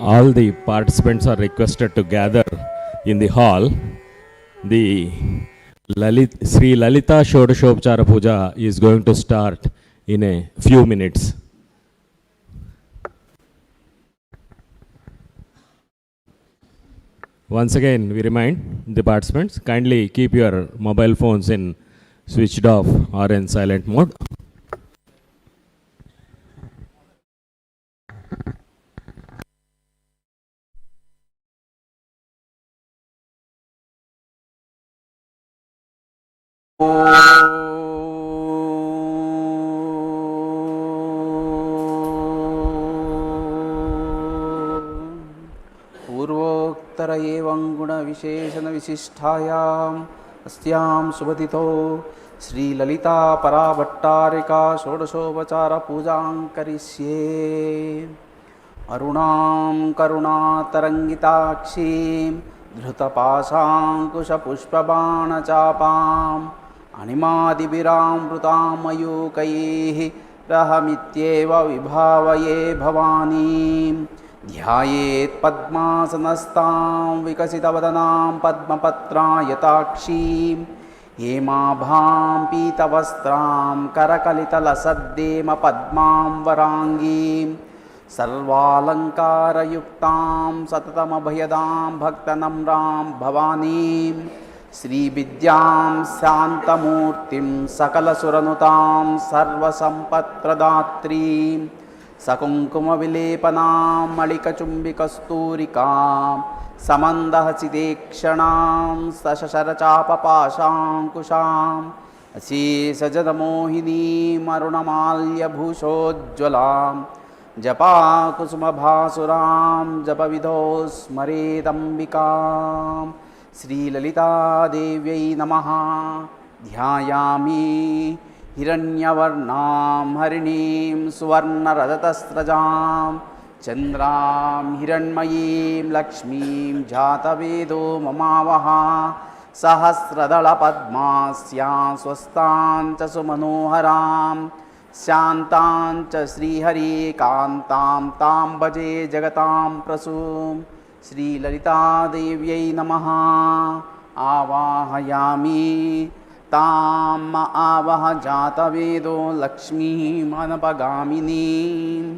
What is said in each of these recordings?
all the participants are requested to gather in the hall. The Sri Lalitha Shodashopchara Puja is going to start in a few minutes. Once again, we remind the participants, kindly keep your mobile phones in switched off or in silent mode. पूर्वोक्तर एवं गुण विशेषण विशिष्टायाम् अस्यां शुभतिथौ श्री ललिता पराभट्टारिका षोडशोपचार पूजां करिष्ये। अरुणां करुणातरङ्गिताक्षीं धृतपाशाङ्कुशपुष्पबाणचापाम् अणिमादिभिरामृतां मयूकैः रहमित्येव विभावये भवानीं। ध्यायेत् पद्मासनस्तां विकसितवदनां पद्मपत्रायताक्षीं हेमाभां पीतवस्त्रां करकलितलसद्देम पद्मां वराङ्गीं सर्वालङ्कारयुक्तां सततमभयदां भक्तनम्रां भवानीं। श्रीविद्यां शान्तमूर्तिं सकलसुरनुतां सर्वसम्पत्प्रदात्रीं सकुङ्कुमविलेपनां मणिकचुम्बिकस्तूरिकां समन्दहसितेक्षणां सशरचापपाशाङ्कुशाम् अशेषजनमोहिनीं अरुणमाल्यभूषोज्ज्वलां जपाकुसुमभासुरां जपविधौ स्मरेदम्बिकां। श्रीललितादेव्यै नमः। ध्यायामि हिरण्यवर्णां हरिणीं सुवर्णरजतस्रजां चन्द्रां हिरण्मयीं लक्ष्मीं जातवेदो ममावः। सहस्रदलपद्मास्यां स्वस्तां च सुमनोहरां शान्तां च श्रीहरिकान्तां तां भजे जगतां प्रसूं। श्रीललितादेव्यै नमः। आवाहयामि ताम् आवह जातवेदो लक्ष्मीमनपगामिनीं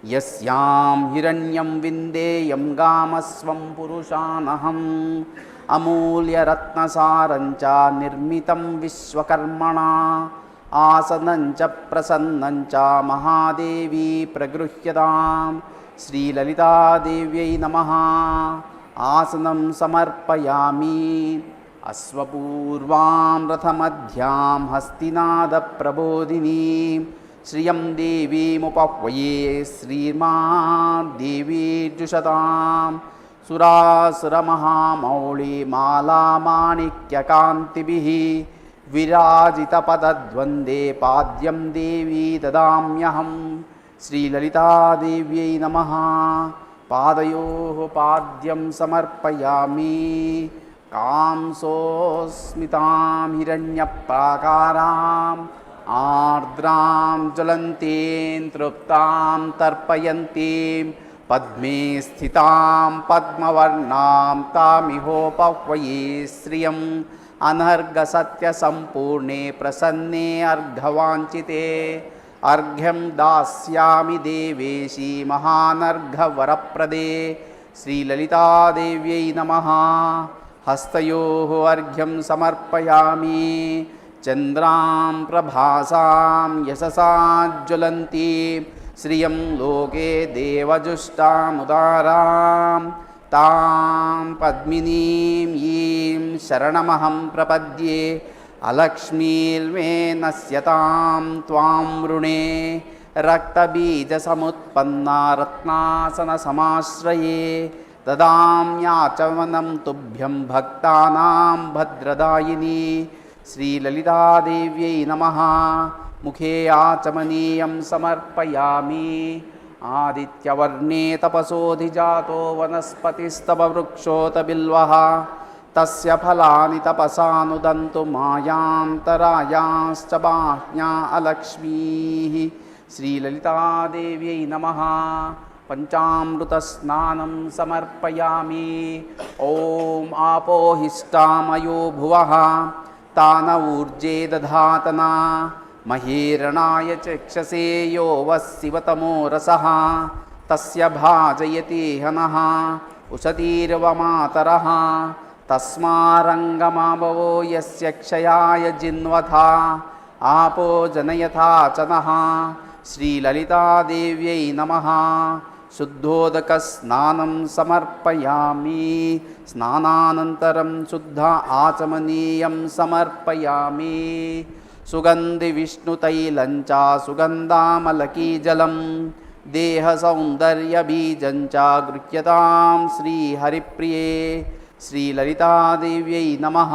यस्यां हिरण्यं विन्देयं गामस्वं पुरुषानहम् अमूल्यरत्नसारं च निर्मितं विश्वकर्मणा आसनं च प्रसन्नं च महादेवी प्रगृह्यतां। श्रीललितादेव्यै नमः। आसनं समर्पयामि। अश्वपूर्वां रथमध्यां हस्तिनादप्रबोधिनीं श्रियं देवीमुपह्वये श्रीमाद्देवीर्जुषतां। सुरासुरमहामौळिमालामाणिक्यकान्तिभिः विराजितपदद्वन्द्वे पाद्यं देवी ददाम्यहम्। श्रीललितादेव्यै नमः। पादयोः पाद्यं समर्पयामि। कांसोस्मितां हिरण्यप्राकाराम् आर्द्रां ज्वलन्तीं तृप्तां तर्पयन्तीं पद्मे स्थितां पद्मवर्णां तामिहोपह्वये श्रियम् अनर्घसत्यसम्पूर्णे प्रसन्ने अर्घवाञ्छिते। अर्घ्यं दास्यामि देवेशी महानर्घवरप्रदे। श्रीललितादेव्यै नमः। हस्तयोः अर्घ्यं समर्पयामि। चन्द्रां प्रभासां यशसा ज्वलन्तीं श्रियं लोके देवजुष्टामुदारां तां पद्मिनीं यीं शरणमहं प्रपद्ये। अलक्ष्मीर्मे नश्यतां त्वां वृणे रक्तबीजसमुत्पन्ना रत्नासनसमाश्रये। ददाम्याचमनं तुभ्यं भक्तानां भद्रदायिनी। श्रीललितादेव्यै नमः। मुखे आचमनीयं समर्पयामि। आदित्यवर्णे तपसोऽधिजातो वनस्पतिस्तव वृक्षोत बिल्वः तस्य फलानि तपसानुदन्तु मायान्तरायाश्च बाह्या अलक्ष्मीः। श्रीललितादेव्यै नमः। పంచామృతస్నానం సమర్పయామి. ఓం ఆపోహిష్టామయో భువః తాన ఊర్జే దధాతన మహీరణాయ చక్షసే యో వశివతమో రసః తస్య భాజయతి హనః ఉషతీర్వమాతరః తస్మారంగమాభవో యస్య క్షయాయ జిన్వథా ఆపో జనయథా చనః. శ్రీలలితాదేవ్యై నమః. శుద్ధోదక స్నానం సమర్పయామి. స్నానానంతరం శుద్ధ ఆచమనీయం సమర్పయామి. సుగంధి విష్ణుతైలం చ సుగంధామలకీజలం దేహ సౌందర్య బీజం చ గృహ్యతాం శ్రీహరిప్రియే. శ్రీలలితాదేవ్యై నమః.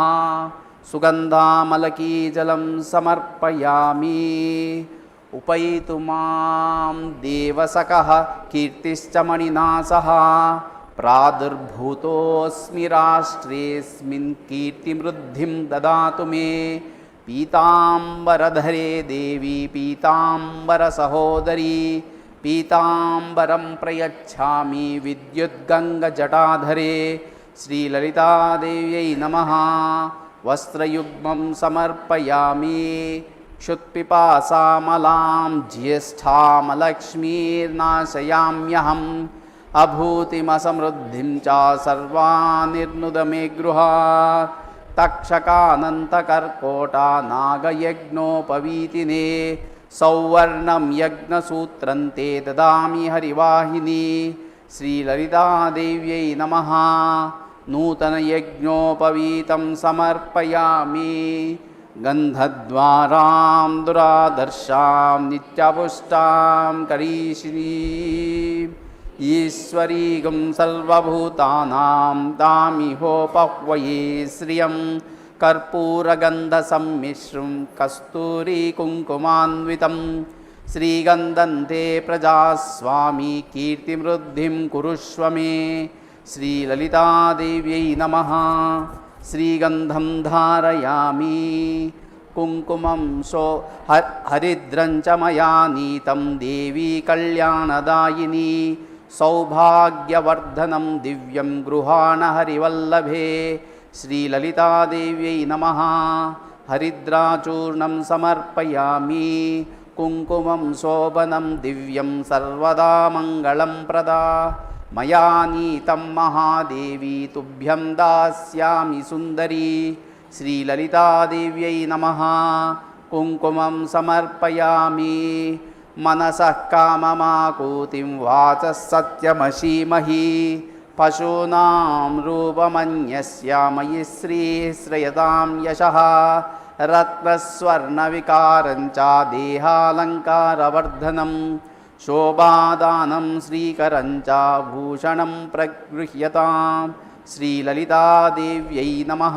సుగంధామలకీజలం సమర్పయామి. ఉపైతు మాం దేవసకః కీర్తిశ్చ మణినాసః ప్రాదుర్భూతోऽస్మి రాష్ట్రేऽస్మిన్ కీర్తిమృద్ధిం దదాతు మే. పీతాంబరధరే దేవి పీతాంబరసహోదరీ పీతాంబరం ప్రయచ్ఛామి విద్యుద్గంగజటాధరే. శ్రీలలితాదేవ్యై నమః. వస్త్రయుగ్మం సమర్పయామి. క్షుత్పిపాసామలాం జ్యేష్ఠామలక్ష్మీర్నాశయామ్యహం అభూతిమసమృద్ధిం చ సర్వానిర్నుద మే గృహాత్. తక్షకానంతకర్కోటా నాగయజ్ఞోపవీతినే సౌవర్ణం యజ్ఞసూత్రం తే దదామి హరివాహిని. శ్రీలలితాదేవ్యై నమః. నూతనయజ్ఞోపవీతం సమర్పయామి. గంధద్వారాం దురాదర్శాం నిత్యపుష్టాం కరీషిణీం ఈశ్వరీగం సర్వభూతానాం తామిహోపహ్వయే శ్రియం కర్పూరగంధసమ్మిశ్రం కస్తూరీ కుంకుమాన్వితం. శ్రీగంధం తే ప్రజాస్వామి కీర్తిమృద్ధిం కురుష్వ మే. శ్రీలలితాదేవ్యై నమః. శ్రీగంధం ధారయామి. కుంకుమం హరిద్రం చ మయా నీతం దేవీ కళ్యాణదాయిని సౌభాగ్యవర్ధనం దివ్యం గృహాణ హరివల్లభే. శ్రీలలితాదేవ్యై నమః. హరిద్రాచూర్ణం సమర్పయామి. కుంకుమం శోభనం దివ్యం సర్వదా మంగళం ప్రదా. మయా నీతం మహాదేవి తుభ్యం దాస్యామి సుందరీ. శ్రీలలితాదేవ్యై నమః. కుంకుమం సమర్పయామి. మనసః కామమాకూతిం వాచः సత్యమసీమహి పశూనాం రూపమన్యస్య మయి శ్రీశ్రయతాం యశః. రత్నస్వర్ణవికారం చ దేహాలంకారవర్ధనం శోభాదానం శ్రీకరం చ భూషణం ప్రగృహ్యతాం. శ్రీలలితాదేవ్యై నమః.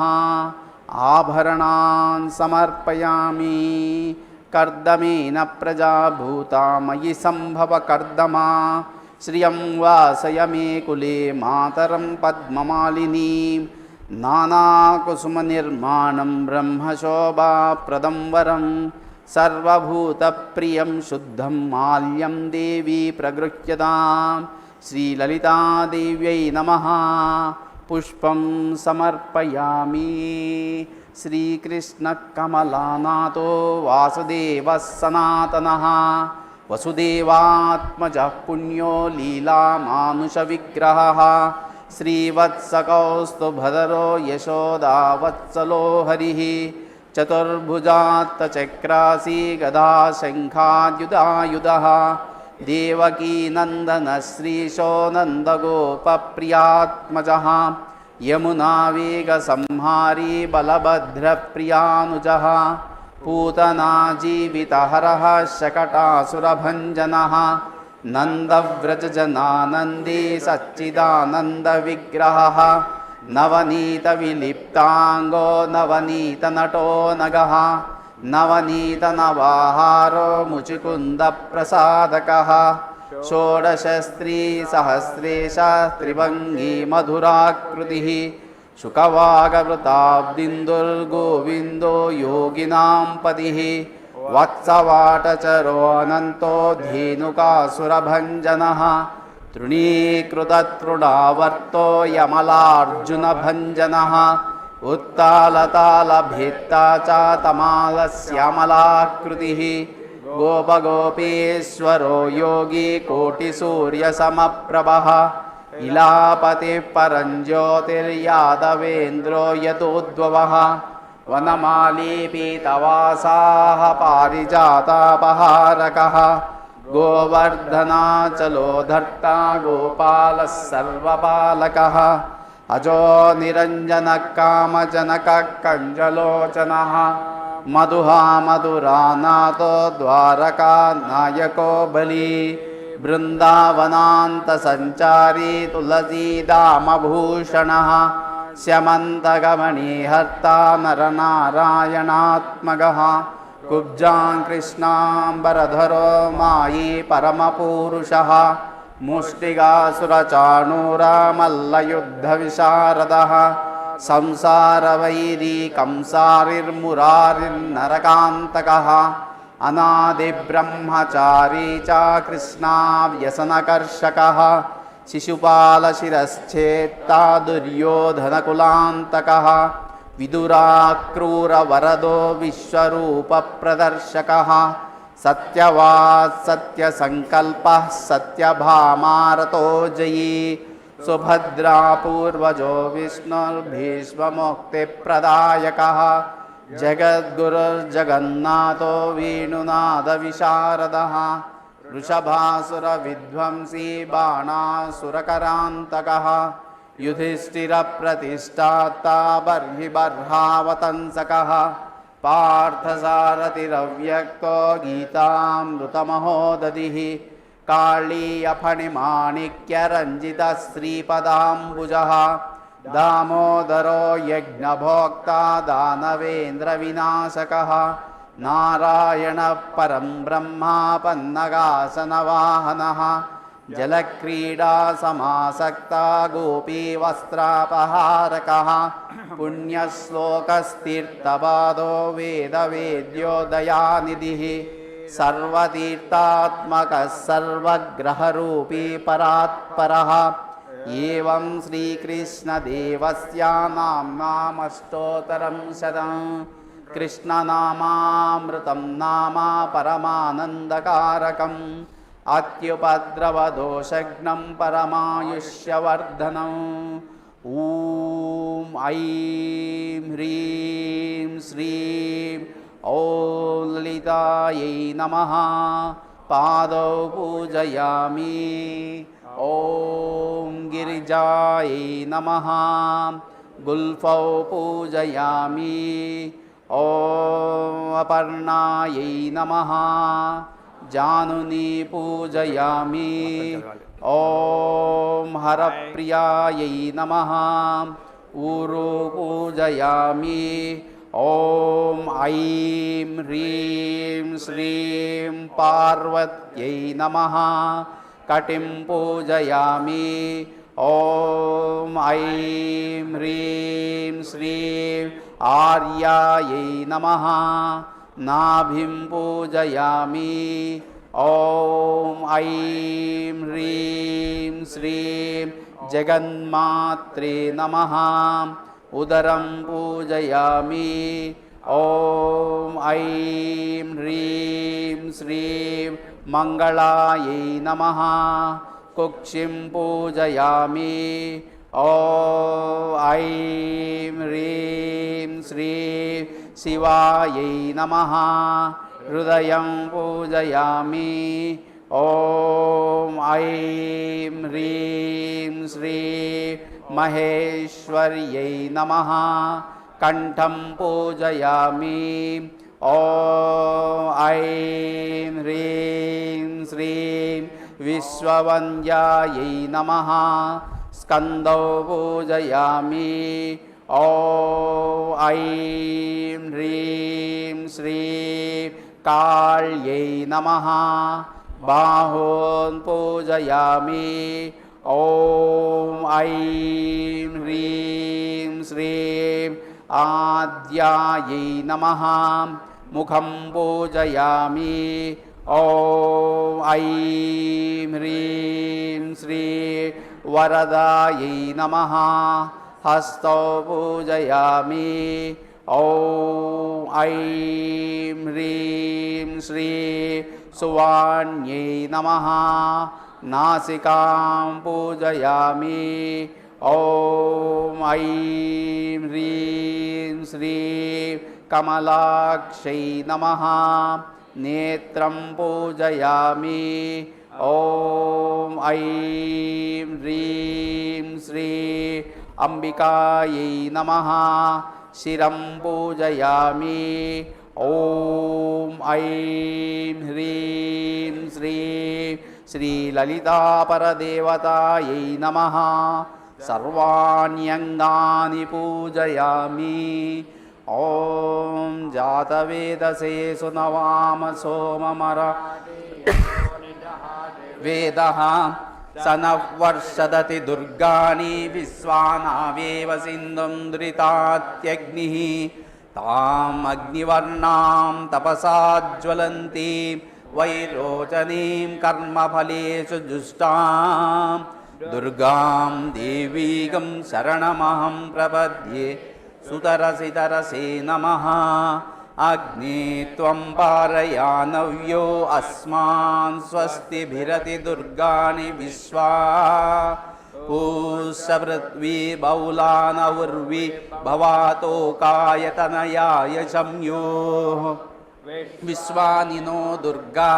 ఆభరణాన్ సమర్పయామి. కర్దమేన ప్రజాభూతా మయి సంభవ కర్దమా. శ్రియం వాసయ మే కులే మాతరం పద్మమాలినీం. నానాకుసుమనిర్మాణం బ్రహ్మశోభాప్రదం వరం సర్వభూతప్రియం శుద్ధం మాల్యం దేవీ ప్రగృహ్యతాం. శ్రీలలితాదేవ్యై నమః. పుష్పం సమర్పయామి. శ్రీకృష్ణకమలానాథో వాసుదేవः సనాతనः వసుదేవాత్మజः పుణ్యో లీలామానుషవిగ్రహः. శ్రీవత్సకౌస్తుభధరో యశోదావత్సలో హరిः. చతుర్భుజాత్తచక్రాసీ గదా శంఖాద్యుదాయుధः. దేవకీ నందన శ్రీశో నందగోపప్రియాత్మజः. యమునా వేగ సంహారీ బలభద్రప్రియానుజः. పూతనా జీవితహరः శకటాసురభంజనः. నందవ్రజజనానందీ సచ్చిదానందవిగ్రహः. నవనీతవిలిప్తాంగో నవనీతనటో నగः. నవనీతనవాహారో ముచికుందప్రసాదకः. షోడశస్త్రీసహస్రేష త్రిభంగీ మధురాకృతిः. శుకవాగవృతాబ్దిందుర్గోవిందో యోగినాం పతిः. వత్సవాటచరో అనంతో ధేనుకాసురభంజనः. तृणीकृततृणावर्तो यमलार्जुनभञ्जनः उत्तालतालभित्ता च तमालश्यामलाकृतिः गोपगोपीश्वरो योगी कोटिसूर्यसमप्रभः इलापतिः परञ्ज्योतिर्यादवेन्द्रो यतोद्भवः वनमाली पीतवासाः पारिजातापहारकः गोवर्धनाचलो धर्ता गोपालः सर्वपालकः अजो निरञ्जनः कामजनकः कञ्जलोचनः मधुहा मधुरानाथो द्वारका नायको बली बृन्दावनान्तसञ्चारी तुलसीदामभूषणः स्यमन्तगमणीहर्ता नरनारायणात्मकः कुब्जां कृष्णाम्बरधरो मायी परमपूरुषः मुष्टिकासुरचाणूरमल्लयुद्धविशारदः संसारवैरी कंसारिर्मुरारिर्नरकान्तकः अनादिब्रह्मचारी च कृष्णाव्यसनकर्षकः शिशुपालशिरश्चेत्ता दुर्योधनकुलान्तकः विदुराक्रूरवरदो विश्वरूपप्रदर्शकः सत्यवाक् सत्यसङ्कल्पः सत्यभामारतो जयी सुभद्रा पूर्वजो विष्णुर्भीष्ममुक्तिप्रदायकः जगद्गुरुर्जगन्नाथो वेणुनादविशारदः वृषभासुरविध्वंसी बाणासुरकरान्तकः युधिष्ठिरप्रतिष्ठाता बर्हिबर्हावतंसकः पार्थसारथिरव्यक्तो गीतामृतमहोदधिः काळीयफणिमाणिक्यरञ्जितश्रीपदाम्बुजः दामोदरो यज्ञभोक्ता दानवेन्द्रविनाशकः नारायणः परं ब्रह्मा पन्नगासनवाहनः जलक्रीडा समासक्ता गोपीवस्त्रापहारकः पुण्यश्लोकस्तीर्थपादो वेदवेद्यो दयानिधिः सर्वतीर्थात्मकः सर्वग्रहरूपी परात्परः एवं श्रीकृष्णदेवस्य नाम्नामष्टोत्तरं शतं कृष्णनामामृतं नाम परमानन्दकारकम् अत्युपद्रवदोषघ्नं परमायुष्यवर्धनम् ॐ ऐं ह्रीं श्रीं ॐ ललितायै नमः पादौ पूजयामि ॐ गिरिजायै नमः गुल्फौ पूजयामि ॐ अपर्णायै नमः जानुनी पूजयामि ॐ हरप्रियायै नमः ऊरू पूजयामि ॐ ऐं ह्रीं श्रीं पार्वत्यै नमः कटिं पूजयामि ॐ ऐं ह्रीं श्रीं आर्यायै नमः नाभिं पूजयामि ॐ ऐं ह्रीं श्रीं जगन्मात्रे नमः उदरं पूजयामि ॐ ऐं ह्रीं श्रीं मङ्गलायै नमः कुक्षिं पूजयामि ॐ ऐं ह्रीं श्रीं शिवायै नमः हृदयं पूजयामि ॐ ऐं ह्रीं श्रीं महेश्वर्यै नमः कण्ठं पूजयामि ॐ ऐं ह्रीं श्रीं विश्ववन्द्यायै नमः स्कन्दौ पूजयामि ॐ ऐं ह्रीं श्रीं काल्यै नमः बाहोन् पूजयामि ॐ ऐं ह्रीं श्रीं आद्यायै नमः मुखं पूजयामि ॐ ऐं ह्रीं श्री वरदायै नमः हस्तौ पूजयामि ॐ ऐं ह्रीं श्री सुवाण्यै नमः नासिकां पूजयामि ॐ ऐं ह्रीं श्री कमलाक्षै नमः नेत्रं पूजयामि ॐ ऐं ह्रीं श्री अम्बिकायै नमः शिरं पूजयामि ॐ ऐं ह्रीं श्री श्रीललितापरदेवतायै नमः सर्वाण्यङ्गानि पूजयामि ॐ जातवेदसे सुनवाम सोममर वेदः स नः वर्षदति दुर्गाणि विश्वानावेव सिन्धुं दुरितात्यग्निः ताम् अग्निवर्णां तपसा ज्वलन्ति वैरोचनीं कर्मफलेषु जुष्टां दुर्गां देवीगं शरणमहं प्रपद्ये सुतरसि तरसे नमः अग्ने त्वं पारयानव्यो अस्मान् स्वस्तिभिरति दुर्गाणि विश्वा पूषपृथ्वी बहुलानवुर्वी भवातोकायतनयाय संयोः विश्वानिनो दुर्गा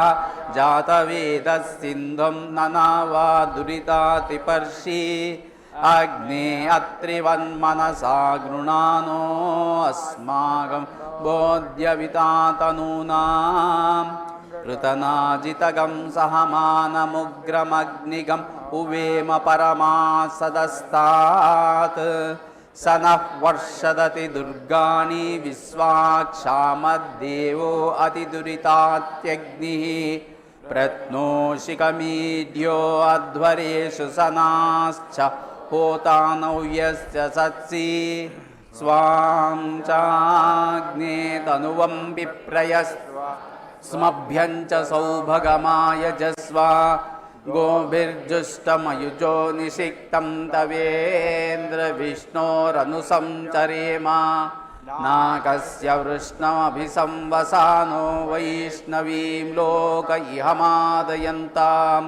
जातवेदस्सिन्धुं ननावा दुरितातिपर्षि अग्ने अत्रिवन्मनसा गृणानो अस्माकं बोध्यवितातनूनां कृतनाजितगं सहमानमुग्रमग्निगम् उवेम परमासदस्तात् स नः वर्षदति दुर्गाणि विश्वाक्षामद्देवो अतिदुरितात्यग्निः प्रत्नोषिकमीढ्यो अध्वरेषु सनाश्च होतानव्यश्च सत्सि स्वां चाग्ने तनुवं विप्रयस्मभ्यं च सौभगमायजस्वा गोभिर्जुष्टमयुजो निषिक्तं तवेन्द्रविष्णोरनुसंचरेम नाकस्य वृष्णमभिसंवसानो वैष्णवीं लोक इहमादयन्तां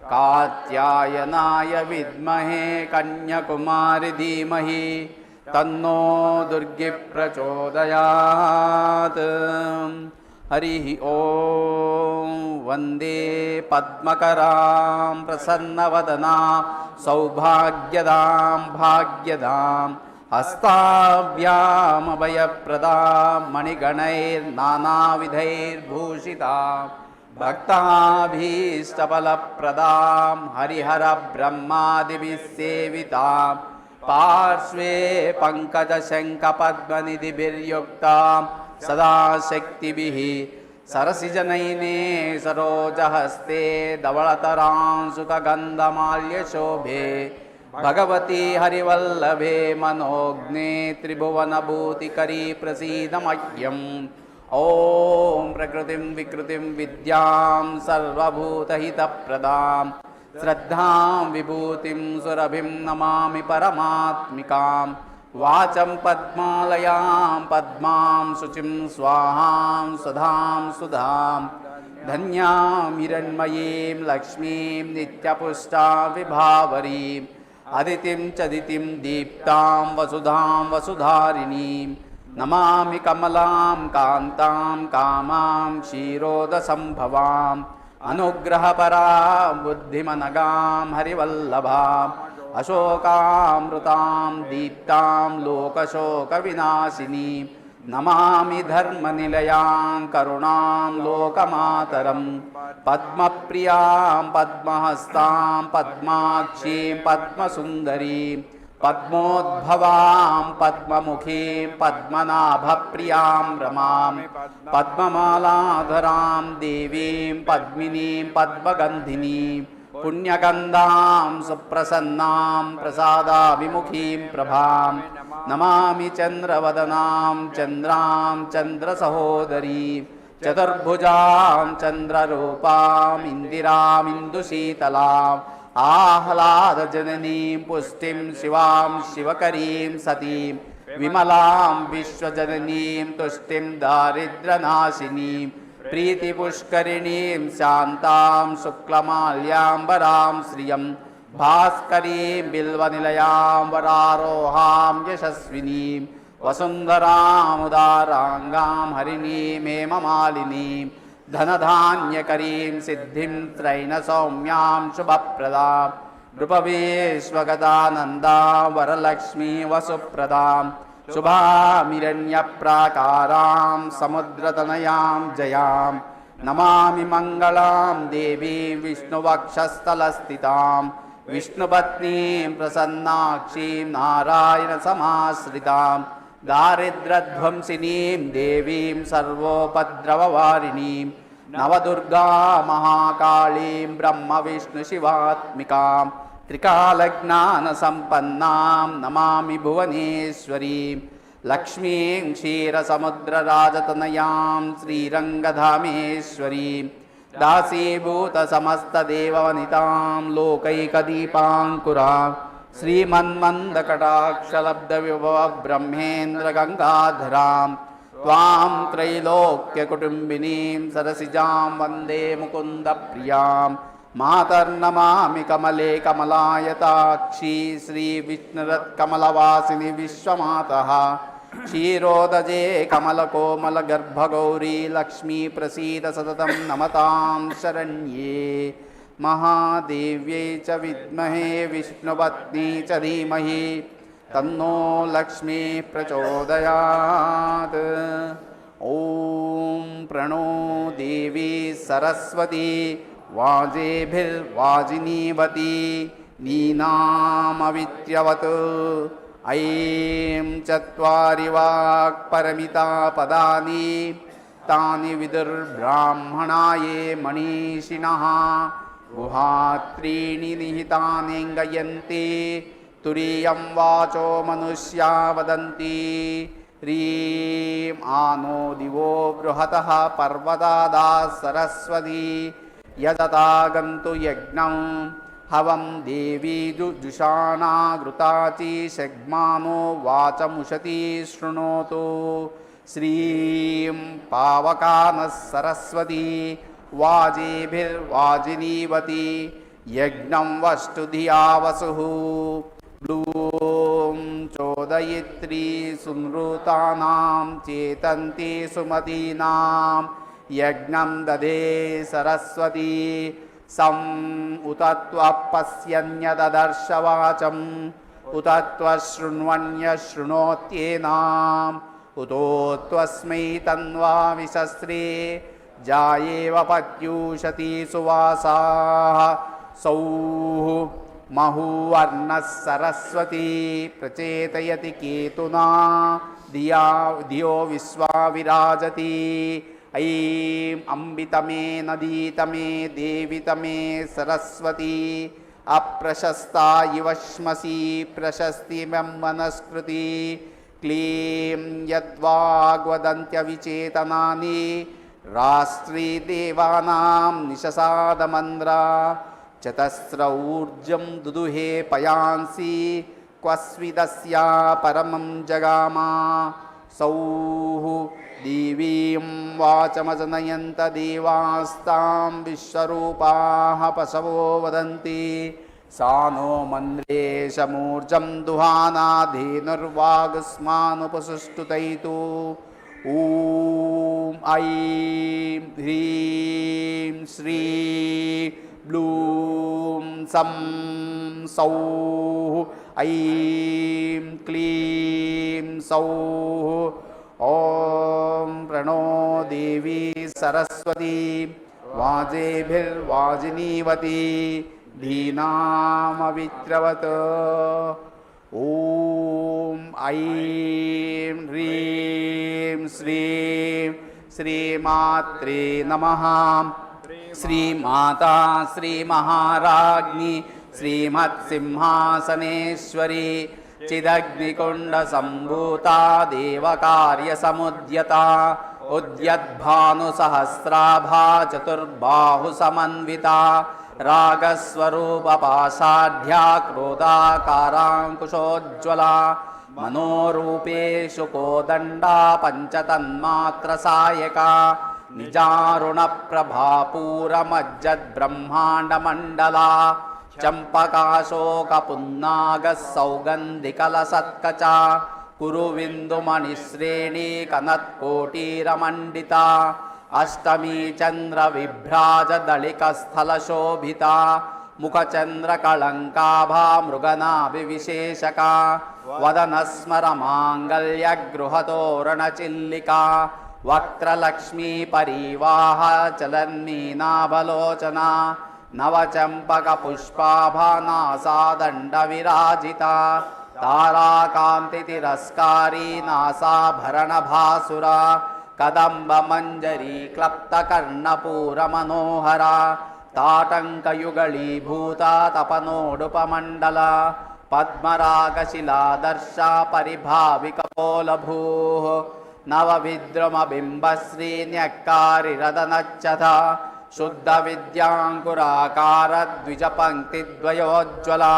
कात्यायनाय विद्महे कन्याकुमारि धीमहि तन्नो दुर्गे प्रचोदयात् हरिः ॐ वन्दे पद्मकरां प्रसन्नवदनां सौभाग्यदां भाग्यदां हस्ताभ्यामभयप्रदां मणिगणैर्नानाविधैर्भूषितां भक्ताभीष्टफलप्रदां हरिहरब्रह्मादिभिः सेवितां पार्श्वे पङ्कजशङ्खपद्मनिधिभिर्युक्तां सदा शक्तिभिः सरसिजनयने सरोजहस्ते धवळतरां सुखगन्धमाल्यशोभे भगवती हरिवल्लभे मनोज्ञे त्रिभुवनभूतिकरी प्रसीदमह्यम् ॐ प्रकृतिं विकृतिं विद्यां सर्वभूतहितप्रदां श्रद्धां विभूतिं सुरभिं नमामि परमात्मिकां वाचं पद्मालयां पद्मां शुचिं स्वाहां सुधां सुधां धन्यां हिरण्मयीं लक्ष्मीं नित्यपुष्टां विभावरीम् अदितिं चदितिं दीप्तां वसुधां वसुधारिणीं नमामि कमलां कान्तां कामां क्षीरोदसम्भवाम् अनुग्रहपरां बुद्धिमनगां हरिवल्लभाम् अशोकामृतां दीप्तां लोकशोकविनाशिनीं नमामि धर्मनिलयां करुणां लोकमातरं पद्मप्रियां पद्महस्तां पद्माक्षीं पद्मसुन्दरीं पद्मोद्भवां पद्ममुखीं पद्मनाभप्रियां रमां पद्ममालाधरां देवीं पद्मिनीं पद्मगन्धिनीं पुण्यगन्धां सुप्रसन्नां प्रसादाभिमुखीं प्रभां नमामि चन्द्रवदनां चन्द्रां चन्द्रसहोदरीं చతుర్భుజాం చంద్రరూపాం ఇందిరామిందుశీతలాం ఆహ్లాదజననీం పుష్టిం శివాం శివకరీం సతీం విమలాం విశ్వజననీం తుష్టిం దారిద్ర్యనాశినీం ప్రీతిపుష్కరిణీం శాంతాం శుక్లమాల్యాంబరాం శ్రియం భాస్కరీం బిల్వనిలయాం వరారోహాం యశస్వినీం వసుంధరాముదారాంగాం హరిణీమేమమాలినీం ధనధాన్యకరీం సిద్ధిం త్రైణ సౌమ్యాం శుభప్రదాం నృపవేశ్వగతానందాం వరలక్ష్మీ వసుప్రదాం శుభామిరణ్యప్రాకారాం సముద్రతనయాం జయాం నమామి మంగళాం దేవీం విష్ణువక్షస్థలస్థితాం విష్ణుపత్నీం ప్రసన్నాక్షీం నారాయణ సమాశ్రితాం దారిద్ర్యధ్వంసినీం దేవీం సర్వోపద్రవవారిణీం నవదుర్గా మహాకాళీం బ్రహ్మ విష్ణు శివాత్మికాం త్రికాలజ్ఞాన సంపన్నాం నమామి భువనేశ్వరీం లక్ష్మీం క్షీరసముద్రరాజతనయాం శ్రీరంగధామేశ్వరీం దాసీభూత సమస్తదేవవనితాం లోకైకదీపాంకురాం శ్రీమన్మందకటాక్షలబ్ధవిభవ బ్రహ్మేంద్ర గంగాధరాం త్వాం త్రైలోక్యకుటుంబినీం సరసిజాం వందే ముకుంద ప్రియాం మాతర్నమామి కమలే కమలాయతాక్షీ శ్రీ విష్ణురత్కమలవాసిని విశ్వమాతః క్షీరోదజే కమలకోమల గర్భగౌరీ లక్ష్మీ ప్రసీద సతతం నమతాం శరణ్యే మహాదేవ్యై చ విద్మహే విష్ణుపత్నీ చ ధీమహి తన్నో లక్ష్మీ ప్రచోదయాత్. ఓం ప్రణో దేవీ సరస్వతి వాజేభిర్వాజినీవతి నీనామవిత్ర్యవత్. ఐం చత్వారి వాక్పరమితా పదాని తాని విదుర్బ్రాహ్మణాయే మనీషిణః గుహాత్రీణి నిహితానింగయంతి తురీయం వాచో మనుష్యా వదంతి. హ్రీం ఆనో దివో బృహతః పర్వతాదా సరస్వతి యజతాగంతు యజ్ఞం హవం దేవీ జుషాణా ఘృతాచి షగ్మానో వాచముషతి శృణోతు. శ్రీం పావకానః సరస్వతి వాజేభిర్వాజినీవతి యజ్ఞం వష్టు ధియా వసుః. బ్లూం చోదయిత్రీ సునృతానాం చేతంతి సుమతీనాం యజ్ఞం దదే సరస్వతి. సం ఉతత్వ పశ్యన్యదర్శవాచం ఉతత్వశృణ్వన్య శృణోత్యేనాం ఉతోత్వస్మై తన్వా విశస్త్రే జాయేవ పత్యూషతి సువాసాః. సౌః మహూవర్ణః సరస్వతి ప్రచేతయతి కేతునా ధియో విశ్వా విరాజతి. ఐం అంబితమే నదీతమే దేవితమే సరస్వతి అప్రశస్తా ఇవశ్మసి ప్రశస్తిమనస్కృతి. క్లీం యద్వాగ్వదంత్యవిచేతనాని రాష్ట్రీ దేవానాం నిశసాదమంద్రా చతస్ర ఊర్జం దుదుహే పయాంసి క్వస్విదస్యా పరమం జగామా. సౌః దేవీం వాచమజనయంత దేవాస్తాం విశ్వరూపాః పశవో వదంతి. సానో మంద్రేశమూర్జం దుహానా ధేనుర్వాగస్మానుపసుష్టుతైతు. ఓం ఐం హ్రీం శ్రీ బ్లూం సం సౌః ఐం క్లీం సౌః. ఓం ప్రణో దేవీ సరస్వతి వాజేభిర్వాజినీవతి ధీనామవిత్రవత్. ఓం ఐం హ్రీం శ్రీం శ్రీమాత్రే నమః. శ్రీమాతా శ్రీమహారాజ్ఞి శ్రీమత్సింహాసనేశ్వరి చిదగ్నికుండ సంభూతా దేవకార్య సముద్యత उद्यद्भानुसहस्राभा चतुर्बाहु समन्विता रागस्वरूपपाशाढ्या क्रोधाकाराङ्कुशोज्ज्वला मनोरूपेषु कोदण्डा पञ्चतन्मात्रसायका निजारुणप्रभापूरमज्जद्ब्रह्माण्डमण्डला चम्पकाशोकपुन्नागः सौगन्धिकलसत्कचा कुरुविन्दुमणिश्रेणी कनत्कोटीरमण्डिता अष्टमी चन्द्रविभ्राजदलिकस्थलशोभिता मुखचन्द्रकळङ्काभा मृगनाभिविशेषका वदनस्मरमाङ्गल्यगृहतोरणचिल्लिका वक्त्रलक्ष्मीपरीवाह चलन्मीनाभलोचना नवचम्पकपुष्पाभा नासादण्डविराजिता ताराकान्तितिरस्कारी नासाभरणभासुरा कदम्बमञ्जरी क्लप्तकर्णपूरमनोहरा ताटङ्कयुगलीभूता तपनोडुपमण्डला पद्मरागशिलादर्शा परिभाविकपोलभूः नवविद्रुमबिम्बश्रीन्यक्कारिरदनच्छता शुद्धविद्याङ्कुराकारद्विजपङ्क्तिद्वयोज्ज्वला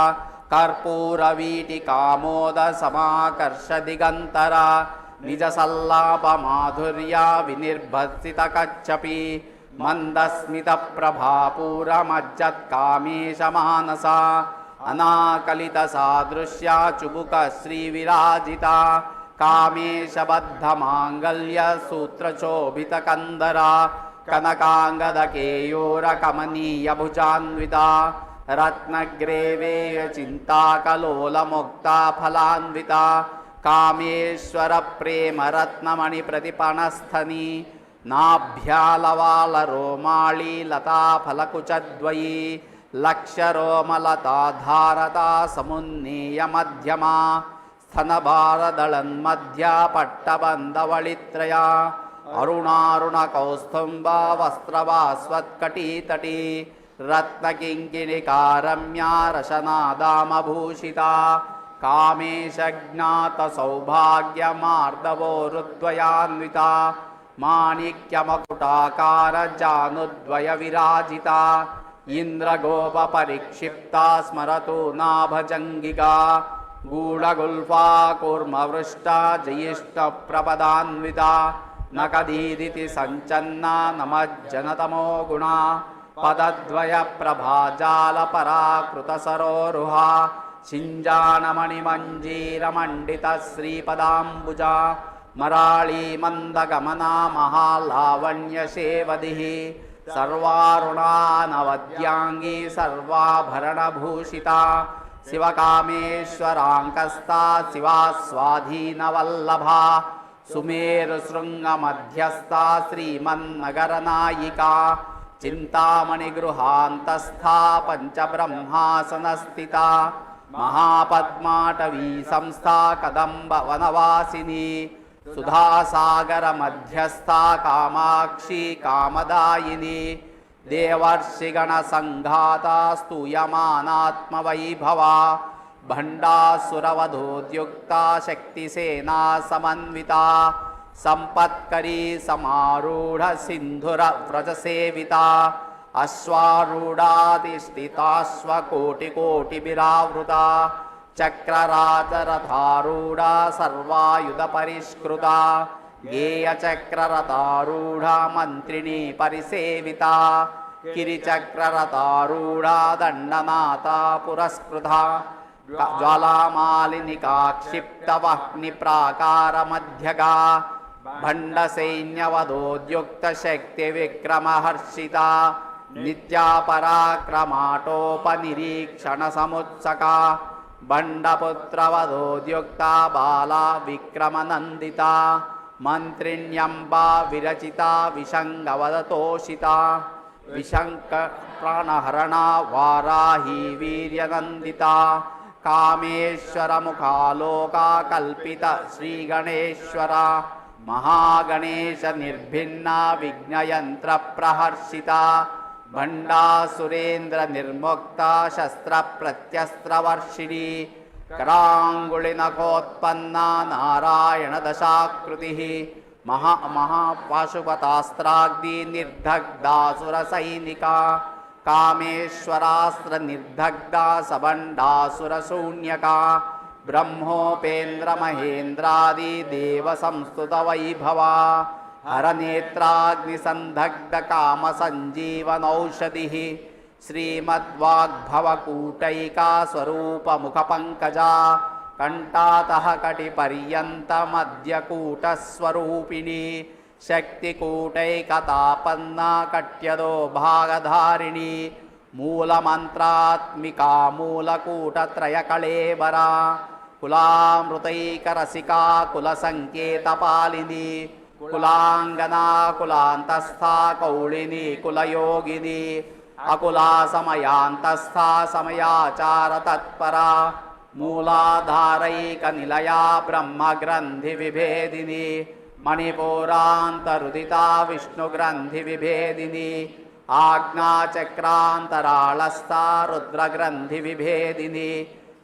कर्पूरवीटिकामोदसमाकर्षदिगन्तरा निजसल्लापमाधुर्या विनिर्भर्सितकच्छपि मन्दस्मितप्रभापूरमज्जत्कामेशमानसा अनाकलितसादृश्या चुबुकश्रीविराजिता कामेशबद्धमाङ्गल्यसूत्रशोभितकन्दरा कनकाङ्गदकेयूरकमनीयभुजान्विता रत्नग्रेवेयचिन्ताकलोलमुक्ता फलान्विता कामेश्वरप्रेमरत्नमणिप्रतिपणस्थनी नाभ्यालवालरोमाळी लताफलकुचद्वयी लक्ष्यरोमलताधारता समुन्नीयमध्यमा स्तनभारदळन्मध्या पट्टबन्धवळित्रया अरुणारुणकौस्तुम्बा वस्त्रवास्वत्कटीतटी रत्नकिङ्किणिकारम्या रशनादामभूषिता कामेशज्ञातसौभाग्यमार्दवोरुद्वयान्विता माणिक्यमकुटाकारजानुद्वयविराजिता इन्द्रगोपपरिक्षिप्ता स्मरतु नाभजङ्गिका गूढगुल्फा कूर्मवृष्टा जयिष्ठप्रपदान्विता नकदीदिति सञ्चन्ना नमज्जनतमो गुणा पदद्वयप्रभाजालपराकृतसरोरुहा शिञ्जानमणिमञ्जीरमण्डितश्रीपदाम्बुजा मराळीमन्दगमना महालावण्यसेवदिः सर्वारुणानवद्याङ्गी सर्वाभरणभूषिता शिवकामेश्वराङ्कस्ता शिवा स्वाधीनवल्लभा सुमेरुशृङ्गमध्यस्था श्रीमन्नगरनायिका चिन्तामणिगृहान्तस्था पञ्चब्रह्मासनस्थिता महापद्माटवी संस्था कदम्बवनवासिनी सुधासागरमध्यस्था कामाक्षी कामदायिनी देवर्षिगणसङ्घाता स्तूयमानात्मवैभवा भण्डासुरवधोद्युक्ता शक्तिसेना समन्विता सम्पत्करी समारूढ सिन्धुरव्रजसेविता अश्वारूढाधिष्ठिताश्वकोटिकोटिभिरावृता चक्रराजरथारूढा सर्वायुधपरिष्कृता गेयचक्ररथारूढा मन्त्रिणी परिसेविता किरिचक्ररथारूढा दण्डनाथा पुरस्कृता ज्वालामालिनिका क्षिप्तवह्निप्राकारमध्यगा भण्डसैन्यवधोद्युक्तशक्तिविक्रमहर्षिता नित्यापराक्रमाटोपनिरीक्षणसमुत्सका बण्डपुत्रवधोद्युक्ता बाला विक्रमनन्दिता मन्त्रिण्यम्बा विरचिता विशङ्गवदतोषिता विशङ्कप्राणहरणा वाराही वीर्यनन्दिता कामेश्वरमुखालोका कल्पिता श्रीगणेश्वरा महागणेशनिर्भिन्ना विघ्नयन्त्रप्रहर्षिता भण्डासुरेन्द्रनिर्मुक्ता शस्त्रप्रत्यस्त्रवर्षिणी कराङ्गुलिनखोत्पन्ना नारायणदशाकृतिः महापाशुपतास्त्राग्नि निर्दग्धासुर सैनिका कामेश्वरास्त्र निर्दग्धा सबंडासुर शून्यका ब्रह्मोपेन्द्र महेन्द्रादि देव संस्तुत वैभवा हरनेत्राग्नि संदग्ध काम संजीवनौषधि श्रीमद्वाग्भवकूटैका स्वरूप मुख पंकजा कंटातः कटिपर्यंत मध्यकूटस्वरूपिणी शक्तिकूटैकतापन्ना कट्यदो भागधारिणी मूलमन्त्रात्मिका मूलकूटत्रयकळेबरा कुलामृतैकरसिका कुलसङ्केतपालिनी कुलाङ्गना कुलान्तस्था कौलिनी कुलयोगिनी अकुला समयान्तस्था समयाचारतत्परा मूलाधारैकनिलया ब्रह्मग्रन्थिविभेदिनी मणिपुरान्तरुदिता विष्णुग्रन्थिविभेदिनी आज्ञाचक्रान्तराळस्था रुद्रग्रन्थिविभेदिनी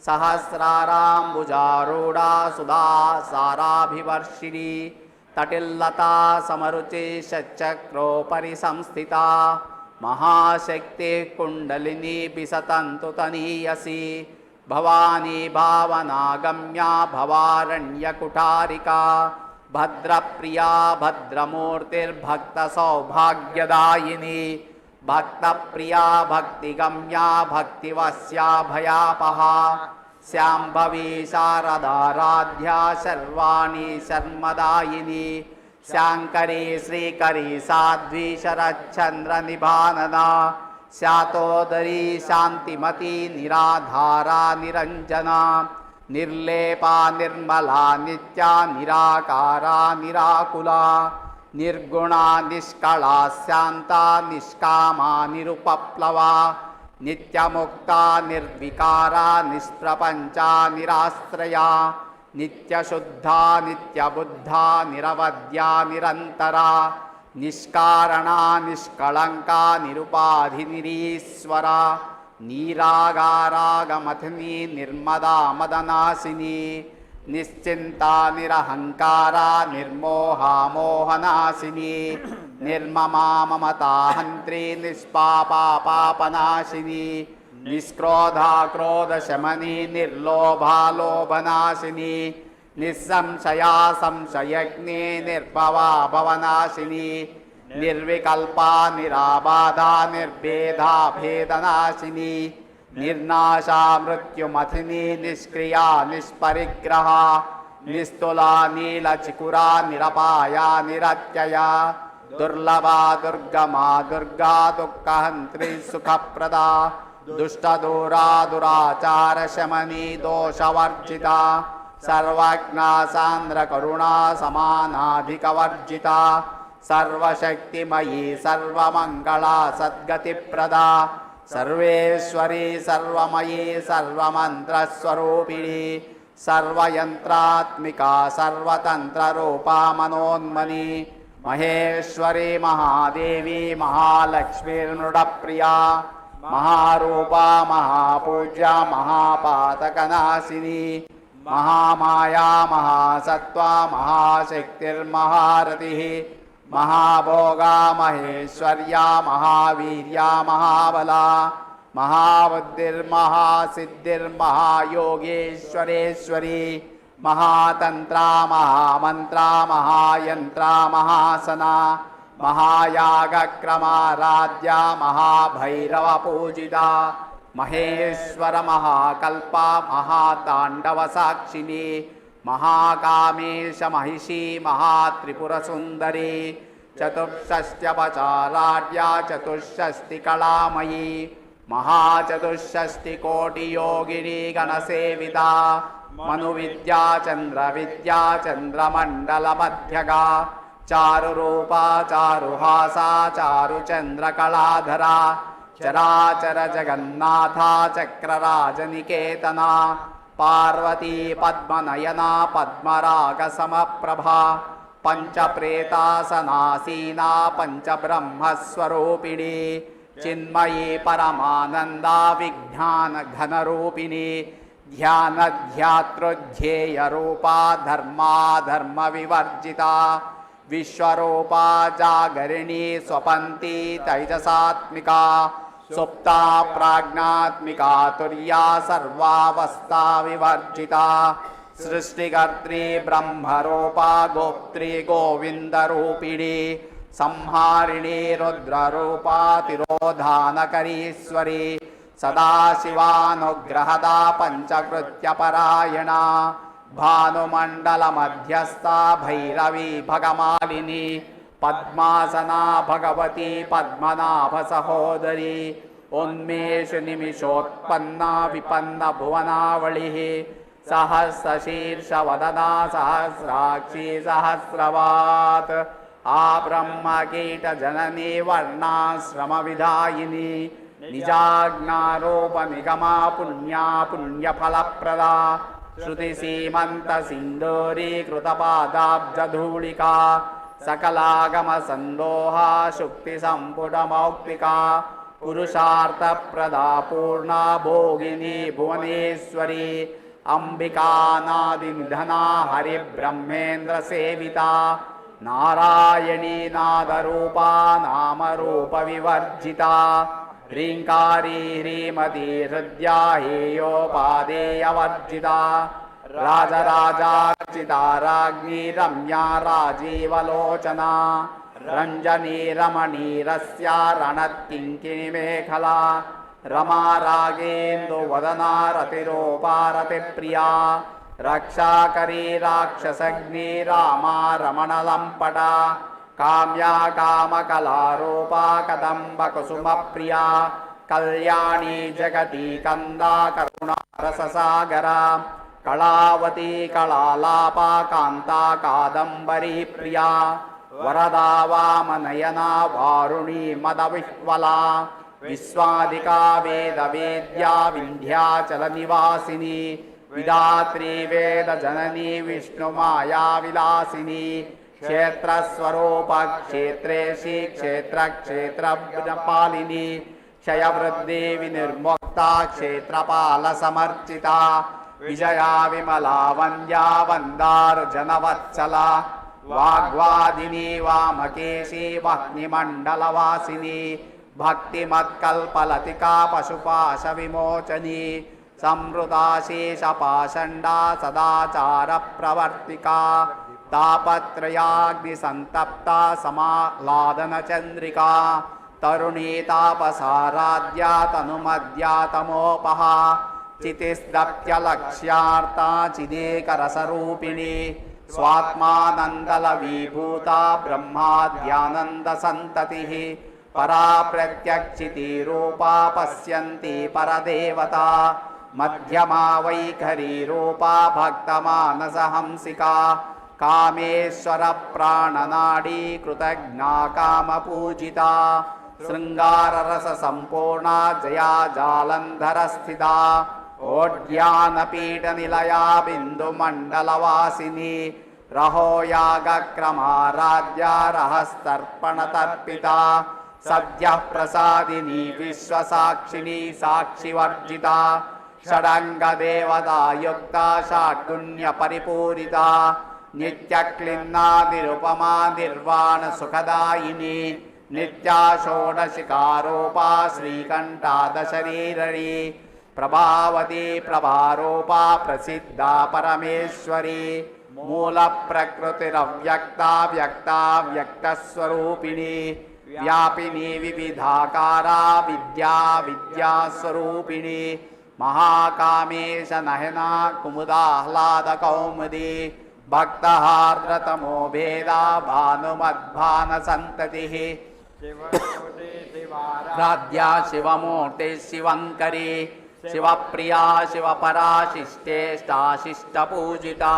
सहस्राराम्बुजारूढा सुधा साराभिवर्षिणी तटिल्लता समरुचि षट्चक्रोपरि संस्थिता महाशक्तिः कुण्डलिनी बिसतन्तु तनीयसी भवानी भावनागम्या भवारण्यकुठारिका भद्रप्रिया भद्रमूर्तिर्भक्तसौभाग्यदायिनी भक्तप्रिया भक्तिगम्या भक्तिवस्या भयापहा श्याम्भवी शारदाराध्या शर्वाणी शर्मदायिनी शाङ्करी श्रीकरी साध्वी शरच्चन्द्रनिभानना शातोदरी शान्तिमती निराधारा निरञ्जना निर्लेपा निर्मला नित्या निराकारा निराकुला निर्गुणा निष्कला शान्ता निष्कामा निरुपप्लवा नित्यमुक्ता निर्विकारा निष्प्रपञ्चा निराश्रया नित्यशुद्धा नित्यबुद्धा निरवद्या निरन्तरा निष्कारणा निष्कलङ्का निरुपाधिनिरीश्वरा नीरागारागमथिनी निर्मदा मदनाशिनी निश्चिन्ता निरहङ्कारा निर्मोहा मोहनाशिनी निर्ममा ममता हन्त्री निष्पापा पापनाशिनी निष्क्रोधा क्रोधशमनी निर्लोभा लोभनाशिनी निस्संशया संशयज्ञे निर्भवा भवनाशिनी निर्विकल्पा निराबाधा निर्भेदा भेदनाशिनी निर्नाशा मृत्युमथिनी निष्क्रिया निष्परिग्रहा निस्तुला नीलचिकुरा निरपाया निरत्यया दुर्लभा दुर्गमा दुर्गा दुःखहन्त्री सुखप्रदा दुष्टदूरा दुराचार शमनी दोषवर्जिता सर्वज्ञा सान्द्रकरुणा समानाधिकवर्जिता सर्वशक्तिमयी सर्वमङ्गला सद्गतिप्रदा सर्वेश्वरी सर्वमयी सर्वमन्त्रस्वरूपिणी सर्वयन्त्रात्मिका सर्वतन्त्ररूपा मनोन्मनी महेश्वरी महादेवी महालक्ष्मीर्नृडप्रिया महारूपा महापूज्या महापातकनाशिनी महामाया महासत्त्वा महाशक्तिर्महारतिः महाभोगा महेश्वर्या महावीर्या महाबला महाबुद्धिर्महासिद्धिर्महायोगेश्वरेश्वरी महातन्त्रा महामन्त्रा महायन्त्रा महासना महायागक्रमाराध्या महाभैरवपूजिता महेश्वर महाकल्पा महाताण्डवसाक्षिणी महाकामेश महिषी महात्रिपुरसुन्दरी चतुष्षष्ट्यपचाराढ्या चतुष्षष्टिकलामयी महाचतुष्षष्टिकोटियोगिनी गणसेविता मनुविद्या चन्द्रविद्या चन्द्रमण्डलमध्यगा चारुरूपा चारुहासा चारुचन्द्रकलाधरा चराचर जगन्नाथा चक्रराजनिकेतना पार्वती पद्मनयना पद्मरागसमप्रभा पञ्चप्रेतासनासीना पञ्चब्रह्मस्वरूपिणी चिन्मयी परमानन्दा विज्ञानघनरूपिणी ध्यानध्यातृध्येयरूपा धर्माधर्मविवर्जिता विश्वरूपा जागरिणी स्वपन्ती तैजसात्मिका सुप्ता प्राज्ञात्मिका तुर्या सर्वावस्था विवर्जिता सृष्टिकर्त्री ब्रह्मरूपा गोप्त्री गोविन्दरूपिणी संहारिणी रुद्ररूपा तिरोधानकरीश्वरी सदाशिवानुग्रहदा पञ्चकृत्यपरायणा भानुमण्डलमध्यस्था भैरवी भगमालिनी पद्मासना भगवती पद्मनाभसहोदरी उन्मेषु निमिषोत्पन्ना विपन्न भुवनावलिः सहस्रशीर्षवदना सहस्राक्षी सहस्रवात् आब्रह्मकीटजननी वर्णाश्रमविधायिनी निजाज्ञारूपनिगमा पुण्या पुण्यफलप्रदा श्रुतिसीमन्तसिन्दूरीकृतपादाब्जधूलिका सकलागमसन्दोहा शुक्तिसम्पुटमौक्तिका पुरुषार्थप्रदा पूर्णा भोगिनी भुवनेश्वरी अम्बिकानादिनिधना हरिब्रह्मेन्द्रसेविता नारायणी नादरूपा नामरूपविवर्जिता ह्रीङ्कारी ह्रीमती हृद्या हेयोपादेयवर्जिता राजराजार्चिता राज्ञी रम्या राजीवलोचना रञ्जनी रमणीरस्या रणत्किङ्किणिमेखला रमा रागेन्दुवदना रतिरूपा रतिप्रिया रक्षाकरी राक्षसग्नी रामा रमणलम्पटा काम्या कामकलारूपा कदम्बकुसुमप्रिया कल्याणी जगती कंदा करुणारससागरा कलावती कलालापा कान्ता कादम्बरी प्रिया वरदा वामनयना वारुणी मदविह्वला विश्वादिका वेदवेद्या विन्ध्याचलनिवासिनी विधात्री वेदजननी विष्णुमाया विलासिनी क्षेत्रस्वरूप क्षेत्रेशी क्षेत्रक्षेत्रपालिनी क्षयवृद्धि विनिर्मुक्ता क्षेत्रपालसमर्चिता विजया विमला वन्द्या वन्दार्जनवत्सला वाग्वादिनी वामकेशी वह्निमण्डलवासिनी भक्तिमत्कल्पलतिका पशुपाशविमोचनी संवृताशेषपाषण्डा सदाचारप्रवर्तिका तापत्रयाग्निसन्तप्ता समालादनचन्द्रिका तरुणी तापसाराध्या तनुमद्या तमोपहा चितिस्दप्त्यलक्ष्यार्ता चिदेकरसरूपिणी स्वात्मानन्दलवीभूता ब्रह्माद्यानन्दसन्ततिः परा प्रत्यक्षितिरूपा पश्यन्ति परदेवता मध्यमा वैखरी रूपा भक्तमानसहंसिका कामेश्वर प्राणनाडी कृतज्ञा कामपूजिता शृंगाररस संपूर्णा जया जालंधर स्थिता ओड्यानपीठनिलया बिन्दुमण्डलवासिनी रहो यागक्रमाराध्या रहस्तर्पणतर्पिता सद्यः प्रसादिनी विश्वसाक्षिणी साक्षिवर्जिता षडङ्गदेवता युक्ता षड्गुण्यपरिपूरिता नित्यक्लिन्ना निरुपमा निर्वाणसुखदायिनी नित्या षोडशिकारूपा श्रीकण्ठादशरीरणी प्रभावती प्रभारूपा प्रसिद्धा परमेश्वरी मूलप्रकृतिरव्यक्ता व्यक्ता व्यक्तस्वरूपिणी व्यापिनी विविधाकारा विद्या विद्यास्वरूपिणी महाकामेश नयना कुमुदाह्लादकौमुदी भक्तहार्द्रतमो भेदा भानुमद्भानसन्ततिः राध्या शिवमूर्ति शिवङ्करी शिवप्रिया शिवपरा शिष्टेष्टाशिष्टपूजिता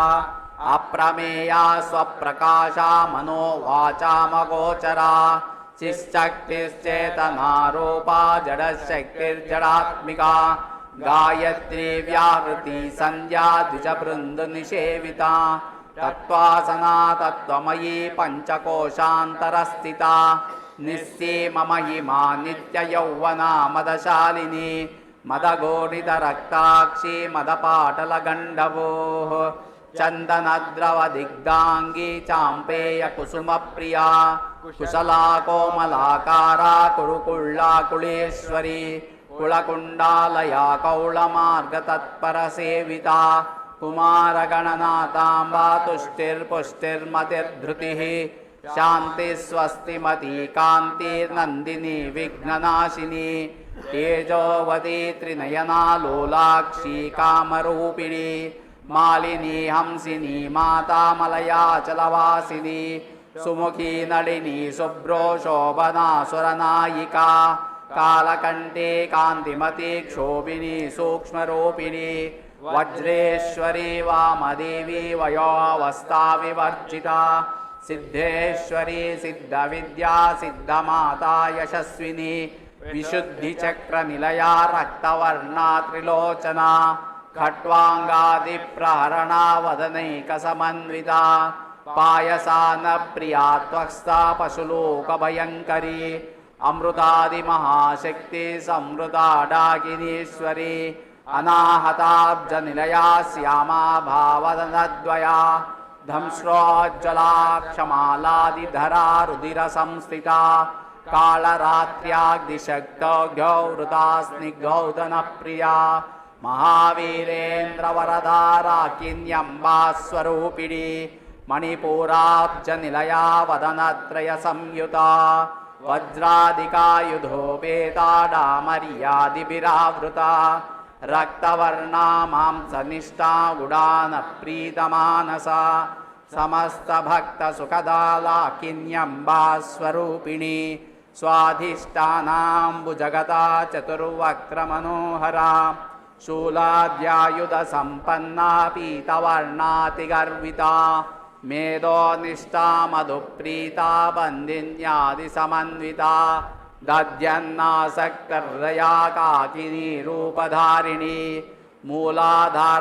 अप्रमेया स्वप्रकाशा मनोवाचामगोचरा चिश्चक्तिश्चेतनारूपा जडशक्तिर्जडात्मिका गायत्री व्याहृति संध्या द्विजबृन्दनिषेविता तत्त्वासना तत्त्वमयी पञ्चकोशान्तरस्थिता निस्सीममहिमा नित्ययौवना मदशालिनी मदगोडितरक्ताक्षी मदपाटलगण्डवोः चन्दनद्रवदिग्धाङ्गी चाम्पेयकुसुमप्रिया कुशला कोमलाकारा कुरुकुल्लाकुलेश्वरी कुलकुण्डालया कौलमार्गतत्परसेविता कुमारगणनाथाम्बा तुष्टिर्पुष्टिर्मतिर्धृतिः शान्तिस्वस्तिमती कान्तिर्नन्दिनी विघ्ननाशिनी तेजोवती त्रिनयना लोलाक्षी कामरूपिणी मालिनी हंसिनी माता मलयाचलवासिनी सुमुखी नलिनी शुभ्रो शोभना सुरनायिका कालकण्ठे कान्तिमती क्षोभिनी सूक्ष्मरूपिणी वज्रेश्वरी वामदेवी वयोऽवस्था विवर्जिता सिद्धेश्वरी सिद्धविद्या सिद्धमाता यशस्विनी विशुद्धिचक्रनिलया रक्तवर्णा त्रिलोचना खट्वाङ्गादिप्रहरणा वदनैकसमन्विता पायसानप्रिया त्वक्स्था पशुलोकभयङ्करी अमृतादिमहाशक्ति संवृता डाकिनीश्वरी अनाहताब्जनिलया श्यामा भावदनद्वया धंस्रोज्ज्वला क्षमालादिधरा रुधिरसंस्थिता कालरात्र्याग्निशक्तौघ्यौहृता स्निग्धौदनप्रिया महावीरेन्द्रवरदा राकिन्यम्बा स्वरूपिणी मणिपूराब्जनिलया वदनत्रयसंयुता वज्रादिकायुधोपेता डामर्यादिभिरावृता रक्तवर्णा मांसनिष्ठा गुडानप्रीतमानसा समस्तभक्तसुखदा लाकिन्यम्बा स्वरूपिणी स्वाधिष्ठानाम्बुजगता चतुर्वक्त्रमनोहरा शूलाद्यायुधसम्पन्ना पीतवर्णातिगर्विता मेधोनिष्ठा मधुप्रीता बन्दिन्यादिसमन्विता दद्यन्नासक्तहृदया काकिनी रूपधारिणी मूलाधाराम्बुजारूढा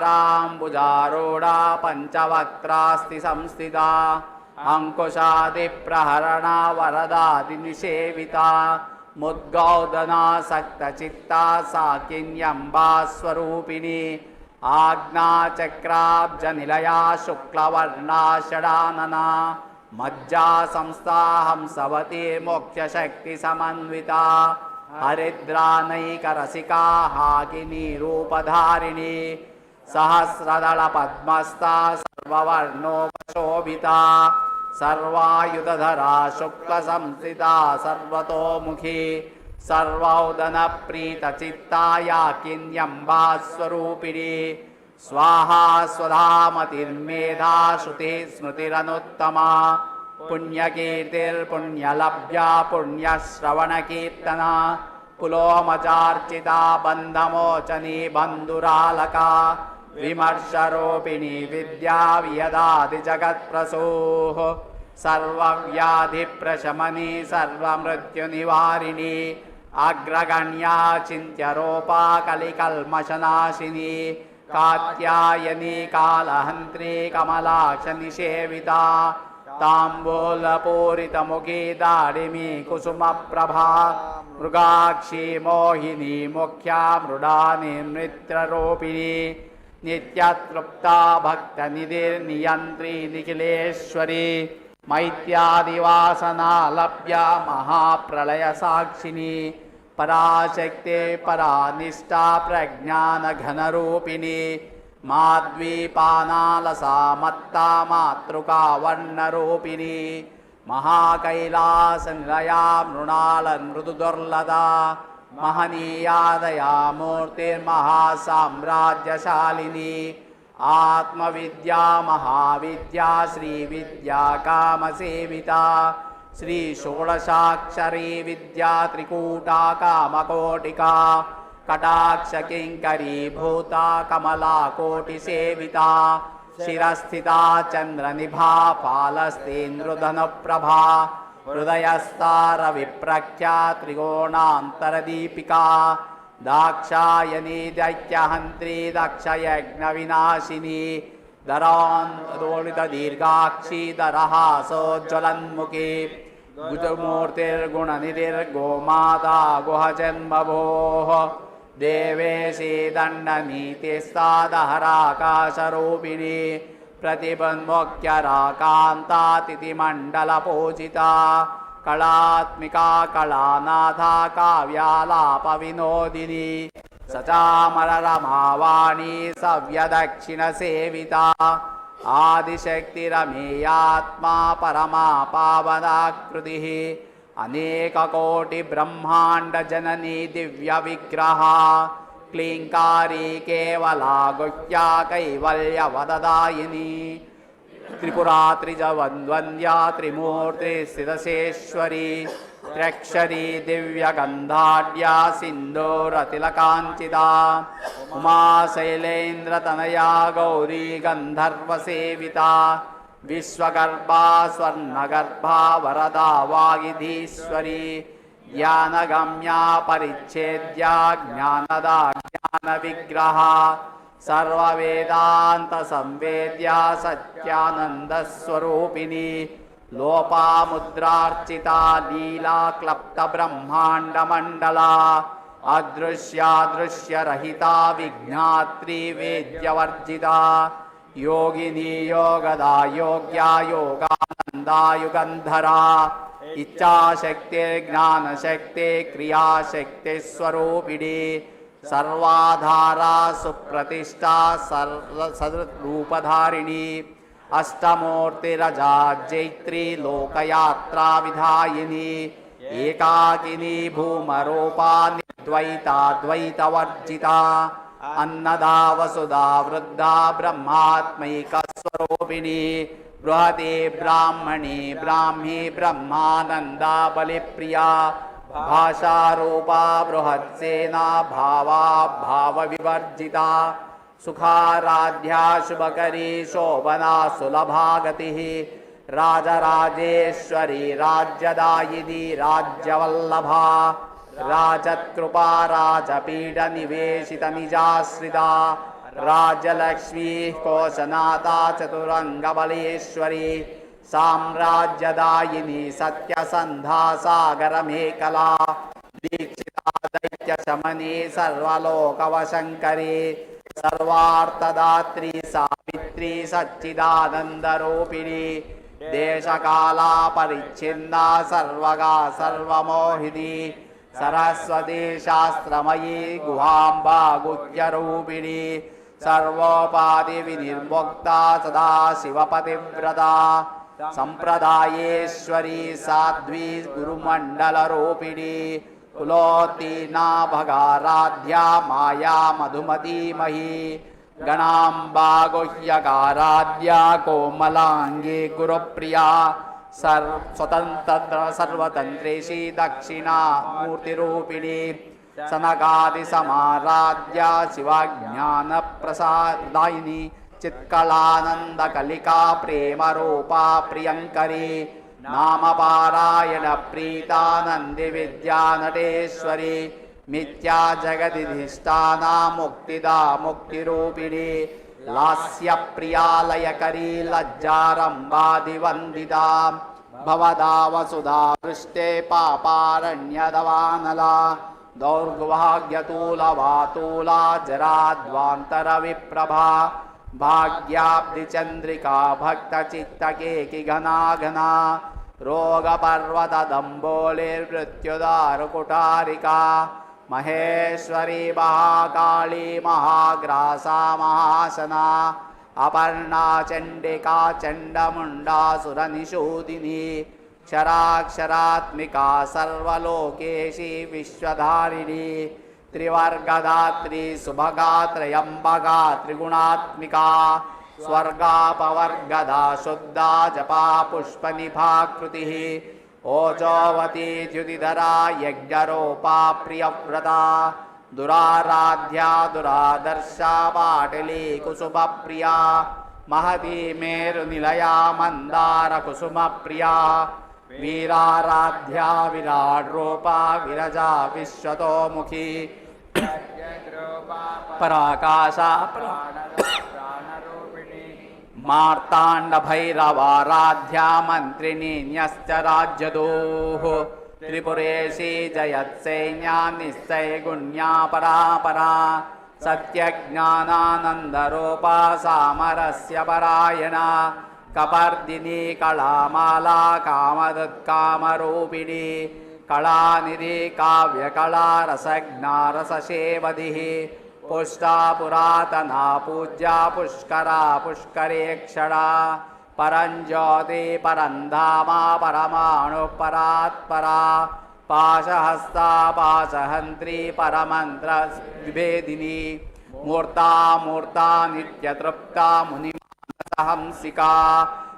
पञ्चवक्त्रास्ति संस्थिता अंकुशादिप्रहरणा वरदादिनिषेविता मुद्गौदनासक्तचित्ता साकिन्यम्बा स्वरूपिणी आज्ञाचक्राब्जनिलया शुक्लवर्णा षडानना मज्जा संस्था हंसवती मोक्षशक्तिसमन्विता हरिद्रानैकरसिका हाकिनी रूपधारिणी सहस्रदलपद्मस्था सर्ववर्णोपशोभिता सर्वायुधधरा शुक्लसंस्थिता सर्वतोमुखी सर्वौदनप्रीतचित्ता याकिन्यम्बा स्वरूपिणी स्वाहा स्वधामतिर्मेधा श्रुतिः स्मृतिरनुत्तमा पुण्यकीर्तिर्पुण्यलभ्या पुण्यश्रवणकीर्तना पुलोमचार्चिता बन्धमोचनी बन्धुरालका विमर्शरूपिणी विद्या वियदादिजगत्प्रसूः सर्वव्याधिप्रशमनी सर्वमृत्युनिवारिणी अग्रगण्या चिन्त्यरूपा कलिकल्मषनाशिनी कात्यायनी कालहन्त्री कमलाक्षनिषेविता ताम्बूलपूरितमुखी दाडिमी कुसुमप्रभा मृगाक्षी मोहिनी मुख्या मृडानी नृत्यरूपिणी नित्यतृप्ता भक्तनिधिर्नियन्त्री निखिलेश्वरी मैत्यादिवासना लभ्या महाप्रलयसाक्षिणी पराशक्ति परानिष्ठा प्रज्ञानघनरूपिणी माद्वीपानालसा मत्ता मातृका वर्णरूपिणी महाकैलासनिलया मृणालमृदुदुर्लदा महनीयादया मूर्तिर्महासाम्राज्यशालिनी आत्मविद्या महाविद्या श्रीविद्या कामसेविता श्री षोडशाक्षरी विद्या त्रिकूटा कामकोटिका कटाक्षकिङ्करी भूता कमलाकोटिसेविता शिरस्थिता चन्द्रनिभा फालस्तेन्द्रधनुप्रभा हृदयस्तारविप्रख्या त्रिकोणान्तरदीपिका दाक्षायणी दैत्यहन्त्री दक्षयज्ञविनाशिनी दरोणितदीर्घाक्षी दरहासोज्ज्वलन्मुखी गुजमूर्तिर्गुणनिधिर्गोमाता गुहजन्मभोः देवेशी दण्डनीतिस्तादहराकाशरूपिणी प्रतिबन्मुख्य राकान्तातिथिमण्डलपूजिता कलात्मिका कलानाथा काव्यालापविनोदिनी सचामररमावाणी सव्यदक्षिणसेविता आदिशक्तिरमेयात्मा परमा पावनाकृतिः अनेककोटिब्रह्माण्डजननी दिव्यविग्रहा क्लीङ्कारी केवला गुह्या कैवल्यवददायिनी त्रिपुरा त्रिजवन्द्वन्द्या त्रिमूर्तिस्थितसेश्वरी त्र्यक्षरी दिव्यगन्धाढ्या सिन्दूरतिलकाञ्चिता उमा शैलेन्द्रतनया गौरी गन्धर्वसेविता विश्वगर्भा स्वर्णगर्भा वरदा वागिधीश्वरी ज्ञानगम्या परिच्छेद्या ज्ञानदा ज्ञानविग्रहा सर्ववेदान्तसंवेद्या सत्यानन्दस्वरूपिणी लोपामुद्रार्चिता लीला क्लप्तब्रह्माण्डमण्डला अदृश्यादृश्यरहिता विज्ञात्री वेद्यवर्जिता योगिनी योगदा योग्या योगानन्दा युगन्धरा इच्छाशक्तिर्ज्ञानशक्ति क्रियाशक्तिस्वरूपिणी सर्वाधारा सुप्रतिष्ठा सदरूपधारिणी अष्टमूर्तिरजा जैत्री लोकयात्रा विधायिनी एकाकिनी भूमरूपा निर्द्वैता द्वैतवर्जिता अन्नदा वसुधा वृद्धा ब्रह्मात्मैकस्वरूपिणी बृहती ब्राह्मणी ब्राह्मी ब्रह्मानन्दा बलिप्रिया भाषारूपा बृहत्सेना भावा भावविवर्जिता सुखाराध्या शुभकरी शोभना सुलभागतिः राजराजेश्वरी राज्यदायिनी राज्यवल्लभा राजत्कृपा राजपीठनिवेशितनिजाश्रिता राज्यलक्ष्मी कोशनाथा चतुरङ्गबलेश्वरी साम्राज्यदायिनी सत्यसन्धा सागरमेखला दीक्षिता दैत्यशमनी सर्वलोकवशङ्करी सर्वार्थदात्री सावित्री सच्चिदानन्दरूपिणी देशकाला परिच्छिन्ना सर्वगा सर्वमोहिनी सरस्वती शास्त्रमयी गुहाम्बा गुह्यरूपिणी सर्वोपाधि विनिर्मुक्ता सदा शिवपतिव्रता संप्रदायेश्वरी साध्वी गुरुमण्डलरूपिणी कुलोत्तीर्णा भगाराध्या माया मधुमतीमही गणाम्बा गुह्यकाराध्या कोमलाङ्गी गुरुप्रिया स्वतंत्र सर्वतंत्रेशी दक्षिणा मूर्तिरूपिणी सनकादिसमाराध्या शिवज्ञानप्रसादायिनी चित्कलानन्दकलिका प्रेमरूपा प्रियङ्करी नामपारायण प्रीतानन्दि विद्यानटेश्वरी मिथ्या जगदिधिष्ठाना मुक्तिदा मुक्तिरूपिणी लास्यप्रियालयकरी लज्जारम्भादिवन्दिता भवदा वसुधा वृष्टे पापारण्यदवानला दौर्भाग्यतूलवातूला जराध्वान्तरविप्रभा भाग्याब्धिचन्द्रिका भक्तचित्तकेकि घना घना रोगपर्वतदम्बोलिर्मृत्युदारुकुटारिका महेश्वरी महाकाली महाग्रासा महासना अपर्णा चण्डिका चण्डमुण्डासुरनिषूदिनी क्षराक्षरात्मिका सर्वलोकेशी विश्वधारिणी त्रिवर्गदात्री सुभगा त्रयम्बगा त्रिगुणात्मिका स्वर्गापवर्गदा शुद्धा जपा पुष्पनिभाकृतिः ओजोवती द्युतिधरा यज्ञरूपा प्रियव्रता दुराराध्या दुरादर्शा पाटली कुसुमप्रिया महती मेरुनिलया मन्दारकुसुमप्रिया वीराराध्या विराड्रूपा विरजा विश्वतोमुखी पराकाशा मार्ताण्डभैरवाराध्या मन्त्रिणी न्यश्च राज्यदूः त्रिपुरेशी जयत्सैन्या निश्चैगुण्या परापरा सत्यज्ञानानन्दरूपा सामरस्य परायणा कपर्दिनी कलामाला कामदत्कामरूपिणी कलानिधि काव्यकला रसज्ञा रससेवधिः पुष्टा पुरातना पूज्या पुष्करा पुष्करेक्षणा परञ्ज्योति परन्धामा परमाणु परात्परा पाशहस्ता पाशहन्त्री परमन्त्र विभेदिनी मूर्ता मूर्ता नित्यतृप्ता मुनिमानसहंसिका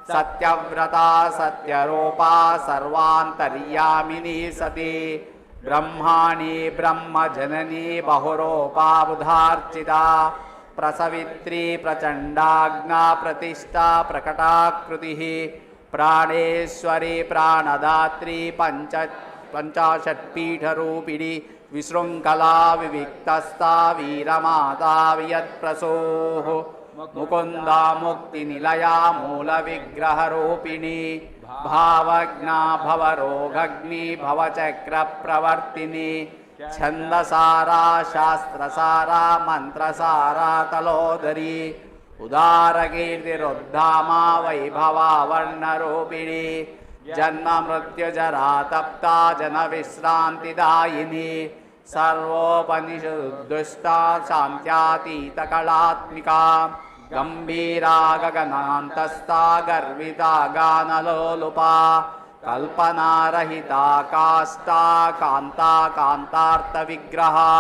सत्यव्रता सत्यरूपा सर्वान्तर्यामिनी सती ब्रह्माणि ब्रह्मजननी बहुरूपा बुधार्चिता प्रसवित्री प्रचण्डाग्ना प्रतिष्ठा प्रकटाकृतिः प्राणेश्वरी प्राणदात्री पंचाशत्पीठरूपिणी विशृङ्खला विविक्तस्था वीरमाता वियत्प्रसूः मुकुन्दा मुक्तिनिलया मूलविग्रहरूपिणी भावज्ञा भवरोगग्नि भवचक्रप्रवर्तिनी छन्दसारा शास्त्रसारा मन्त्रसारा तलोदरी उदारकीर्तिरुद्धामा वैभवा वर्णरूपिणी जन्म मृत्युजरा तप्ता जनविश्रान्तिदायिनी सर्वोपनिषदुष्टा शान्त्यातीतकलात्मिका गम्भीरा गगनान्तस्था गर्विता गानलोलुपा कल्पनारहिता काष्ठा कान्ता कान्तार्थविग्रहा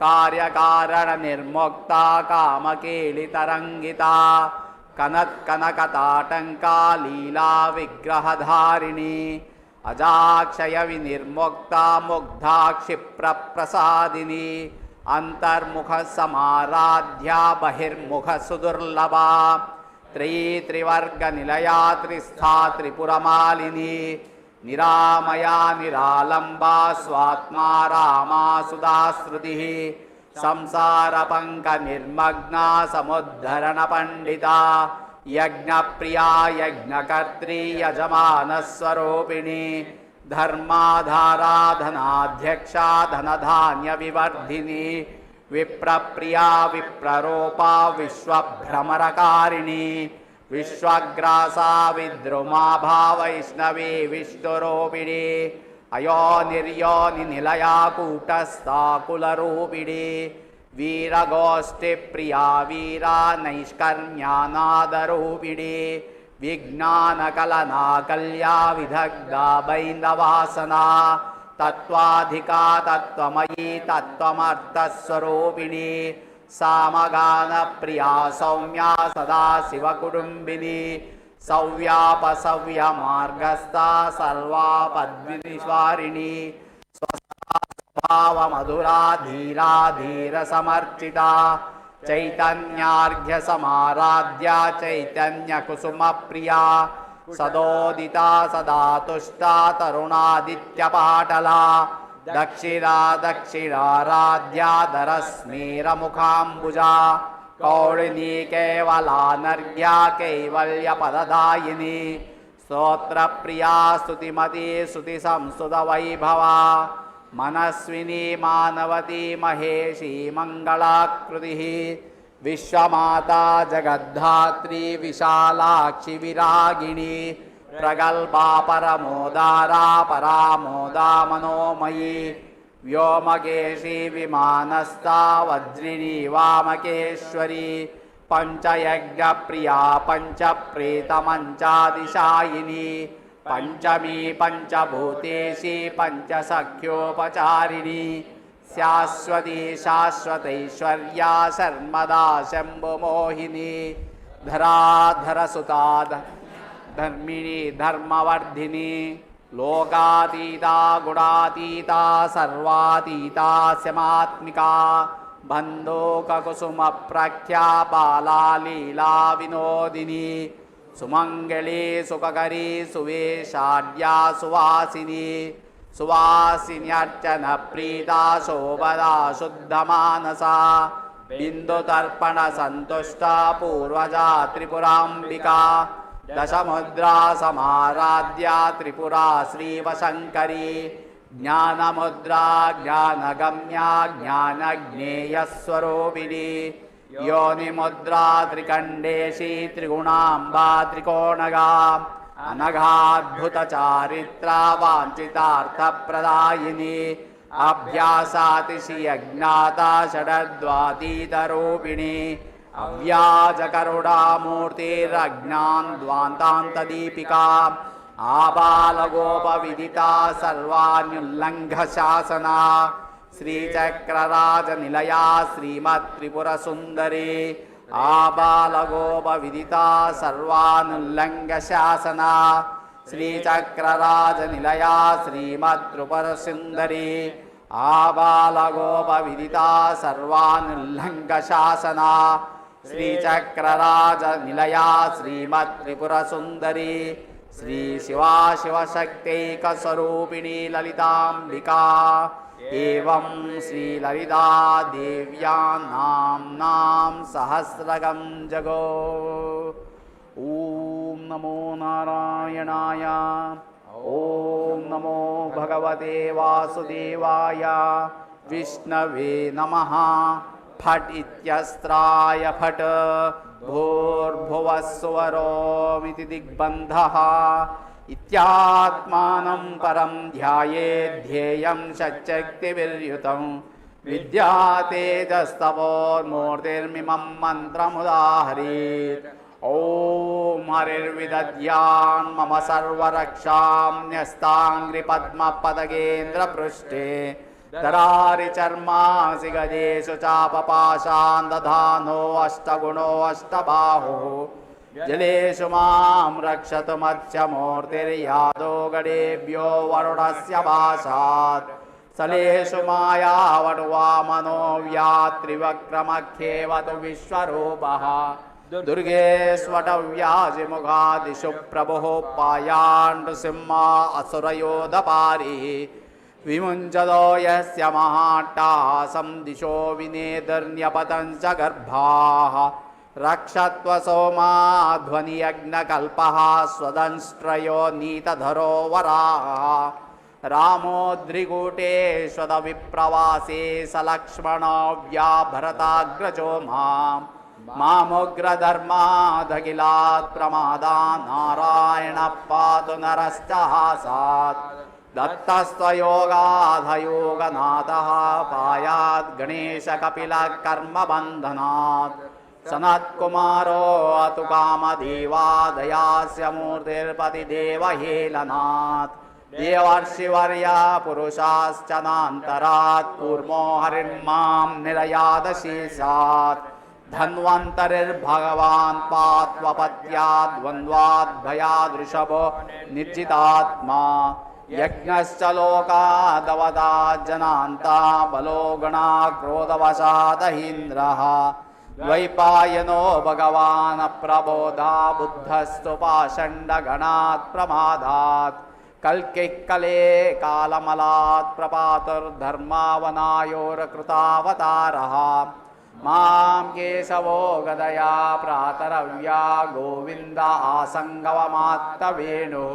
कार्यकारणनिर्मुक्ता कामकेलितरङ्गिता कनत्कनकताटङ्का लीला विग्रहधारिणी अजाक्षयविनिर्मुक्ता मुग्धा क्षिप्रप्रसादिनी अन्तर्मुखसमाराध्या बहिर्मुखसुदुर्लभा त्रिवर्गनिलया त्रिस्था त्रिपुरमालिनी निरामया निरालम्बा स्वात्मा रामा सुधाश्रुतिः संसारपङ्कनिर्मग्ना समुद्धरणपण्डिता यज्ञप्रिया यज्ञकर्त्री यजमानस्वरूपिणी धर्माधारा धनाध्यक्षा धनधान्यविवर्धिनी विप्रप्रिया विप्ररूपा विश्वभ्रमरकारिणी विश्वग्रासा विद्रुमाभा वैष्णवी विष्णुरूपिणी अयोनिर्योनिनिलया कूटस्था कुलरूपिणी वीरगोष्ठिप्रिया वीरा नैष्कर्म्यानादरूपिणी विज्ञानकलना कल्या विदग्धा बैन्दवासना तत्त्वाधिका तत्त्वमयी तत्त्वमर्थस्वरूपिणी सामगानप्रिया सौम्या सदाशिवकुटुम्बिनी सव्यापसव्यमार्गस्था सर्वापद्विनिवारिणी स्वभावमधुरा धीरा धीरसमर्चिता चैतन्यार्घ्यसमाराध्या चैतन्यकुसुमप्रिया सदोदिता सदा तुष्टा तरुणादित्यपाटला दक्षिणा दक्षिणाराध्या दरस्मेरमुखाम्बुजा कौलिनी केवलानर्घ्या कैवल्यपददायिनी स्तोत्रप्रिया स्तुतिमती स्तुतिसंस्तुतवैभवा मनस्विनी मानवती महेशी मङ्गलाकृतिः विश्वमाता जगद्धात्री विशालाक्षि विरागिणी प्रगल्भा परमोदारा परामोदा मनोमयी व्योमकेशी विमानस्था वज्रिणी वामकेश्वरी पञ्चयज्ञप्रिया पञ्चप्रेतमञ्चादिशायिनी पंचमी पंचभूतेशी पंचसख्योपचारिणी शाश्वती शाश्वतैश्वर्या शर्मदा शम्भुमोहिनी धराधरसुता धर्मिणी धर्मवर्धिनी लोकातीता गुणातीता सर्वातीता स्यमात्मिका बन्धोककुसुमप्रख्या बाला लीला विनोदिनी सुमंगली सुखकरी सुवेशाढ्या सुवासिनी सुवासिन्यर्चन प्रीता शोभदा शुद्धमानसा बिंदुतर्पण संतुष्टा पूर्वजा त्रिपुरांबिका दशमुद्रा समाराध्या त्रिपुरा श्रीवशंकरी ज्ञानमुद्रा ज्ञानगम्या ज्ञानज्ञेयस्वरूपिणी योनिमुद्रा त्रिकण्डेशी त्रिगुणाम्बा त्रिकोणगा अनघाद्भुतचारित्रा वाञ्छितार्थप्रदायिनी अभ्यासातिशयज्ञाता षडद्वातीतरूपिणी अव्याजकरुणामूर्तिरज्ञान्द्वान्तान्तदीपिका आबालगोपविदिता सर्वान्युल्लङ्घशासना श्रीचक्रराजनिलया श्रीमत्त्रिपुरसुन्दरी आबालगोपविदिता सर्वानुल्लङ्घशासना श्रीचक्रराजनिलया श्रीमत्त्रिपुरसुन्दरी आबालगोपविदिता सर्वानुल्लङ्घशासना श्रीचक्रराजनिलया श्रीमत्त्रिपुरसुन्दरी श्री शिवाशिवशक्तैकस्वरूपिणी ललिताम्बिका एवं श्री ललिता देव्या नाम्नां सहस्रगं जगो। ॐ नमो नारायणाय। ॐ नमो भगवते वासुदेवाय। विष्णवे नमः। फट् इत्यस्त्राय फट् भूर्भुवस्सुवरोमिति दिग्बन्धः इत्यात्मानं परं ध्यायेत् ध्येयं षट्शक्तिविर्युतं विद्यातेजस्तपोर्मूर्तिर्मिमं मन्त्रमुदाहरेत्। ॐ हरिर्विदध्यान् मम सर्वरक्षां न्यस्ताङ्घ्रिपद्मपदगेन्द्रपृष्ठे दरारिचर्मासि गजेषु चापपाशान् दधानो अष्टगुणो अष्टबाहुः जलेषु मां रक्षतु मत्स्यमूर्तिर्यादो गणेभ्यो वरुणस्य वासात् सलेषु मायावटुवामनो व्यात्रिवक्रमख्येवतु विश्वरूपः दुर्गेष्वटव्याजिमुखादिषु प्रभुः पायाण्डुसिंहा असुरयोधपारिः विमुञ्चतो यस्य महाट्टासं दिशो विनेदर्न्यपतञ्च गर्भाः रक्षत्वसोमा ध्वनियज्ञकल्पः स्वदंष्ट्रयो नीतधरो वराः रामोद्रिकूटेष्वदविप्रवासे सलक्ष्मणो व्याभरताग्रजो मामुग्रधर्मादखिलात् प्रमादा नारायणः पातु नरश्च हासात् दत्तस्त्वयोगाधयोगनाथः पायात् गणेशकपिलः कर्मबन्धनात् सनत्कुमारो अतु कामदेवादयास्य मूर्तिर्पतिदेवहेलनात् देवर्षिवर्या पुरुषाश्च नान्तरात् कूर्मो हरिर्मां निरयादशेषात् धन्वन्तरिर्भगवान् पात्वपत्यात् द्वन्द्वाद्भयादृषभो निर्जितात्मा यज्ञश्च लोकादवदात् जनान्ता बलो गणा क्रोधवशादहीन्द्रः द्वैपायनो भगवान् प्रबोधा बुद्धस्तु पाषण्डगणात् प्रमादात् कल्किः कले कालमलात् प्रपातुर्धर्मावनायोरकृतावतारः मां केशवो गदया प्रातरव्या गोविन्द आसङ्गवमात्तवेणुः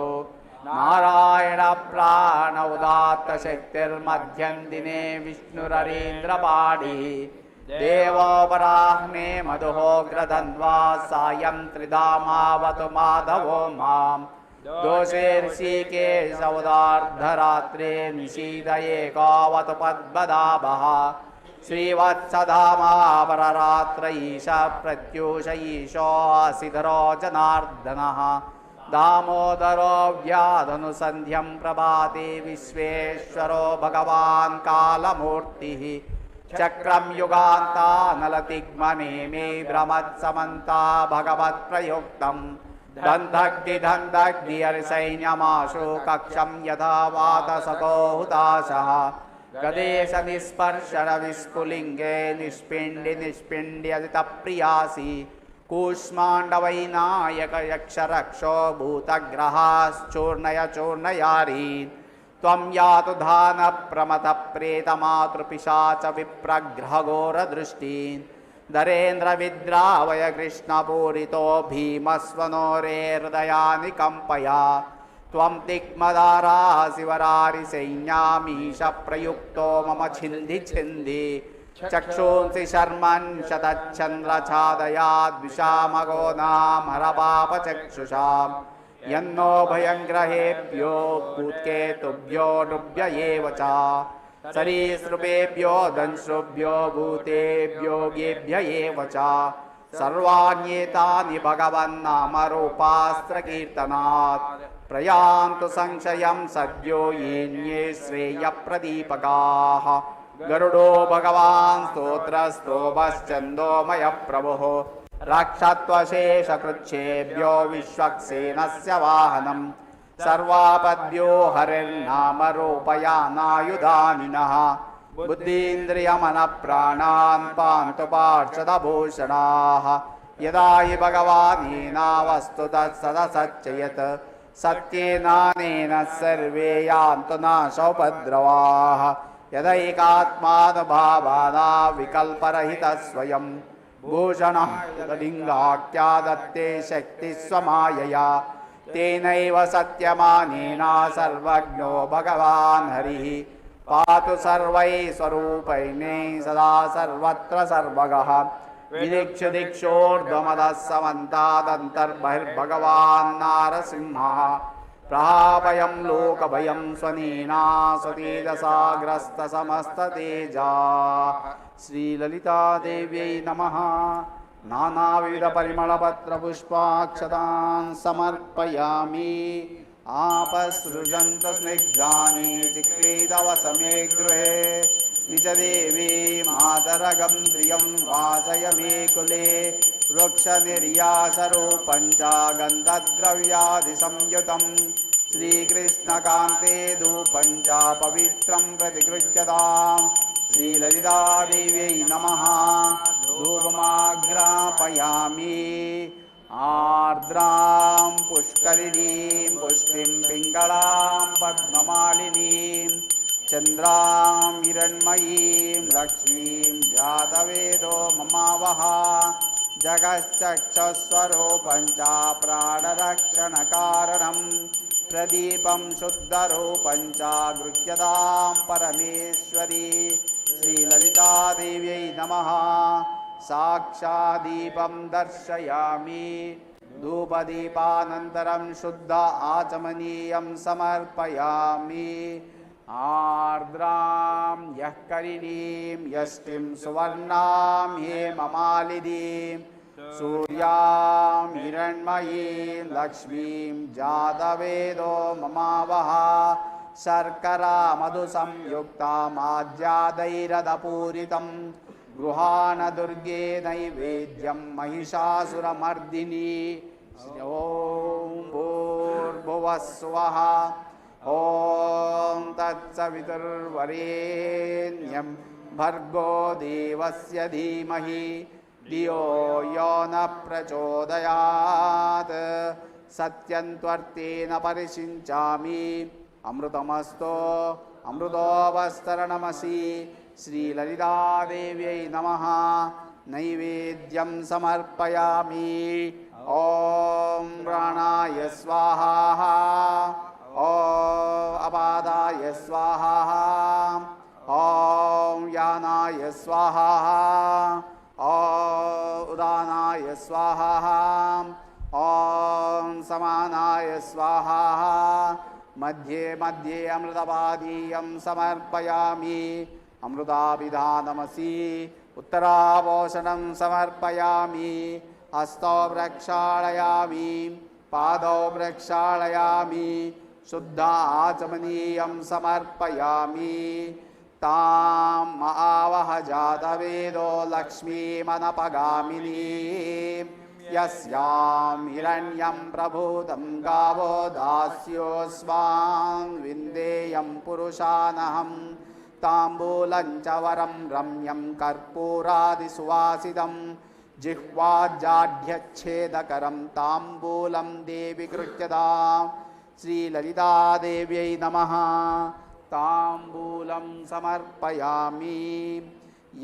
नारायण प्राण उदात्त शक्तिर्मध्यं दिने विष्णुररीन्द्रपाणिः देवो पराह्ने मधुहोग्रधन्वा सायं त्रिधामावतु माधवो मां दोषेर्षिकेशवदार्धरात्रे निशीदयेकावतु पद्मनाभः श्रीवत्सधामा पररात्र ईश प्रत्यूष ईशोऽसिधरो जनार्दनः दामोदरो व्याधनुसन्ध्यं प्रभाते विश्वेश्वरो भगवान् कालमूर्तिः चक्रं युगान्तानलतिग्मनेमे भ्रमत्समन्ता भगवत्प्रयुक्तं दन्धग्निदन्धग्निहरिसैन्यमाशु कक्षं यथा वातसको हुताशः गदेश निस्पर्शन विस्फुलिङ्गे निष्पिण्डि निष्पिण्ड्यदितप्रियासि कूष्माण्डवैनायक यक्षरक्षो भूतग्रहाश्चूर्णय चूर्णयारीन् त्वं यातु धानप्रमथप्रेतमातृपिशाच विप्रग्रहघोरदृष्टीन् दरेन्द्रविद्रावय कृष्णपूरितो भीमस्वनो रे हृदयानि कम्पया त्वं दिक्मदारा शिवरारिसैन्यामीश प्रयुक्तो मम छिन्धि छिन्धि चक्षुंसि शर्मन् शतच्चन्द्रछादयाद्विषामगो नामहरपापचक्षुषाम् यन्नो भयङ्ग्रहेभ्यो भूत्केतुभ्यो नृभ्य च सरीसृपेभ्यो दंशुभ्यो भूतेभ्यो गेभ्य च सर्वाण्येतानि भगवन्नामरूपास्त्रकीर्तनात् प्रयान्तु संशयं सद्यो येन्ये श्रेयप्रदीपकाः गरुडो भगवान् स्तोत्रस्तोभश्चन्दोमय प्रभुः रक्षत्वशेषकृच्छेभ्यो विश्वक्सेनस्य वाहनम् सर्वापद्यो हरिर्नामरूपयानायुधानिनः बुद्धीन्द्रियमनप्राणान् पान्तु पार्षदभूषणाः यदा हि भगवानेनावस्तुतः सदसच्चयत् सत्येनानेन सर्वे यान्तु नाशोपद्रवाः यदैकात्मानुभावाना विकल्परहितः स्वयं भूषणः लिङ्गाख्यादत्ते शक्तिस्वमायया तेनैव सत्यमानेना सर्वज्ञो भगवान् हरिः पातु सर्वैः स्वरूपैः सदा सर्वत्र सर्वगः विदिक्षु दिक्षोर्ध्वमदः समन्तादन्तर्बहिर्भगवान् नारसिंहः प्रहापयं लोकभयं स्वनेना स्वतेजसाग्रस्तसमस्ततेजा श्रीललितादेव्यै नमः। नानाविधपरिमलपत्रपुष्पाक्षतान् समर्पयामि आपसृजन्तु स्निग्धानि चिक्लीदवसमे गृहे निजदेवी मातरगं प्रियं वासय मे कुले वृक्षनिर्यासरूपं च गन्धद्रव्यादिसंयुतं श्रीकृष्णकान्ते धूपं च पवित्रं प्रतिगृह्यताम् श्रीललितादेव्यै नमः। धूपमाग्रापयामि आर्द्रां पुष्करिणीं पुष्टिं पिङ्गलां पद्ममालिनीं चन्द्रां हिरण्मयीं लक्ष्मीं जातवेदो ममावह जगच्चक्षुस्वरूपं च प्राणरक्षणकारणं प्रदीपं शुद्धरूपं च गृह्यतां परमेश्वरी श्रीललितादेव्यै नमः। साक्षादीपं दर्शयामि धूपदीपानन्तरं शुद्ध आचमनीयं समर्पयामि आर्द्रां यःकरिणीं यष्टिं सुवर्णां हेममालिनीं सूर्यां हिरण्मयीं लक्ष्मीं जातवेदो ममावह शर्करा मधुसंयुक्तामाज्यादैरदपूरितं गृहाण दुर्गे नैवेद्यं महिषासुरमर्दिनी ॐ भूर्भुवः स्वः ॐ तत्सवितुर्वरेण्यं भर्गो देवस्य धीमहि धियो यो न प्रचोदयात् सत्यन्त्वर्तेन परिषिञ्चामि अमृतमस्तो अमृतोपस्तरणमसि श्रीललितादेव्यै नमः। नैवेद्यं समर्पयामि ॐ प्राणाय स्वाहा ॐ अपादाय स्वाहा ॐ यानाय स्वाहा ॐ उदानाय स्वाहा ॐ समानाय स्वाहा मध्ये मध्ये अमृतपादीयं समर्पयामि अमृताभिधानमसि उत्तराभूषणं समर्पयामि हस्तौ प्रक्षालयामि पादौ प्रक्षालयामि शुद्ध आचमनीयं समर्पयामि ताम् आवह जातवेदो लक्ष्मीमनपगामिनीं यस्यां हिरण्यं प्रभूतं गावो दास्योऽस्मान् विन्देयं पुरुषानहं ताम्बूलं च वरं रम्यं कर्पूरादिसुवासितं जिह्वाजाढ्यच्छेदकरं ताम्बूलं देवि गृह्यताम् श्रीललितादेव्यै नमः। ताम्बूलं समर्पयामि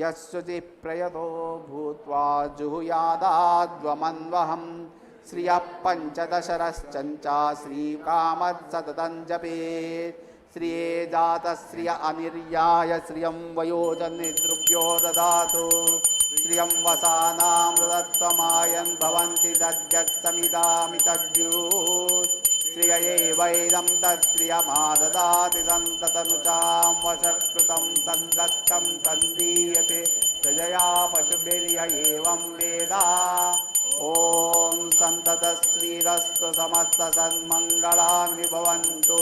यस्सुचिः प्रयतो भूत्वा जुहुयादाद्वमन्वहं श्रियः पञ्चदशरश्चञ्च श्रीकामत्सततं जपेत् श्रिये जातश्रिय अनिर्याय श्रियं वयोजनिद्रुभ्यो ददातु श्रियं वसानामृतत्वमायन् भवन्ति सद्यत्समिदामितद्युत् श्रियये वैदं तत्श्रियमाददाति सन्ततनुचां वशकृतं सन्दत्तं तन्दीयते प्रजया पशुभिर्य एवं वेदा ॐ सन्ततश्रीरस्तु समस्तसन्मङ्गलानि भवन्तु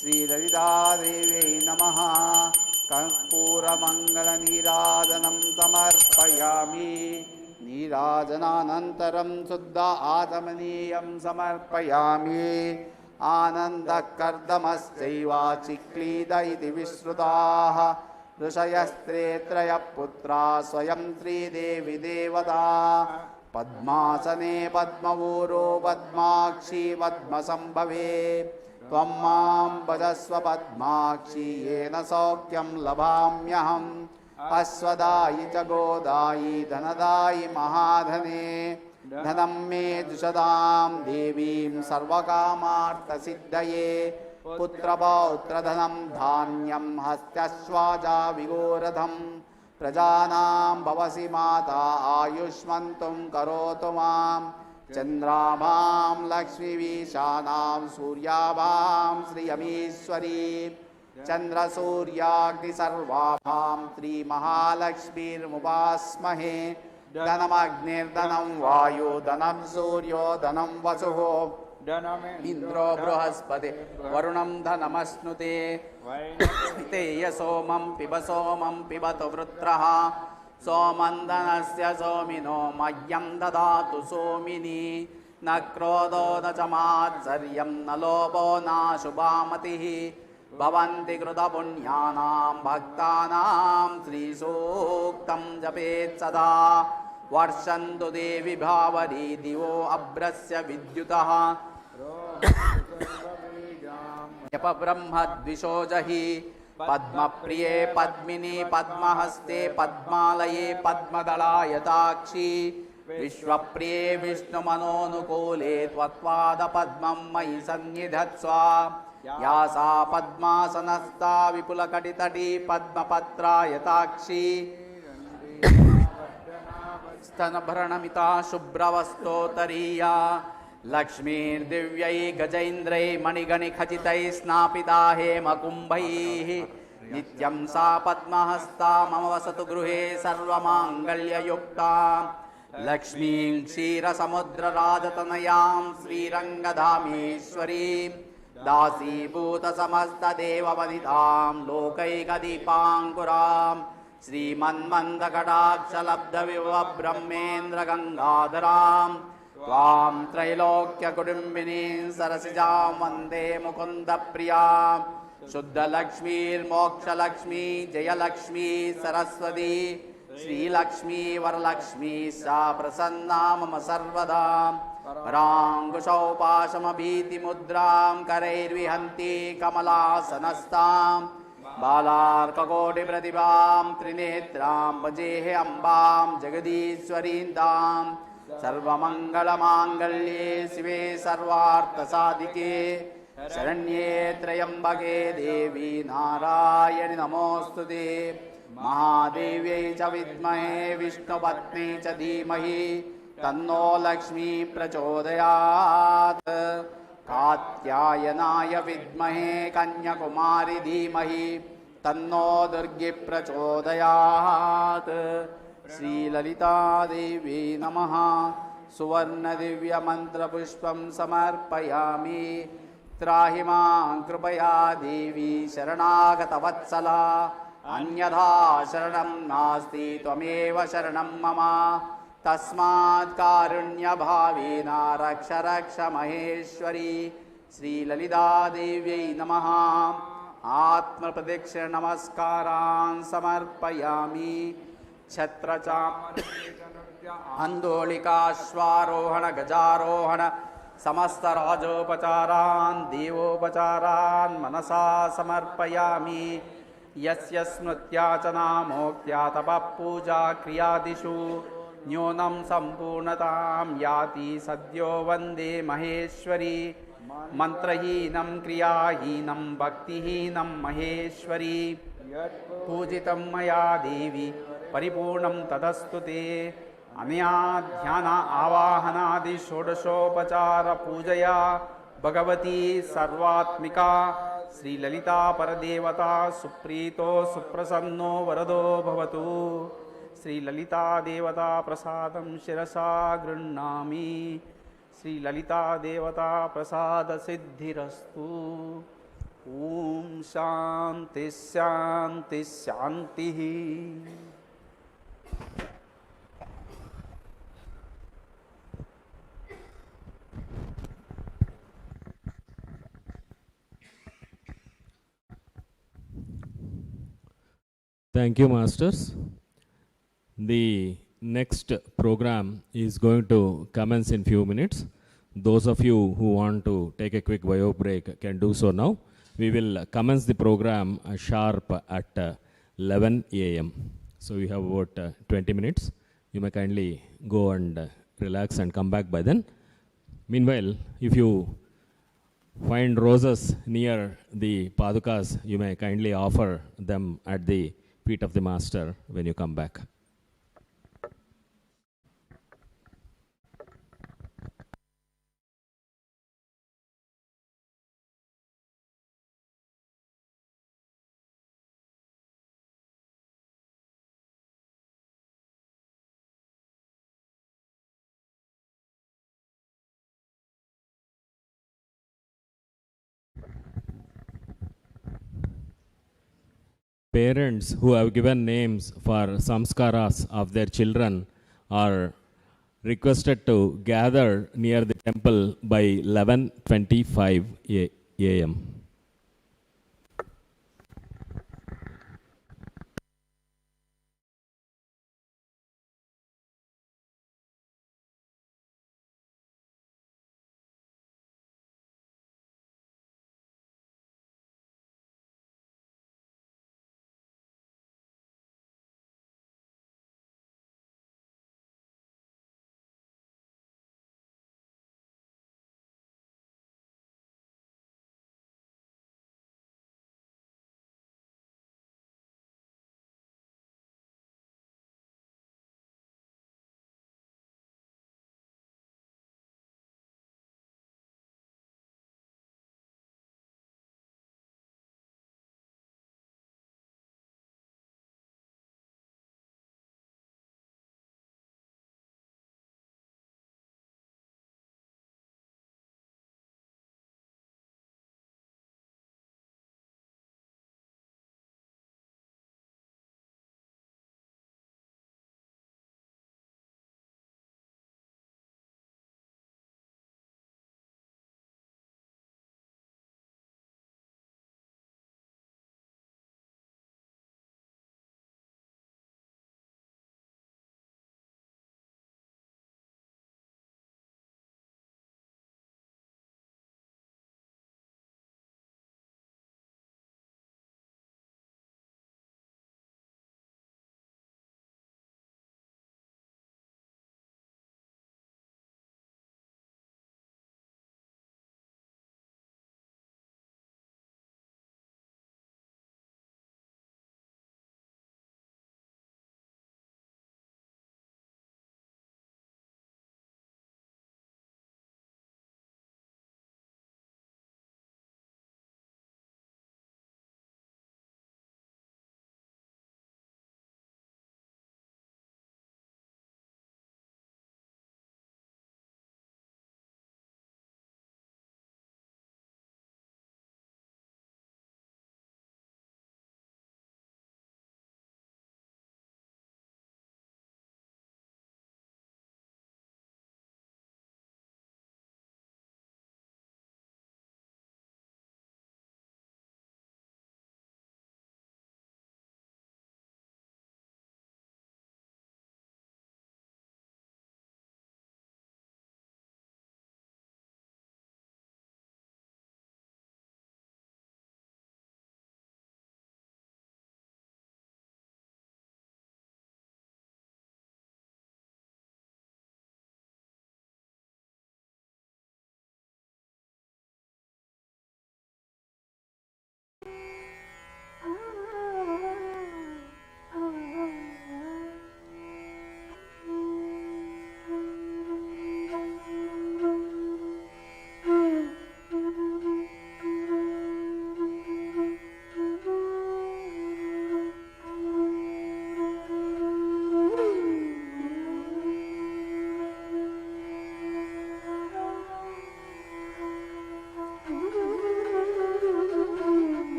श्रीललितादेव्यै नमः कर्पूरमङ्गलनीराजनं समर्पयामि नीराजनानन्तरं शुद्ध आचमनीयं समर्पयामि आनन्दकर्दमश्चैव चिक्लीद इति विश्रुताः ऋषयस्त्रेत्रयः पुत्रा स्वयं श्रीदेवी देवता पद्मासने पद्मवूरो पद्माक्षी पद्मसम्भवे त्वं मां भजस्व पद्माक्षी येन सौख्यं लभाम्यहम् अश्वदायि च गोदायि धनदायि महाधने धनं मे जुषदां देवीं सर्वकामार्थसिद्धये पुत्रपौत्रधनं धान्यं हस्त्यश्वाजा विगोरधं प्रजानां भवसि माता आयुष्मन्तुं करोतु मां चन्द्राभां लक्ष्मीवीशानां सूर्याभां श्रियमीश्वरी चन्द्रसूर्याग्निसर्वाभां श्रीमहालक्ष्मीर्मुपास्महे धनमग्निर्धनं वायु धनं सूर्यो धनं वसुः इन्द्रो बृहस्पति वरुणं धनमश्नुते तेय सोमं पिबतु वृत्रः सोमं धनस्य सोमिनो मह्यं ददातु सोमिनी न क्रोधो न च मात्सर्यं न लोभो नाशुभामतिः भवन्ति कृतपुण्यानां भक्तानां श्रीसूक्तं जपेत् सदा वर्षन्तु देवी भावरी दिवो अभ्रस्य विद्युतः ब्रह्मद्विषोजहि पद्मप्रिये पद्मिनी पद्महस्ते पद्मालये पद्मदलायताक्षी विश्वप्रिये विष्णुमनोनुकूले त्वत्पादपद्मं मयि सन्निधत्स्व या सा पद्मासनस्था विपुलकटितटी पद्मपत्रायताक्षी स्तनभरणमिता शुभ्रवस्तोत्तरीया लक्ष्मीर्दिव्यै गजैन्द्रै मणिगणिखचितैः स्नापिता हेमकुम्भैः नित्यं सा पद्महस्ता मम वसतु गृहे सर्वमाङ्गल्ययुक्ता लक्ष्मीं क्षीरसमुद्रराजतनयां श्रीरङ्गधामेश्वरीं दासीभूतसमस्तदेववनितां लोकैकदीपाङ्कुरां श्रीमन्मन्दकटाक्षलब्धविभवब्रह्मेन्द्रगङ्गाधरां त्वां त्रैलोक्यकुटुम्बिनीं सरसिजां वन्दे मुकुन्दप्रियां शुद्धलक्ष्मीर्मोक्षलक्ष्मी जयलक्ष्मी सरस्वती श्रीलक्ष्मी वरलक्ष्मी सा प्रसन्ना मम सर्वदा राङ्कुशौपाशमभीतिमुद्रां करैर्विहन्ति कमलासनस्तां बालार्ककोटिप्रतिभां त्रिनेत्रां भजेहे अम्बां जगदीश्वरीं तां सर्वमङ्गलमाङ्गल्ये शिवे सर्वार्थसाधिके शरण्ये त्र्यम्बके देवी नारायणि नमोऽस्तुते महादेव्यै च विद्महे विष्णुपत्नी च धीमहि तन्नो लक्ष्मी प्रचोदयात् कात्यायनाय विद्महे कन्याकुमारी धीमहि तन्नो दुर्गी प्रचोदयात् श्रीललिता देवी नमः सुवर्णदिव्यमन्त्रपुष्पं समर्पयामि त्राहि मां कृपया देवी शरणागतवत्सला अन्यथा शरणं नास्ति त्वमेव शरणं मम तस्मात् कारुण्यभावेन रक्ष रक्ष महेश्वरी श्रीललिता देव्यै नमः आत्मप्रदक्षिणनमस्कारान् समर्पयामि छत्रचामरन्दोलिकाश्वारोहण गजारोहण समस्तराजोपचारान् देवोपचारान् मनसा समर्पयामि यस्य स्मृत्या च नामोक्त्या तपः पूजा क्रियादिषु न्यूनं सम्पूर्णतां याति सद्यो वन्दे महेश्वरी मन्त्रहीनं क्रियाहीनं भक्तिहीनं महेश्वरी पूजितं मया देवी परिपूर्णं तदस्तु ते अनया ध्यान आवाहनादि षोडशोपचार पूजया भगवती सर्वात्मिका श्री ललिता परदेवता सुप्रीतो सुप्रसन्नो वरदो भवतु श्री ललिता देवता प्रसादं शिरसा गृह्णामि श्री ललिता देवता प्रसाद सिद्धिरस्तु ओम शांति शांति शांति। Thank you, masters. The next program is going to commence in few minutes. Those of you who want to take a quick bio break can do so now. We will commence the program sharp at 11 a.m. So we have about 20 minutes. You may kindly go and relax and come back by then. Meanwhile, if you find roses near the padukas, you may kindly offer them at the feet of the master when you come back. Parents who have given names for Samskaras of their children are requested to gather near the temple by 11:25 a.m.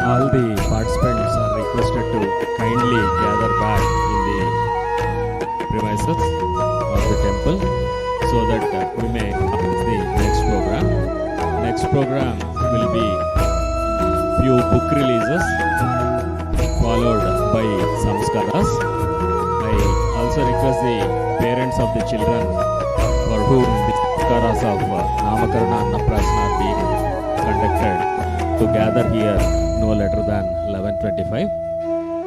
all the participants are requested to kindly gather back in the premises of the temple so that we may commence the next program. Next program will be few book releases followed by Samskaras. I also request the parents of the children for whom the Samskaras of Namakarana Annaprasana are being conducted to gather here no later than 11:25.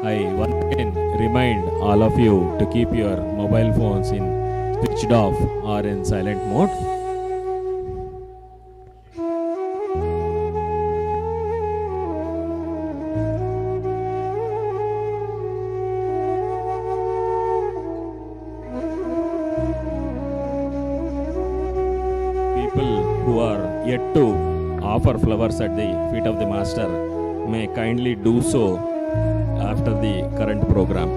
I once again remind all of you to keep your mobile phones in switched off or in silent mode. People who are yet to offer flowers at the feet of the master may kindly do so after the current program.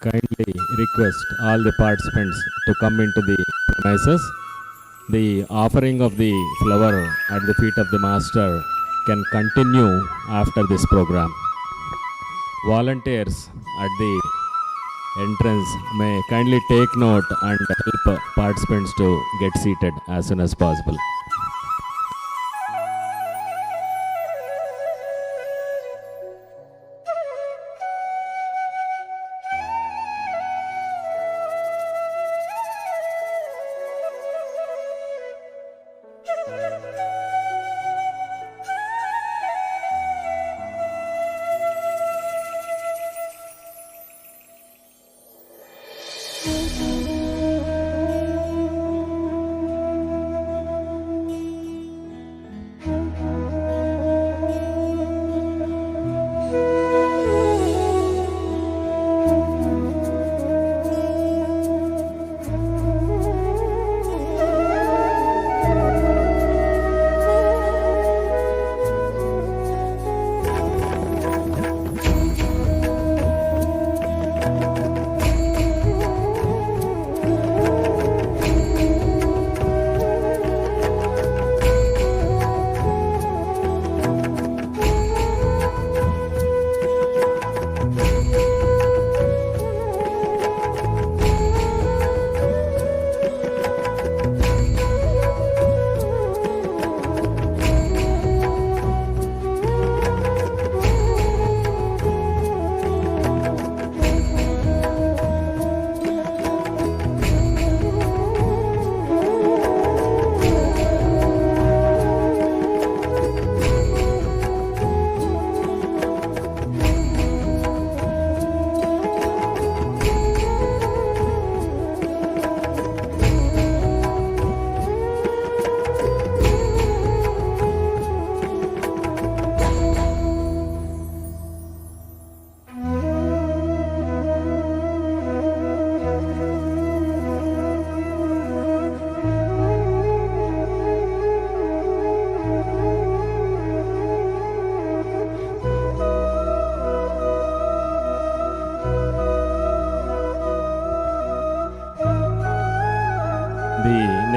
Kindly request all the participants to come into the premises. The offering of the flower at the feet of the master can continue after this program. Volunteers at the entrance may kindly take note and help participants to get seated as soon as possible.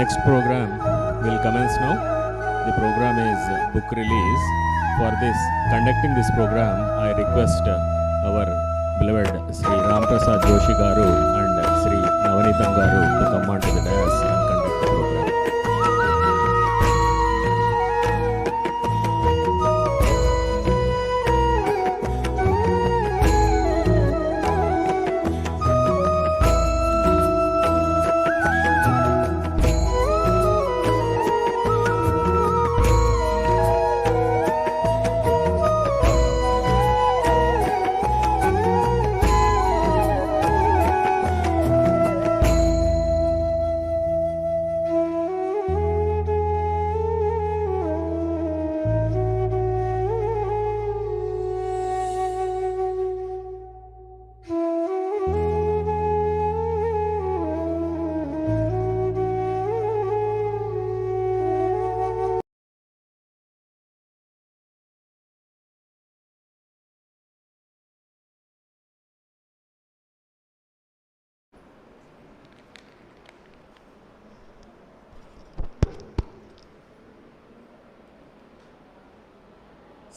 next program will commence now. The program is book release. For this, conducting this program, I request our beloved Sri Ram Prasad Joshi Garu and Sri Navanitham Garu to come on to the dais and conduct the program.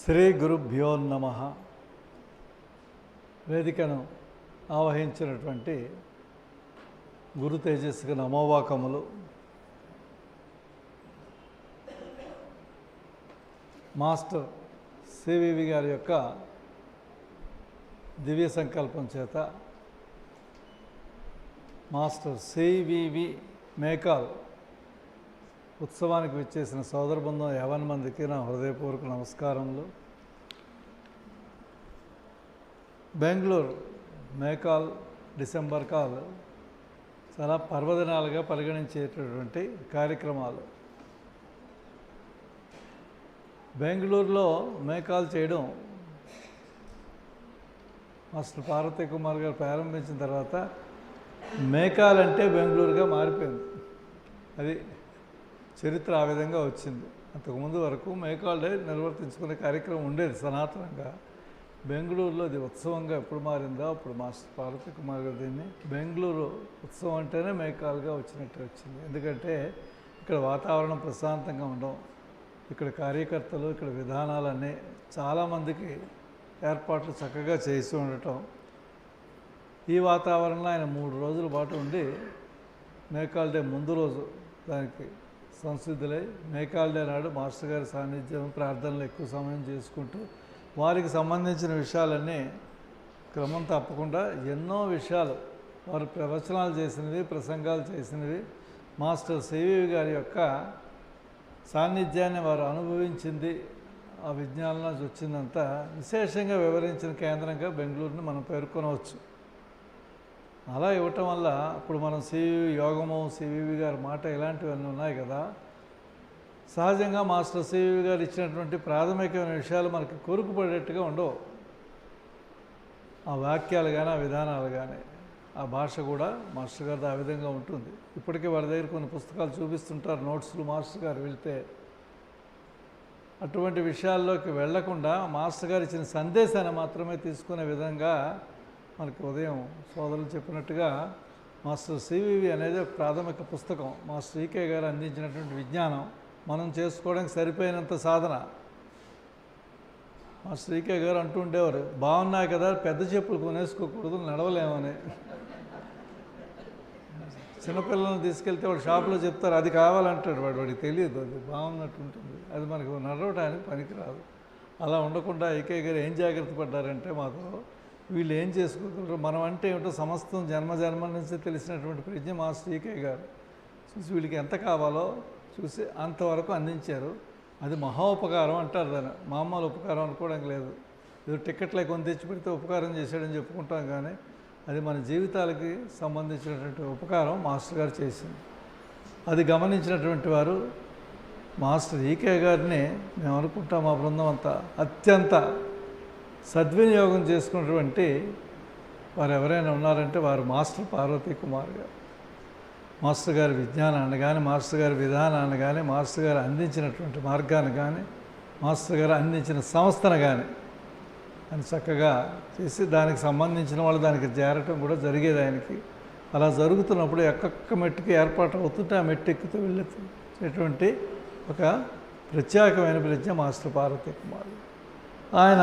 Shri గురుభ్యో నమః. వేదికను ఆవహించినటువంటి గురు తేజస్సుకు నమోవాకములు. Master CVV గారి యొక్క దివ్య సంకల్పం చేత master CVV మేకాల్ ఉత్సవానికి విచ్చేసిన సోదర బృందం 50 మందికి నా హృదయపూర్వక నమస్కారములు. బెంగళూరు మేకాల్ డిసెంబర్ కాల్ చాలా పర్వదినాలుగా పరిగణించేటటువంటి కార్యక్రమాలు. బెంగళూరులో మేకాల్ చేయడం మాస్టర్ పార్వతీ కుమార్ గారు ప్రారంభించిన తర్వాత మేకాల్ అంటే బెంగళూరుగా మారిపోయింది. అది చరిత్ర ఆ విధంగా వచ్చింది. అంతకుముందు వరకు మేకాల్ డే నిర్వర్తించుకునే కార్యక్రమం ఉండేది సనాతనంగా. బెంగళూరులో అది ఉత్సవంగా ఎప్పుడు మారిందో అప్పుడు మాస్టర్ పార్వతీ కుమార్ గారు దీన్ని బెంగళూరు ఉత్సవం అంటేనే మేకాల్గా వచ్చినట్టు వచ్చింది. ఎందుకంటే ఇక్కడ వాతావరణం ప్రశాంతంగా ఉండడం, ఇక్కడ కార్యకర్తలు, ఇక్కడ విధానాలన్నీ చాలామందికి ఏర్పాట్లు చక్కగా చేసి ఉండటం. ఈ వాతావరణంలో ఆయన 3 రోజుల పాటు ఉండి మేకాల్ డే ముందు రోజు దానికి సంసిద్ధులై మేకాల్ డే నాడు మాస్టర్ గారి సాన్నిధ్యం ప్రార్థనలు ఎక్కువ సమయం చేసుకుంటూ వారికి సంబంధించిన విషయాలన్నీ క్రమం తప్పకుండా ఎన్నో విషయాలు వారు ప్రవచనాలు చేసినవి, ప్రసంగాలు చేసినవి, మాస్టర్ సివివి గారి యొక్క సాన్నిధ్యాన్ని వారు అనుభవించింది, ఆ విజ్ఞానంలో వచ్చిందంతా విశేషంగా వివరించిన కేంద్రంగా బెంగళూరుని మనం పేర్కొనవచ్చు. అలా ఇవ్వటం వల్ల ఇప్పుడు మనం సివివి యోగము, సివివి గారి మాట ఇలాంటివన్నీ ఉన్నాయి కదా. సహజంగా మాస్టర్ సివివి గారు ఇచ్చినటువంటి ప్రాథమికమైన విషయాలు మనకి కొరుకుపడేట్టుగా ఉండవు. ఆ వాక్యాలు కానీ, ఆ విధానాలు కానీ, ఆ భాష కూడా మాస్టర్ గారిది ఆ విధంగా ఉంటుంది. ఇప్పటికే వారి దగ్గర కొన్ని పుస్తకాలు చూపిస్తుంటారు, నోట్స్లు మాస్టర్ గారు వెళ్తే. అటువంటి విషయాల్లోకి వెళ్లకుండా మాస్టర్ గారు ఇచ్చిన సందేశాన్ని మాత్రమే తీసుకునే విధంగా మనకి ఉదయం సోదరులు చెప్పినట్టుగా మాస్టర్ సివివి అనేది ఒక ప్రాథమిక పుస్తకం. మాస్టర్ ఈకే గారు అందించినటువంటి విజ్ఞానం మనం చేసుకోవడానికి సరిపోయినంత సాధన. మాస్టర్ ఈకే గారు అంటూ ఉండేవారు, బాగున్నాయి కదా పెద్ద చెప్పులు కొనేసుకోకూడదు, నడవలేమని. చిన్నపిల్లలను తీసుకెళ్తే వాడు షాప్లో చెప్తారు అది కావాలంటాడు, వాడికి తెలియదు అది బాగున్నట్టు ఉంటుంది, అది మనకు నడవడానికి పనికిరాదు. అలా ఉండకుండా ఈకే గారు ఏం జాగ్రత్త పడ్డారంటే మాకు వీళ్ళు ఏం చేసుకోగలరు, మనం అంటే ఏమిటో సమస్తం జన్మ నుంచి తెలిసినటువంటి ప్రజ్ఞ మాస్టర్ ఈకే గారు చూసి వీళ్ళకి ఎంత కావాలో చూసి అంతవరకు అందించారు. అది మహోపకారం అంటారు, దాన్ని మామూలు ఉపకారం అనుకోవడానికి లేదు. ఏదో టికెట్లే కొని తెచ్చి పెడితే ఉపకారం చేశాడని చెప్పుకుంటాం, కానీ అది మన జీవితాలకి సంబంధించినటువంటి ఉపకారం మాస్టర్ గారు చేసింది. అది గమనించినటువంటి వారు మాస్టర్ ఈకే గారిని మేము అనుకుంటాం మా బృందం అంతా అత్యంత సద్వినియోగం చేసుకున్నటువంటి వారు ఎవరైనా ఉన్నారంటే వారు మాస్టర్ పార్వతీ కుమార్ గారు. మాస్టర్ గారి విజ్ఞానాన్ని కానీ, మాస్టర్ గారి విధానాన్ని కానీ, మాస్టర్ గారు అందించినటువంటి మార్గాన్ని కానీ, మాస్టర్ గారు అందించిన సంస్థను కానీ అని చక్కగా చేసి దానికి సంబంధించిన వాళ్ళు దానికి చేరటం కూడా జరిగేది ఆయనకి. అలా జరుగుతున్నప్పుడు ఒక్కొక్క మెట్టుకి ఏర్పాటు అవుతుంటే ఆ మెట్టు ఎక్కుతూ వెళ్ళేటువంటి ఒక ప్రత్యేకమైన ప్రజ్ఞ మాస్టర్ పార్వతీ కుమార్. ఆయన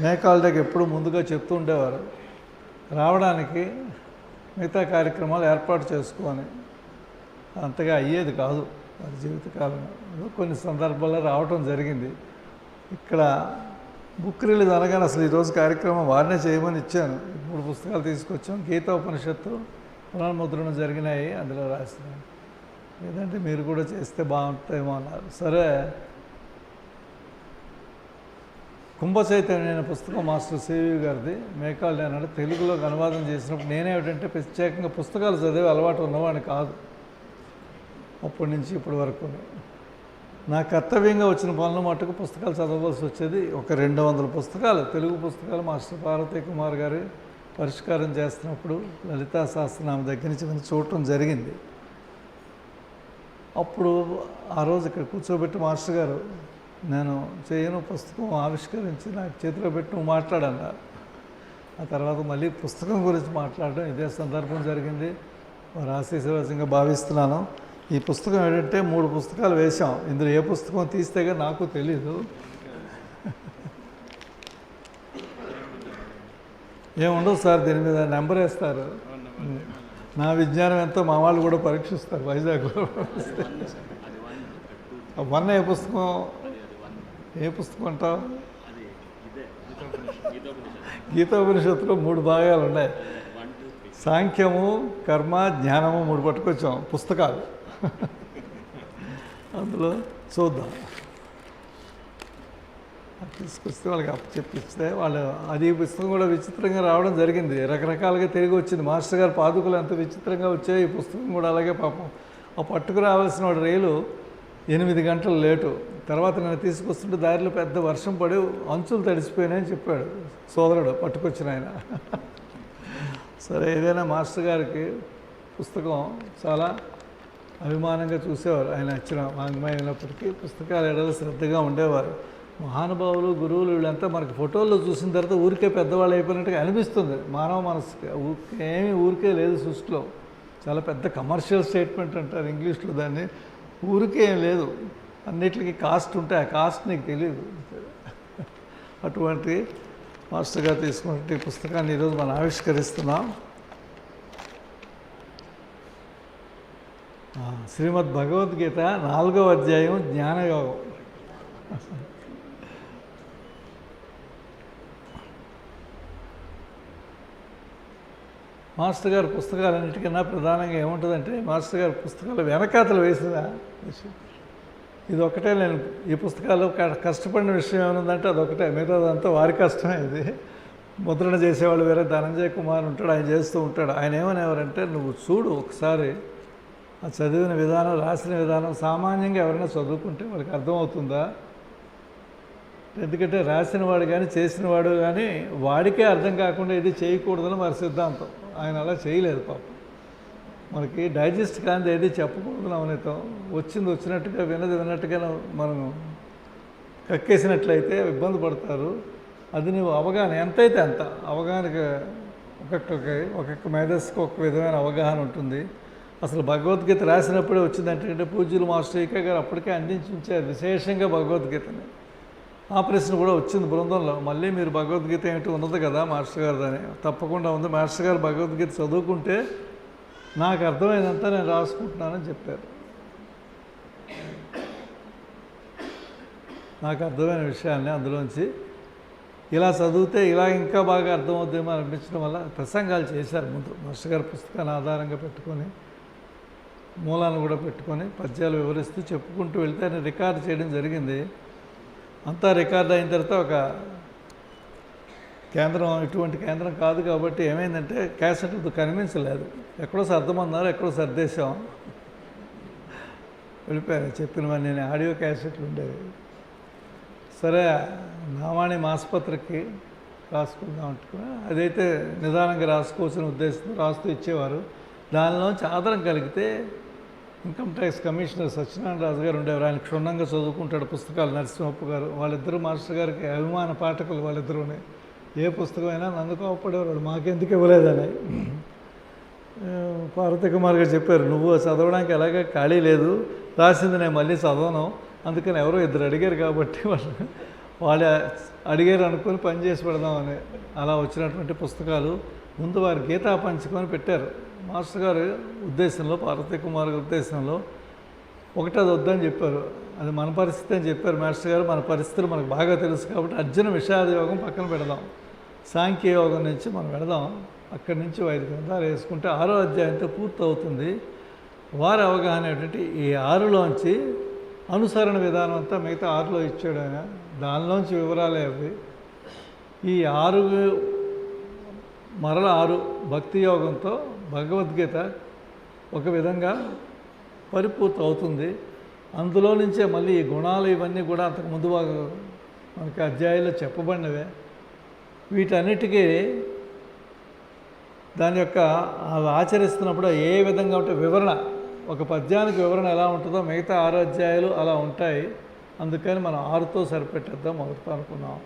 మేకాలకి ఎప్పుడు ముందుగా చెప్తూ ఉండేవారు, రావడానికి మిగతా కార్యక్రమాలు ఏర్పాటు చేసుకొని. అంతగా అయ్యేది కాదు వారి జీవితకాలంలో. కొన్ని సందర్భాల్లో రావటం జరిగింది. ఇక్కడ బుక్ రిలీజ్ అనగానే అసలు ఈరోజు కార్యక్రమం వారినే చేయమని ఇచ్చాను. 3 పుస్తకాలు తీసుకొచ్చాం. గీతోపనిషత్తు పునర్ముద్రణ జరిగినాయి, అందులో రాసినాను. లేదంటే మీరు కూడా చేస్తే బాగుంటుందేమో అన్నారు. సరే, కుంభ చైతన్య అనే పుస్తకం మాస్టర్ CVV గారిది మేకాల్ అన్నాడు. తెలుగులోకి అనువాదం చేసినప్పుడు నేనేమిటంటే ప్రత్యేకంగా పుస్తకాలు చదివే అలవాటు ఉన్నవాడిని కాదు. అప్పటి నుంచి ఇప్పటి వరకు నా కర్తవ్యంగా వచ్చిన పనులు మట్టుకు పుస్తకాలు చదవవలసి వచ్చేది. ఒక 200 పుస్తకాలు, తెలుగు పుస్తకాలు మాస్టర్ పార్వతీ కుమార్ గారు పరిష్కారం చేస్తున్నప్పుడు లలితా సహస్రనామ దగ్గర నుంచి మనం చూడటం జరిగింది. అప్పుడు ఆ రోజు ఇక్కడ కూర్చోబెట్టి మాస్టర్ గారు, నేను చేయను పుస్తకం ఆవిష్కరించి నాకు చేతిలో పెట్టి నువ్వు మాట్లాడన్నారు. ఆ తర్వాత మళ్ళీ పుస్తకం గురించి మాట్లాడడం ఇదే సందర్భం జరిగింది. వారు ఆశీర్వాదంగా భావిస్తున్నాను. ఈ పుస్తకం ఏంటంటే 3 పుస్తకాలు వేశాం. ఇందులో ఏ పుస్తకం తీస్తేగా నాకు తెలీదు. ఏముండదు సార్, దీని మీద నెంబర్ వేస్తారు. నా విజ్ఞానం ఎంతో మా వాళ్ళు కూడా పరీక్షిస్తారు వైజాగ్లో. 1 ఏ పుస్తకం అంటావు? గీతోపనిషత్తులో 3 భాగాలు ఉన్నాయి. సాంఖ్యము, కర్మ, జ్ఞానము 3 పట్టుకొచ్చాం పుస్తకాలు. అందులో చూద్దాం. తీసుకొస్తే వాళ్ళకి చెప్పిస్తే వాళ్ళు అది పుస్తకం కూడా విచిత్రంగా రావడం జరిగింది. రకరకాలుగా తిరిగి వచ్చింది. మాస్టర్ గారు పాదుకలు ఎంత విచిత్రంగా వచ్చాయి. ఈ పుస్తకం కూడా అలాగే పాపం. ఆ పట్టుకు రావాల్సిన వాడు రైలు 8 గంటలు లేటు. తర్వాత నేను తీసుకొస్తుంటే దారిలో పెద్ద వర్షం పడి అంచులు తడిసిపోయినాయని చెప్పాడు సోదరుడు పట్టుకొచ్చిన ఆయన. సరే, ఏదైనా మాస్టర్ గారికి పుస్తకం చాలా అభిమానంగా చూసేవారు. ఆయన ఇచ్చిన వాంగ్మయమైనప్పటికీ పుస్తకాలు ఎడల శ్రద్ధగా ఉండేవారు. మహానుభావులు, గురువులు వీళ్ళంతా మనకి ఫోటోల్లో చూసిన తర్వాత ఊరికే పెద్దవాళ్ళు అయిపోయినట్టుగా అనిపిస్తుంది మానవ మనసుకి. ఏమీ ఊరికే లేదు సృష్టిలో. చాలా పెద్ద కమర్షియల్ స్టేట్మెంట్ అంటారు ఇంగ్లీష్లో దాన్ని. ఊరికే ఏం లేదు, అన్నిటికీ కాస్ట్ ఉంటాయి. ఆ కాస్ట్ నీకు తెలియదు. అటువంటి మాస్టర్ గారు తీసుకున్నట్టు ఈ పుస్తకాన్ని ఈరోజు మనం ఆవిష్కరిస్తున్నాం. శ్రీమద్ భగవద్గీత 4వ అధ్యాయం జ్ఞానయోగం. మాస్టర్ గారు పుస్తకాలన్నిటికన్నా ప్రధానంగా ఏముంటుందంటే, మాస్టర్ గారు పుస్తకాలు వెనకాతలు వేసిన విషయం ఇది ఒకటే. నేను ఈ పుస్తకాల్లో కష్టపడిన విషయం ఏమైందంటే అదొకటే. మిగతాదంతా వారి కష్టమే. ఇది ముద్రణ చేసేవాళ్ళు వేరే ధనంజయ్ కుమార్ ఉంటాడు, ఆయన చేస్తూ ఉంటాడు. ఆయన ఏమనేవారంటే, నువ్వు చూడు ఒకసారి ఆ చదివిన విధానం, రాసిన విధానం సామాన్యంగా ఎవరైనా చదువుకుంటే వాళ్ళకి అర్థమవుతుందా? ఎందుకంటే రాసిన వాడు కానీ చేసిన వాడు కానీ వాడికే అర్థం కాకుండా ఇది చేయకూడదని వారి సిద్ధాంతం. ఆయన అలా చేయలేదు పాపం. మనకి డైజెస్ట్ కానిది ఏది చెప్పకూడదు అవనీతం. వచ్చింది వచ్చినట్టుగా, విన్నది విన్నట్టుగా మనం కక్కేసినట్లయితే ఇబ్బంది పడతారు. అది నువ్వు అవగాహన ఎంతైతే అంత అవగాహనకి ఒక్కొక్క మేధస్సుకు ఒక విధమైన అవగాహన ఉంటుంది. అసలు భగవద్గీత రాసినప్పుడే వచ్చిందంటే పూజ్యులు మాస్టర్ ఈకే గారు అప్పటికే అందించి ఉంచారు విశేషంగా భగవద్గీతని. ఆ ప్రశ్న కూడా వచ్చింది బృందంలో. మళ్ళీ మీరు భగవద్గీత ఏమిటి ఉన్నది కదా మాస్టర్ గారు అని. తప్పకుండా ఉంది. మాస్టర్ గారు భగవద్గీత చదువుకుంటే నాకు అర్థమైనంతా నేను రాసుకుంటున్నానని చెప్పారు. నాకు అర్థమైన విషయాన్ని అందులోంచి ఇలా చదివితే ఇలా ఇంకా బాగా అర్థమవుతుందేమో అనిపించడం వల్ల ప్రసంగాలు చేశారు ముందు. మాస్టర్ గారు పుస్తకాన్ని ఆధారంగా పెట్టుకొని, మూలాన్ని కూడా పెట్టుకొని పద్యాలు వివరిస్తూ చెప్పుకుంటూ వెళ్తే ఆయన రికార్డు చేయడం జరిగింది. అంతా రికార్డ్ అయిన తర్వాత ఒక కేంద్రం, ఇటువంటి కేంద్రం కాదు కాబట్టి ఏమైందంటే క్యాసెట్లు కనిపించలేదు. ఎక్కడో సర్దమన్నారు, ఎక్కడో సర్దేశాం, వెళ్ళిపోయారు. చెప్పినవన్నీ ఆడియో క్యాసెట్లు ఉండేవి. సరే, నావాణి మాసపత్రికకి రాసుకుందాం అంటుకున్నా. అదైతే నిదానంగా రాసుకోవాల్సిన ఉద్దేశంతో రాస్తూ ఇచ్చేవారు. దానిలోంచి ఆధారం కలిగితే income tax commissioner Satyanarayana Raju గారు ఉండేవారు. ఆయన క్షుణ్ణంగా చదువుకుంటాడు పుస్తకాలు. నరసింహప్ప గారు, వాళ్ళిద్దరూ మాస్టర్ గారికి అభిమాన పాఠకులు. వాళ్ళిద్దరూనే ఏ పుస్తకమైనా నన్ను కోపడేవారు, మాకెందుకు ఇవ్వలేదని. పార్వతి కుమార్ గారు చెప్పారు, నువ్వు చదవడానికి ఎలాగ ఖాళీ లేదు, రాసింది నేను మళ్ళీ చదవను, అందుకని ఎవరో ఇద్దరు అడిగారు కాబట్టి వాళ్ళు అడిగారు అనుకుని పని చేసి పెడదామని అలా వచ్చినటువంటి పుస్తకాలు ముందు వారు గీతా పంచుకొని పెట్టారు. మాస్టర్ గారు ఉద్దేశంలో, పార్వతి కుమార్ గారి ఉద్దేశంలో ఒకటి అది వద్దని చెప్పారు. అది మన పరిస్థితి అని చెప్పారు మాస్టర్ గారు. మన పరిస్థితులు మనకు బాగా తెలుసు కాబట్టి అర్జున విషాద యోగం పక్కన పెడదాం, సాంఖ్య యోగం నుంచి మనం పెడదాం, అక్కడి నుంచి 5 గ్రంథాలు వేసుకుంటే 6వ అధ్యాయంతో పూర్తి అవుతుంది. వారి అవగాహన ఏంటంటే ఈ 6లోంచి అనుసరణ విధానం అంతా మిగతా 6లో ఇచ్చాడు ఆయన, దానిలోంచి వివరాలే అవి. ఈ 6 మరల 6 భక్తి యోగంతో భగవద్గీత ఒక విధంగా పరిపూర్తి అవుతుంది. అందులో నుంచే మళ్ళీ ఈ గుణాలు ఇవన్నీ కూడా అంతకుముందు మనకి అధ్యాయంలో చెప్పబడినవే. వీటన్నిటికీ దాని యొక్క అవి ఆచరిస్తున్నప్పుడు ఏ విధంగా ఉంటే వివరణ, ఒక పద్యానికి వివరణ ఎలా ఉంటుందో మిగతా 6 అధ్యాయాలు అలా ఉంటాయి. అందుకని మనం 6తో సరిపెట్టేద్దాం మొదటితో అనుకున్నాం.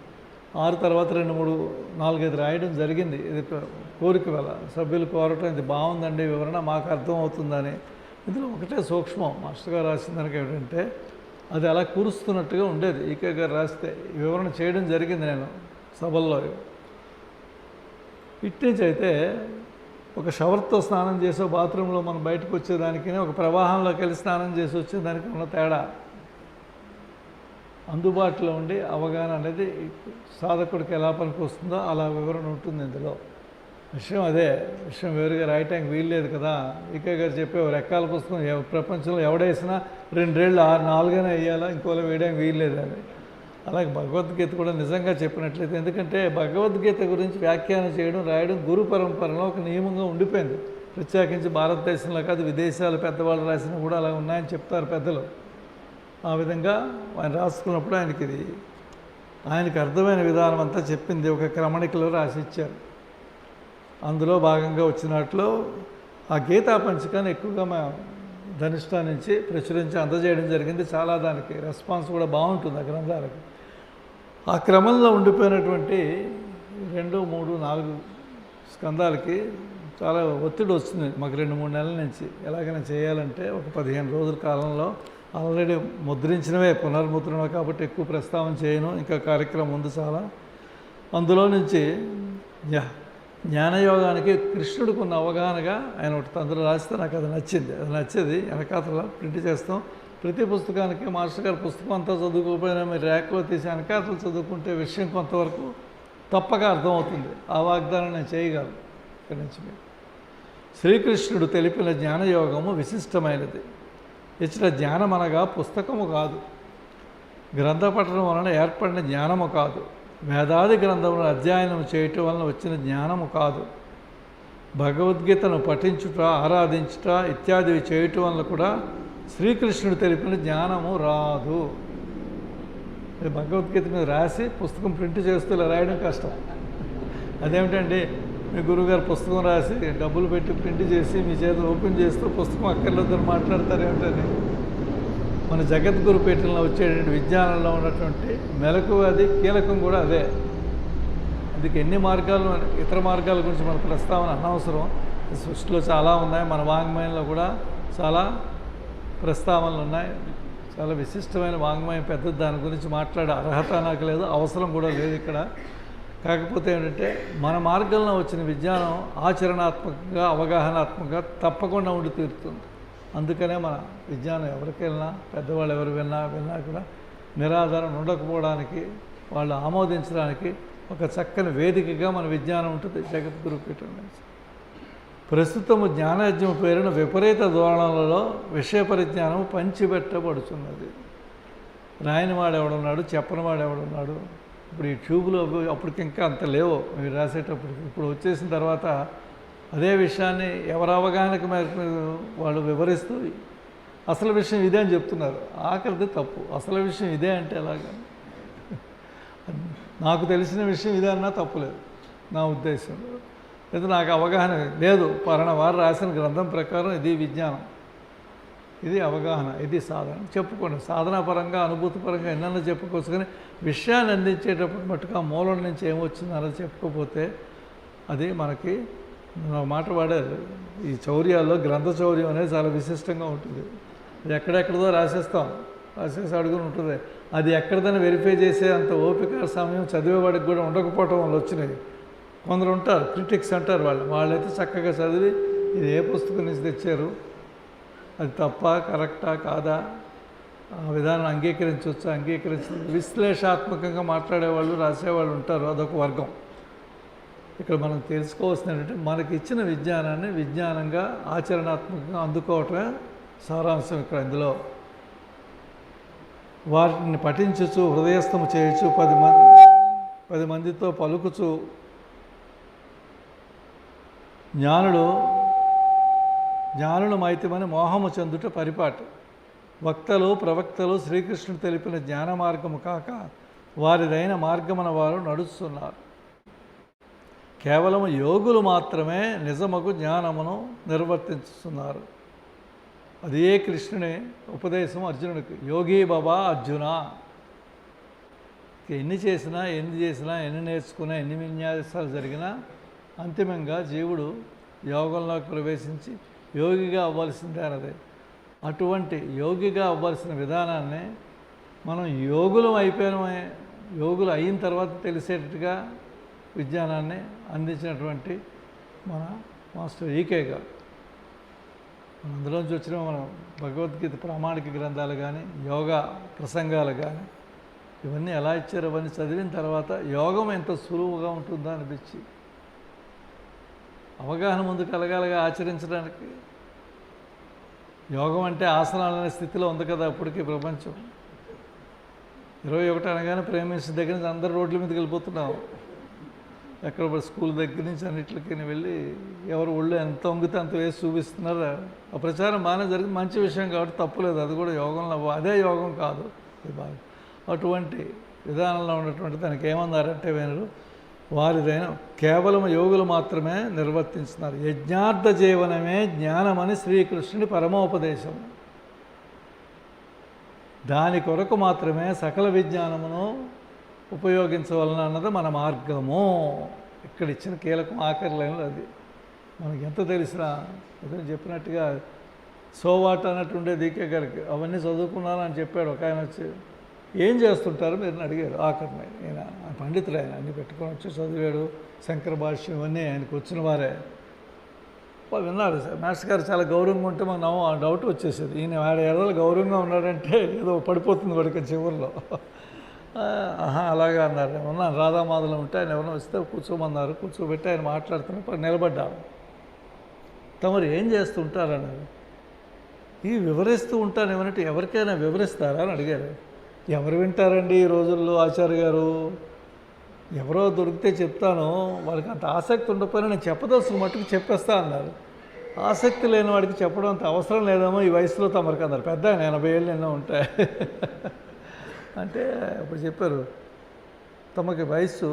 6 తర్వాత 2, 3, 4, 5 రాయడం జరిగింది. ఇది కోరిక వల్ల సభ్యులు కోరటం, ఇది బాగుందండి వివరణ, మాకు అర్థం అవుతుందని. ఇందులో ఒకటే సూక్ష్మం మాస్టర్ గారు రాసిన దానికి ఏమిటంటే అది అలా కురుస్తున్నట్టుగా ఉండేది. ఈకే గారు రాస్తే వివరణ చేయడం జరిగింది నేను సభల్లో. ఇట్నుంచి అయితే ఒక షవర్తో స్నానం చేసో బాత్రూంలో మనం బయటకు వచ్చేదానికి, ఒక ప్రవాహంలోకి వెళ్ళి స్నానం చేసి వచ్చేదానికి ఉన్న తేడా అందుబాటులో ఉండి అవగాహన అనేది సాధకుడికి ఎలా పనికి వస్తుందో అలా వివరణ ఉంటుంది ఇందులో. విషయం అదే, విషయం వేరుగా రాయటానికి వీల్లేదు కదా. ఈకే గారు చెప్పేవారు, ఎక్కాల పుస్తకం ప్రపంచంలో ఎవడేసినా 2 ఏళ్ళు 4 వేయాలా, ఇంకోలా వేయడానికి వీల్లేదు అని. అలాగే భగవద్గీత కూడా నిజంగా చెప్పినట్లయితే, ఎందుకంటే భగవద్గీత గురించి వ్యాఖ్యానం చేయడం, రాయడం గురు పరంపరలో ఒక నియమంగా ఉండిపోయింది. ప్రత్యేకించి భారతదేశంలో కాదు, విదేశాలు పెద్దవాళ్ళు రాసినా కూడా అలా ఉన్నాయని చెప్తారు పెద్దలు. ఆ విధంగా ఆయన రాసుకున్నప్పుడు ఆయనకి అర్థమైన విధానం అంతా చెప్పింది ఒక క్రమణికలో రాసిచ్చారు. అందులో భాగంగా వచ్చినట్లు ఆ గీతా పంచకాన్ని ఎక్కువగా మా ధనిష్ట నుంచి ప్రచురించి అందజేయడం జరిగింది. చాలా దానికి రెస్పాన్స్ కూడా బాగుంటుంది ఆ గ్రంథాలకి. ఆ క్రమంలో ఉండిపోయినటువంటి 2, 3, 4 స్కందాలకి చాలా ఒత్తిడి వస్తుంది మాకు 2-3 నెలల నుంచి. ఎలాగైనా చేయాలంటే ఒక 15 రోజుల కాలంలో ఆల్రెడీ ముద్రించినవే, పునర్ముద్రణ కాబట్టి ఎక్కువ ప్రస్తావన చేయను, ఇంకా కార్యక్రమం ఉంది చాలా. అందులో నుంచి జ్ఞానయోగానికి కృష్ణుడికి ఉన్న అవగాహనగా ఆయన ఒకటి అందులో రాస్తే నాకు అది నచ్చేది వెనకాతలో ప్రింట్ చేస్తాం. ప్రతి పుస్తకానికి మాస్టర్ గారి పుస్తకం అంతా చదువుకోకపోయినా మీరు ర్యాక్లో తీసి వెనకాతలు చదువుకుంటే విషయం కొంతవరకు తప్పక అర్థమవుతుంది. ఆ వాగ్దానం నేను చేయగలను. ఇక్కడి నుంచి శ్రీకృష్ణుడు తెలిపిన జ్ఞానయోగము విశిష్టమైనది. ఇచ్చిన జ్ఞానం అనగా పుస్తకము కాదు, గ్రంథపఠనం వలన ఏర్పడిన జ్ఞానము కాదు, వేదాది గ్రంథములను అధ్యయనం చేయటం వలన వచ్చిన జ్ఞానము కాదు, భగవద్గీతను పఠించుట, ఆరాధించుట ఇత్యాదివి చేయటం వలన కూడా శ్రీకృష్ణుడు తెలిపిన జ్ఞానము రాదు. భగవద్గీత మీద రాసి పుస్తకం ప్రింట్ చేస్తూ ఇలా రాయడం కష్టం. అదేమిటండి, మీ గురువుగారు పుస్తకం రాసి డబ్బులు పెట్టి ప్రింట్ చేసి మీ చేత ఓపెన్ చేస్తూ పుస్తకం అక్కర్లేదని మాట్లాడతారు ఏమిటని. మన జగద్గురు పీఠంలో వచ్చేటువంటి విజ్ఞానంలో ఉన్నటువంటి మెలకు అది కీలకం కూడా అదే. అందుకే ఎన్ని మార్గాలు, ఇతర మార్గాల గురించి మన ప్రస్తావన అనవసరం. సృష్టిలో చాలా ఉన్నాయి, మన వాంగ్మయంలో కూడా చాలా ప్రస్తావనలు ఉన్నాయి. చాలా విశిష్టమైన వాంగ్మయం పెద్దది, దాని గురించి మాట్లాడే అర్హత నాకు లేదు, అవసరం కూడా లేదు ఇక్కడ. కాకపోతే ఏంటంటే మన మార్గంలో వచ్చిన విజ్ఞానం ఆచరణాత్మకంగా, అవగాహనాత్మకంగా తప్పకుండా ఉండి తీరుతుంది. అందుకనే మన విజ్ఞానం ఎవరికి వెళ్ళినా, పెద్దవాళ్ళు ఎవరు విన్నా కూడా నిరాధారణ ఉండకపోవడానికి, వాళ్ళు ఆమోదించడానికి ఒక చక్కని వేదికగా మన విజ్ఞానం ఉంటుంది జగద్గురు పీఠం నుంచి. ప్రస్తుతము జ్ఞానయజ్ఞం పేరున విపరీత ధోరణులలో విషయ పరిజ్ఞానం పంచిపెట్టబడుతున్నది. రాయని వాడు ఎవడున్నాడు, చెప్పని వాడు ఎవడున్నాడు. ఇప్పుడు ఈ ట్యూబ్లో అప్పటికి ఇంకా అంత లేవు మీరు రాసేటప్పటికి. ఇప్పుడు వచ్చేసిన తర్వాత అదే విషయాన్ని ఎవరి అవగాహనకు మేరకు వాళ్ళు వివరిస్తూ అసలు విషయం ఇదే అని చెప్తున్నారు. ఆఖరిది తప్పు. అసలు విషయం ఇదే అంటే ఎలాగా? నాకు తెలిసిన విషయం ఇదే అన్నా తప్పులేదు నా ఉద్దేశంలో. లేదా నాకు అవగాహన లేదు, పలానా వారు రాసిన గ్రంథం ప్రకారం ఇది విజ్ఞానం, ఇది అవగాహన, ఇది సాధన చెప్పుకోండి. సాధనాపరంగా, అనుభూతిపరంగా ఎన్నన్నా చెప్పుకోవచ్చు. కానీ విషయాన్ని అందించేటప్పుడు మట్టుకు ఆ మూలం నుంచి ఏమొచ్చిందో అలా చెప్పుకోకపోతే అది మనకి ఒక మాట వాడారు, ఈ చౌర్యాల్లో గ్రంథ చౌర్యం అనేది చాలా విశిష్టంగా ఉంటుంది. అది ఎక్కడెక్కడదో రాసేసి అడుగుని ఉంటుంది. అది ఎక్కడదని వెరిఫై చేసే అంత ఓపిక సమయం చదివేవాడికి కూడా ఉండకపోవటం వల్ల వచ్చినాయి. కొందరు ఉంటారు, క్రిటిక్స్ అంటారు, వాళ్ళైతే చక్కగా చదివి ఇది ఏ పుస్తకం నుంచి తెచ్చారు, అది తప్ప కరెక్టా కాదా, ఆ విధానం అంగీకరించవచ్చా విశ్లేషాత్మకంగా మాట్లాడేవాళ్ళు రాసేవాళ్ళు ఉంటారు. అదొక వర్గం. ఇక్కడ మనం తెలుసుకోవాల్సింది ఏంటంటే మనకి ఇచ్చిన విజ్ఞానాన్ని విజ్ఞానంగా ఆచరణాత్మకంగా అందుకోవటమే సారాంశం. ఇక్కడ ఇందులో వాటిని పఠించచ్చు, హృదయస్థము చేయొచ్చు, 10 మందితో పలుకుచు జ్ఞానులు మైతిమని మోహము చెందుట పరిపాటి. వక్తలు ప్రవక్తలు శ్రీకృష్ణుడు తెలిపిన జ్ఞాన మార్గము కాక వారిదైన మార్గమున వారు నడుస్తున్నారు. కేవలం యోగులు మాత్రమే నిజమగు జ్ఞానమును నిర్వర్తిస్తున్నారు. అదే కృష్ణుని ఉపదేశం అర్జునుడికి, యోగి బాబా అర్జున. ఎన్ని చేసినా ఎన్ని నేర్చుకున్నా ఎన్ని విన్యాసాలు జరిగినా అంతిమంగా జీవుడు యోగంలోకి ప్రవేశించి యోగిగా అవ్వాల్సిందే అన్నది. అటువంటి యోగిగా అవ్వాల్సిన విధానాన్ని మనం యోగులు అయిన తర్వాత తెలిసేటట్టుగా విజ్ఞానాన్ని అందించినటువంటి మన మాస్టర్ ఈకే గారు. అందులోంచి వచ్చిన మనం భగవద్గీత ప్రామాణిక గ్రంథాలు కానీ యోగా ప్రసంగాలు కానీ ఇవన్నీ ఎలా ఇచ్చారో అవన్నీ చదివిన తర్వాత యోగం ఎంత సులువుగా ఉంటుందో అనిపించి అవగాహన ముందు కలగాలగా ఆచరించడానికి. యోగం అంటే ఆసనాలు అనే స్థితిలో ఉంది కదా అప్పటికీ ప్రపంచం. 21 అనగానే ప్రేమించిన దగ్గర నుంచి అందరు రోడ్ల మీదకి వెళ్ళిపోతున్నాం. ఎక్కడ స్కూల్ దగ్గర నుంచి అన్నింటికి వెళ్ళి ఎవరు ఒళ్ళు ఎంత వంగితే అంత వేసి చూపిస్తున్నారు. ఆ ప్రచారం బాగానే జరిగింది, మంచి విషయం కాబట్టి తప్పులేదు. అది కూడా యోగంలో అదే యోగం కాదు. అటువంటి విధానంలో ఉన్నటువంటి దానికి ఏమన్నారంటే వేణులు వారిదైన కేవలం యోగులు మాత్రమే నిర్వర్తిస్తున్నారు. యజ్ఞార్థ జీవనమే జ్ఞానమని శ్రీకృష్ణుని పరమోపదేశం. దాని కొరకు మాత్రమే సకల విజ్ఞానమును ఉపయోగించవలన అన్నది మన మార్గము. ఇక్కడ ఇచ్చిన కీలకం ఆఖరి లైన్లో అది. మనకి ఎంత తెలిసినా అతను చెప్పినట్టుగా సోవాట్ అన్నట్టు ఉండే దీకే గారికి అవన్నీ చదువుకున్నాను అని చెప్పాడు ఒక ఆయన వచ్చి. ఏం చేస్తుంటారు మీరు అడిగారు ఆఖరిని. ఆయన పండితుడు, ఆయన అన్నీ పెట్టుకొని వచ్చి చదివాడు. శంకర భాష్యం ఇవన్నీ ఆయనకు వచ్చిన వారే. విన్నాడు మాస్టర్ గారు చాలా గౌరవంగా ఉంటే మాకు డౌట్ వచ్చేసేది. ఈయన వాడు ఎడలు గౌరవంగా ఉన్నాడంటే ఏదో పడిపోతుంది వాడికి చివరిలో. అలాగా అన్నారు. ఉన్నాను రాధామాధలో ఉంటే ఆయన ఎవరైనా వస్తే కూర్చోమన్నారు. కూర్చోబెట్టి ఆయన మాట్లాడుతున్నప్పుడు నిలబడ్డాను. తమరు ఏం చేస్తుంటారన్నారు. ఈ వివరిస్తూ ఉంటాను ఏమన్నట్టు ఎవరికైనా వివరిస్తారా అని అడిగారు. ఎవరు వింటారండి ఈ రోజుల్లో ఆచార్య గారు, ఎవరో దొరికితే చెప్తాను, వాళ్ళకి అంత ఆసక్తి ఉండకపోయినా నేను చెప్పదలుచుకు మట్టుకు చెప్పేస్తా అన్నారు. ఆసక్తి లేని వాడికి చెప్పడం అంత అవసరం లేదేమో ఈ వయసులో తమరికి అన్నారు. పెద్ద 80 ఏళ్ళు ఎన్నో ఉంటాయి. అంటే అప్పుడు చెప్పారు తమకి వయసు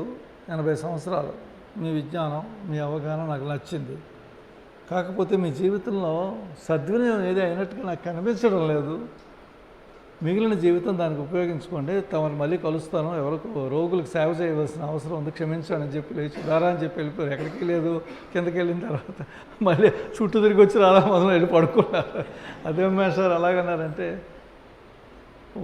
80 సంవత్సరాలు, మీ విజ్ఞానం మీ అవగాహన నాకు నచ్చింది, కాకపోతే మీ జీవితంలో సద్వినియోగం ఏది అయినట్టుగా నాకు కనిపించడం లేదు. మిగిలిన జీవితం దానికి ఉపయోగించుకోండి. తమను మళ్ళీ కలుస్తాను, ఎవరికి రోగులకు సేవ చేయవలసిన అవసరం ఉంది, క్షమించాను అని చెప్పి లేచి దారా అని చెప్పి వెళ్ళిపోయారు. ఎక్కడికి లేదు. కిందకి వెళ్ళిన తర్వాత మళ్ళీ చుట్టూ తిరిగి వచ్చి రాదా మొదలు వెళ్ళి పడుకున్నారు. అదేమ్మా సార్ అలాగన్నారంటే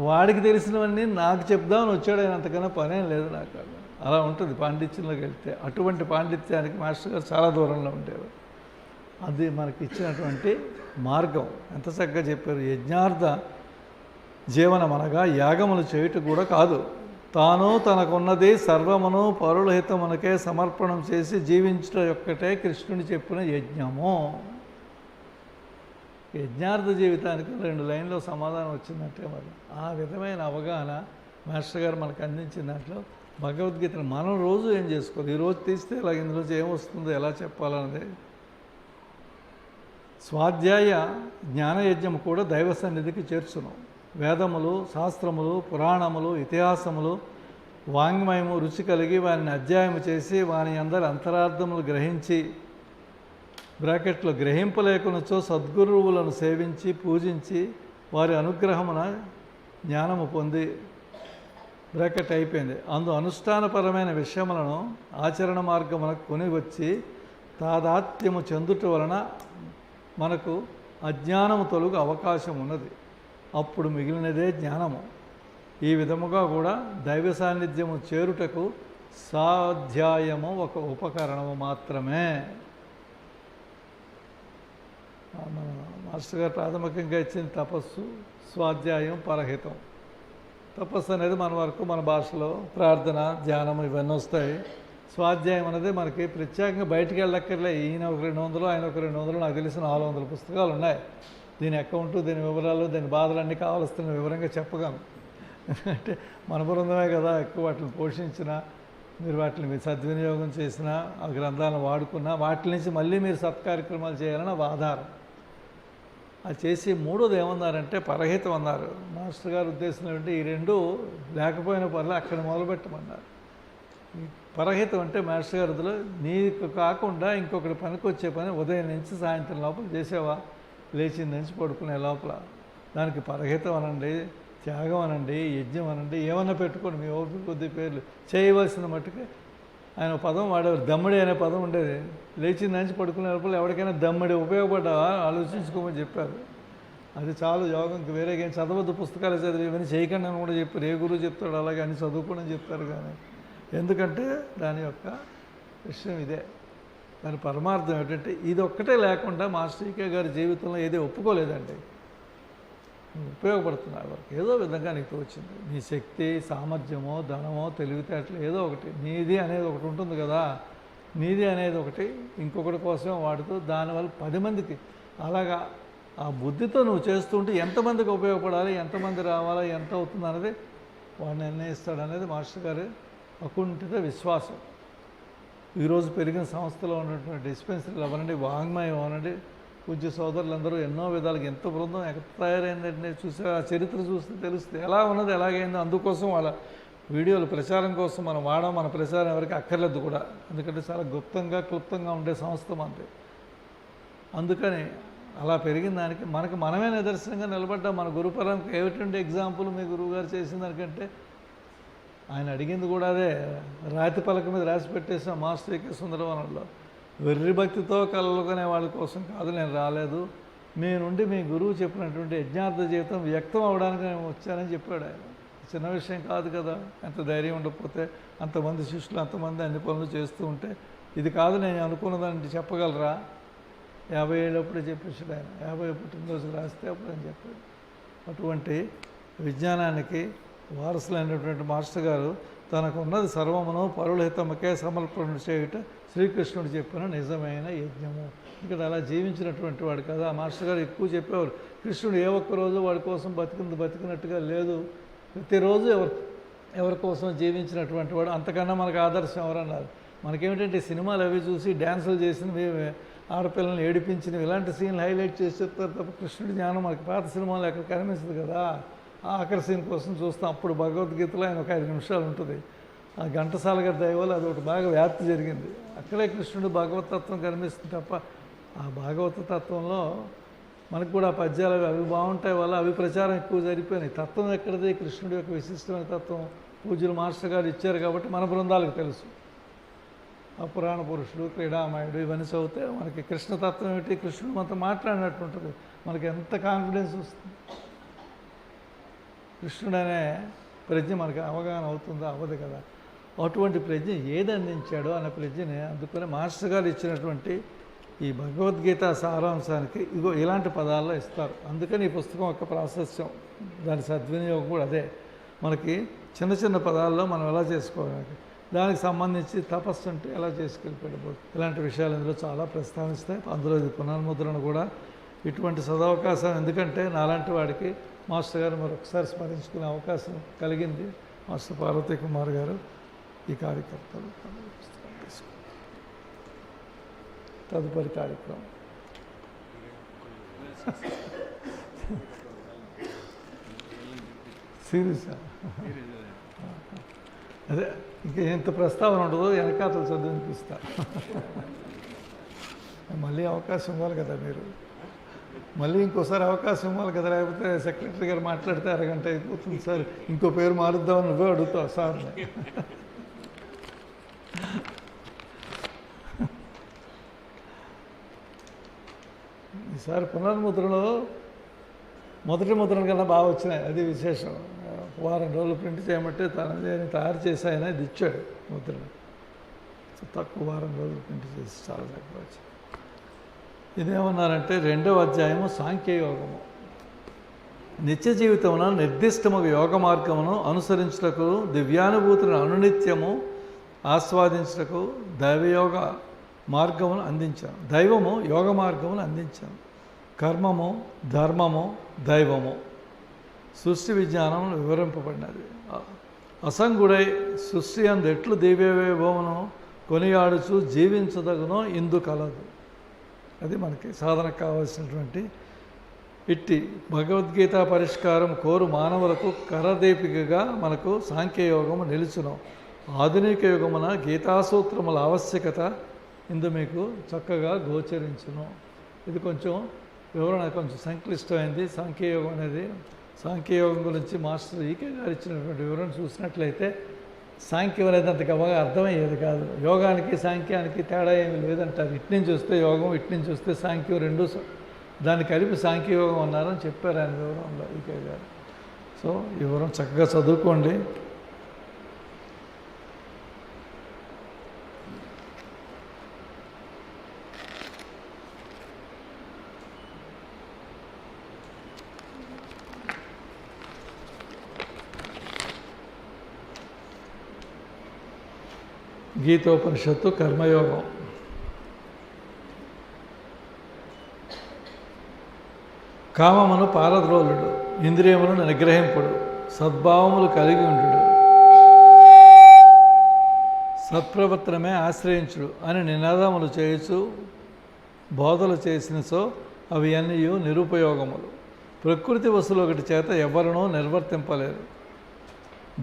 వాడికి తెలిసినవన్నీ నాకు చెప్దామని వచ్చాడు ఆయన, అంతకన్నా పనేం లేదు నాకు. అలా ఉంటుంది పాండిత్యంలోకి వెళ్తే. అటువంటి పాండిత్యానికి మాస్టర్ గారు చాలా దూరంలో ఉండేవారు. అది మనకి ఇచ్చినటువంటి మార్గం ఎంత చక్కగా చెప్పారు. యజ్ఞార్థ జీవనం అనగా యాగములు చేయుట కూడా కాదు, తాను తనకున్నది సర్వమును పరుల హితమునకే సమర్పణం చేసి జీవించుట యొక్కటే కృష్ణుని చెప్పిన యజ్ఞము. యజ్ఞార్థ జీవితానికి 2 లైన్లో సమాధానం వచ్చిందంటే మరి ఆ విధమైన అవగాహన మాస్టర్ గారు మనకు అందించిన దాంట్లో భగవద్గీతను మనం రోజు ఏం చేసుకోవాలి, ఈరోజు తీస్తే ఇలా ఇందులోంచి ఏమొస్తుందో ఎలా చెప్పాలన్నది. స్వాధ్యాయ జ్ఞానయజ్ఞము కూడా దైవ సన్నిధికి చేర్చును. వేదములు, శాస్త్రములు, పురాణములు, ఇతిహాసములు, వాంగ్మయము రుచి కలిగి వారిని అధ్యాయము చేసి వాని అందరి అంతరార్థములు గ్రహించి బ్రాకెట్లో గ్రహింపలేకునచో సద్గురువులను సేవించి పూజించి వారి అనుగ్రహమున జ్ఞానము పొంది బ్రాకెట్ అయిపోయింది. అందు అనుష్ఠానపరమైన విషయములను ఆచరణ మార్గమునకు కొని వచ్చి తాదాత్మ్యము చెందుట వలన మనకు అజ్ఞానము తొలగు అవకాశం ఉన్నది. అప్పుడు మిగిలినదే జ్ఞానము. ఈ విధముగా కూడా దైవ సాన్నిధ్యము చేరుటకు స్వాధ్యాయము ఒక ఉపకరణము మాత్రమే. మన మాస్టర్ గారు ప్రాథమికంగా ఇచ్చిన తపస్సు, స్వాధ్యాయం, పరహితం. తపస్సు అనేది మన వరకు మన భాషలో ప్రార్థన, ధ్యానం ఇవన్నీ వస్తాయి. స్వాధ్యాయం అనేది మనకి ప్రత్యేకంగా బయటికి వెళ్ళక్కర్లే. ఈయన ఒక 200, ఆయన ఒక 200, నాకు తెలిసిన 400 పుస్తకాలు ఉన్నాయి. దీని అకౌంటు, దీని వివరాలు, దీని బాధలన్నీ కావాల్సిన వివరంగా చెప్పగలను. అంటే మన బృందమే కదా ఎక్కువ వాటిని పోషించిన, మీరు వాటిని మీరు సద్వినియోగం చేసిన, ఆ గ్రంథాలను వాడుకున్న, వాటి నుంచి మళ్ళీ మీరు సత్కార్యక్రమాలు చేయాలని ఆధారం. అది చేసి మూడోది ఏమన్నారంటే పరహితం అన్నారు. మాస్టర్ గారు ఉద్దేశం ఏంటంటే ఈ రెండు లేకపోయిన పనులు అక్కడ మొదలుపెట్టమన్నారు. ఈ పరహితం అంటే మాస్టర్ గారిలో నీకు కాకుండా ఇంకొకటి పనికి వచ్చే పని ఉదయం నుంచి సాయంత్రం లోపల చేసేవా, లేచిన నుంచి పడుకునే లోపల, దానికి పరహితం అనండి, త్యాగం అనండి, యజ్ఞం అనండి, ఏమన్నా పెట్టుకోండి మీ ఓపిక కొద్ది పేర్లు. చేయవలసిన మట్టుకే ఆయన పదం వాడేవారు, దమ్మడి అనే పదం ఉండేది. లేచిన నుంచి పడుకునే లోపల ఎవరికైనా దమ్మడి ఉపయోగపడ్డావా ఆలోచించుకోమని చెప్పారు. అది చాలు యోగంకి. వేరే ఏం చదవద్దు, పుస్తకాలు చదివి ఇవన్నీ చేయకండి అని కూడా చెప్పారు. ఏ గురువు చెప్తాడు అలాగే అని చదువుకోని చెప్తారు. కానీ ఎందుకంటే దాని యొక్క విషయం ఇదే. దాని పరమార్థం ఏంటంటే ఇది ఒక్కటే లేకుండా మాస్టర్ ఈకే గారి జీవితంలో ఏది ఒప్పుకోలేదండి. ఉపయోగపడుతున్నాడు వారికి ఏదో విధంగా నీకు తోచింది. నీ శక్తి, సామర్థ్యమో, ధనమో, తెలివితేటలు ఏదో ఒకటి నీది అనేది ఒకటి ఉంటుంది కదా. నీది అనేది ఒకటి ఇంకొకటి కోసమే వాడుతూ దానివల్ల 10 మందికి అలాగా ఆ బుద్ధితో నువ్వు చేస్తుంటే ఎంతమందికి ఉపయోగపడాలి, ఎంతమంది రావాలా, ఎంత అవుతుంది అనేది వాడు నిర్ణయిస్తాడు అనేది మాస్టర్ గారి అకుంఠిత విశ్వాసం. ఈరోజు పెరిగిన సంస్థలో ఉన్నటువంటి డిస్పెన్సరీలు అవనండి, వాంగ్మయం అవనండి, పూజ్య సోదరులందరూ ఎన్నో విధాలుగా ఎంత బృందం ఎక్కడ తయారైందంటే చూసే ఆ చరిత్ర చూస్తే తెలుస్తుంది ఎలా ఉన్నది, ఎలాగైందో. అందుకోసం వాళ్ళ వీడియోలు ప్రచారం కోసం మనం వాడడం, మన ప్రచారం ఎవరికి అక్కర్లేదు కూడా. ఎందుకంటే చాలా గుప్తంగా, క్లుప్తంగా ఉండే సంస్థ మనది. అందుకని అలా పెరిగిన దానికి మనకు మనమే నిదర్శనంగా నిలబడ్డాం. మన గురుపరంకి ఏమిటంటే ఎగ్జాంపుల్ మీ గురువుగారు చేసిన దానికంటే ఆయన అడిగింది కూడా అదే. రాతి పలక మీద రాసి పెట్టేసిన మాస్టర్ ఈకే సుందరవనంలో వెర్రి భక్తితో కలుగునే వాళ్ళ కోసం కాదు నేను రాలేదు, మీ నుండి మీ గురువు చెప్పినటువంటి యజ్ఞార్థ జీవితం వ్యక్తం అవడానికి నేను వచ్చానని చెప్పాడు ఆయన. చిన్న విషయం కాదు కదా. ఎంత ధైర్యం ఉండకపోతే అంతమంది శిష్యులు, అంతమంది అన్ని పనులు చేస్తూ ఉంటే ఇది కాదు నేను అనుకున్నదాన్ని చెప్పగలరా? 50 ఏళ్ళప్పుడే చెప్పేసాడు ఆయన. 50 పుట్టినరోజు రాస్తే అప్పుడు అని చెప్పాడు. అటువంటి విజ్ఞానానికి వారసులైనటువంటి మాస్టర్ గారు తనకు ఉన్నది సర్వమును పరుల హితముకే సమర్పణ చేయుట శ్రీకృష్ణుడు చెప్పిన నిజమైన యజ్ఞము. ఇక్కడ అలా జీవించినటువంటి వాడు కదా. ఆ మాస్టర్ గారు ఎక్కువ చెప్పేవారు, కృష్ణుడు ఏ ఒక్కరోజు వాడి కోసం బతికినట్టుగా లేదు. ప్రతిరోజు ఎవరి కోసం జీవించినటువంటి వాడు. అంతకన్నా మనకు ఆదర్శం ఎవరన్నారు? మనకేమిటంటే సినిమాలు అవి చూసి డ్యాన్సులు చేసినవి, ఆడపిల్లల్ని ఏడిపించినవి, ఇలాంటి సీన్లు హైలైట్ చేసి చెప్తారు తప్ప కృష్ణుడి జ్ఞానం మనకి పాత సినిమాలు ఎక్కడ కనిపిస్తుంది కదా. ఆ ఆఖరి సీన్ కోసం చూస్తాం. అప్పుడు భగవద్గీతలో ఆయన ఒక 5 నిమిషాలు ఉంటుంది. ఆ ఘంటసాల గారి దయ వల్ల అది ఒకటి బాగా వ్యాప్తి జరిగింది. అక్కడే కృష్ణుడు భగవతత్వం కనిపిస్తుంది తప్ప ఆ భాగవత తత్వంలో మనకు కూడా ఆ పద్యాలు అవి బాగుంటాయి వల్ల అవి ప్రచారం ఎక్కువ జరిగిపోయినాయి. తత్వం ఎక్కడిది? కృష్ణుడి యొక్క విశిష్టమైన తత్వం పూజ్యులు మాస్టర్ గారు ఇచ్చారు కాబట్టి మన బృందాలకు తెలుసు. ఆ పురాణ పురుషుడు, క్రీడామయుడు ఇవన్నీ చదివితే మనకి కృష్ణతత్వం ఏమిటి, కృష్ణుడు మనతో మాట్లాడినట్టు ఉంటుంది. మనకి ఎంత కాన్ఫిడెన్స్ వస్తుంది. కృష్ణుడు అనే ప్రజ్ఞ మనకి అవగాహన అవుతుందో అవ్వదు కదా. అటువంటి ప్రజ్ఞ ఏది అందించాడో అనే ప్రజ్ఞని అందుకని మాస్టర్ గారు ఇచ్చినటువంటి ఈ భగవద్గీత సారాంశానికి ఇగో ఇలాంటి పదాల్లో ఇస్తారు. అందుకని ఈ పుస్తకం యొక్క ప్రాశస్త్యం, దాని సద్వినియోగం కూడా అదే. మనకి చిన్న చిన్న పదాల్లో మనం ఎలా చేసుకోవాలి, దానికి సంబంధించి తపస్సు అంటే ఎలా చేసుకెళ్ళిపోయాడు, ఇలాంటి విషయాలు ఇందులో చాలా ప్రస్తావిస్తాయి. అందులో ఇది పునర్ముద్రణ కూడా. ఇటువంటి సదవకాశం ఎందుకంటే నాలాంటి వాడికి మాస్టర్ గారు మరొకసారి స్మరించుకునే అవకాశం కలిగింది. మాస్టర్ పార్వతీ కుమార్ గారు ఈ కార్యకర్తలు తదుపరి కార్యక్రమం సీరియసా? అదే ఇంకా ఎంత ప్రస్తావన ఉండదో వెనకాతలు చదివినిపిస్తా. మళ్ళీ అవకాశం ఇవ్వాలి కదా మీరు, మళ్ళీ ఇంకోసారి అవకాశం ఇవ్వాలి కదా. లేకపోతే సెక్రటరీ గారు మాట్లాడితే అరగంట అయిపోతుంది. సార్ ఇంకో పేరు మారుద్దామని నువ్వే అడుగుతావు సార్. ఈసారి పునర్ముద్రలో మొదటి ముద్రణ కన్నా బాగా వచ్చినాయి, అది విశేషం. వారం రోజులు ప్రింట్ చేయమంటే తనని తయారు చేసి ఆయన ఇది ఇచ్చాడు ముద్రణ. తక్కువ వారం రోజులు ప్రింట్ చేసి చాలా తక్కువ వచ్చింది. ఇదేమన్నారంటే 2వ అధ్యాయము సాంఖ్యయోగము. నిత్య జీవితమున నిర్దిష్టము యోగ మార్గమును అనుసరించుటకు, దివ్యానుభూతులను అనునిత్యము ఆస్వాదించుటకు దైవయోగ మార్గమును అందించాను. దైవము యోగ మార్గమును అందించాను. కర్మము, ధర్మము, దైవము సృష్టి విజ్ఞానం వివరింపబడినది. అసంగుడై సృష్టి అందు ఎట్లు దివ్యవైభవమును కొనియాడుచు జీవించదగునో ఇందు కలదు. అది మనకి సాధనకు కావాల్సినటువంటి ఇట్టి భగవద్గీత పరిష్కారం కోరు మానవులకు కరదీపికగా మనకు సాంఖ్యయోగము నిలుచును. ఆధునిక యుగమున గీతాసూత్రముల ఆవశ్యకత ఇందు మీకు చక్కగా గోచరించును. ఇది కొంచెం వివరణ కొంచెం సంక్లిష్టమైంది. సాంఖ్యయోగం అనేది, సాంఖ్యయోగం గురించి మాస్టర్ ఈకే గారు ఇచ్చినటువంటి వివరణ చూసినట్లయితే సాంఖ్యం అనేది అంత గొప్పగా అర్థమయ్యేది కాదు. యోగానికి సాంఖ్యానికి తేడా ఏమి లేదంటారు. ఇటు నుంచి వస్తే యోగం, ఇటు నుంచి వస్తే సాంఖ్యం, రెండు దాన్ని కలిపి సాంఖ్యయోగం అన్నారని చెప్పారు ఆయన వివరంలో ఈకే గారు. సో ఈ వివరం చక్కగా చదువుకోండి. గీతోపనిషత్తు కర్మయోగం. కామమును పారద్రోలుడు, ఇంద్రియములను నిగ్రహింపుడు, సద్భావములు కలిగి ఉండు, సత్ప్రవర్తనమే ఆశ్రయించుడు అని నినాదములు చేయుచు బోధలు చేసినచో అవి అన్నీ నిరుపయోగములు. ప్రకృతి వస్తువులు ఒకటి చేత ఎవరినూ నిర్వర్తింపలేరు.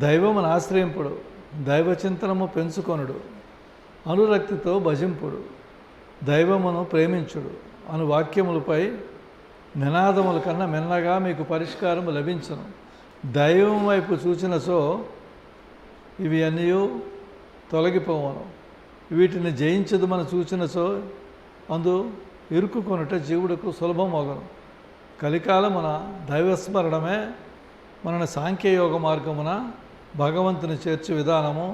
దైవమును ఆశ్రయింపుడు, దైవచింతనము పెంచుకొనుడు, అనురక్తితో భజింపుడు, దైవమును ప్రేమించుడు అను వాక్యములపై నినాదముల కన్నా మిన్నగా మీకు పరిష్కారము లభించును. దైవం వైపు చూచినచో ఇవి అన్నీ తొలగిపోవను. వీటిని జయించదు మనం చూచినచో అందు ఇరుక్కుకొనుట జీవుడుకు సులభమగును. కలికాలమున దైవస్మరణమే మన సాంఖ్యయోగ మార్గమున భగవంతుని చేర్చు విధానము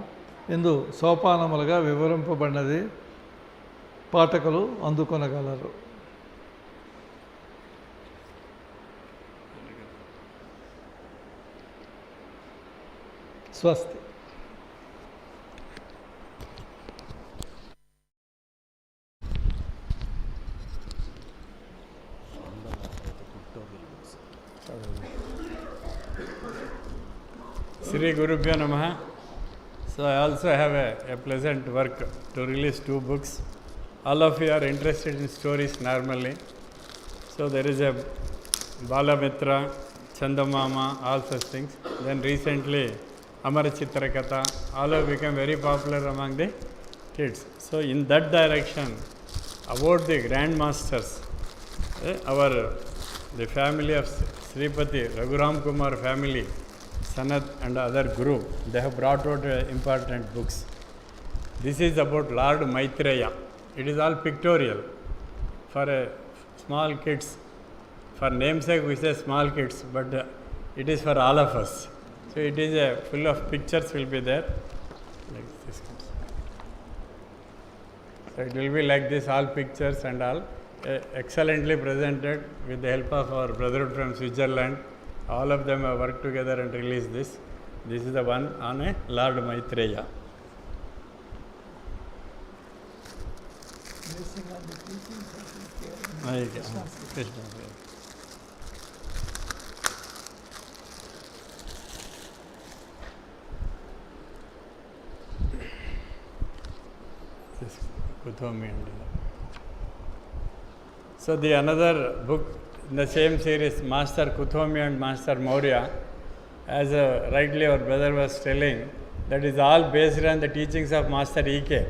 ఇందు సోపానములుగా వివరింపబడినది. పాఠకులు అందుకొనగలరు. స్వస్తి. Sri Gurubhyo Namaha. So I also have a pleasant work to release 2 books. All of you are interested in stories normally. So there is a Balamitra, Chandamama, all such things. Then recently Amara Chitrakatha, all have become very popular among the kids. So in that direction, about the grandmasters, the family of Sripati Raghuram Kumar family, Sanat and other group, they have brought out important books. This is about Lord Maitreya. It is all pictorial for small kids. For namesake we say small kids, but it is for all of us. So it is full of pictures will be there. Like this. So it will be like this, all pictures and all excellently presented with the help of our brotherhood from Switzerland. All of them have worked together and released this. This is the one on a Lord Maitreya. Krishna. So the another book in the same series, Master Kuthomi and Master Maurya, as rightly our brother was telling, that is all based on the teachings of Master E.K.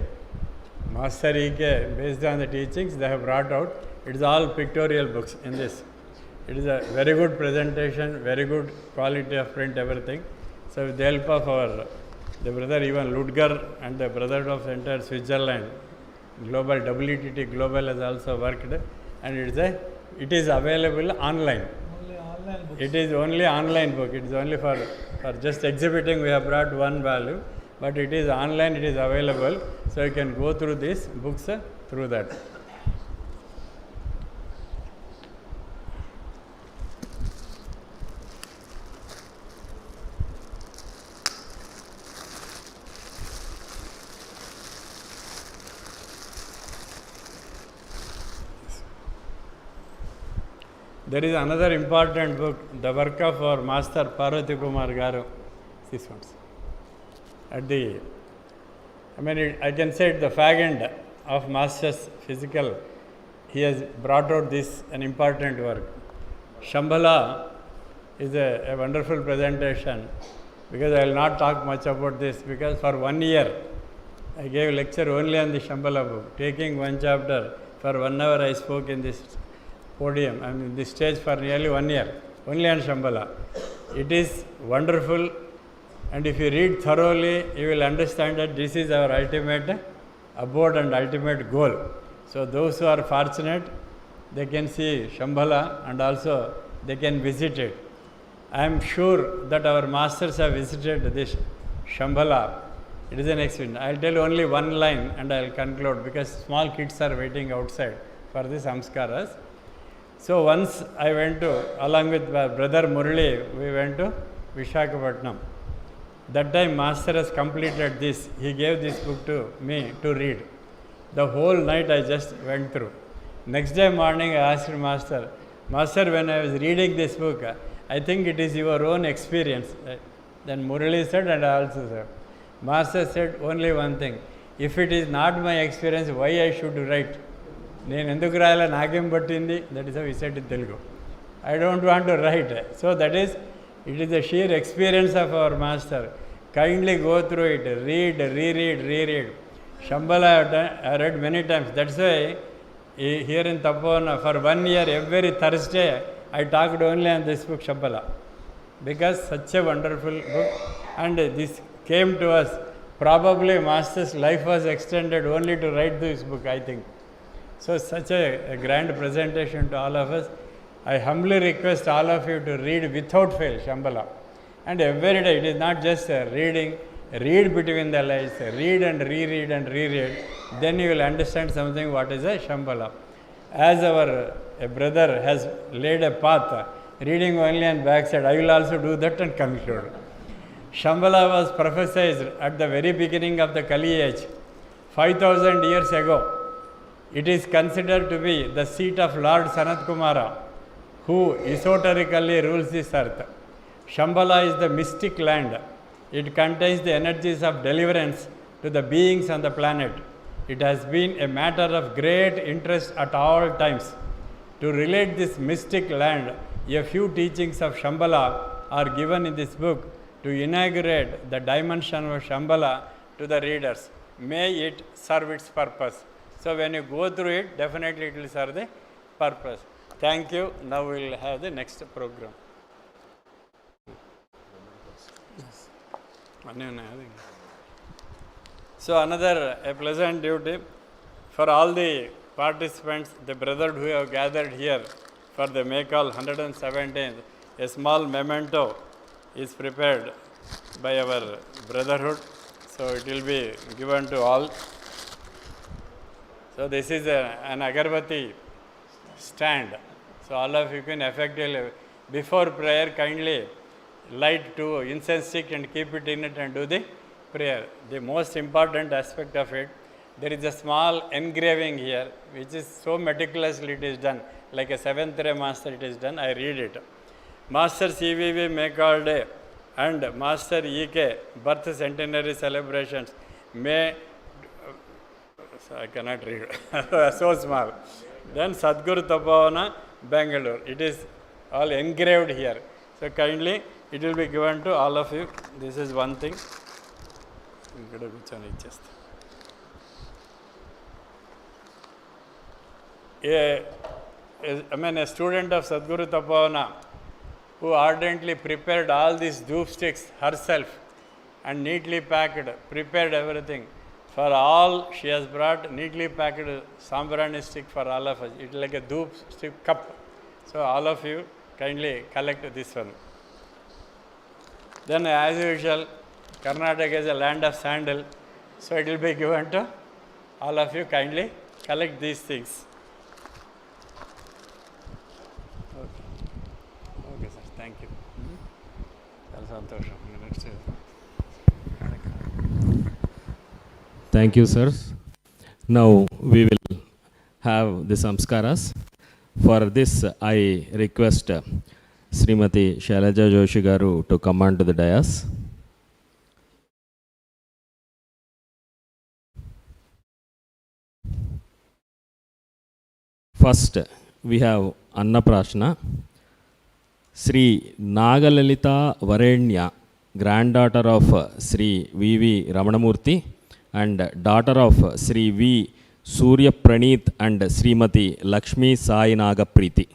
Master E.K. based on the teachings they have brought out. It is all pictorial books in this. It is a very good presentation, very good quality of print, everything. So with the help of the brother even Ludger and the brother of entire Switzerland, Global WTT Global has also worked, and it is a it is available online. Only online books. It is only online book. It is only for just exhibiting. We have brought one value, but it is online. It is available, so you can go through these books through that. There is another important book, the work of our master Parvati Kumar Garu. This one. I can say at the fag end of master's physical, he has brought out this an important work. Shambhala is a wonderful presentation, because I will not talk much about this, because for 1 year I gave lecture only on the Shambhala book, taking one chapter. For 1 hour I spoke in this podium, this stage for nearly 1 year, only on Shambhala. It is wonderful, and if you read thoroughly, you will understand that this is our ultimate abode and ultimate goal. So those who are fortunate, they can see Shambhala and also they can visit it. I am sure that our masters have visited this Shambhala. It is an experience. I will tell only one line and I will conclude, because small kids are waiting outside for the Samskaras. So once I went to, along with my brother Murali, we went to Vishakhapatnam. That time master has completed this. He gave this book to me to read. The whole night I just went through. Next day morning I asked master, when I was reading this book, I think it is your own experience. Then Murali said, and I also said. Master said only one thing, if it is not my experience, why I should write? That is how he said in Telugu. I don't want to write. So that is, it is the sheer experience of our master. Kindly go through it, read, reread. Shambhala I read many times. That's why here in Tapona, for 1 year, every Thursday, I talked only on this book, Shambhala. Because such a wonderful book, and this came to us. Probably master's life was extended only to write this book, I think. So such a grand presentation to all of us. I humbly request all of you to read without fail Shambhala. And every day, it is not just reading, read between the lines, read and reread. Then you will understand something what is a Shambhala. As our brother has laid a path, reading only on backside, I will also do that and conclude. Shambhala was prophesied at the very beginning of the Kali age, 5000 years ago. It is considered to be the seat of Lord Sanat Kumara, who esoterically rules this earth. Shambhala is the mystic land. It contains the energies of deliverance to the beings on the planet. It has been a matter of great interest at all times. To relate this mystic land, a few teachings of Shambhala are given in this book to inaugurate the dimension of Shambhala to the readers. May it serve its purpose. So when you go through it, definitely it will serve the purpose. Thank you. Now we will have the next program. So another a pleasant duty for all the participants, the brotherhood who have gathered here for the Maycall 117th, a small memento is prepared by our brotherhood. So it will be given to all. So this is an agarbatti stand. So all of you can effectively, before prayer, kindly light 2 incense stick and keep it in it and do the prayer. The most important aspect of it, there is a small engraving here, which is so meticulously it is done, like a 7th ray master it is done. I read it. Master CVV Maycall Day and Master EK birth centenary celebrations. May, I cannot read, so small. Then Sadhguru Tapavana, Bangalore. It is all engraved here. So kindly, it will be given to all of you. This is one thing. A student of Sadhguru Tapavana who ardently prepared all these dhoop sticks herself and neatly packed, prepared everything. For all, she has brought neatly packed sambrani stick for all of us. It is like a dhoop stick cup. So all of you kindly collect this one. Then as usual, Karnataka is a land of sandal, so it will be given to all of you. Kindly collect these things. Okay, sir. Thank you. చాలా సంతోషం. Thank you, sir. Now we will have the Samskaras. For this, I request Srimati Shailaja Joshi Garu to come on to the dais. First, we have Anna Prashna. Sri Nagalalitha Varenya, granddaughter of Sri VV Ramanamurthy and daughter of Sri V. Surya Praneeth and Srimati Lakshmi Sai Nagapriti.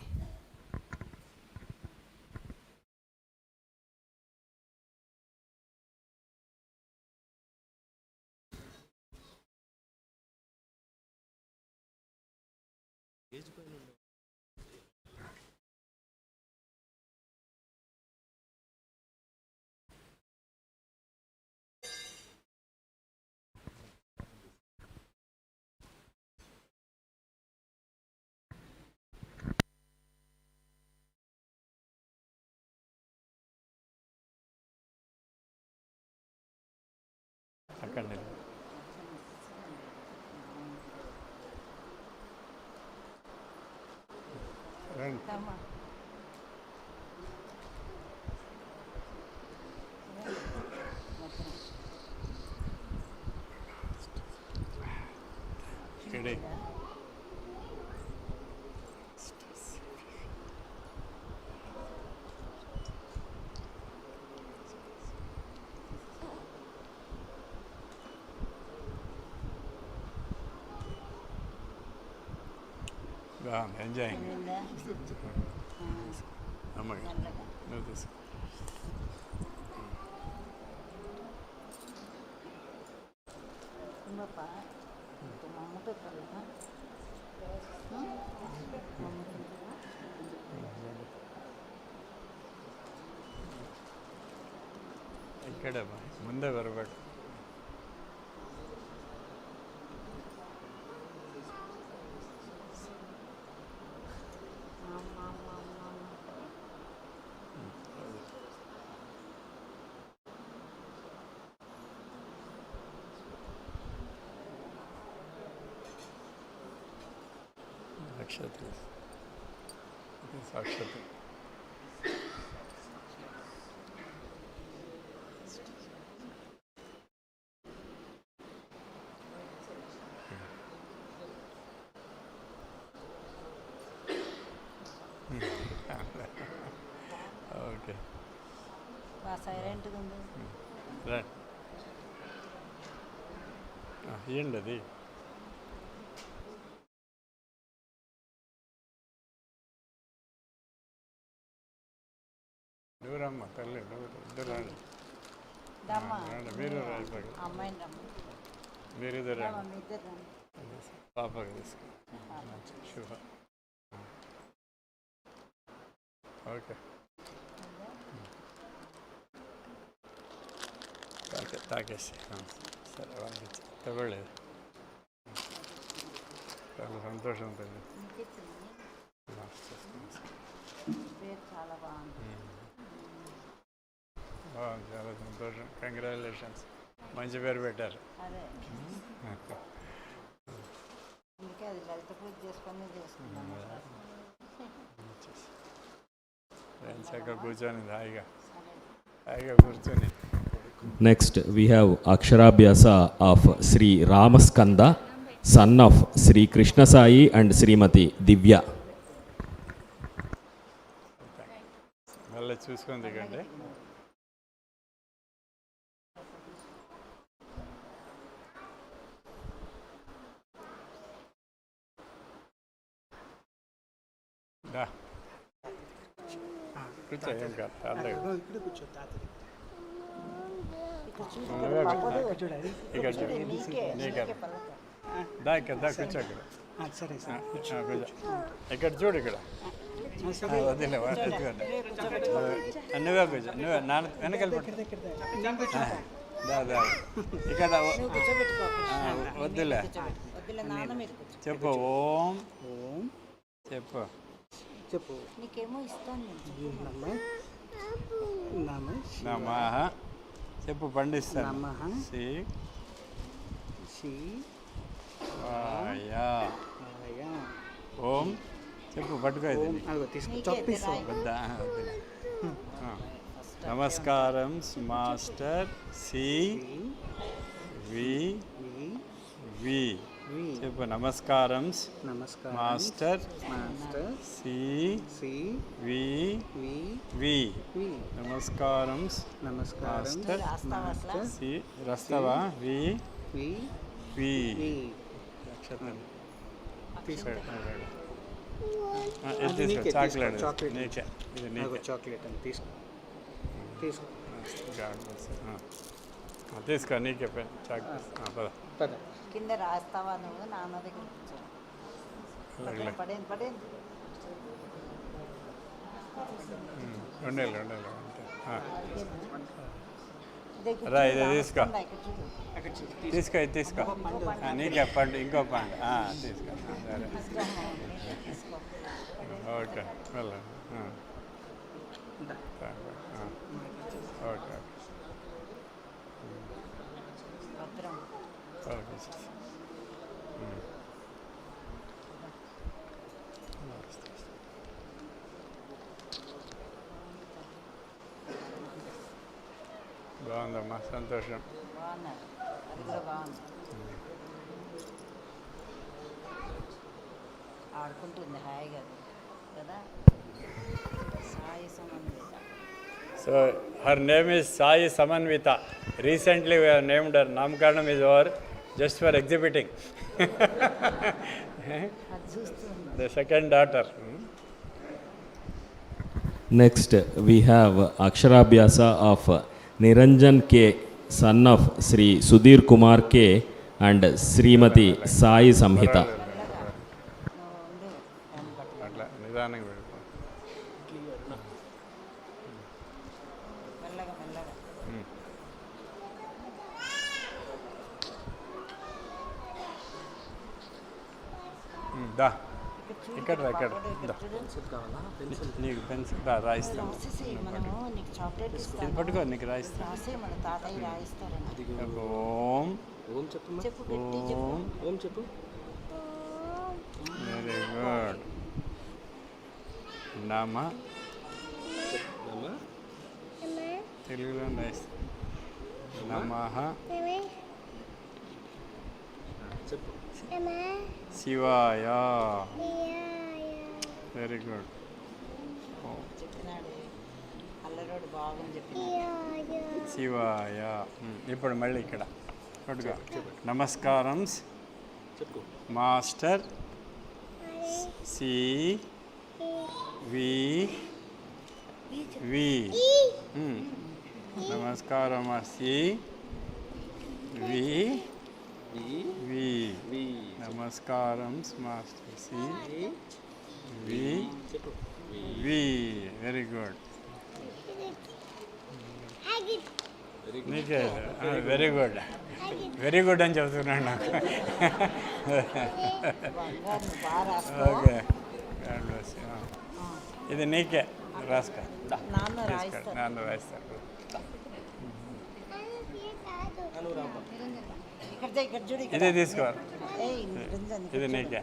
అక్కడ ఇక్కడే enjoying అమ్మగా నువ్వు తీసుకో ఇక్కడ ముందే బరబడు అక్షత సాక్షాత్ okay సైలెంట్గా ఉంది ఏంటి అది దూరమ్మ తల్లి ఇద్దరు రండి మీరు అమ్మాయిని మీరు ఇద్దరు రండి ఇద్దరు పాపకి తీసుకో శుభ ఓకే తాకేసి సరే వాళ్ళకి తవ్వలేదు చాలా సంతోషం ఉంటుంది చాలా బాగుంది చాలా సంతోషం కంగ్రాచులేషన్స్ మంచి పేరు పెట్టారు అదే అందుకే అది లలిత పూజ చేసుకొని చేసుకున్నాను చక్కగా కూర్చొని హాయిగా కూర్చొని Next, we have Aksharabhyasa of Sri Ramaskanda, son of Sri Krishna Sai and Srimati Divya. మళ్ళీ చూసుకొని దిగండి కూర్చో ఏం కాదు ఇక్కడ దా ఇక్కడ దా కూర్చో అక్కడ ఇక్కడ చూడు ఇక్కడ వదిలే నువ్వే కూర్చో నువ్వే నాన్న వెనకాల దాదా ఇక్కడ వద్దులే చెప్పు ఓం ఓం చెప్పు చెప్పు నీకేమో ఇస్తాను నమః చెప్పు పండిస్తాను ఓం చెప్పు పట్టుకో వద్దా నమస్కారం మాస్టర్ CVV చెప్పు నమస్కారం మాస్టర్ CVV నమస్కారం మాస్టర్ రస్తావా వి తీసుకో చాక్లెట్ చాక్లెట్ తీసుకో నీకే చాక్లెట్ కింద రాస్తావా నువ్వు నాన్న దగ్గర కూర్చో పడేది ఉండేది రా ఇది తీసుకో తీసుకో నీకే పండు ఇంకో పండు తీసుకో ఓకే వెళ్ళండి ఓకే ఓకే బాగుందమ్మా సంతోషం ఆడుకుంటుంది హాయిగా కదా Sai సమన్విత. So her name is Sai Samanvita. Recently we have named her. Namkaranam is over just for exhibiting. The second daughter. Next, we have Aksharabhyasa of Niranjan K, son of Sri Sudhir Kumar K and Srimati Sai Samhita. అట్లా నిదానంగా పెట్టుకో. దా ఇక్కడ నీకు pencil రాయిస్తాను ఇది పట్టుకో నీకు రాయిస్తాను ఓం ఓం చెప్పు very good నమ తెలుగులో రాయిస్తాను నమః శివాయ వెరీ గుడ్ శివాయ ఇప్పుడు మళ్ళీ ఇక్కడ పట్టుగా నమస్కారం మాస్టర్ CVV నమస్కారం CVV నమస్కారం మాస్టర్ CVV వెరీ గుడ్ నీకే వెరీ గుడ్ వెరీ గుడ్ అని చెబుతున్నాను నాకు ఓకే ఇది నీకే రాసుకో నాన్న రాయిస్తాను ఇదే తీసుకోవాలి ఇది నీకే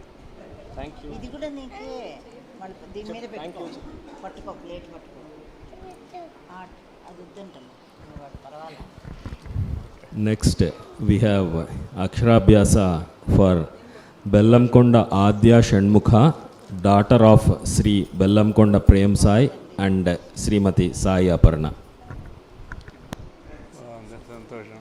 ఇది కూడా నీకే దీని మీద పెట్టుకో పట్టుకో ప్లేట్ పట్టుకో అది వద్దంటాను పర్వాలేదు. Next, we have Aksharabhyasa for Bellamkonda Adya Shanmukha, daughter of Sri Bellamkonda Prem Sai and Srimati Sai Aparna. సంతోషం.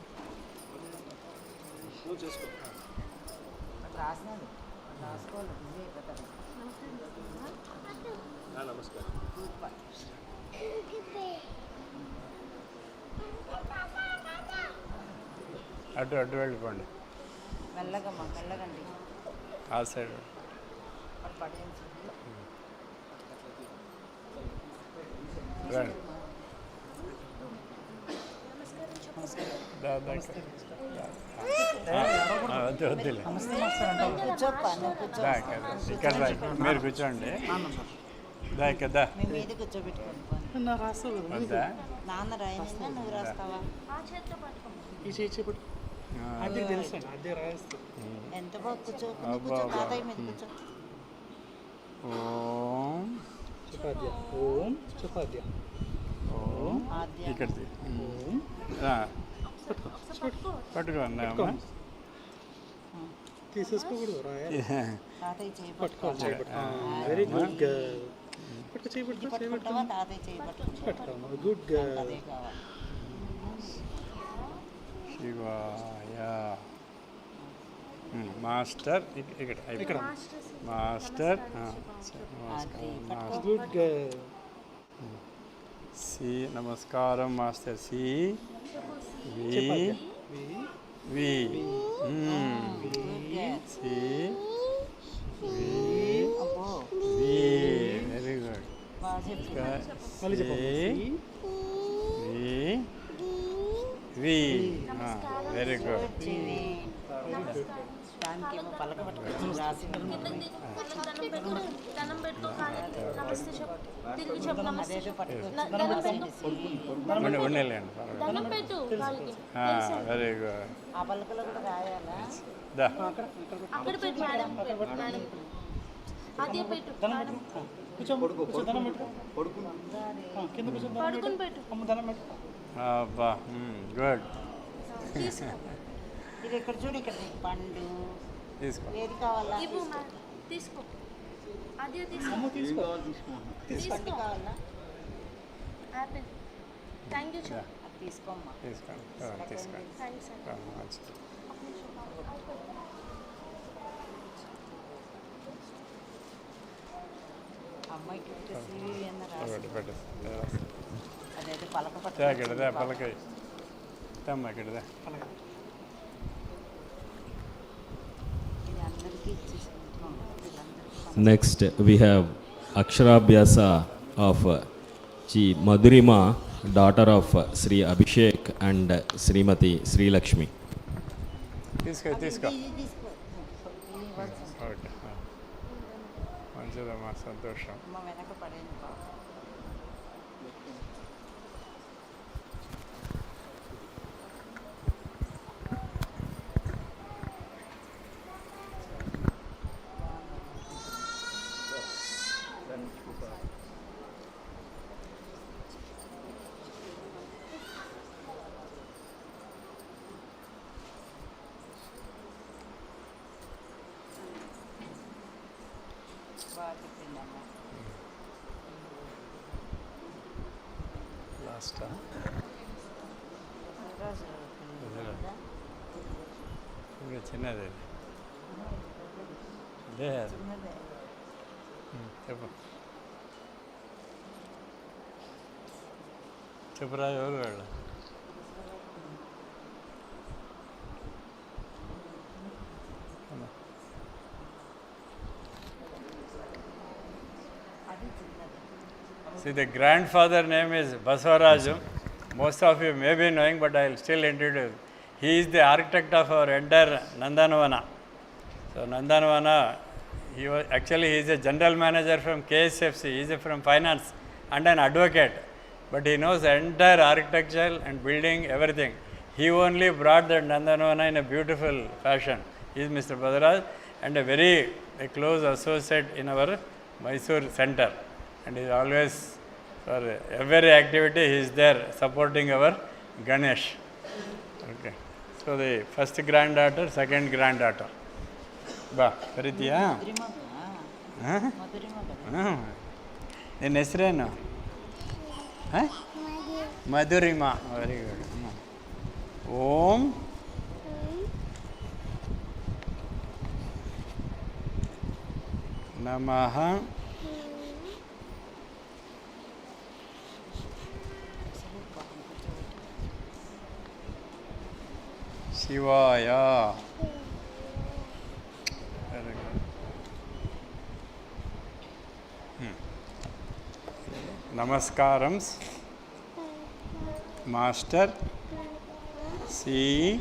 అటు వెళ్ళిపోండి ఆ సైడ్ రండి. వద్దు వద్దులే కూర్చోప్పా నువ్వు కూర్చో. దా కదా ఇక్కడ రా మీరు కూర్చోండి దా కదా మీ మీద కూర్చోబెట్టుకోండి పోనీ. వద్దా నాన్న రాయనిందా నువ్వు రాస్తావా? ఎంత బాగా కూర్చో నువ్వు కూర్చో, తాతయ్య మీద కూర్చో. ఓం ఓం చపాద్య ఓం ఆద్య. ఇక్కడ పట్టుకో అన్నామా తీసేసుకోకూడదు రాయాలి. తాతయ్య చేయి పట్టుకోవాలి పట్టుకో. చేయబట్టు వెరీ గుడ్ గర్ల్. పట్టుకో ఇది పట్టుకుంటావా? తాతయ్య చేయి పట్టుకుంటా. పట్టుకోవాలి గుడ్ గర్ల్. అదే కావాలి. శివాయ మాస్టర్ ఇక్కడ ఇక్కడ మాస్టర్ గుడ్ గర్ల్. సి నమస్కారం మాస్టర్ సి వి వి సి వి అబ్బో వి వెరీ గుడ్ బాగా చెప్పు. మళ్ళీ చెప్పండి. వి వెరీ గుడ్ చెవి. దానికి ఏమో పలక పట్టుకోవచ్చు రాసి అదేదో పట్టుకోవచ్చు. ఉండలేండి వెరీ గుడ్ ఆ పలకలో కూడా రాయాలా? దా అక్కడ పెట్టు మేడం, మేడం అదే పెట్టు మేడం, కూర్చో కూర్చో దండం పెట్టు. కింద కూర్చో దండం పడుకుని పెట్టు. అమ్మ దండం పెట్టు. అబ్బా గుడ్ తీసుకో ఇది ఇక్కడ చూడు, ఇక్కడ నీకు పండు తీసుకో ఏది కావాలా? ఇవ్వు మేడం, తీసుకో అదే తీసుకో. అమ్మ తీసుకో. పండు కావాలా? యాపిల్. Thank you sir. అది తీసుకోమ్మా. తీసుకోండి తీసుకోండి థ్యాంక్స్ సార్. మంచిది అమ్మాయికి CVV అన్న రాసి పెట్టు పెట్టు అదేదో పలక ఇక్కడదే పట్టుకోవచ్చు. పలకాయ తమ్మ ఇక్కడదే ఇది అందరికీ ఇచ్చేసుకుంటున్నాం. వీళ్ళందరికీ Next, we have Aksharabhyasa of Chi Madhurima, daughter of Sri Abhishek and Srimati Sri Lakshmi. తీసుకో తీసుకో ఇది తీసుకో. ఇది ఇవ్వచ్చు. ఓకే మంచిదమ్మా సంతోషం అమ్మ వెనక పడేయండి బాబు. బాగా చెప్పింది అమ్మ. లాస్ట్ రోజు పిల్లలు ఇంకా చిన్నది అదే అది చిన్నదే. చెప్పు చెప్పురా ఎవరు వాళ్ళు See, the grandfather name is Basavaraju. Most of you may be knowing, but I will still introduce. He is the architect of our entire Nandanavana. So Nandanavana, he is a general manager from KSFC. He is from finance and an advocate. But he knows the entire architecture and building, everything. He only brought that Nandanavana in a beautiful fashion. He is Mr. Badaraj and a close associate in our Mysore center. And he is always, for every activity, he is there supporting our Ganesh. Okay. So the first granddaughter, second granddaughter. Ba, Paritiya? Madhurima Huh? మధురిమ కదా. Then Nesreno? Huh? Madhurima. Very good. Om. Namaha. Shivaya. Very good. Namaskarams, Master CVV.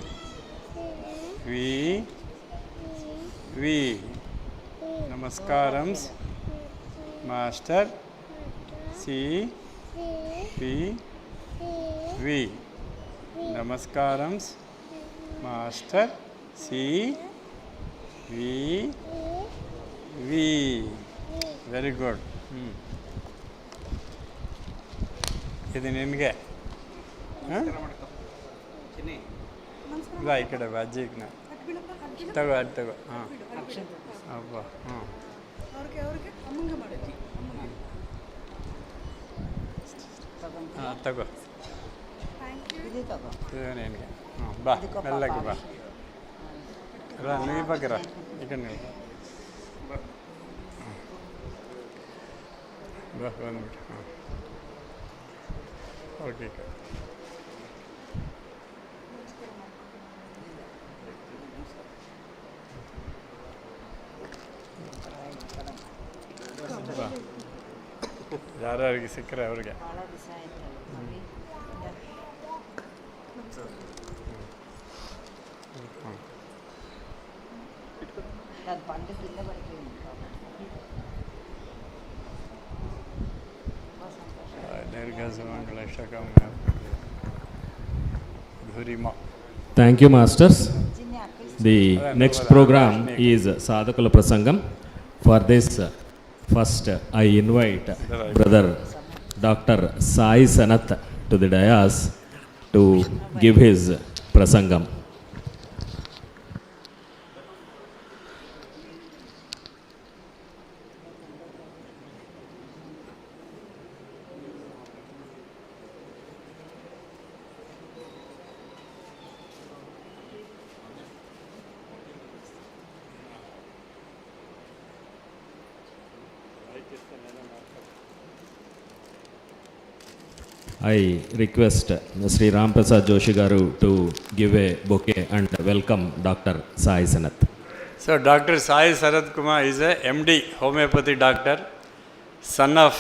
Namaskarams, Master CVV. Namaskarams, Master CVV. Very good. ఇది నిన్నగే ఇక్కడ బజ్జీకి తగో అది తగో అబ్బా తగో ఇది తగో నేను బా మెల్లకి బా రా నువ్వు పక్క రా ఇక్కడ నిలబడు. బా 1 minute. ఓకే ಯಾರ್ಯಾರಿಗೆ ಸಿಕ್ಕರೆ ಅವ್ರಿಗೆ ಭಾಳ ದಿವಸ ಆಯ್ತು ಅದು ಬಂದು ಕಿಂದ ಬರ್ತೀವಿ ದೀರ್ಘ Sumangala ಶಕಂ ಧುರಿಮ. Thank you, masters. The next program is Sadhakula Prasangam. For this, first I invite brother Dr. Sai Sanath to the dais to give his Prasangam. I request Sri Ram Prasad Joshi Garu to give a bouquet and welcome Dr. Sai Sanath. So Dr. Sai Sarath Kumar is a MD, homeopathy doctor, son of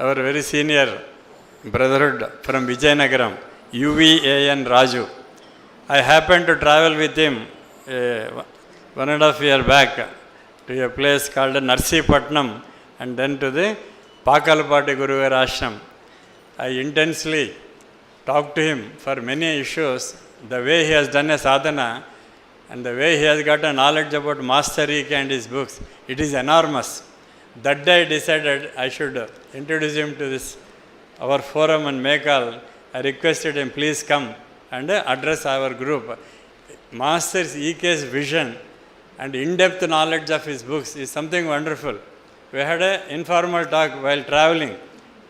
our very senior brotherhood from Vijayanagaram, UVAN Raju. I happened to travel with him 1.5 years back to a place called Narsipatnam and then to the Pakalapati Guruvar Ashram. I intensely talked to him for many issues, the way he has done a sadhana and the way he has got a knowledge about Masterika and his books. It is enormous. That day I decided I should introduce him to this, our forum and Mekal. I requested him, please come and address our group. Master's EK's vision and in-depth knowledge of his books is something wonderful. We had an informal talk while traveling.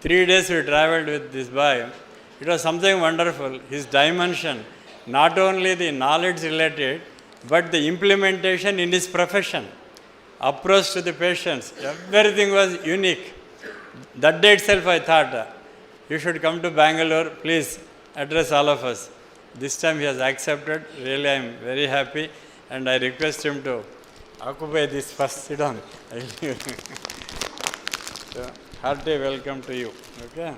3 days we travelled with this boy. It was something wonderful. His dimension, not only the knowledge related, but the implementation in his profession, approach to the patients, everything was unique. That day itself I thought, you should come to Bangalore, please address all of us. This time he has accepted. Really I am very happy and I request him to occupy this first sit down. So, hearty welcome to you. Okay?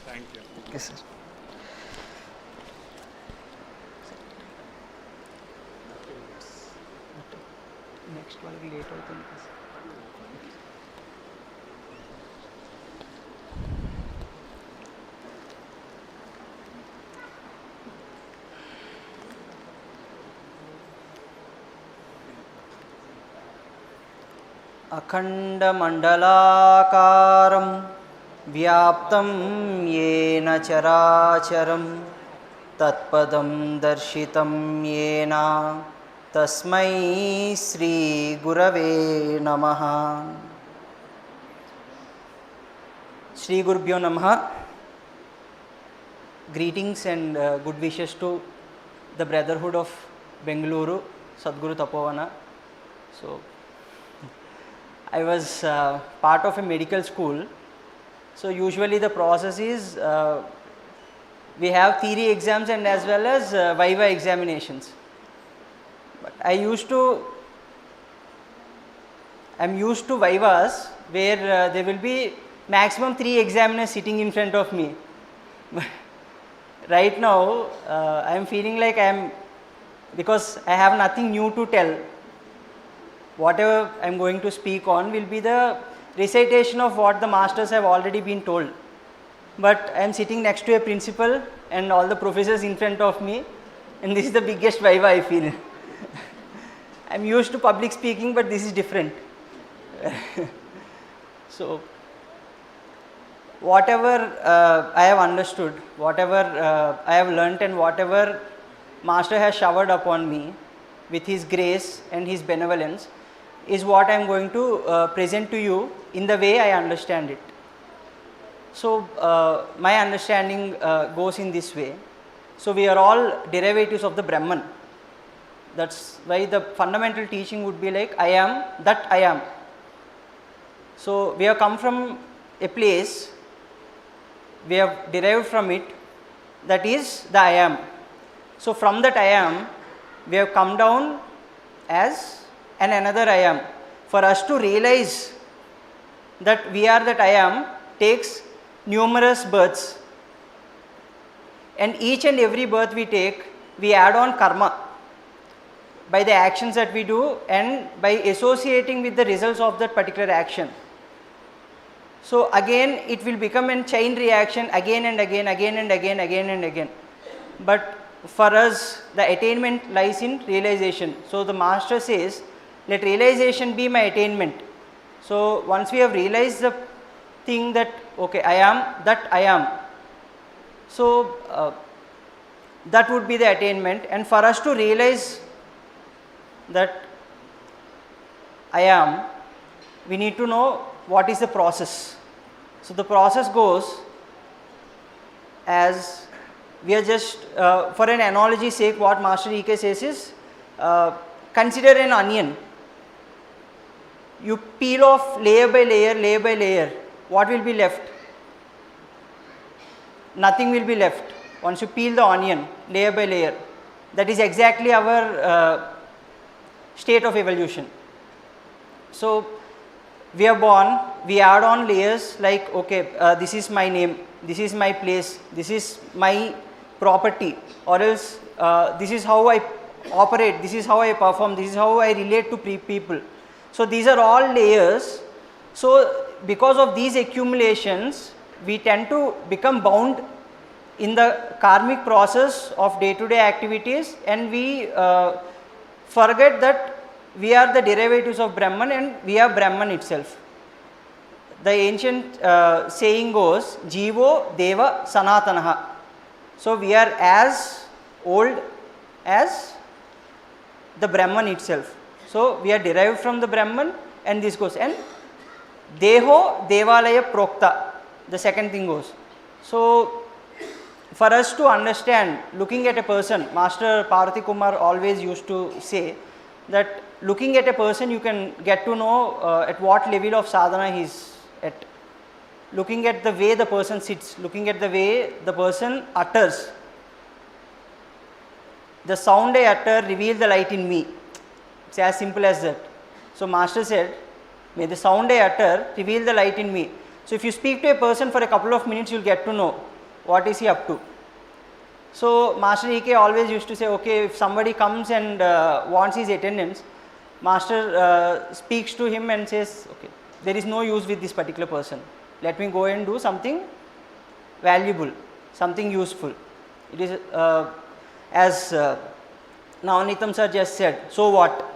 Thank you. Yes, sir. Next వాళ్ళకి late అవుతుంది అఖండమండలాకారం వ్యాప్తం येन చరాచరం తత్పదం దర్శితం येन తస్మై శ్రీ గురవే నమః. శ్రీ గురుభ్యో నమః. Greetings and good wishes to the Brotherhood of Bengaluru, Sadhguru Tapovana. So, I was part of a medical school. So, usually the process is we have theory exams and as well as Viva examinations. But I used I'm used to vivas where there will be maximum 3 examiners sitting in front of me. Right now, I am feeling like because I have nothing new to tell. Whatever I am going to speak on will be the recitation of what the masters have already been told. But I am sitting next to a principal and all the professors in front of me, and this is the biggest viva I feel. I am used to public speaking, but this is different. So, whatever I have understood, whatever I have learnt, and whatever Master has showered upon me with his grace and his benevolence is what I am going to present to you in the way I understand it. So, my understanding goes in this way. So, we are all derivatives of the Brahman. That's why the fundamental teaching would be like, I am that I am. So, we have come from a place, we have derived from it, that is the I am. So, from that I am, we have come down as another I am. For us to realize that we are that I am takes numerous births, and each and every birth we take, we add on karma by the actions that we do and by associating with the results of that particular action. So, again it will become a chain reaction again and again, again and again, again and again. But for us, the attainment lies in realization. So, the Master says, let realization be my attainment. So, once we have realized the thing that, okay, I am that I am. So, that would be the attainment, and for us to realize that I am, we need to know what is the process. So, the process goes as we are just, for an analogy sake, what Master E.K. says is, consider an onion. You peel off layer by layer, what will be left? Nothing will be left once you peel the onion layer by layer. That is exactly our state of evolution. So, we are born, we add on layers like, okay, this is my name, this is my place, this is my property, or else this is how I operate, this is how I perform, this is how I relate to people. So, these are all layers. So, because of these accumulations, we tend to become bound in the karmic process of day-to-day activities, and we forget that we are the derivatives of Brahman and we are Brahman itself. The ancient saying goes, Jivo Deva Sanatanaha. So, we are as old as the Brahman itself. So, we are derived from the Brahman, and this goes, and Deho Devalaya Prokta, the second thing goes. So, for us to understand, looking at a person, Master Parvati Kumar always used to say that looking at a person you can get to know at what level of sadhana he is at. Looking at the way the person sits, looking at the way the person utters. The sound I utter reveals the light in me. It's as simple as that. So, Master said, may the sound I utter reveal the light in me. So, if you speak to a person for a couple of minutes, you will get to know what is he up to. So, Master E.K. always used to say, okay, if somebody comes and wants his attendance, Master speaks to him and says, okay, there is no use with this particular person. Let me go and do something valuable, something useful. It is as Navanitam sir just said, so what?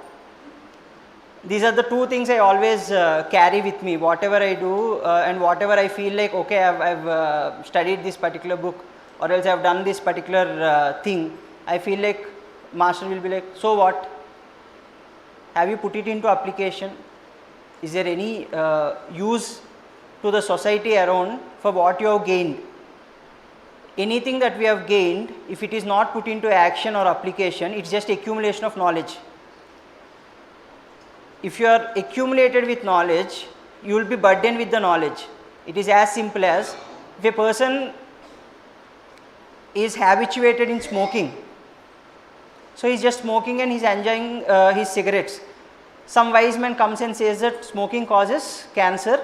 These are the two things I always carry with me, whatever I do and whatever I feel like, okay, I've studied this particular book, or else I've done this particular thing. I feel like Master will be like, so what? Have you put it into application? Is there any use to the society around for what you have gained? Anything that we have gained, if it is not put into action or application, it's just accumulation of knowledge. If you are accumulated with knowledge, you will be burdened with the knowledge. It is as simple as, if a person is habituated in smoking, so he is just smoking and he is enjoying his cigarettes. Some wise man comes and says that smoking causes cancer,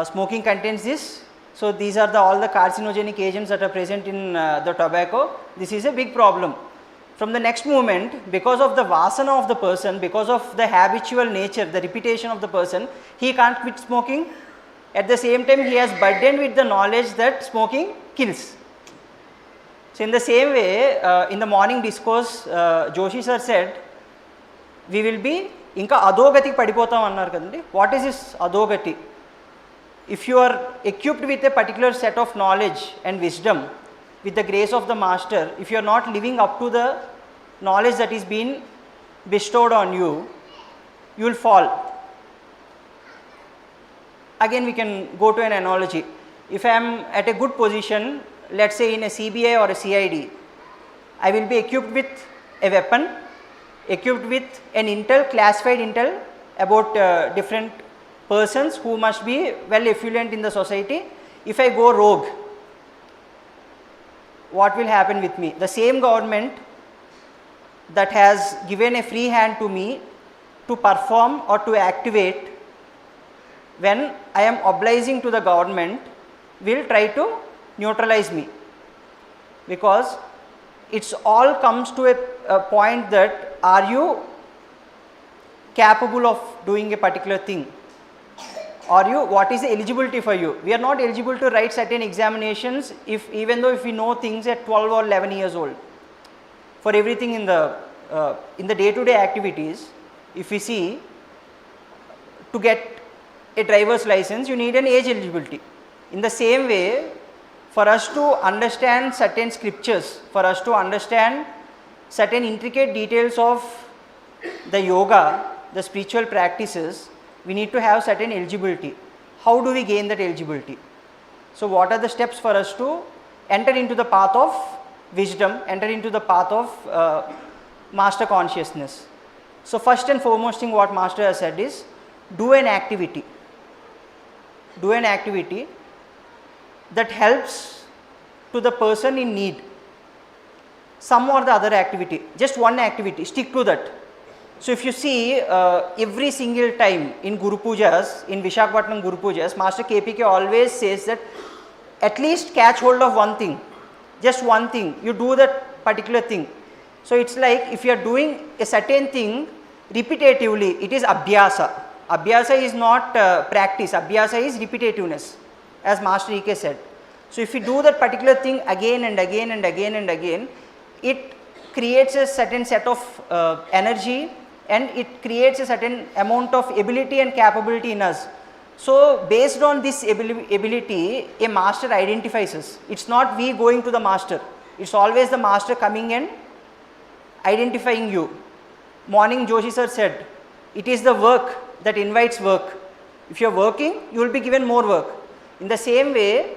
smoking contains this. So these are all the carcinogenic agents that are present in the tobacco. This is a big problem. From the next moment, because of the vasana of the person, because of the habitual nature, the repetition of the person, he can't quit smoking. At the same time, he has burdened with the knowledge that smoking kills. So in the same way, in the morning discourse, Joshi sir said, we will be inka adogati padipotam annar kadandi. What is this adogati? If you are equipped with a particular set of knowledge and wisdom, with the grace of the master, if you are not living up to the knowledge that is being bestowed on you, you will fall. Again, we can go to an analogy. If I am at a good position, let's say in a CBI or a CID, I will be equipped with a weapon, equipped with an intel, classified intel about different persons who must be well affluent in the society. If I go rogue, what will happen with me? The same government that has given a free hand to me to perform or to activate, when I am obliging to the government, will try to neutralize me, because it's all comes to a point that are you capable of doing a particular thing, or you, what is the eligibility for you? We are not eligible to write certain examinations even though if we know things at 12 or 11 years old. For everything in the day-to-day activities, if we see, to get a driver's license, you need an age eligibility. In the same way, for us to understand certain scriptures, for us to understand certain intricate details of the yoga, the spiritual practices, we need to have certain eligibility. How do we gain that eligibility? So what are the steps for us to enter into the path of wisdom, enter into the path of master consciousness? So first and foremost thing what master has said is, do an activity. Do an activity that helps to the person in need. Some or the other activity, just one activity, stick to that. So if you see every single time in Guru Pujas, in Visakhapatnam Guru Pujas, Master KPK always says that at least catch hold of one thing, just one thing, you do that particular thing. So it's like if you are doing a certain thing repetitively, it is abhyasa. Abhyasa is not practice, abhyasa is repetitiveness, as Master EK said. So if you do that particular thing again and again and again and again, it creates a certain set of energy, and it creates a certain amount of ability and capability in us. So based on this ability, a master identifies us. It's not we going to the master, it's always the master coming and identifying you. Morning Joshi sir said, it is the work that invites work. If you are working, you will be given more work. In the same way,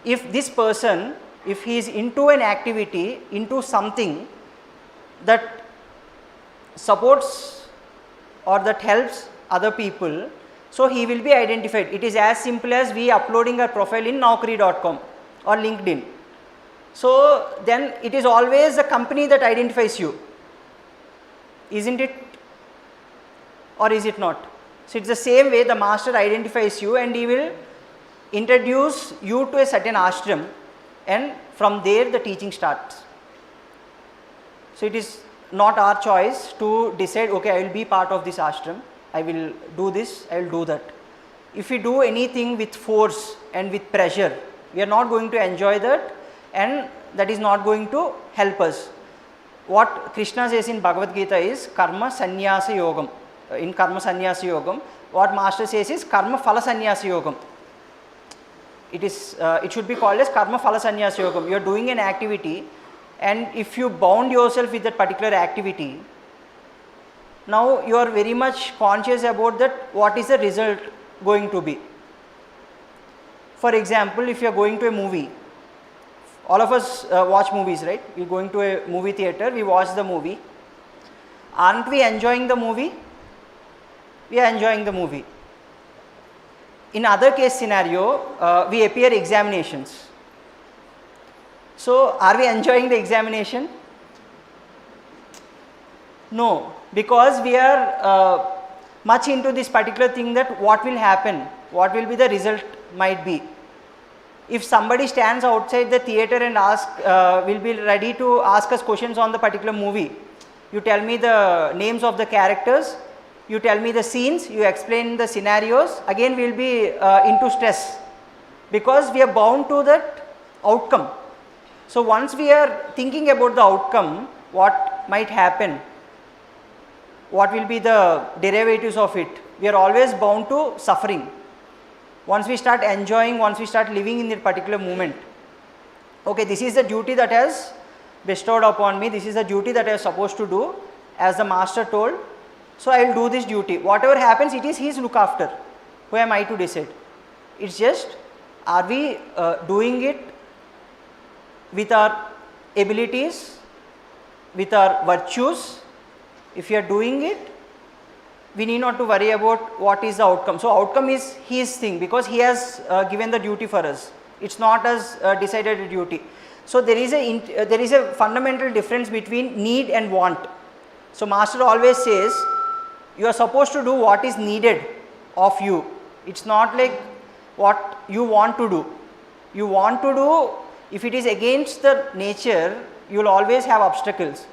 if this person, if he is into an activity, into something that supports or that helps other people, so he will be identified. It is as simple as we uploading our profile in Naukri.com or LinkedIn. So then it is always the company that identifies you, isn't it? Or is it not? So it's the same way the master identifies you, and he will introduce you to a certain ashram, and from there the teaching starts. So it is not our choice to decide, okay, I will be part of this ashram, I will do this, I will do that. If we do anything with force and with pressure, we are not going to enjoy that, and that is not going to help us. What Krishna says in Bhagavad Gita is karma sannyasa yogam. In karma sannyasa yogam, what master says is karma phala sannyasa yogam. It should be called as karma phala sannyasa yogam. You are doing an activity, and if you bound yourself with that particular activity, now you are very much conscious about that, what is the result going to be. For example, if you are going to a movie, all of us watch movies, right? We are going to a movie theatre, we watch the movie. Aren't we enjoying the movie? We are enjoying the movie. In other case scenario, we appear examinations. So are we enjoying the examination? No. because we are much into this particular thing that what will happen, what will be the result might be. If somebody stands outside the theater and will be ready to ask us questions on the particular movie, you tell me the names of the characters, you tell me the scenes, you explain the scenarios, again we will be into stress, because we are bound to that outcome. So once we are thinking about the outcome, what might happen, what will be the derivatives of it, we are always bound to suffering. Once we start enjoying, once we start living in that particular moment, okay, this is the duty that has bestowed upon me, this is the duty that I am supposed to do, as the master told, so I will do this duty. Whatever happens, it is his look after. Who am I to decide? It's just, are we doing it with our abilities, with our virtues? If you are doing it, we need not to worry about what is the outcome. So outcome is his thing, because he has given the duty for us. It's not us decided a duty. So there is a fundamental difference between need and want. So master always says, you are supposed to do what is needed of you. It's not like what you want to do. You want to do, if it is against the nature, you will always have obstacles.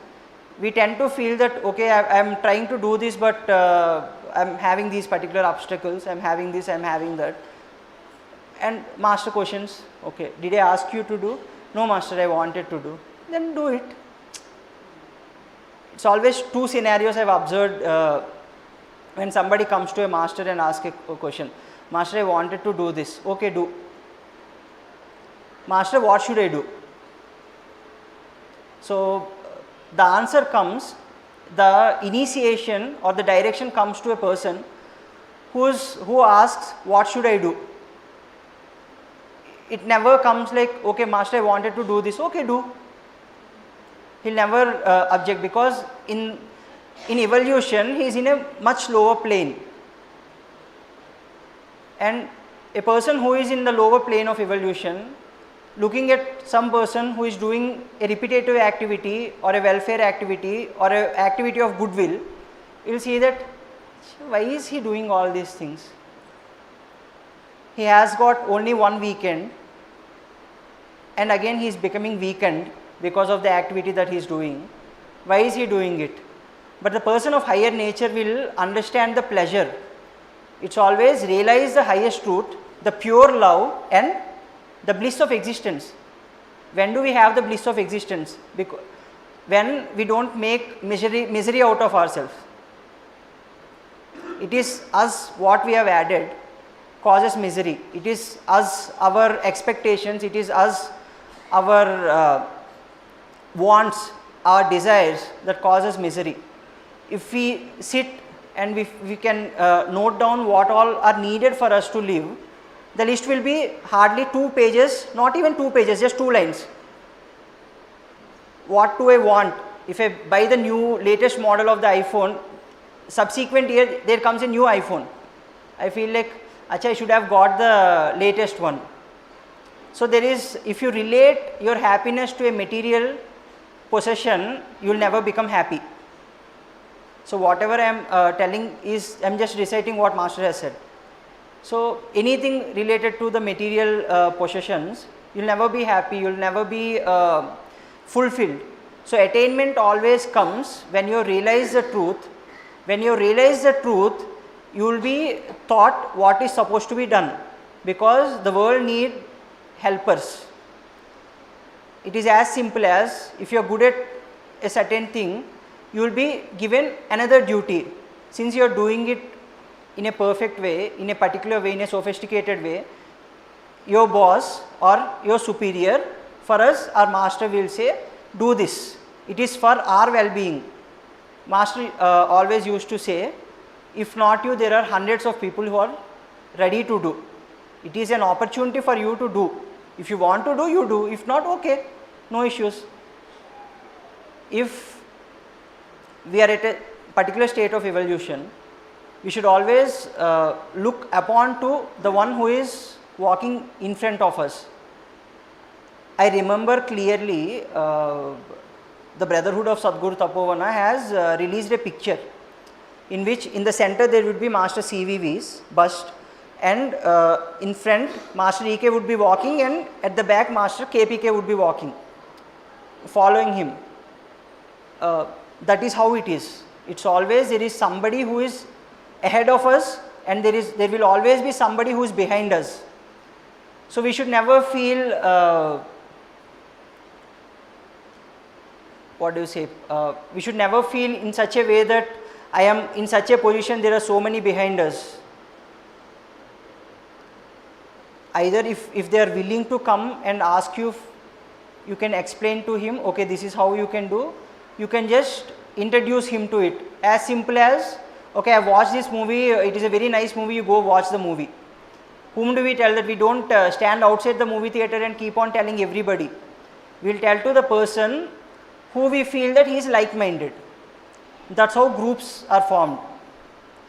We tend to feel that, okay, I am trying to do this, but I am having these particular obstacles, I am having this, I am having that. And master questions, okay, did I ask you to do? No master, I wanted to do. Then do it. It's always two scenarios I have observed when somebody comes to a master and asks a question. Master, I wanted to do this. Okay, do. Master, what should I do? So the answer comes, the initiation or the direction comes to a person who asks, what should I do? It never comes like, okay master, I wanted to do this. Okay, do. He'll never object, because in evolution he is in a much lower plane, and a person who is in the lower plane of evolution, looking at some person who is doing a repetitive activity or a welfare activity or an activity of goodwill, you will see that, why is he doing all these things? He has got only one weekend, and again he is becoming weakened because of the activity that he is doing. Why is he doing it? But the person of higher nature will understand the pleasure. It's always realize the highest truth, the pure love and the bliss of existence. When do we have the bliss of existence? Because when we don't make misery out of ourselves. It is us what we have added causes misery. It is us, our expectations, it is us, our wants, our desires that causes misery. If we sit and we can note down what all are needed for us to live, the list will be hardly 2 pages, not even 2 pages, just 2 lines. What do I want? If I buy the new latest model of the iPhone, subsequent year there comes a new iPhone. I feel like, acha, I should have got the latest one. So there is, if you relate your happiness to a material possession, you will never become happy. So whatever I am telling is, I am just reciting what master has said. So anything related to the material possessions, you will never be happy, you will never be fulfilled. So attainment always comes when you realize the truth. When you realize the truth, you will be taught what is supposed to be done, because the world needs helpers. It is as simple as, if you are good at a certain thing, you will be given another duty. Since you are doing it in a perfect way, in a particular way, in a sophisticated way, your boss or your superior, for us, our master will say, do this. It is for our well-being. Master always used to say, if not you, there are hundreds of people who are ready to do. It is an opportunity for you to do. If you want to do, you do. If not, okay, no issues. If we are at a particular state of evolution, we should always look upon to the one who is walking in front of us. I remember clearly the Brotherhood of Sadguru Tapovana has released a picture in which in the center there would be Master CVV's bust, and in front Master EK would be walking, and at the back Master KPK would be walking, following him. That is how it is. It's always there is somebody who is ahead of us, and there will always be somebody who is behind us. So we should never feel we should never feel in such a way that I am in such a position, there are so many behind us. Either if they are willing to come and ask you, you can explain to him, okay, this is how you can do. You can just introduce him to it. As simple as, okay, I watched this movie, it is a very nice movie, you go watch the movie. Whom do we tell that? We don't stand outside the movie theatre and keep on telling everybody. We will tell to the person who we feel that he is like-minded. That's how groups are formed.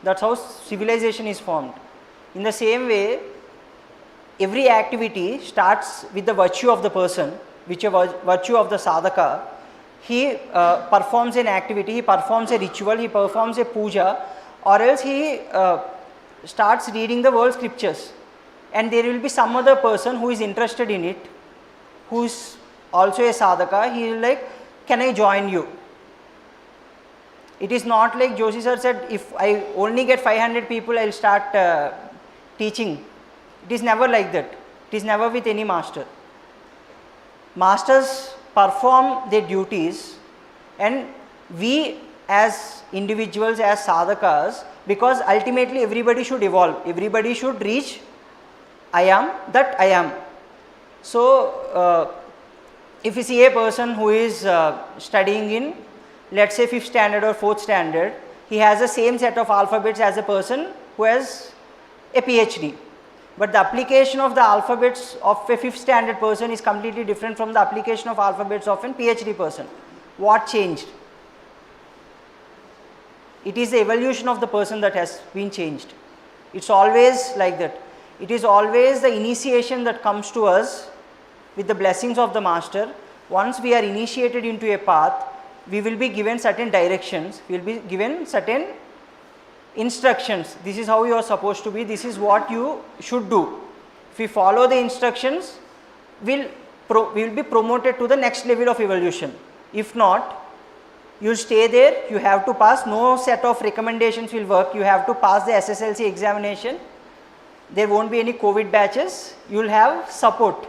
That's how civilization is formed. In the same way, every activity starts with the virtue of the person, which is virtue of the sadhaka. He performs an activity, he performs a ritual, he performs a puja, or else he starts reading the world scriptures. And there will be some other person who is interested in it, who is also a sadhaka. He will like, can I join you? It is not like Joshi sir said, if I only get 500 people, I will start teaching. It is never like that. It is never with any master. Masters perform their duties, and we as individuals, as sadhakas, because ultimately everybody should evolve, everybody should reach I am that I am. So if you see a person who is studying in, let's say 5th standard or 4th standard, he has the same set of alphabets as a person who has a PhD. But the application of the alphabets of a 5th standard person is completely different from the application of alphabets of a PhD person. What changed? It is the evolution of the person that has been changed. It's always like that. It is always the initiation that comes to us with the blessings of the master. Once we are initiated into a path, we will be given certain directions, we will be given certain instructions. This is how you are supposed to be, this is what you should do. If we follow the instructions, we will be promoted to the next level of evolution. If not, you will stay there, you have to pass, no set of recommendations will work, you have to pass the SSLC examination. There won't be any COVID batches, you will have support.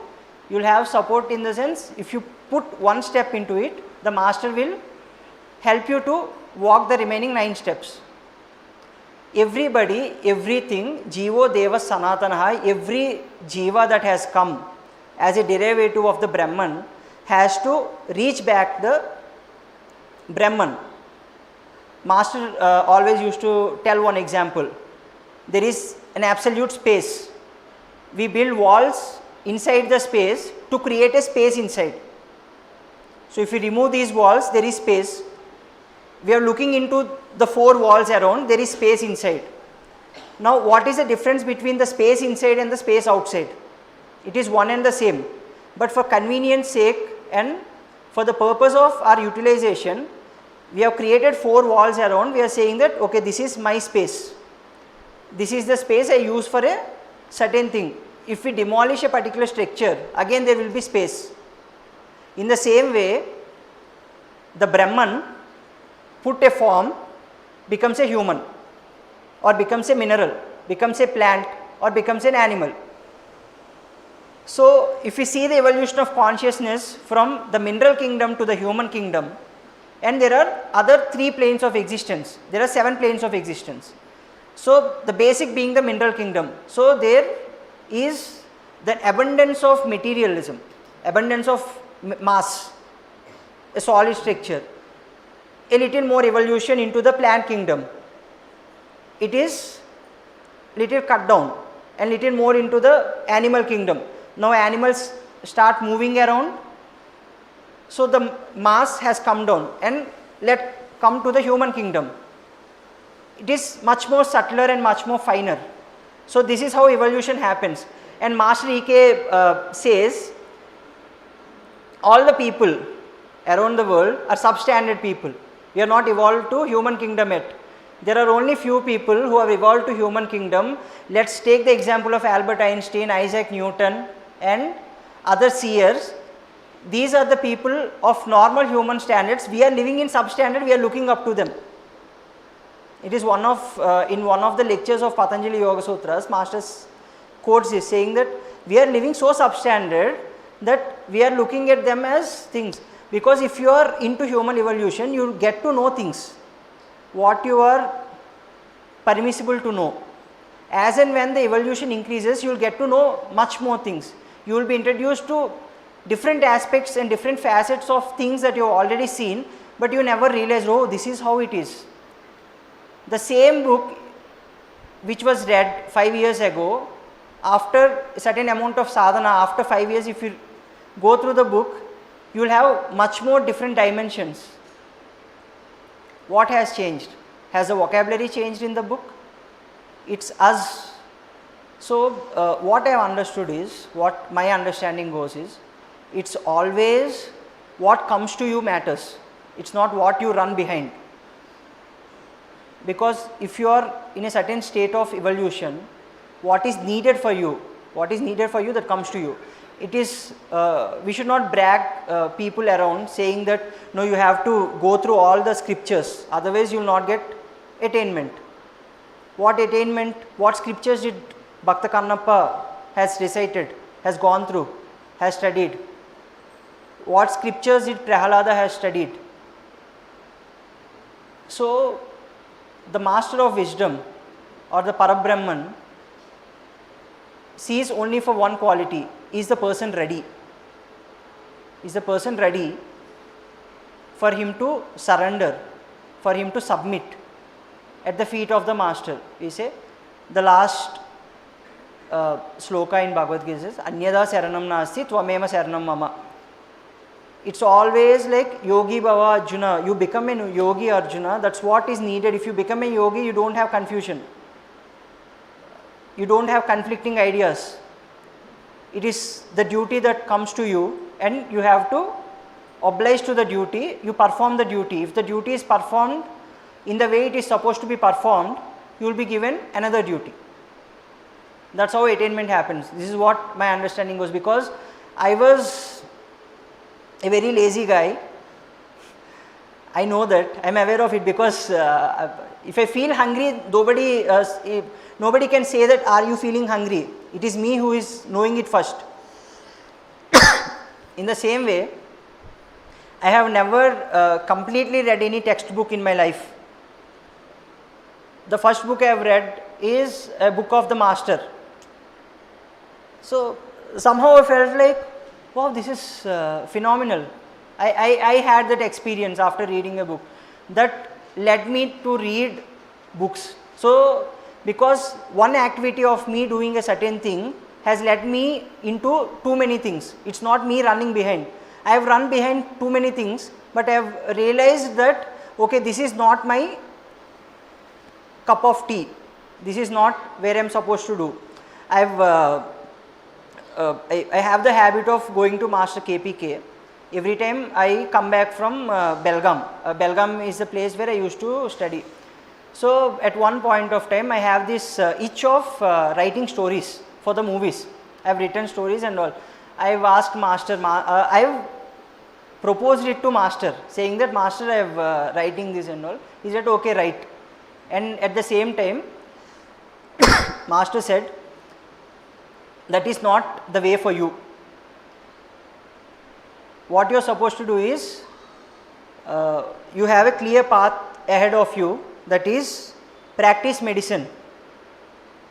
You will have support in the sense, if you put one step into it, the master will help you to walk the remaining 9 steps. Everybody, everything, Jivo Deva Sanatanaha, every Jiva that has come as a derivative of the Brahman has to reach back the Brahman. Master always used to tell one example. There is an absolute space. We build walls inside the space to create a space inside. So if we remove these walls, there is space. We are looking into the 4 walls around, there is space inside. Now what is the difference between the space inside and the space outside? It is one and the same. But for convenience sake and for the purpose of our utilization, we have created 4 walls around. We are saying that, okay, this is my space. This is the space I use for a certain thing. If we demolish a particular structure, again there will be space. In the same way, the Brahman put a form, becomes a human, or becomes a mineral, becomes a plant, or becomes an animal. So if we see the evolution of consciousness from the mineral kingdom to the human kingdom, and there are other 3 planes of existence, there are 7 planes of existence. So the basic being the mineral kingdom. So there is the abundance of materialism, abundance of mass, a solid structure. A little more evolution into the plant kingdom. It is little cut down and little more into the animal kingdom. Now animals start moving around. So the mass has come down, and let come to the human kingdom. It is much more subtler and much more finer. So this is how evolution happens. And Master EK says, all the people around the world are substandard people. We are not evolved to human kingdom yet. There are only few people who have evolved to human kingdom. Let's take the example of Albert Einstein, Isaac Newton and other seers. These are the people of normal human standards. We are living in substandard, we are looking up to them. It is one of, in one of the lectures of Patanjali Yoga Sutras, Master's quotes is saying that we are living so substandard that we are looking at them as things. Because if you are into human evolution, you get to know things, what you are permissible to know. As and when the evolution increases, you will get to know much more things. You will be introduced to different aspects and different facets of things that you have already seen, but you never realized, oh, this is how it is. The same book which was read 5 years ago, after a certain amount of sadhana, after 5 years, if you go through the book, you will have much more different dimensions. What has changed? Has the vocabulary changed in the book? It's us. So, what I have understood is, what my understanding goes is, it's always what comes to you matters. It's not what you run behind. Because if you are in a certain state of evolution, what is needed for you that comes to you. It is, we should not brag people around saying that, no, you have to go through all the scriptures, otherwise you will not get attainment. What attainment, what scriptures did Bhakta Kannappa has recited, has gone through, has studied? What scriptures did Prahalada has studied? So, the master of wisdom or the Parabrahman sees only for one quality. Is the person ready? Is the person ready for him to surrender, for him to submit at the feet of the master? We say the last sloka in Bhagavad Gita says, Anyada saranam nasti tvamema saranam mama. It's always like yogi bhava Arjuna. You become a yogi Arjuna, that's what is needed. If you become a yogi, you don't have confusion. You don't have conflicting ideas. It is the duty that comes to you and you have to oblige to the duty, you perform the duty. If the duty is performed in the way it is supposed to be performed, you will be given another duty. That's how attainment happens. This is what my understanding was, because I was a very lazy guy. I know that, I am aware of it, because if I feel hungry, nobody can say that, are you feeling hungry? It is me who is knowing it first. In the same way, I have never completely read any textbook in my life. The first book I have read is a book of the master. So, somehow I felt like, wow, this is phenomenal. I had that experience after reading a book that led me to read books. So, because one activity of me doing a certain thing has led me into too many things. It's not me running behind. I have run behind too many things, but I have realized that, okay, this is not my cup of tea. This is not where I am supposed to do. I have the habit of going to Master KPK every time I come back from Belgaum. Belgaum is the place where I used to study. So, at one point of time, I have this itch of writing stories for the movies. I have written stories and all. I have asked Master, I have proposed it to Master, saying that, Master, I have writing this and all. He said, okay, write. And at the same time, Master said, that is not the way for you. What you are supposed to do is, you have a clear path ahead of you, that is practice medicine,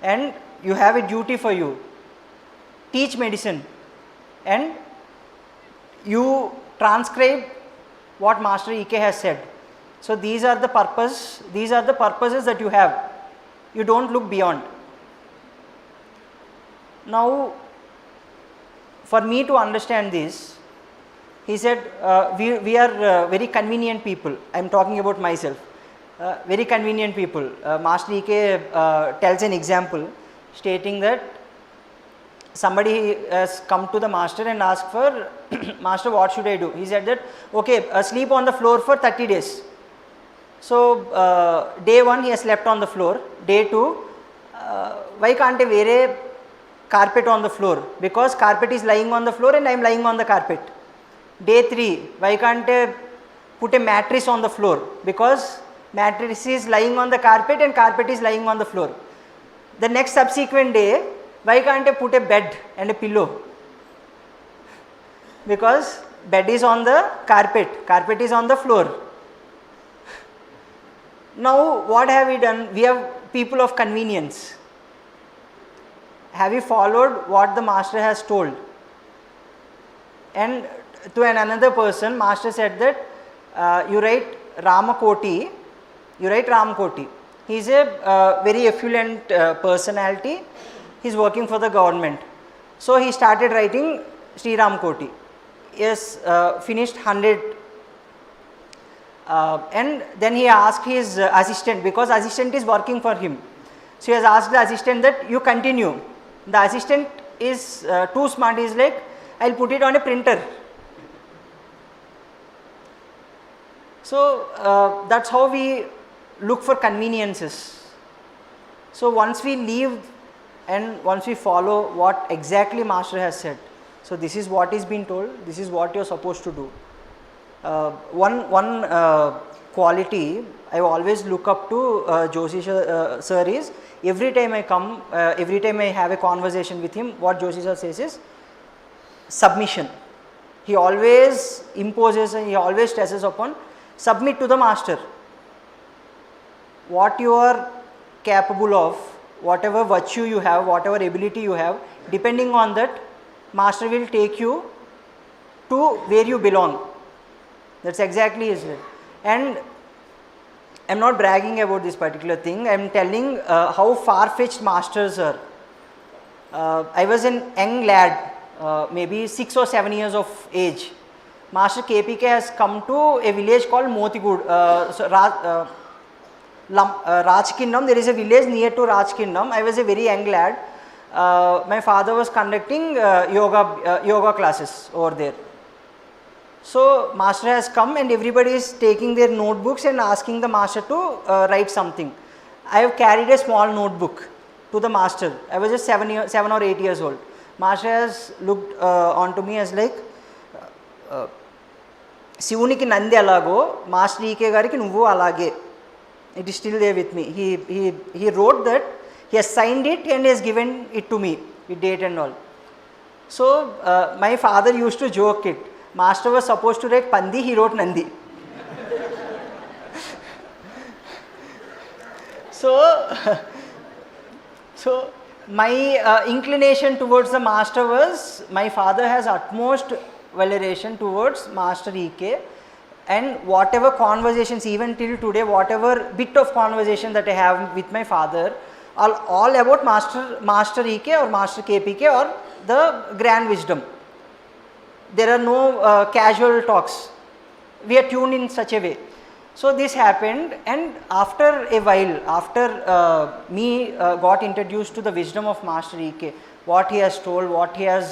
and you have a duty for you, teach medicine, and you transcribe what Master EK has said. So, these are the purposes that you have. You don't look beyond. Now, for me to understand this, he said, we are very convenient people. I am talking about myself. Very convenient people. Master EK tells an example stating that somebody has come to the master and asked for, master, what should I do? He said that, okay, sleep on the floor for 30 days. So, day 1 he has slept on the floor, day 2, why can't I wear a carpet on the floor? Because carpet is lying on the floor and I am lying on the carpet. Day 3, why can't I put a mattress on the floor? Because mattress is lying on the carpet and carpet is lying on the floor. The next subsequent day, why can't I put a bed and a pillow? Because bed is on the carpet, carpet is on the floor. Now what have we done? We have people of convenience. Have we followed what the master has told? And to another person, master said that you write Ramakoti, He is a very affluent personality. He is working for the government. So he started writing Sri Ram Koti. He has finished 100. And then he asked his assistant, because assistant is working for him. So he has asked the assistant that you continue. The assistant is too smart. He is like, I will put it on a printer. So that's how we look for conveniences. So once we leave and once we follow what exactly master has said, so this is what is being told, this is what you are supposed to do. One quality I always look up to Joshi sir is, every time I come, every time I have a conversation with him, what Joshi sir says is submission. He always imposes and he always stresses upon submit to the master. What you are capable of, whatever virtue you have, whatever ability you have, depending on that, master will take you to where you belong. That's exactly is it. And I am not bragging about this particular thing. I am telling how far-fetched masters are. I was an young lad, maybe 6 or 7 years of age. Master KPK has come to a village called Motigud, Raj Kingdom. There is a village near to Raj Kingdom. I was a very young lad. My father was conducting yoga classes over there. So master has come and everybody is taking their notebooks and asking the master to write something. I have carried a small notebook to the master. I was just 7 or 8 years old. Master has looked onto me as like, శివునికి నంది అలాగో master ఈకే గారికి నువ్వు అలాగే. It is still there with me. He wrote that, he has signed it and he has given it to me with date and all. So my father used to joke it. Master was supposed to write Pandi, he wrote Nandi. So my inclination towards the master was, my father has utmost veneration towards Master EK, and whatever conversations, even till today, whatever bit of conversation that I have with my father are all about Master EK or Master KPK or the grand wisdom. There are no casual talks. We are tuned in such a way. So this happened, and after a while, after me got introduced to the wisdom of Master EK, what he has told, what he has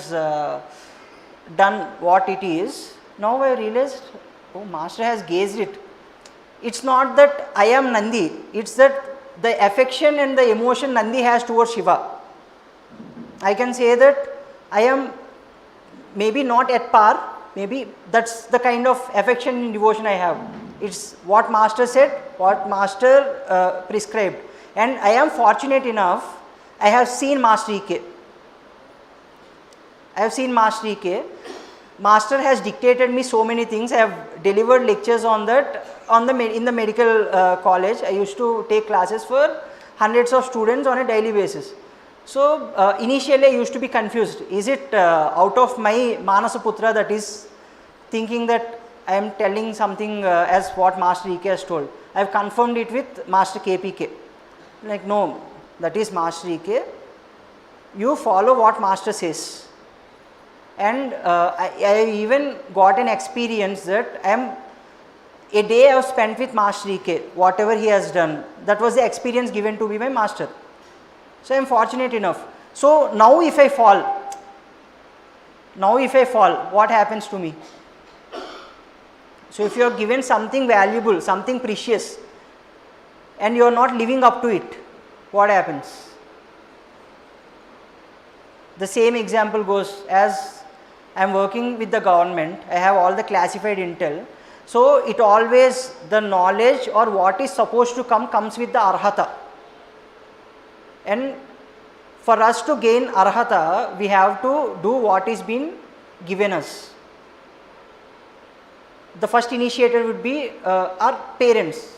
done, what it is, now I realized, oh, master has gauged it. It's not that I am Nandi, it's that the affection and the emotion Nandi has towards Shiva. I can say that I am maybe not at par, maybe that's the kind of affection and devotion I have. It's what master said, what master prescribed, and I am fortunate enough, I have seen Master EK. I have seen Master EK. Master has dictated me so many things. I have delivered lectures on that in the medical college. I used to take classes for hundreds of students on a daily basis. So initially I used to be confused. Is it out of my Manasaputra that is thinking that I am telling something as what Master EK has told? I have confirmed it with Master KPK. Like, no, that is Master EK. You follow what Master says. And I even got an experience that a day I have spent with Master EK, whatever he has done, that was the experience given to me by Master. So I am fortunate enough. So now if I fall, Now if I fall, what happens to me? So if you are given something valuable, something precious, and you are not living up to it, what happens? The same example goes, as I am working with the government, I have all the classified intel. So it always, the knowledge or what is supposed to come comes with the arhata. And for us to gain arhata, we have to do what is being given us. The first initiator would be our parents.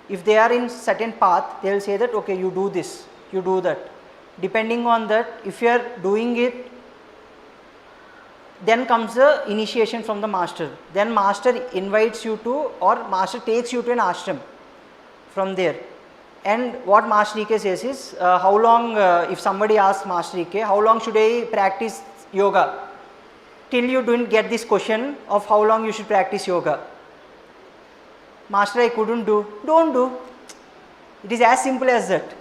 If they are in certain path, they will say that, okay, you do this, you do that. Depending on that, if you are doing it, then comes the initiation from the master. Then master invites you to, or master takes you to an ashram from there. And what Master EK says is, how long, if somebody asks Master EK, how long should I practice yoga? Till you don't get this question of how long you should practice yoga. Master, I couldn't do. Don't do. It is as simple as that.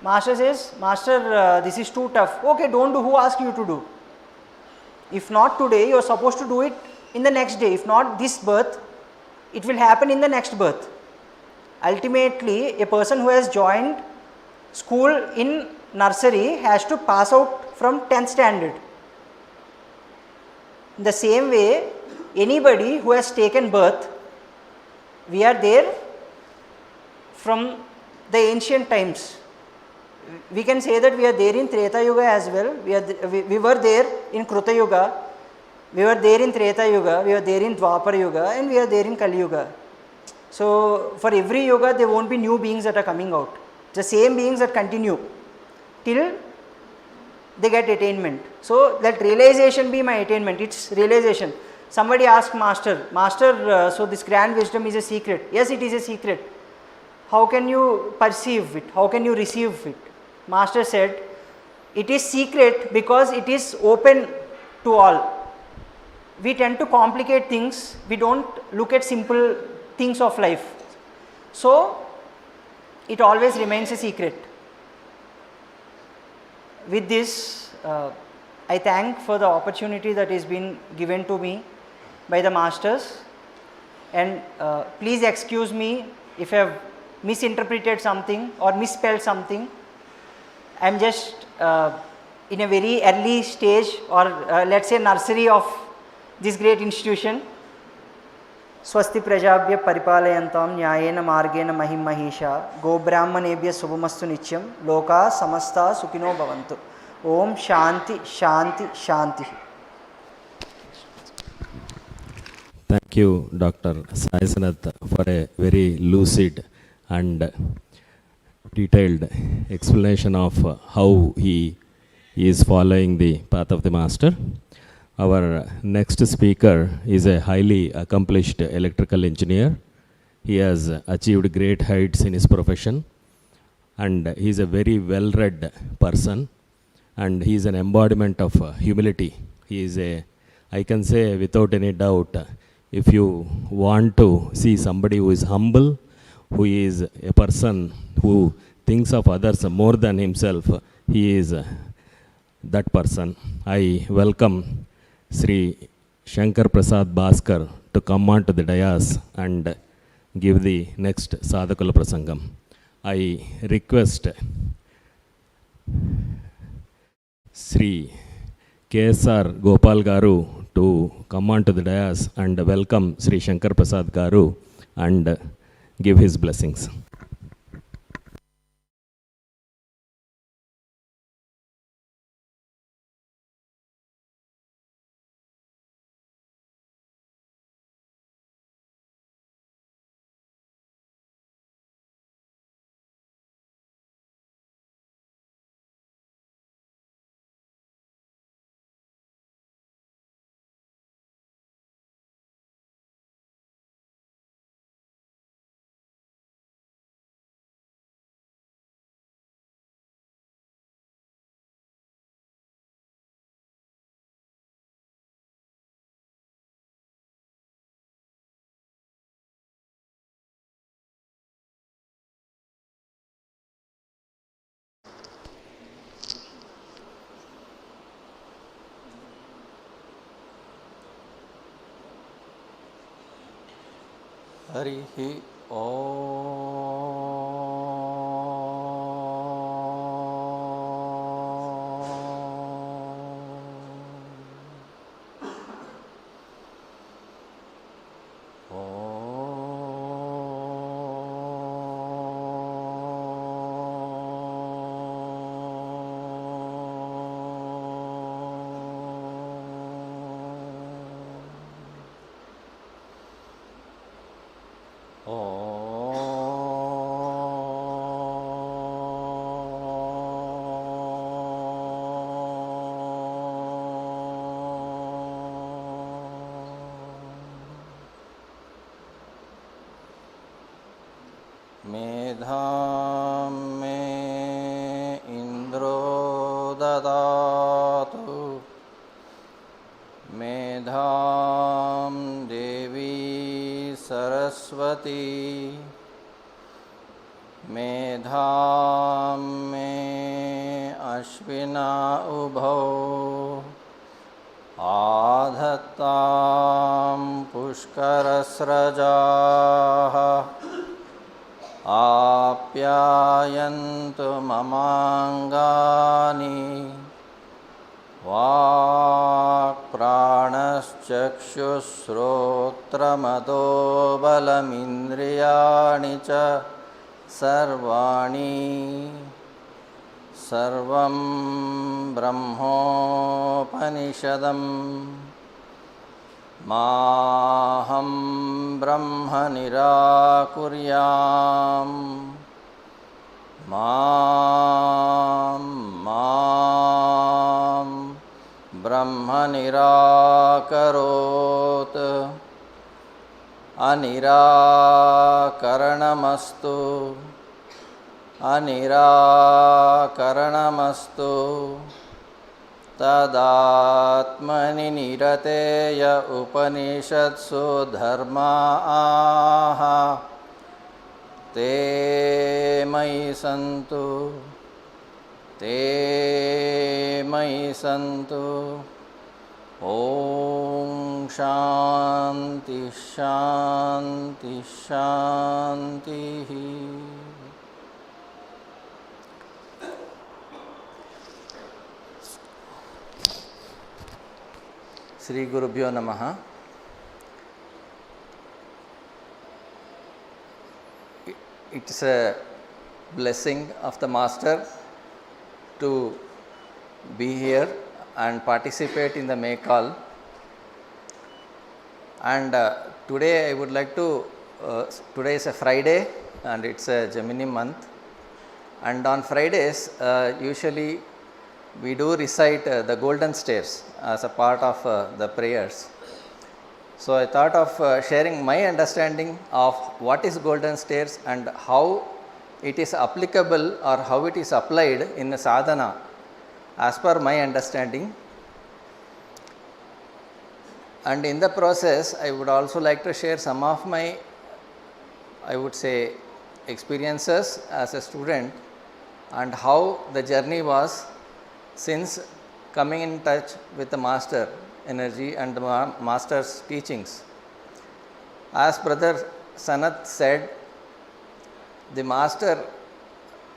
Master says, Master, this is too tough. Okay, don't do. Who asked you to do? If not today, you are supposed to do it in the next day. If not this birth, it will happen in the next birth. Ultimately, a person who has joined school in nursery has to pass out from 10th standard. In the same way, anybody who has taken birth, we are there from the ancient times. We can say that we are there in Treta Yuga as well. We were there in Kruta Yuga, we were there in Treta Yuga, we were there in Dwapar Yuga, and we are there in Kali Yuga. So, for every yoga, there won't be new beings that are coming out. The same beings that continue till they get attainment. So, let realization be my attainment. It's realization. Somebody asked Master, so this grand wisdom is a secret. Yes, it is a secret. How can you perceive it? How can you receive it? Master said, it is secret because it is open to all. We tend to complicate things. We don't look at simple things of life. So, it always remains a secret. With this, I thank for the opportunity that is been given to me by the masters, and please excuse me if I have misinterpreted something or misspelled something. I am just in a very early stage, or let's say nursery of this great institution. Swasti prajabhya paripalayantam nyayena margena mahim mahisha gobrahmanebhya subhamastu nityam loka samasta sukhino bhavantu. Om Shanti Shanti Shanti. Thank you, Dr. Sai Sanath, for a very lucid and detailed explanation of how he is following the path of the master. Our next speaker is a highly accomplished electrical engineer. He has achieved great heights in his profession, and he is a very well-read person, and he is an embodiment of humility. He is a, I can say without any doubt, if you want to see somebody who is humble, who is a person who thinks of others more than himself, he is that person. I welcome Sri Shankar Prasad Bhaskar to come on to the dais and give the next Sadhakula Prasangam. I request Sri KSR Gopal Garu to come on to the dais and welcome Sri Shankar Prasad Garu and give his blessings. हरिः मेधां मे इन्द्रो ददातु मेधां देवी सरस्वती मेधां मे अश्विना उभौ आधत्तां पुष्करस्रजाः आप्यायन्तु ममाङ्गानि वाक्प्राणश्चक्षुश्रोत्रमतो बलमिन्द्रियाणि च सर्वाणि सर्वं ब्रह्मोपनिषदम् माहं ब्रह्म निराकुर्याम् मां ब्रह्म निराकरोत् अनिराकरणमस्तु अनिराकरणमस्तु तदात्मनि निरतेय उपनिषत्सु धर्माः ते मयि सन्तु ते मयि सन्तु ॐ शान्ति शान्ति शान्तिः श्री गुरुभ्यो नमः. It's a blessing of the Master to be here and participate in the May call. And today I would like to, today is a Friday and it's a Gemini month. And on Fridays, usually we do recite the golden stairs as a part of the prayers. So I thought of sharing my understanding of what is golden stairs and how it is applicable or how it is applied in the sadhana as per my understanding. And in the process, I would also like to share some of my, I would say, experiences as a student and how the journey was since coming in touch with the master energy and the master's teachings. As Brother Sanat said, the master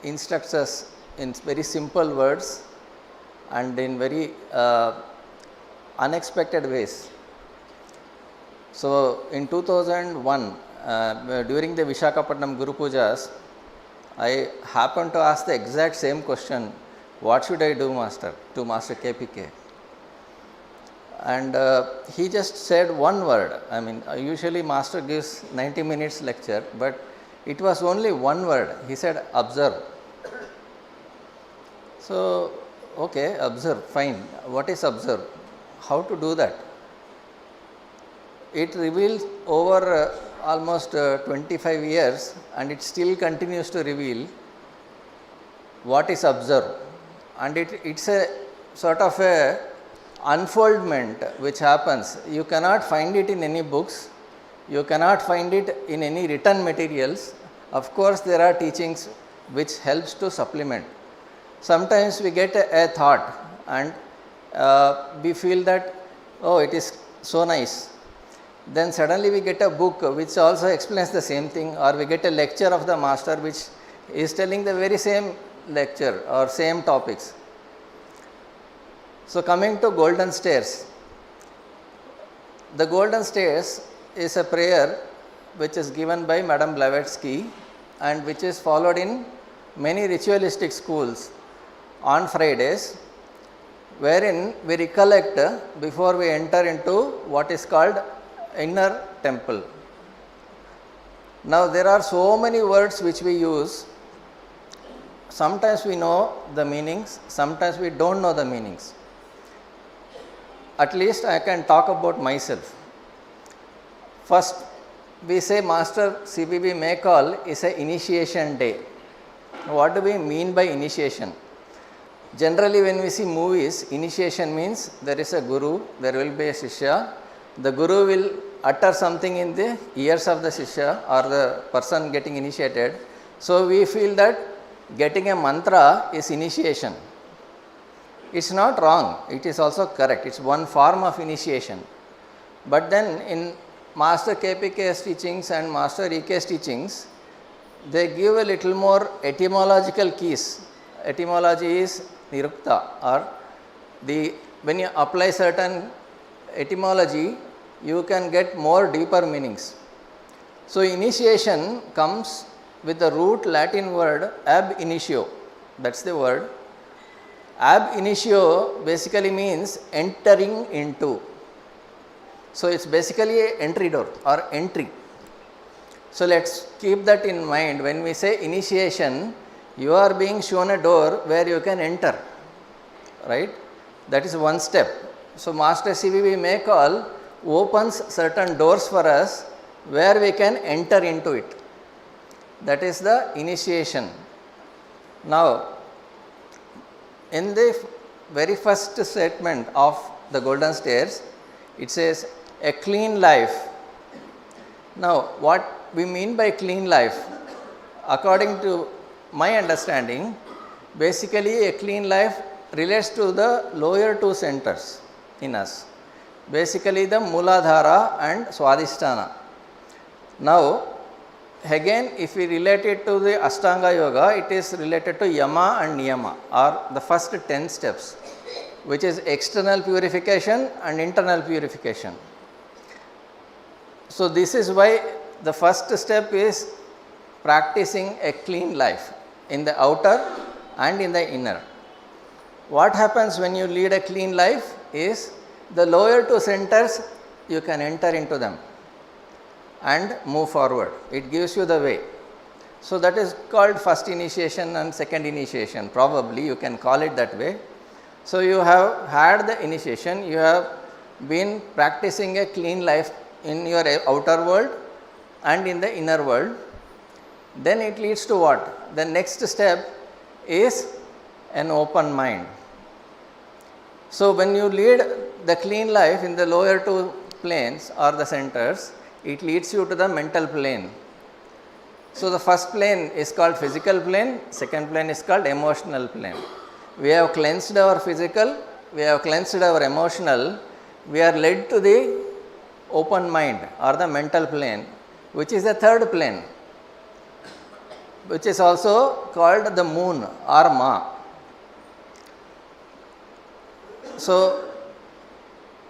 instructs us in very simple words and in very unexpected ways. So in 2001, during the Visakhapatnam Guru Pujas, I happened to ask the exact same question, what should I do, Master, to Master KPK? And he just said one word. I mean, usually Master gives 90 minutes lecture, but it was only one word. He said, observe. So, okay, observe, fine. What is observe? How to do that? It reveals over almost 25 years and it still continues to reveal what is observe. And it's a sort of a unfoldment which happens. You cannot find it in any books, you cannot find it in any written materials. Of course, there are teachings which helps to supplement. Sometimes we get a thought and we feel that, oh, it is so nice. then suddenly we get a book which also explains the same thing, or we get a lecture of the master which is telling the very same lecture or same topics. So coming to golden stairs, the golden stairs is a prayer which is given by Madame Blavatsky and which is followed in many ritualistic schools on Fridays, wherein we recollect before we enter into what is called inner temple. Now there are so many words which we use. Sometimes we know the meanings, sometimes we don't know the meanings. At least I can talk about myself. First, we say Master CVV Maycall is an initiation day. What do we mean by initiation? Generally, when we see movies, initiation means there is a guru, there will be a shishya. The guru will utter something in the ears of the shishya or the person getting initiated. So we feel that getting a mantra is initiation. It's not wrong, it is also correct. It's one form of initiation. But then in Master KPK's teachings and Master EK's teachings, they give a little more etymological keys. Etymology is nirukta, or when you apply certain etymology, you can get more deeper meanings. So initiation comes with the root Latin word ab initio. That's the word. Ab initio basically means entering into. So it's basically an entry door or entry. So let's keep that in mind. When we say initiation, you are being shown a door where you can enter, right? That is one step. So Master CVV Maycall opens certain doors for us where we can enter into it. That is the initiation. Now, in the very first statement of the golden stairs, it says a clean life. Now, what we mean by clean life, according to my understanding, basically a clean life relates to the lower two centers in us, basically the Mooladhara and Swadhisthana. Now, again, if we relate it to the Ashtanga Yoga, it is related to Yama and Niyama, or the first 10 steps, which is external purification and internal purification. So this is why the first step is practicing a clean life in the outer and in the inner. What happens when you lead a clean life is the lower two centers, you can enter into them and move forward. It gives you the way. So that is called first initiation and second initiation. Probably you can call it that way. So you have had the initiation, you have been practicing a clean life in your outer world and in the inner world. Then it leads to what? The next step is an open mind. So when you lead the clean life in the lower two planes or the centers, it leads you to the mental plane. So the first plane is called physical plane, second plane is called emotional plane. We have cleansed our physical, we have cleansed our emotional, we are led to the open mind or the mental plane, which is the third plane, which is also called the moon or Ma. So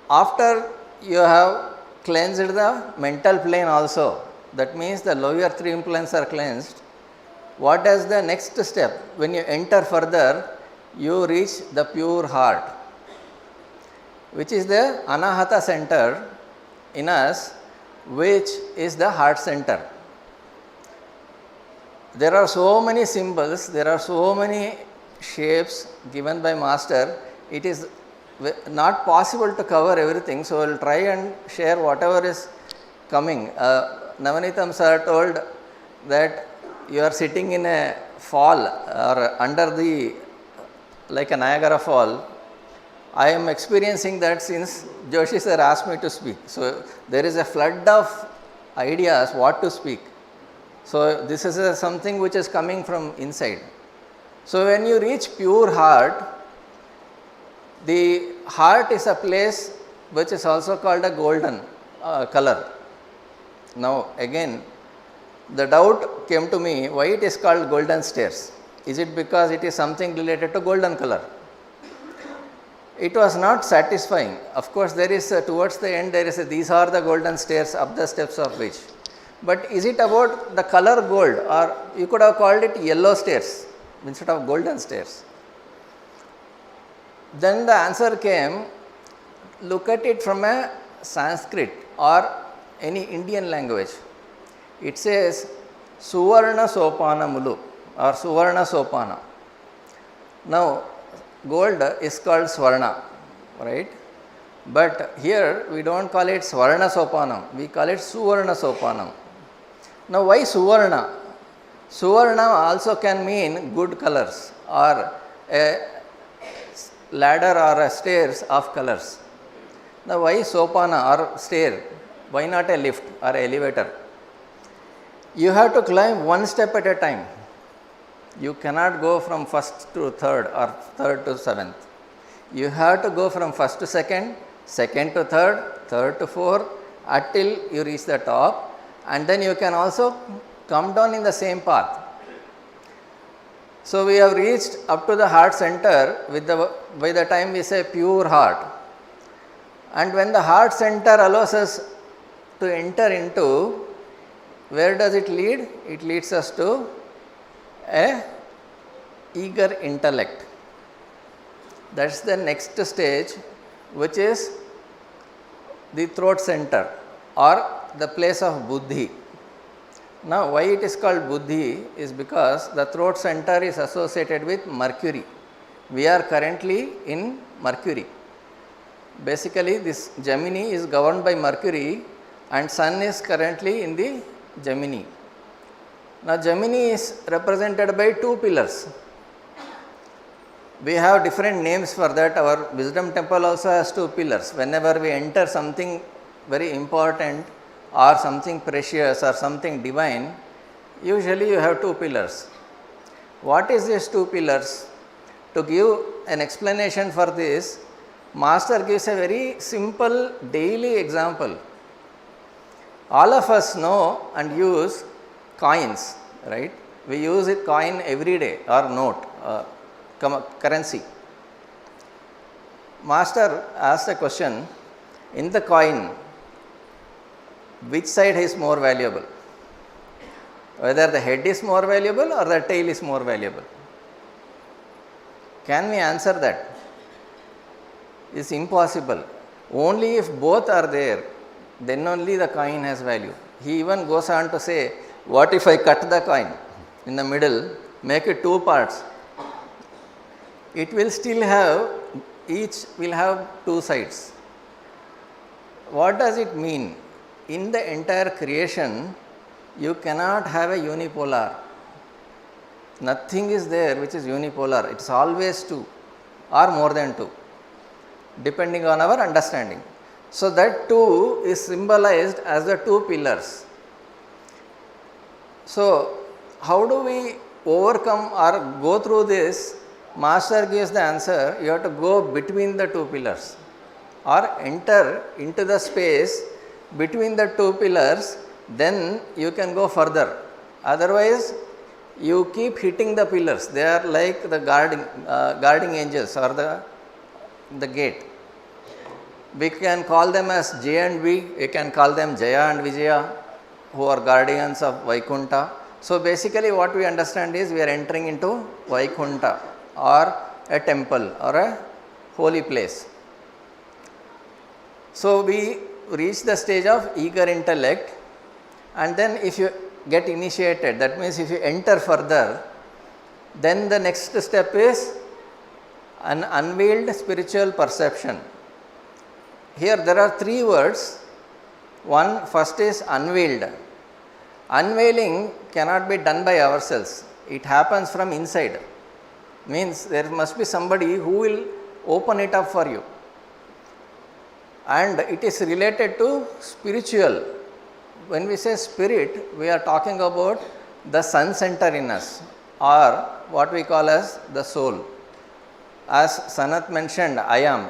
after you have cleansed the mental plane also, that means the lower three planes are cleansed. What is the next step? When you enter further, you reach the pure heart, which is the Anahata center in us, which is the heart center. There are so many symbols, there are so many shapes given by Master. It is not possible to cover everything, so I will try and share whatever is coming. Navanitam sir told that you are sitting in a fall or under the, like a Niagara fall. I am experiencing that since Joshi sir asked me to speak. So there is a flood of ideas what to speak. So this is something which is coming from inside. So when you reach pure heart, the heart is a place which is also called a golden color. Now again, the doubt came to me, why it is called golden stairs? Is it because it is something related to golden color? It was not satisfying. Of course, there is towards the end there is these are the golden stairs up the steps of which. But is it about the color gold, or you could have called it yellow stairs instead of golden stairs? Then the answer came, look at it from a Sanskrit or any Indian language. It says Suvarna Sopana Mulu or Suvarna Sopana. Now gold is called Swarna, right? But here we don't call it Swarna Sopanam, we call it Suvarna Sopanam. Now why Suvarna? Suvarna also can mean good colors or a ladder or a stairs of colors. Now why Sopana or stair? Why not a lift or elevator? You have to climb one step at a time. You cannot go from first to third or third to seventh. You have to go from first to second, second to third, third to fourth, until you reach the top, and then you can also come down in the same path. So we have reached up to the heart center with by the time we say pure heart. And when the heart center allows us to enter into, where does it lead? It leads us to a eager intellect. That's the next stage, which is the throat center or the place of buddhi. Now why it is called buddhi is because the throat center is associated with Mercury. We are currently in Mercury. Basically this Gemini is governed by Mercury and Sun is currently in the Gemini. Now Gemini is represented by two pillars. We have different names for that. Our wisdom temple also has two pillars. Whenever we enter something very important or something precious or something divine, usually you have two pillars. What is these two pillars? To give an explanation for this, Master gives a very simple daily example. All of us know and use coins, right? We use it coin every day or note, currency. Master asked a question, in the coin, which side is more valuable? Whether the head is more valuable or the tail is more valuable? Can we answer that? It's impossible. Only if both are there, then only the coin has value. He even goes on to say, what if I cut the coin in the middle, make it two parts? It will still have, each will have two sides. What does it mean? In the entire creation, you cannot have a unipolar. Nothing is there which is unipolar. It's always two or more than two, depending on our understanding. So that two is symbolized as the two pillars. So how do we overcome or go through this? Master gives the answer, you have to go between the two pillars or enter into the space between the two pillars, then you can go further. Otherwise, you keep hitting the pillars. They are like the guarding angels or the gate. We can call them as J and V, we can call them Jaya and Vijaya, who are guardians of Vaikunta. So basically what we understand is we are entering into Vaikunta or a temple or a holy place. So we reach the stage of eager intellect, and then if you get initiated, that means if you enter further, then the next step is an unveiled spiritual perception. Here there are three words. One, first is unveiled. Unveiling cannot be done by ourselves. It happens from inside. Means there must be somebody who will open it up for you. And it is related to spiritual. When we say spirit, we are talking about the sun center in us, or what we call as the soul. As Sanat mentioned, I am.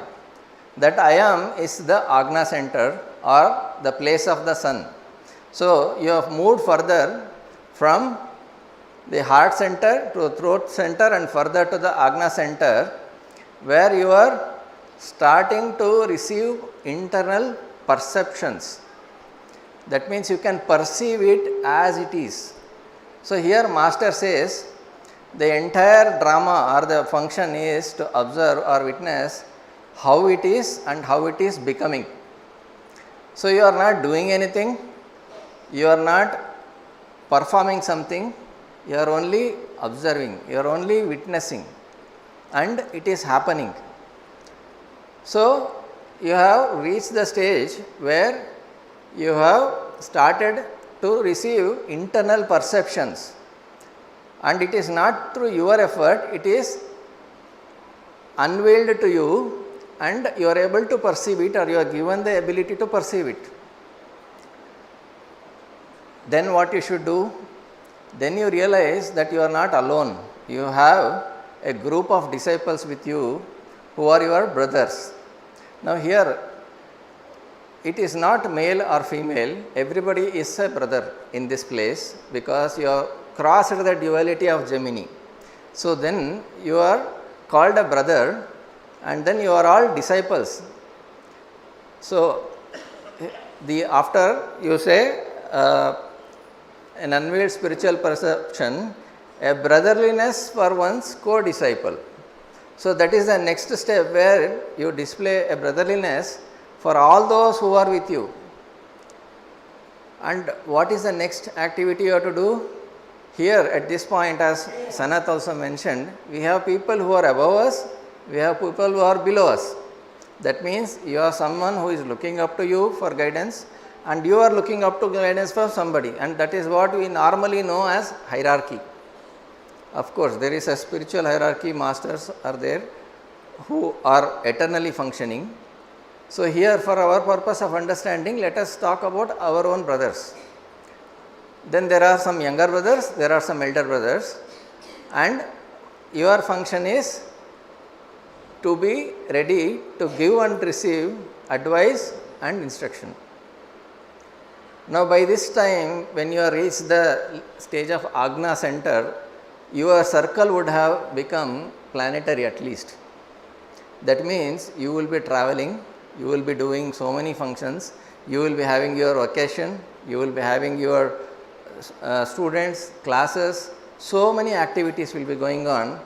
That I am is the Agna center, or the place of the sun. So, you have moved further from the heart center to the throat center and further to the Agna center, where you are starting to receive internal perceptions. That means you can perceive it as it is. So, here master says the entire drama or the function is to observe or witness how it is and how it is becoming. So, you are not doing anything, you are not performing something, you are only observing, you are only witnessing, and it is happening. So, you have reached the stage where you have started to receive internal perceptions, and it is not through your effort, it is unveiled to you and you are able to perceive it, or you are given the ability to perceive it. Then what you should do? Then you realize that you are not alone. You have a group of disciples with you who are your brothers. Now here it is not male or female, everybody is a brother in this place, because you have crossed the duality of Gemini. So then you are called a brother, and then you are all disciples. So after you say an unveiled spiritual perception, a brotherliness for one's co-disciple. So that is the next step, where you display a brotherliness for all those who are with you. And what is the next activity you have to do? Here at this point, as Sanat also mentioned, we have people who are above us, we have people who are below us. That means you are someone who is looking up to you for guidance, and you are looking up to guidance from somebody, and that is what we normally know as hierarchy. Of course, there is a spiritual hierarchy, masters are there who are eternally functioning. So here, for our purpose of understanding, let us talk about our own brothers. Then there are some younger brothers, there are some elder brothers, and your function is to be ready to give and receive advice and instruction. Now by this time, when you have reached the stage of Agna center, your circle would have become planetary at least. That means you will be traveling, you will be doing so many functions, you will be having your vacation, you will be having your students, classes, so many activities will be going on,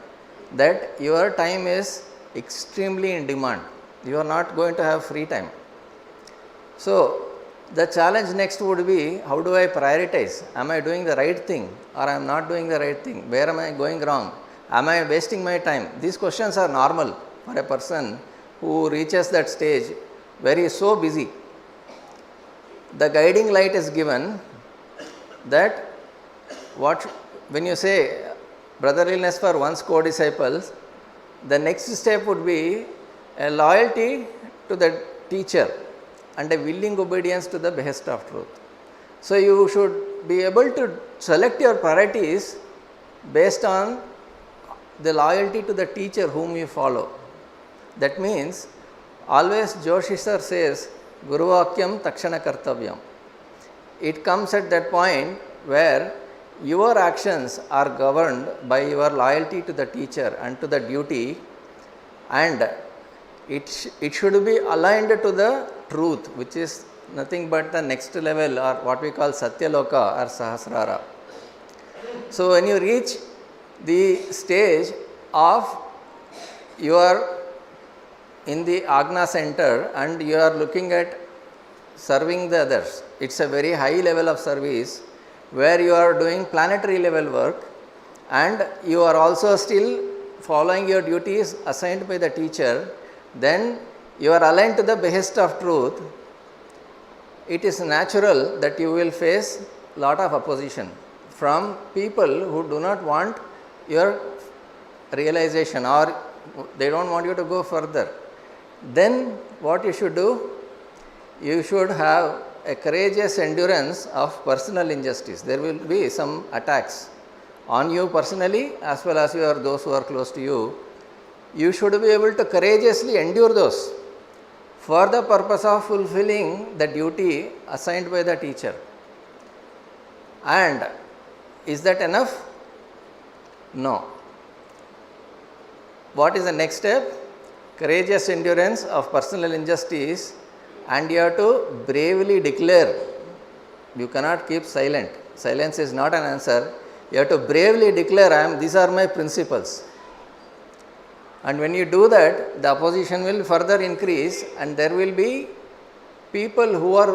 that your time is extremely in demand. You are not going to have free time. So the challenge next would be, how do I prioritize? Am I doing the right thing, or I am not doing the right thing? Where am I going wrong? Am I wasting my time? These questions are normal for a person who reaches that stage where he is so busy. The guiding light is given that when you say brotherliness for one's co-disciples, the next step would be a loyalty to the teacher and a willing obedience to the behest of truth. So you should be able to select your priorities based on the loyalty to the teacher whom you follow. That means, always Joshi sir says, Guru Vakyam Takshana Kartavyam. It comes at that point where your actions are governed by your loyalty to the teacher and to the duty, and it should be aligned to the truth, which is nothing but the next level, or what we call Satyaloka or Sahasrara. So when you reach the stage of you are in the Agna center and you are looking at serving the others, it's a very high level of service where you are doing planetary level work, and you are also still following your duties assigned by the teacher. Then you are aligned to the behest of truth. It is natural that you will face lot of opposition from people who do not want your realization, or they don't want you to go further. Then what you should do? You should have a courageous endurance of personal injustice. There will be some attacks on you personally as well as those who are close to you. You should be able to courageously endure those for the purpose of fulfilling the duty assigned by the teacher. And is that enough? No. What is the next step? Courageous endurance of personal injustice, and you have to bravely declare. You cannot keep silent. Silence is not an answer. You have to bravely declare, these are my principles. And when you do that, the opposition will further increase, and there will be people who are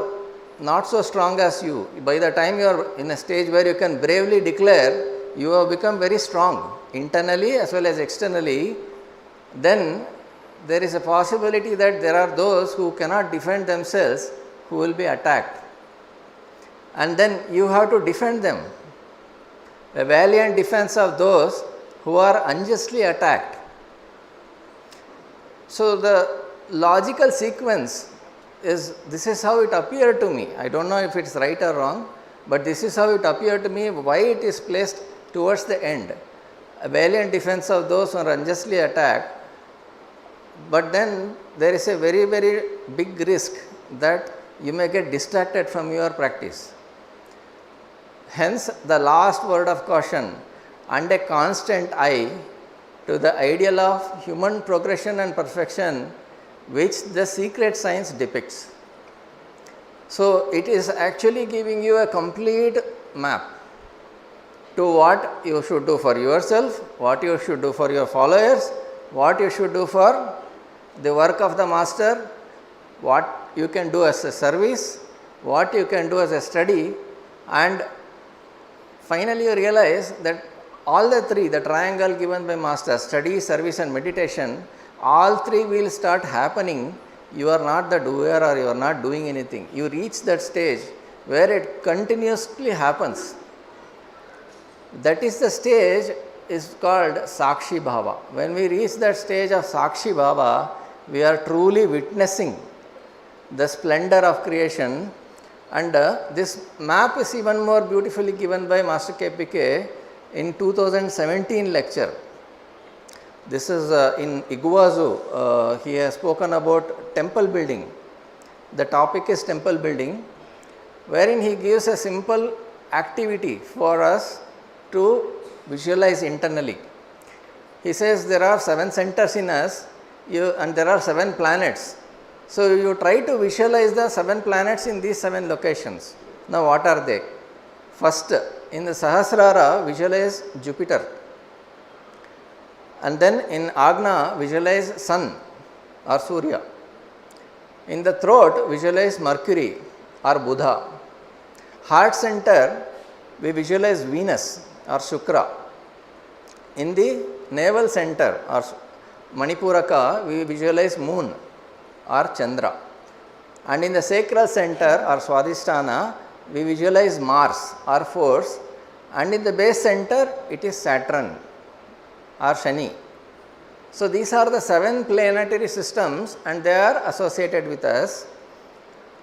not so strong as you. By the time you are in a stage where you can bravely declare, you have become very strong internally as well as externally. Then there is a possibility that there are those who cannot defend themselves who will be attacked. And then you have to defend them. A valiant defense of those who are unjustly attacked. So the logical sequence is, this is how it appeared to me. I don't know if it's right or wrong, but this is how it appeared to me, why it is placed towards the end. A valiant defense of those who are unjustly attacked. But then there is a very, very big risk that you may get distracted from your practice. Hence, the last word of caution, and a constant eye to the ideal of human progression and perfection which the secret science depicts. So, it is actually giving you a complete map to what you should do for yourself, what you should do for your followers, what you should do for the work of the master, what you can do as a service, what you can do as a study, and finally you realize that all the three, the triangle given by master, study, service and meditation, all three will start happening. You are not the doer or you are not doing anything. You reach that stage where it continuously happens. That is the stage is called Sakshi Bhava. When we reach that stage of Sakshi Bhava, we are truly witnessing the splendor of creation. And this map is even more beautifully given by Master KPK in 2017 lecture. This is in Iguazu. He has spoken about temple building. The topic is temple building, wherein he gives a simple activity for us to visualize internally. He says there are 7 centers in us and there are 7 planets. So, you try to visualize the 7 planets in these 7 locations. Now, what are they? First, in the Sahasrara, visualize Jupiter. And then in Agna, visualize Sun or Surya. In the throat, visualize Mercury or Buddha. Heart center, we visualize Venus or Shukra. In the navel center or Manipuraka, we visualize Moon or Chandra. And in the sacral center or Swadhisthana, we visualize Mars or Force. And in the base center, it is Saturn or Shani. So, these are the 7 planetary systems and they are associated with us.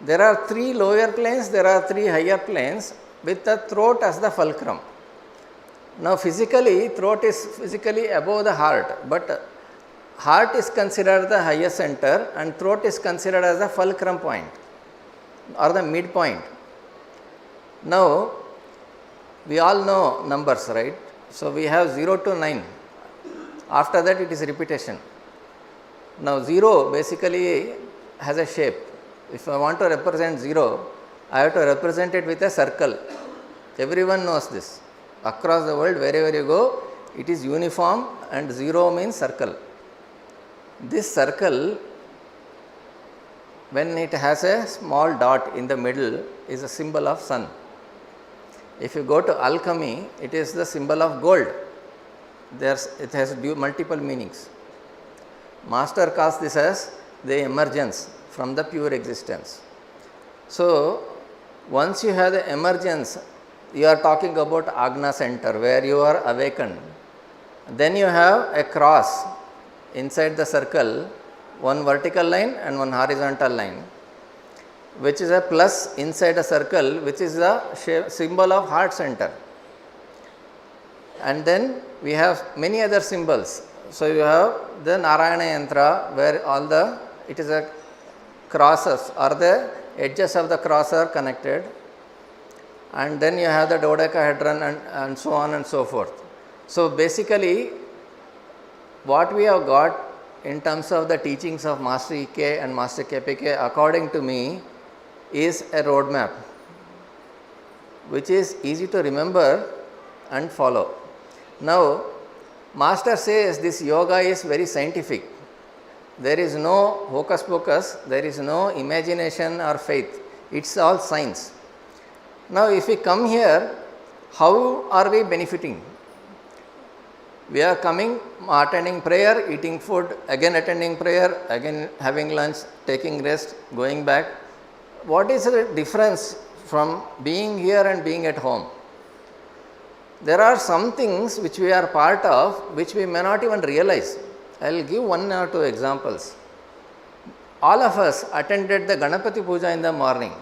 There are 3 lower planes, there are 3 higher planes with the throat as the fulcrum. Now, physically, throat is physically above the heart, but heart is considered the highest center and throat is considered as the fulcrum point or the midpoint. Now, we all know numbers, right? So, we have 0 to 9. After that, it is repetition. Now, 0 basically has a shape. If I want to represent 0, I have to represent it with a circle. Everyone knows this. Across the world, wherever you go, it is uniform and 0 means circle. This circle, when it has a small dot in the middle, is a symbol of sun. If you go to alchemy, it is the symbol of gold. It has multiple meanings. Master calls this as the emergence from the pure existence. So, once you have the emergence, you are talking about Agna center where you are awakened. Then you have a cross inside the circle, one vertical line and one horizontal line, which is a plus inside a circle, which is the symbol of heart center. And then we have many other symbols. So, you have the Narayana Yantra where it is a crosses or the edges of the cross are connected, and then you have the dodecahedron and so on and so forth. So basically what we have got in terms of the teachings of Master EK and Master KPK, according to me, is a roadmap which is easy to remember and follow. Now Master says this yoga is very scientific. There is no hocus pocus, there is no imagination or faith, it's all science. Now if we come here, how are we benefiting? We are coming, attending prayer, eating food, again attending prayer, again having lunch, taking rest, going back. What is the difference from being here and being at home? There are some things which we are part of which we may not even realize. I will give one or two examples. All of us attended the Ganapati Puja in the morning.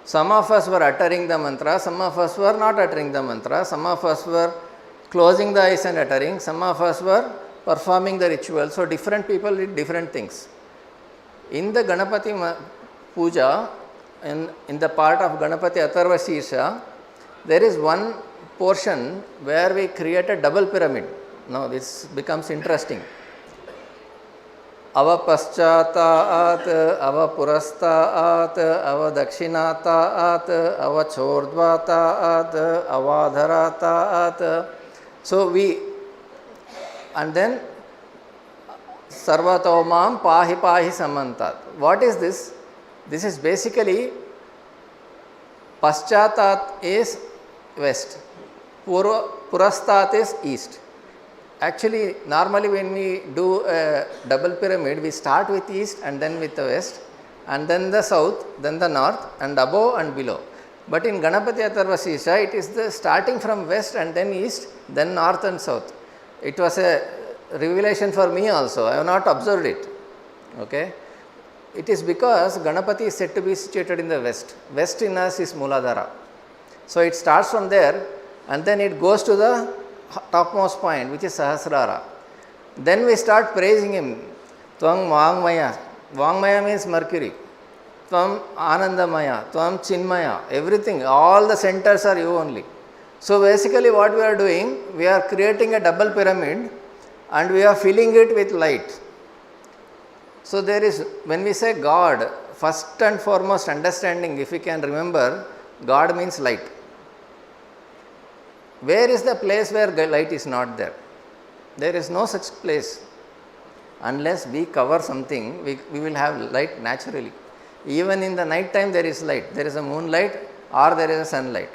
Some of us were uttering the mantra, some of us were not uttering the mantra, some of us were closing the eyes and uttering, some of us were performing the ritual. So different people did different things. In the Ganapati Puja, in the part of Ganapati Atharva Shirsha, there is one portion where we create a double pyramid. Now this becomes interesting. Ava paschataat, ava purastataat, ava dakshinataat, ava chordvataat, ava adharataat. So we, and then sarvatomam pahi pahi samantat. What is this? This is basically paschatat is west, purastat is east. Actually, normally when we do a double pyramid, we start with east and then with the west, and then the south, then the north, and above and below. But in Ganapati Atharva Shirsha, it is the starting from west and then east, then north and south. It was a revelation for me also. I have not observed it. Okay. It is because Ganapati is said to be situated in the west. West in us is Mooladhara. So it starts from there and then it goes to the topmost point, which is Sahasrara. Then we start praising him. Tvam Vangmaya. Vangmaya means Mercury. Tvam Anandamaya. Tvam Chinmaya. Everything, all the centers are you only. So basically what we are doing, we are creating a double pyramid and we are filling it with light. So there is, when we say God, first and foremost understanding, if we can remember, God means light. Where is the place where light is not there? There is no such place. Unless we cover something, we will have light naturally. Even in the night time there is light. There is a moonlight or there is a sunlight.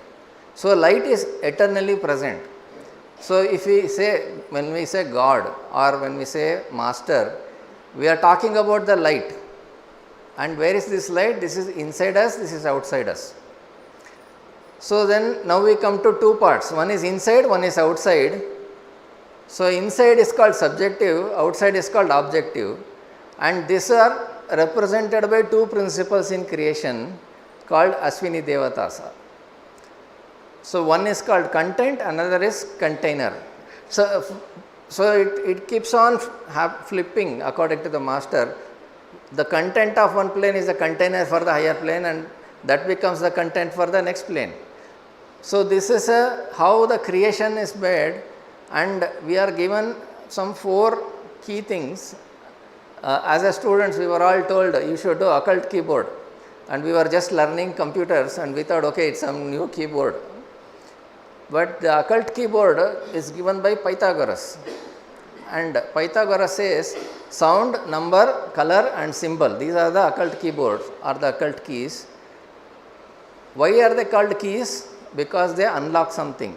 So light is eternally present. So if we say, when we say God or when we say Master, we are talking about the light. And where is this light? This is inside us, this is outside us. So then now we come to two parts. One is inside, one is outside. So inside is called subjective, outside is called objective. And these are represented by two principles in creation called Aswini Devatasa. So one is called content, another is container. So it keeps on flipping according to the Master. The content of one plane is the container for the higher plane and that becomes the content for the next plane. So this is how the creation is made, and we are given some 4 key things. As a students, we were all told you should do occult keyboard, and we were just learning computers and we thought, okay, it's some new keyboard. But the occult keyboard is given by Pythagoras, and Pythagoras says sound, number, color and symbol. These are the occult keyboards or the occult keys. Why are they called keys? Because they unlock something.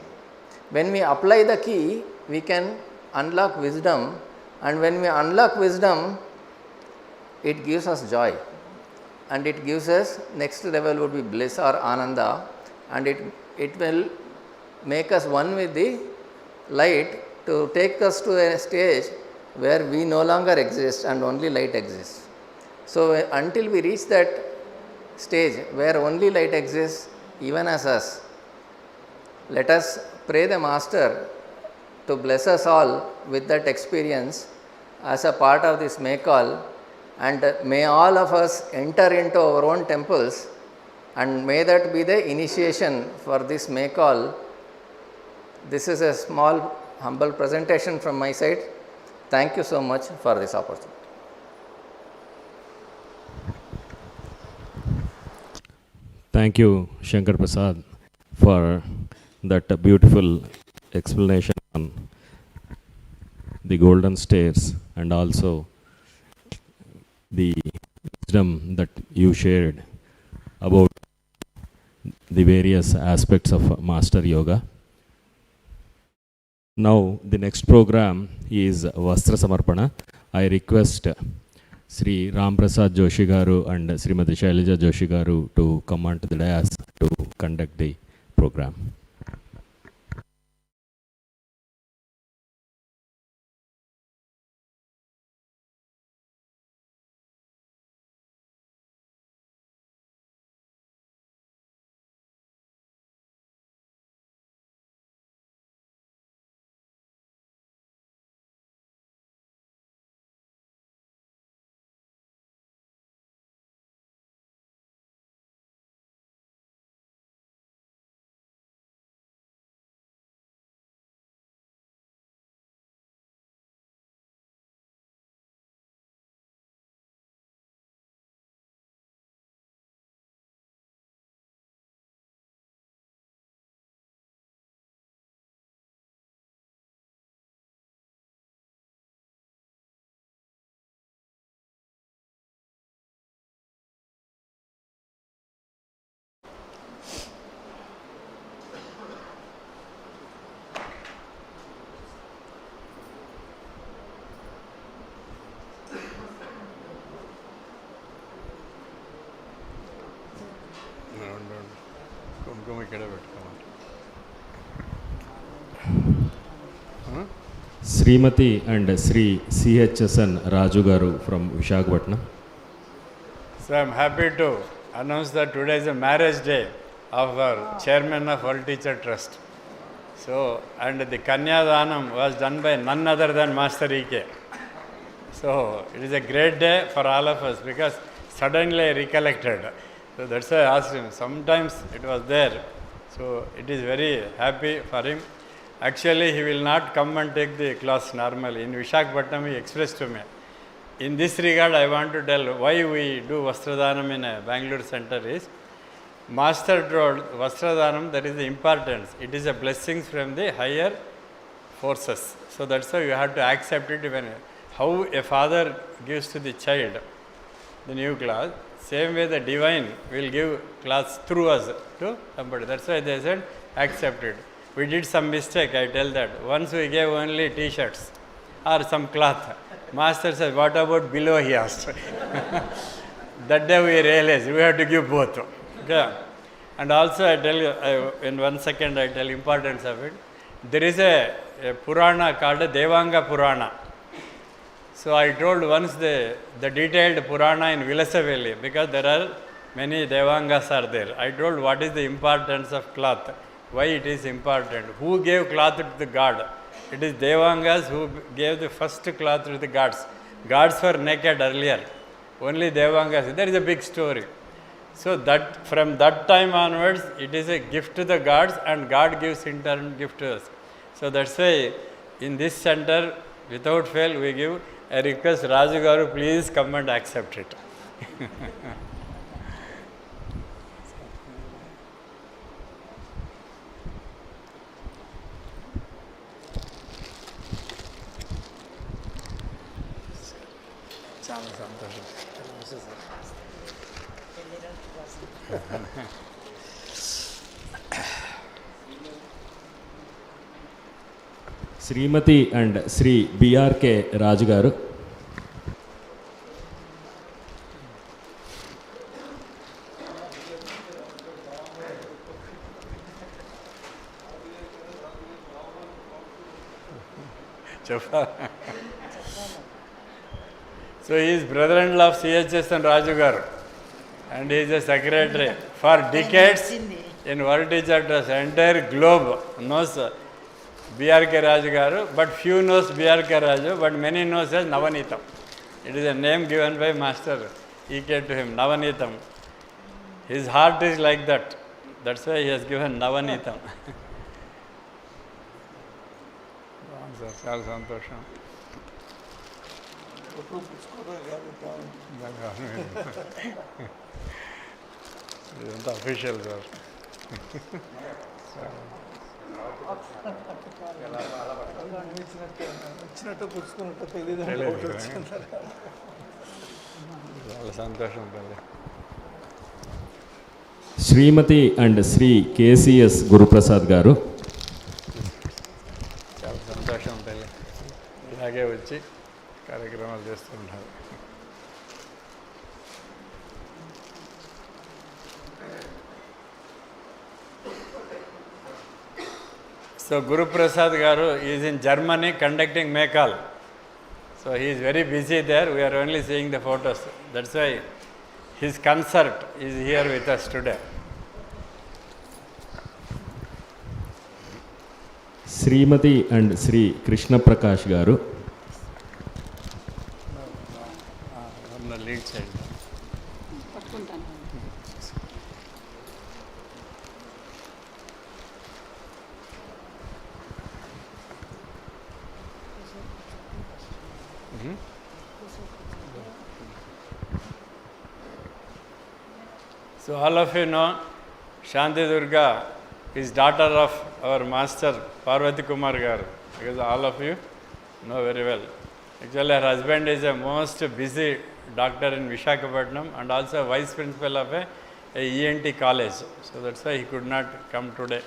When we apply the key, we can unlock wisdom, and when we unlock wisdom, it gives us joy, and it gives us, next level would be bliss or ananda, and it will make us one with the light to take us to a stage where we no longer exist and only light exists. So until we reach that stage where only light exists, even as us, let us pray the Master to bless us all with that experience as a part of this May call, and may all of us enter into our own temples, and may that be the initiation for this May call. This is a small humble presentation from my side. Thank you so much for this opportunity. Thank you, Shankar Prasad, for that beautiful explanation on the golden stairs and also the wisdom that you shared about the various aspects of Master Yoga. Now, the next program is Vastra Samarpana. I request Sri Ram Prasad Joshi Garu and Srimati Shailija Joshi Garu to come onto the dais to conduct the program. Srimati and Sri CHSN Raju Garu from Visakhapatnam. So I am happy to announce that today is a marriage day of our chairman of World Teacher Trust. So, and the Kanya Danam was done by none other than Master E.K. So, it is a great day for all of us because suddenly I recollected. So, that's why I asked him. Sometimes it was there. So, it is very happy for him. Actually, he will not come and take the class normally. In Visakhapatnam, he expressed to me. In this regard, I want to tell why we do Vastradanam in a Bangalore center is, Master told Vastradanam, that is the importance. It is a blessing from the higher forces. So that's why you have to accept it. When how a father gives to the child the new class, same way the divine will give class through us to somebody. That's why they said accept it. We did some mistake, I tell that. Once we gave only t-shirts or some cloth. Master said, what about below, he asked. That day we realized we have to give both. Okay. And also I tell you, in 1 second I tell importance of it. There is a Purana called Devanga Purana. So I told once the detailed Purana in Vilasaveli, because there are many Devangas are there. I told what is the importance of cloth, why it is important, who gave cloth to the god. It is Devangas who gave the first cloth to the gods. Gods were naked earlier, only Devangas. There is a big story. So that from that time onwards, it is a gift to the gods, and God gives in turn gift to us. So that's why in this center, without fail, we give. I request Raju Garu, please come and accept it. Srimati and Sri BRK Raju Garu. So he is brother-in-law of CHS and Raju Garu, and he is a secretary. For decades in World Teacher Trust, entire globe knows BRK Raju Garu, but few knows BRK Raju, but many knows as Navanita. It is a name given by Master E.K. to him, Navanitam. His heart is like that. That's why he has given Navanitam. చాలా సంతోషం. ఇదంతా official sir. ఇచ్చినట్టు పుచ్చుకున్నట్టు తెలియదు. చాలా సంతోషం తల్లి. శ్రీమతి and Shri కేసిఎస్ Guruprasad గారు. చాలా సంతోషం తల్లి. ఇలాగే వచ్చి కార్యక్రమాలు చేస్తుంటారు. So Guru Prasad Garu is in Germany conducting Mekal. So he is very busy there. We are only seeing the photos. That's why his concert is here with us today. Srimathi and Sri Krishna Prakash garu. On the lead side. So all of you know Shanti Durga is daughter of our master Parvati Kumar Garu, because all of you know very well. Actually her husband is a most busy doctor in Visakhapatnam and also vice principal of a ENT college. So that's why he could not come today.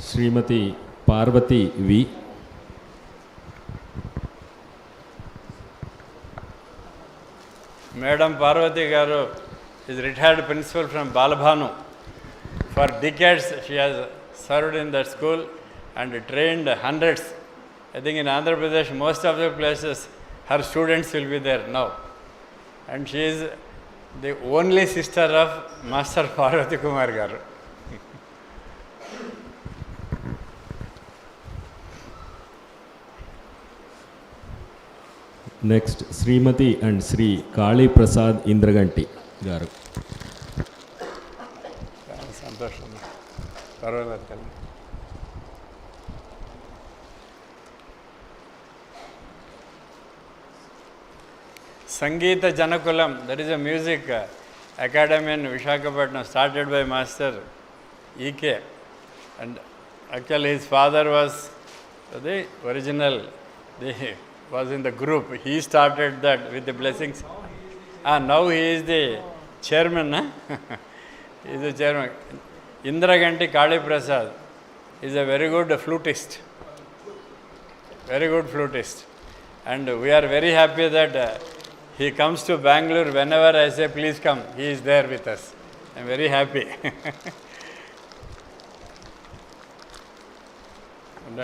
Srimathi Parvati V. Madam Parvati Garu is retired principal from Balabhanu. For decades she has served in that school and trained hundreds. I think in Andhra Pradesh most of the places her students will be there now. And she is the only sister of Master Parvati Kumar Garu. Next Shrimati and Shri Kali Prasad Indraganti garu. చాలా సంతోషం. పర్వాలేదు తల్లి. Sangeeta Janakulam, that is a music academy in Visakhapatnam, started by Master E.K. And actually his father was the original, was in the group. He started that with the blessings. Now he is the chairman. He is the chairman. Indraganti Kali Prasad is a very good flutist. Very good flutist. And we are very happy that he comes to Bangalore whenever I say, please come. He is there with us. I am very happy.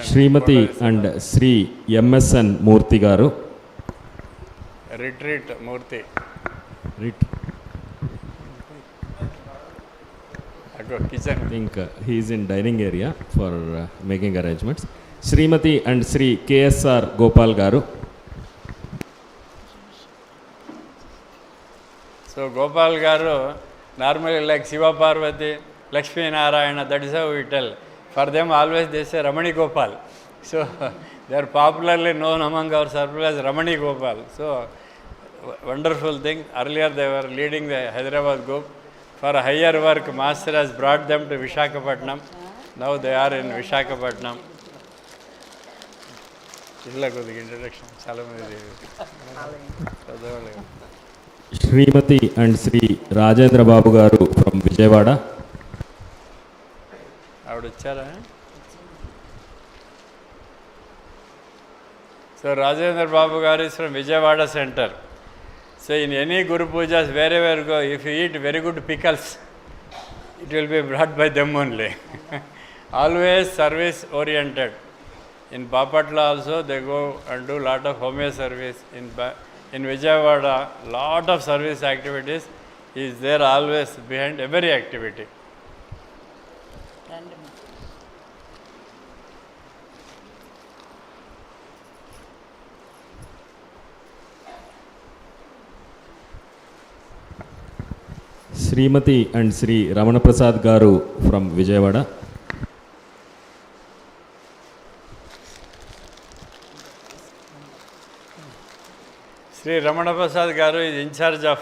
Shrimati and Shri MSN Murthy garu. Retreat Murthy. Kitchen. I think he is in dining area for making arrangements. Srimathi and Sri KSR Gopal garu. So Gopal Garu, normally like Shiva Parvati, Lakshmi Narayana, that is how we tell. For them always they say Ramani Gopal. So they are popularly known among our circle as Ramani Gopal. So wonderful thing. Earlier they were leading the Hyderabad group. For higher work, Master has brought them to Visakhapatnam. Now they are in Visakhapatnam. Illa kodiki introduction. Chala mandi chadavale. Shrimati and Shri Rajendra Babu garu from Vijayawada. ఆవిడ వచ్చారా? So Rajendra Babu Garu is from Vijayawada center. So in any Guru Pujas, wherever you go, if you eat very good pickles, it will be brought by them only. Always service oriented. In Bapatla also they go and do lot of home service. In Vijayawada, lot of service activities is there always behind every activity. Srimati and Sri Ramana Prasad Garu from Vijayawada. Sri Ramana Prasad Garu is in charge of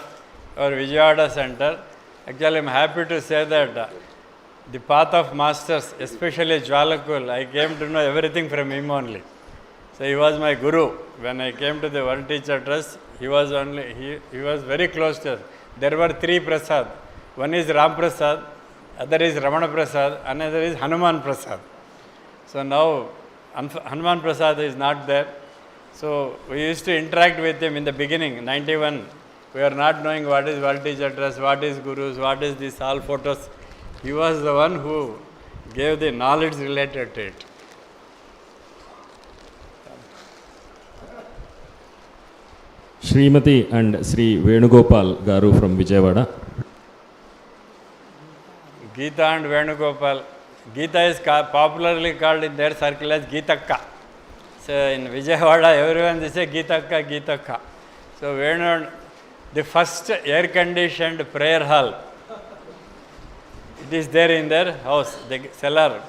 our Vijayawada center. Actually, I am happy to say that the path of masters, especially Jwalakul, I came to know everything from him only. So he was my guru. When I came to the World Teacher Trust, he was very close to us. There were 3 Prasad. One is Ram Prasad, other is Ramana Prasad, another is Hanuman Prasad. So now Hanuman Prasad is not there. So we used to interact with him in the beginning, 91. We are not knowing what is World Teacher Trust, what is Gurus, what is this, all photos. He was the one who gave the knowledge related to it. Srimati and Sri Venugopal Garu from Vijayawada. Geeta and Venugopal. Geeta is popularly called in their circle as Geetakka. So in Vijayawada, everyone they say Geetakka, Geetakka. So Venu, the first air-conditioned prayer hall, it is there in their house, the cellar.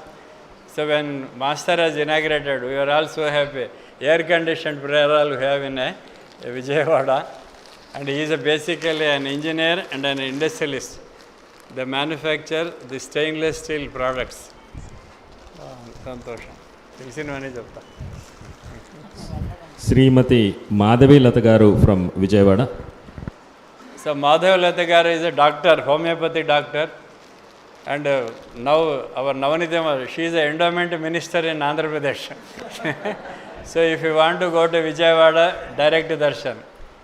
So when Master has inaugurated, we were all so happy. Air-conditioned prayer hall we have in Vijayawada. And he is basically an engineer and an industrialist. They manufacture the stainless steel products. Santosham. తెలిసినవన్నీ చెప్తా. Srimati Madhavi Latha Garu from Vijayawada. So Madhavi Latha Garu is a doctor, homeopathy doctor. And now our Navanidya, she is an endowment minister in Andhra Pradesh. So if you want to go to Vijayawada, direct darshan.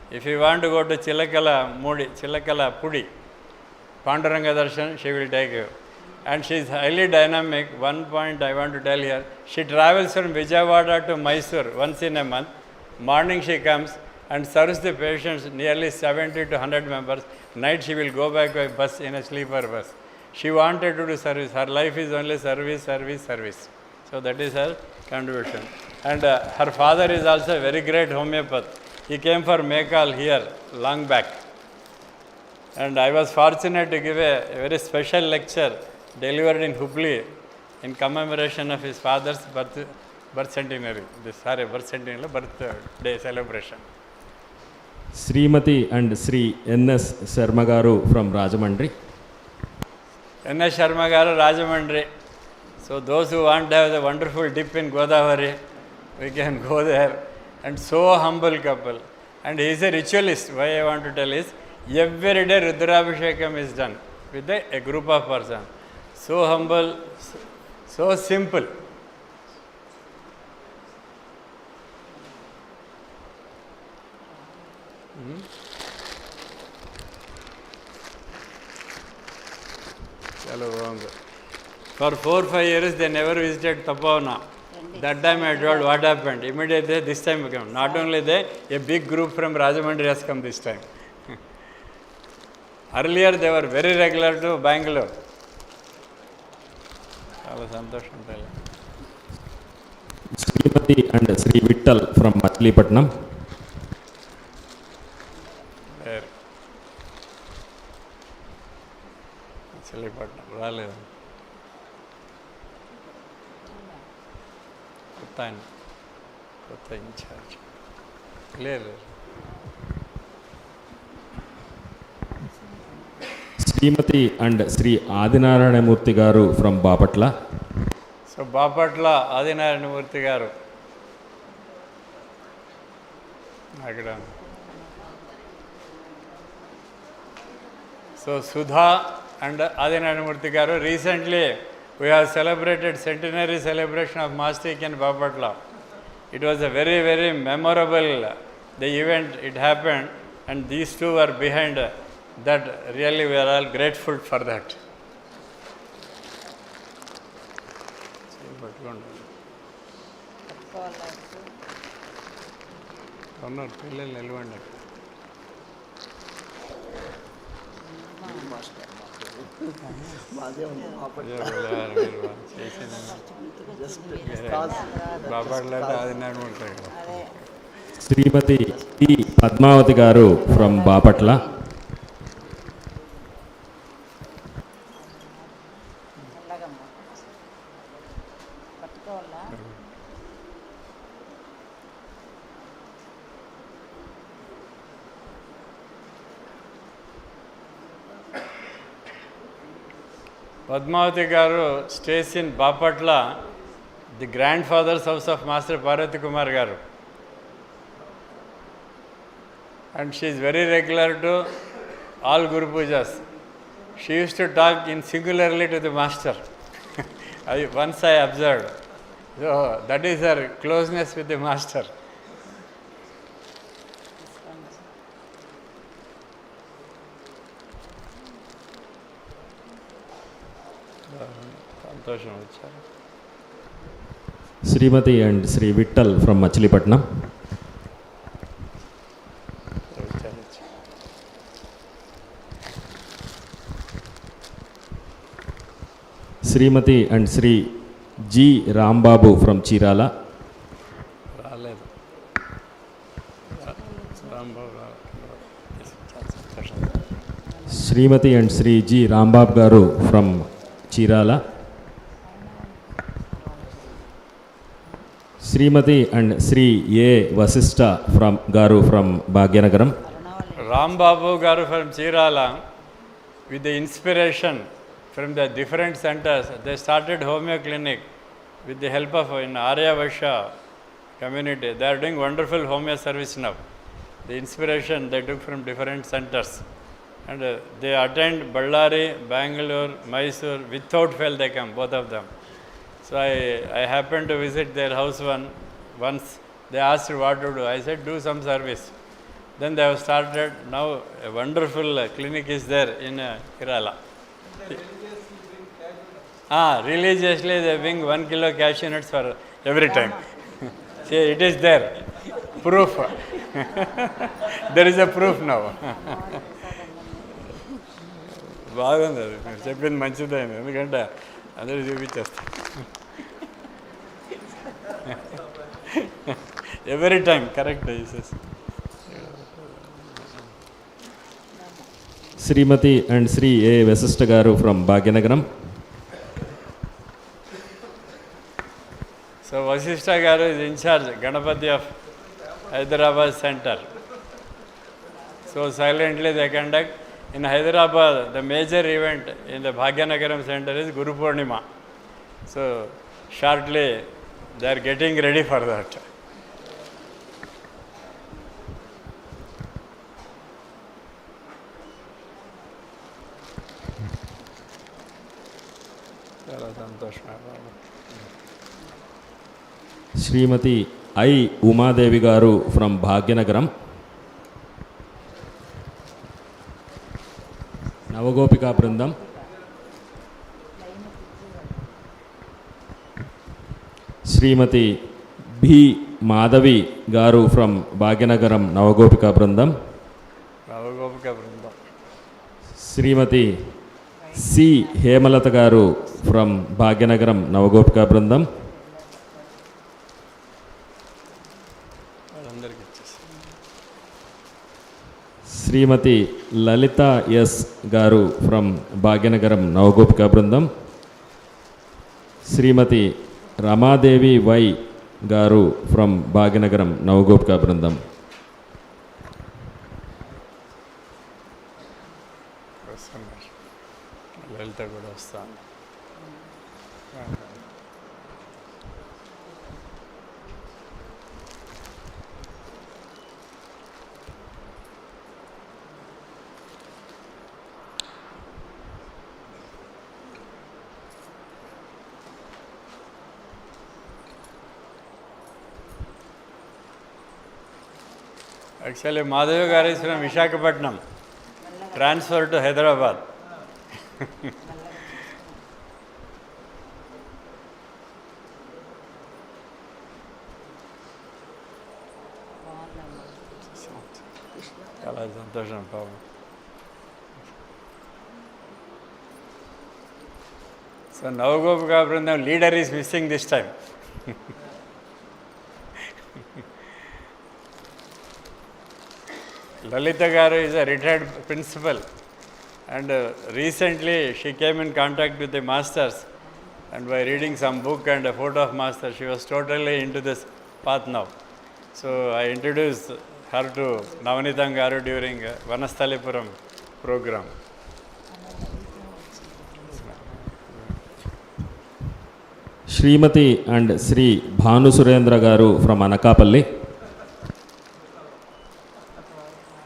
If you want to go to Chilakala Pudi, Panduranga darshan, she will take you. And she is highly dynamic. One point I want to tell here, she travels from Vijayawada to Mysore once in a month. Morning she comes and serves the patients, nearly 70 to 100 members. Night she will go back by bus in a sleeper bus. She wanted to do service. Her life is only service, service, service. So that is her contribution. And her father is also a very great homeopath. He came for Mekal here long back. And I was fortunate to give a very special lecture delivered in Hubli in commemoration of his father's birth centenary. Birthday celebration. Srimati and Sri N.S. Sharma Garu from Rajamandri. N.S. Sharma Garu, Rajamandri. So those who want to have the wonderful dip in Godavari, we can go there. And so humble couple. And he is a ritualist. Why I want to tell is, every day Rudrabhishekam is done with a group of persons. So humble, so simple. For 4-5 years they never visited Tapavana. That time I told what happened. Immediately this time we came. Not only they, a big group from Rajamandri has come this time. Earlier they were very regular to Bangalore. Srimati and Sri Vittal from Machilipatnam. There. Machilipatnam. Raleigh. Kota in charge. Clear. Srimati and Sri Adinarayana Murthy Garu from Bapatla. So Bapatla, Adinarayana Murthy Garu. So Sudha and Adinarayana Murthy Garu, recently we have celebrated centenary celebration of Mastic in Bapatla. It was a very, very memorable the event, it happened, and these two were behind that. Really we are all grateful for that. Srimati P. Padmavati Garu from Bapatla. ఇంకోళ్ళ Padmavati Garu stays in Bapatla, the grandfather's house of Master Parvati Kumar Garu. And she is very regular to all Guru Pujas. She used to talk in singularly to the Master. Once I observed. So that is her closeness with the Master. సంతోషం వచ్చారు. Srimati and Sri Vittal from Machilipatnam. Srimati and Sri G. Rambabu from Chirala. రాలేదు. Rambabu Srimati and Sri G. Rambab Garu from Chirala. Srimati and Sri A. Vasista from Garu from Bhagyanagaram. Rambabu Garu from Chirala, with the inspiration from the different centers, they started homeo clinic with the help of in Aryavasha community. They are doing wonderful homeo service now. The inspiration they took from different centers. And they attend Ballari, Bangalore, Mysore, without fail they come, both of them. So I happened to visit their house once. They asked what to do. I said, do some service. Then they have started. Now a wonderful clinic is there in Kerala. Religiously they bring 1 kilo cashew nuts for every time. See, it is there. Proof. There is a proof now. బాగుంది అది మీరు చెప్పింది మంచిదైంది ఎందుకంటే అందరూ చూపించేస్తారు every time, correct, he says. Srimati and Sri A. Vasista Garu from Bhagyanagaram. So Vasista Garu is in charge, Ganapati of Hyderabad Center. So silently they conduct. In Hyderabad, the major event in the Bhagyanagaram Center is Guru Purnima. So shortly they are getting ready for that. Srimati I. Uma Devi Garu from Bhagyanagaram. Navagopika Brindam. Srimati B. Madhavi Garu from Bhagyanagaram Navagopika Brindam. Navagopika Brindam. Srimati C. Hemalata Garu from Bhagyanagaram Navagopika Brindam. Srimati Lalitha S. Garu from Bhagyanagaram Navagopika Brindam. Srimati Ramadevi Y. Garu from Bhagyanagaram Navagopika Brindam. Lalitha kuda vastanu. Actually, Madhavi Garu is from Visakhapatnam, transferred to Hyderabad. Chala santosham, Papa. So Navagopika Brindam leader is missing this time. Lalitha Garu is a retired principal, and recently she came in contact with the masters and by reading some book and a photo of Master, she was totally into this path now. So I introduced her to Navanitha Garu during Vanasthalipuram program. Srimati and Sri Bhanu Surendra Garu from Anakapalli.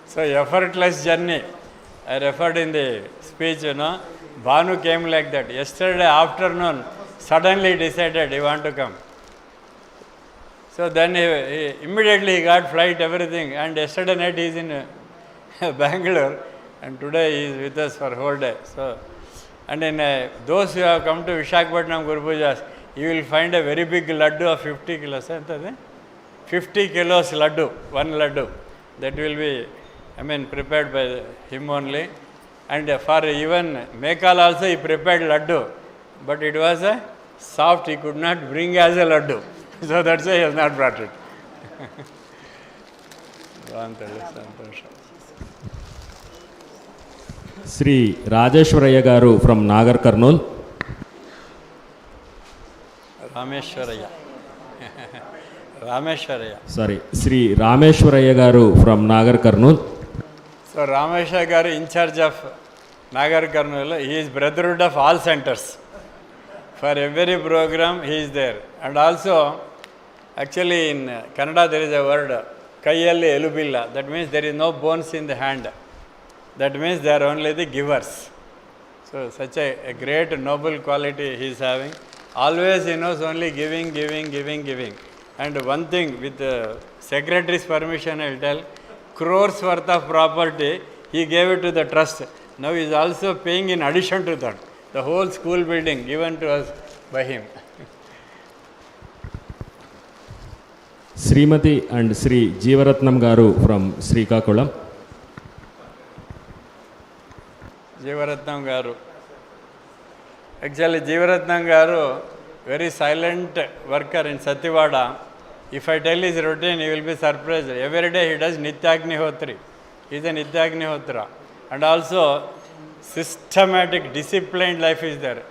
So effortless journey. I referred in the speech, Bhanu came like that. Yesterday afternoon, suddenly decided he want to come. So then he immediately he got flight, everything. And yesterday night he is in Bangalore. And today he is with us for whole day. So, and in those who have come to Visakhapatnam Guru Pujas, you will find a very big laddu of 50 kilos. 50 kilos laddu, one laddu. That will be, prepared by him only. And for even Mekal also he prepared laddu. But it was a soft, he could not bring as a laddu. So that's why he has not brought it. Sri Rajeshwaraya Garu from Nagar Karnool. Rameshwaraya. Sorry, Sri Rameshwaraya Garu from Nagar Karnool. So Rameshwaraya Garu in charge of Nagar Karnool, he is brotherhood of all centers. For every program he is there. And also, actually in Kannada there is a word, Kaiyalli Elubilla. That means there is no bones in the hand. That means they are only the givers. So such a great noble quality he is having. Always he knows only giving, giving, giving, giving. And one thing, with the secretary's permission, I will tell, crores worth of property, he gave it to the trust. Now he is also paying in addition to that. The whole school building given to us by him. Srimati and Sri Jeevaratnam Garu from Srikakulam. Jeevaratnam Garu. Actually, Jeevaratnam Garu, very silent worker in Satyavada. If I tell his routine, he will be surprised. Every day he does Nityagnihotri. He is a Nityagnihotra. And also, systematic, disciplined life is there.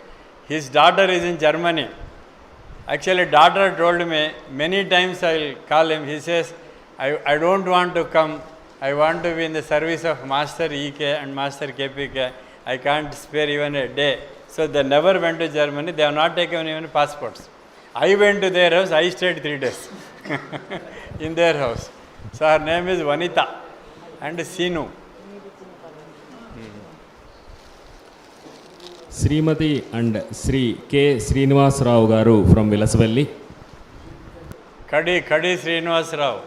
His daughter is in Germany. Actually, daughter told me, many times I will call him. He says, I don't want to come. I want to be in the service of Master EK and Master KPK. I can't spare even a day. So they never went to Germany. They have not taken even passports. I went to their house. I stayed 3 days in their house. So her name is Vanita and Sinu. Srimati and Sri K. Srinivas Rao Garu from Vilasavalli. Kadi Srinivas Rao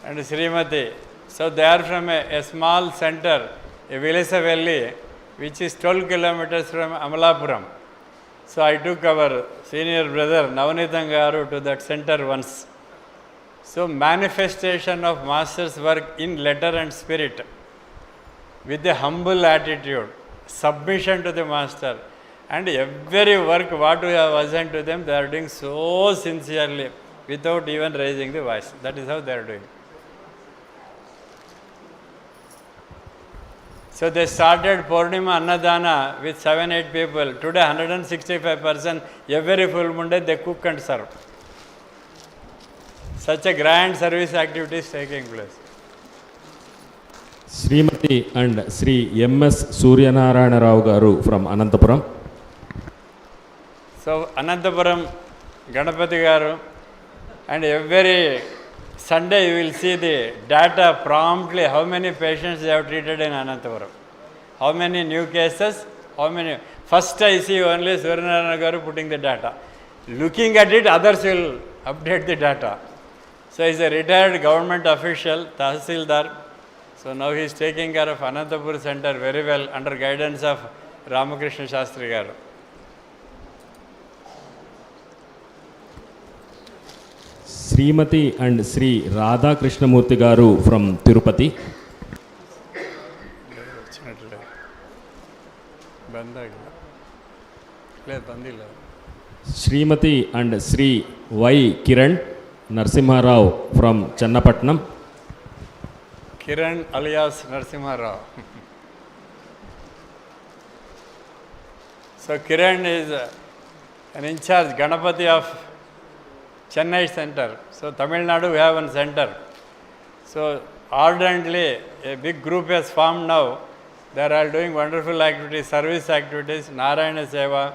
and Srimati. So they are from a small center, a Vilasavalli, which is 12 kilometers from Amalapuram. So I took our senior brother Navanitha Garu to that center once. So manifestation of Master's work in letter and spirit, with a humble attitude, submission to the Master, and every work what we have assigned to them, they are doing so sincerely, without even raising the voice. That is how they are doing. So they started Purnima Annadana with 7-8 people. Today 165 persons, every full Monday they cook and serve. Such a grand service activity is taking place. Srimati and Sri M.S. Suryanarayana Rao Garu from Anantapuram. So Anantapuram, Ganapati Garu, and every Sunday you will see the data promptly, how many patients they have treated in Anantapuram, how many new cases, how many. First I see only Suryanarayana Garu putting the data. Looking at it, others will update the data. So he is a retired government official, Tahsildar. So now he is taking care of Anantapur Center very well under guidance of Ramakrishna Shastri Garu. Srimati and Sri Radha Krishnamurti Garu from Tirupati. Srimati and Sri Y. Kiran Narsimha Rao from Channapatnam. Kiran alias Narsimha Rao. So Kiran is an in charge Ganapati of Chennai center. So Tamil Nadu we have one center. So ardently a big group has formed now. They are all doing wonderful activities, service activities, Narayana Seva,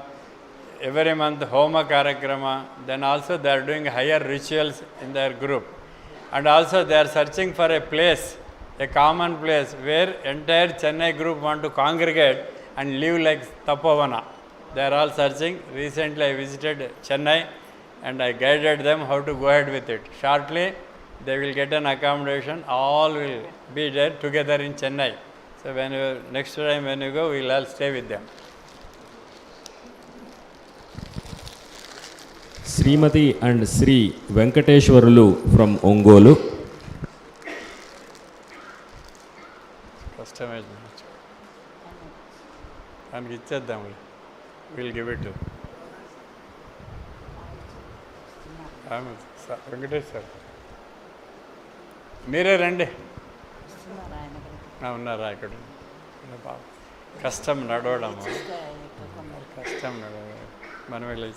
every month Homa Karakrama. Then also they are doing higher rituals in their group. And also they are searching for a place, a common place where entire Chennai group want to congregate and live like Tapavana. They are all searching. Recently I visited Chennai and I guided them how to go ahead with it. Shortly they will get an accommodation. All will be there together in Chennai. So next time when you go, we will all stay with them. Srimati and Sri Venkateshwarulu from Ongolu. Customized. And we'll give it to Venkatesh sir. మీరే రండి ఉన్నారా ఇక్కడ కష్టం నడవడం కష్టం నడవడం మనం వెళ్ళి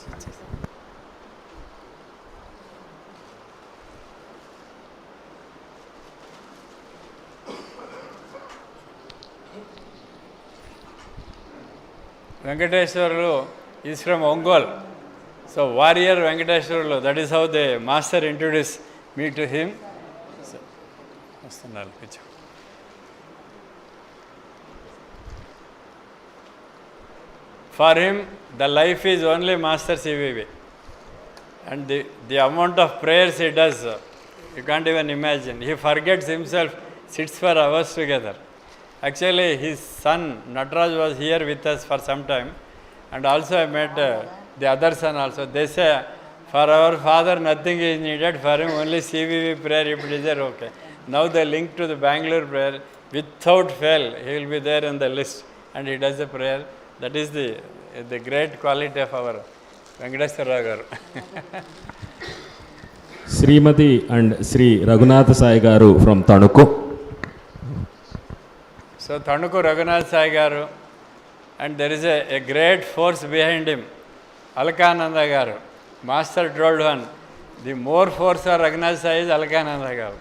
Venkateshwarulu is from Ongol. So warrior Venkateshwarulu, that is how the master introduced me to him. For him, the life is only Master CVV. And the amount of prayers he does, you can't even imagine. He forgets himself, sits for hours together. Actually, his son Nataraj was here with us for some time. And also I met the other son also. They say, for our father nothing is needed, for him only CVV prayer, if it is there, okay. Now they link to the Bangalore prayer, without fail, he will be there in the list and he does the prayer. That is the great quality of our Venkateshwara Garu. Srimati and Sri Raghunath Sai Garu from Tanuku. So Tanuku Raghunath Sai Garu, and there is a great force behind him, Alkananda Garu. Master told one, the more force of Raghunath Sai is Alkananda Garu.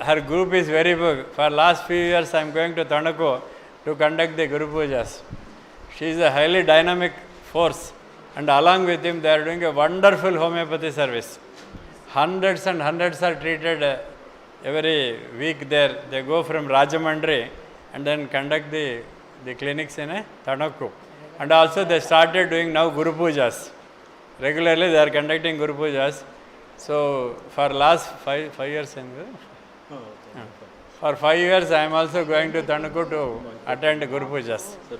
Her group is very big. For last few years I am going to Tanuku to conduct the Guru Pujas. She is a highly dynamic force, and along with him they are doing a wonderful homeopathy service. Hundreds and hundreds are treated every week there. They go from Rajamandri and then conduct the clinics in Tanuku. And also they started doing now Guru Pujas. Regularly they are conducting Guru Pujas. So for last five years, for 5 years I am also going to Tanuku to attend Guru Pujas. Sir,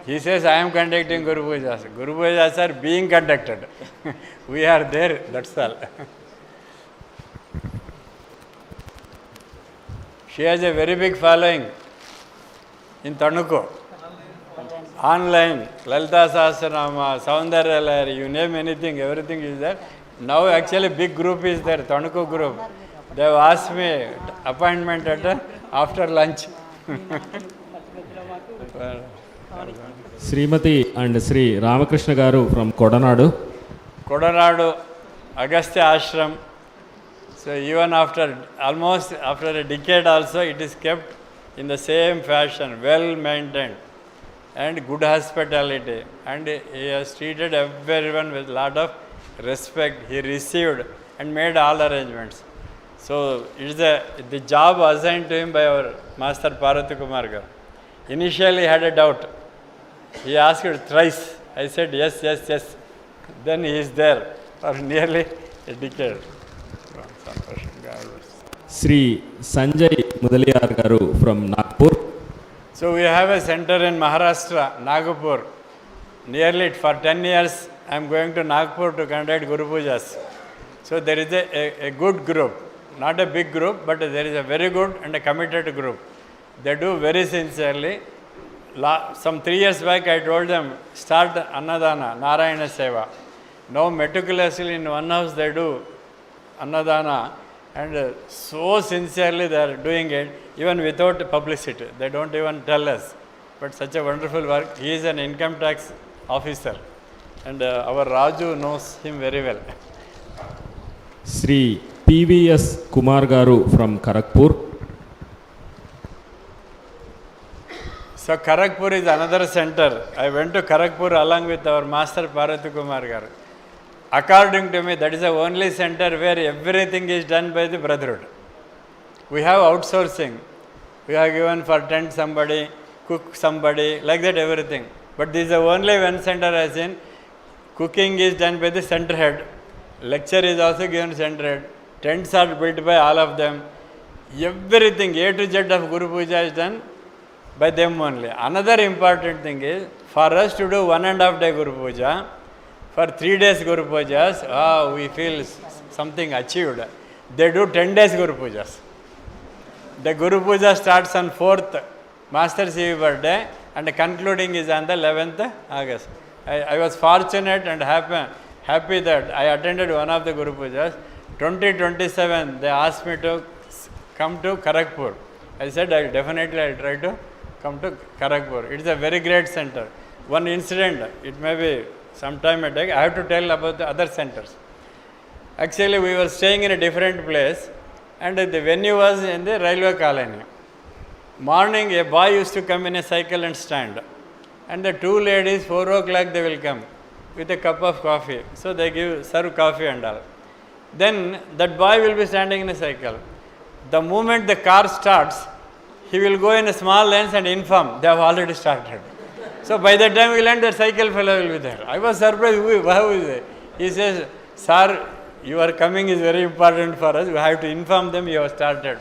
he says I am conducting Guru Pujas. Guru Pujas are being conducted. We are there, that's all. She has a very big following in Tanuku. Online, Lalitha Sahasranama, Soundarya Lahari, you name anything, everything is there. Now actually big group is there, Tanuku group. They have asked me appointment after lunch. Srimati and Sri Ramakrishna Garu from Kodanadu. Kodanadu, Agastya Ashram. So even almost after a decade also, it is kept in the same fashion, well maintained and good hospitality. And he has treated everyone with lot of respect. He received and made all arrangements. So it is the job assigned to him by our Master Parvati Kumar Garu. Initially he had a doubt. He asked thrice. I said yes, yes, yes. Then he is there for nearly a decade. Sri Sanjay Mudaliyar Garu from Nagpur. So we have a center in Maharashtra, Nagpur. Nearly for 10 years I am going to Nagpur to conduct Guru Pujas. So there is a good group, not a big group, but there is a very good and a committed group. They do very sincerely. Some 3 years back I told them, start Annadana, Narayana Seva. Now meticulously in one house they do Annadana, and so sincerely they are doing it, even without publicity. They don't even tell us. but such a wonderful work. He is an income tax officer, and our Raju knows him very well. Sri PVS Kumar Garu from Kharagpur. So Kharagpur is another center. I went to Kharagpur along with our master Parvati Kumar Garu. According to me, that is the only center where everything is done by the brotherhood. We have outsourcing. We have given for tent somebody, cook somebody, like that everything. But this is the only one center as in cooking is done by the center head. Lecture is also given center head. Tents are built by all of them. Everything A to Z of Guru Puja is done by them only. Another important thing is, for us to do 1.5 day Guru Puja, for 3 days Guru Pujas, we feel something achieved. They do 10 days Guru Pujas. The Guru Puja starts on 4th, Master CVV birthday, and the concluding is on the 11th August. I was fortunate and happy that I attended one of the Guru Pujas. 2027, they asked me to come to Kharagpur. I said, I'll try to come to Kharagpur. It is a very great center. One incident, it may be sometime I have to tell about the other centers. Actually, we were staying in a different place, and the venue was in the railway colony. Morning, a boy used to come in a cycle and stand. And the two ladies, 4 o'clock, they will come with a cup of coffee. So they serve coffee and all. Then that boy will be standing in a cycle. The moment the car starts, he will go in a small lens and inform they have already started. So by the time we land, the cycle fellow will be there. I was surprised. How is it? He says, sir, your coming is very important for us. We have to inform them you have started.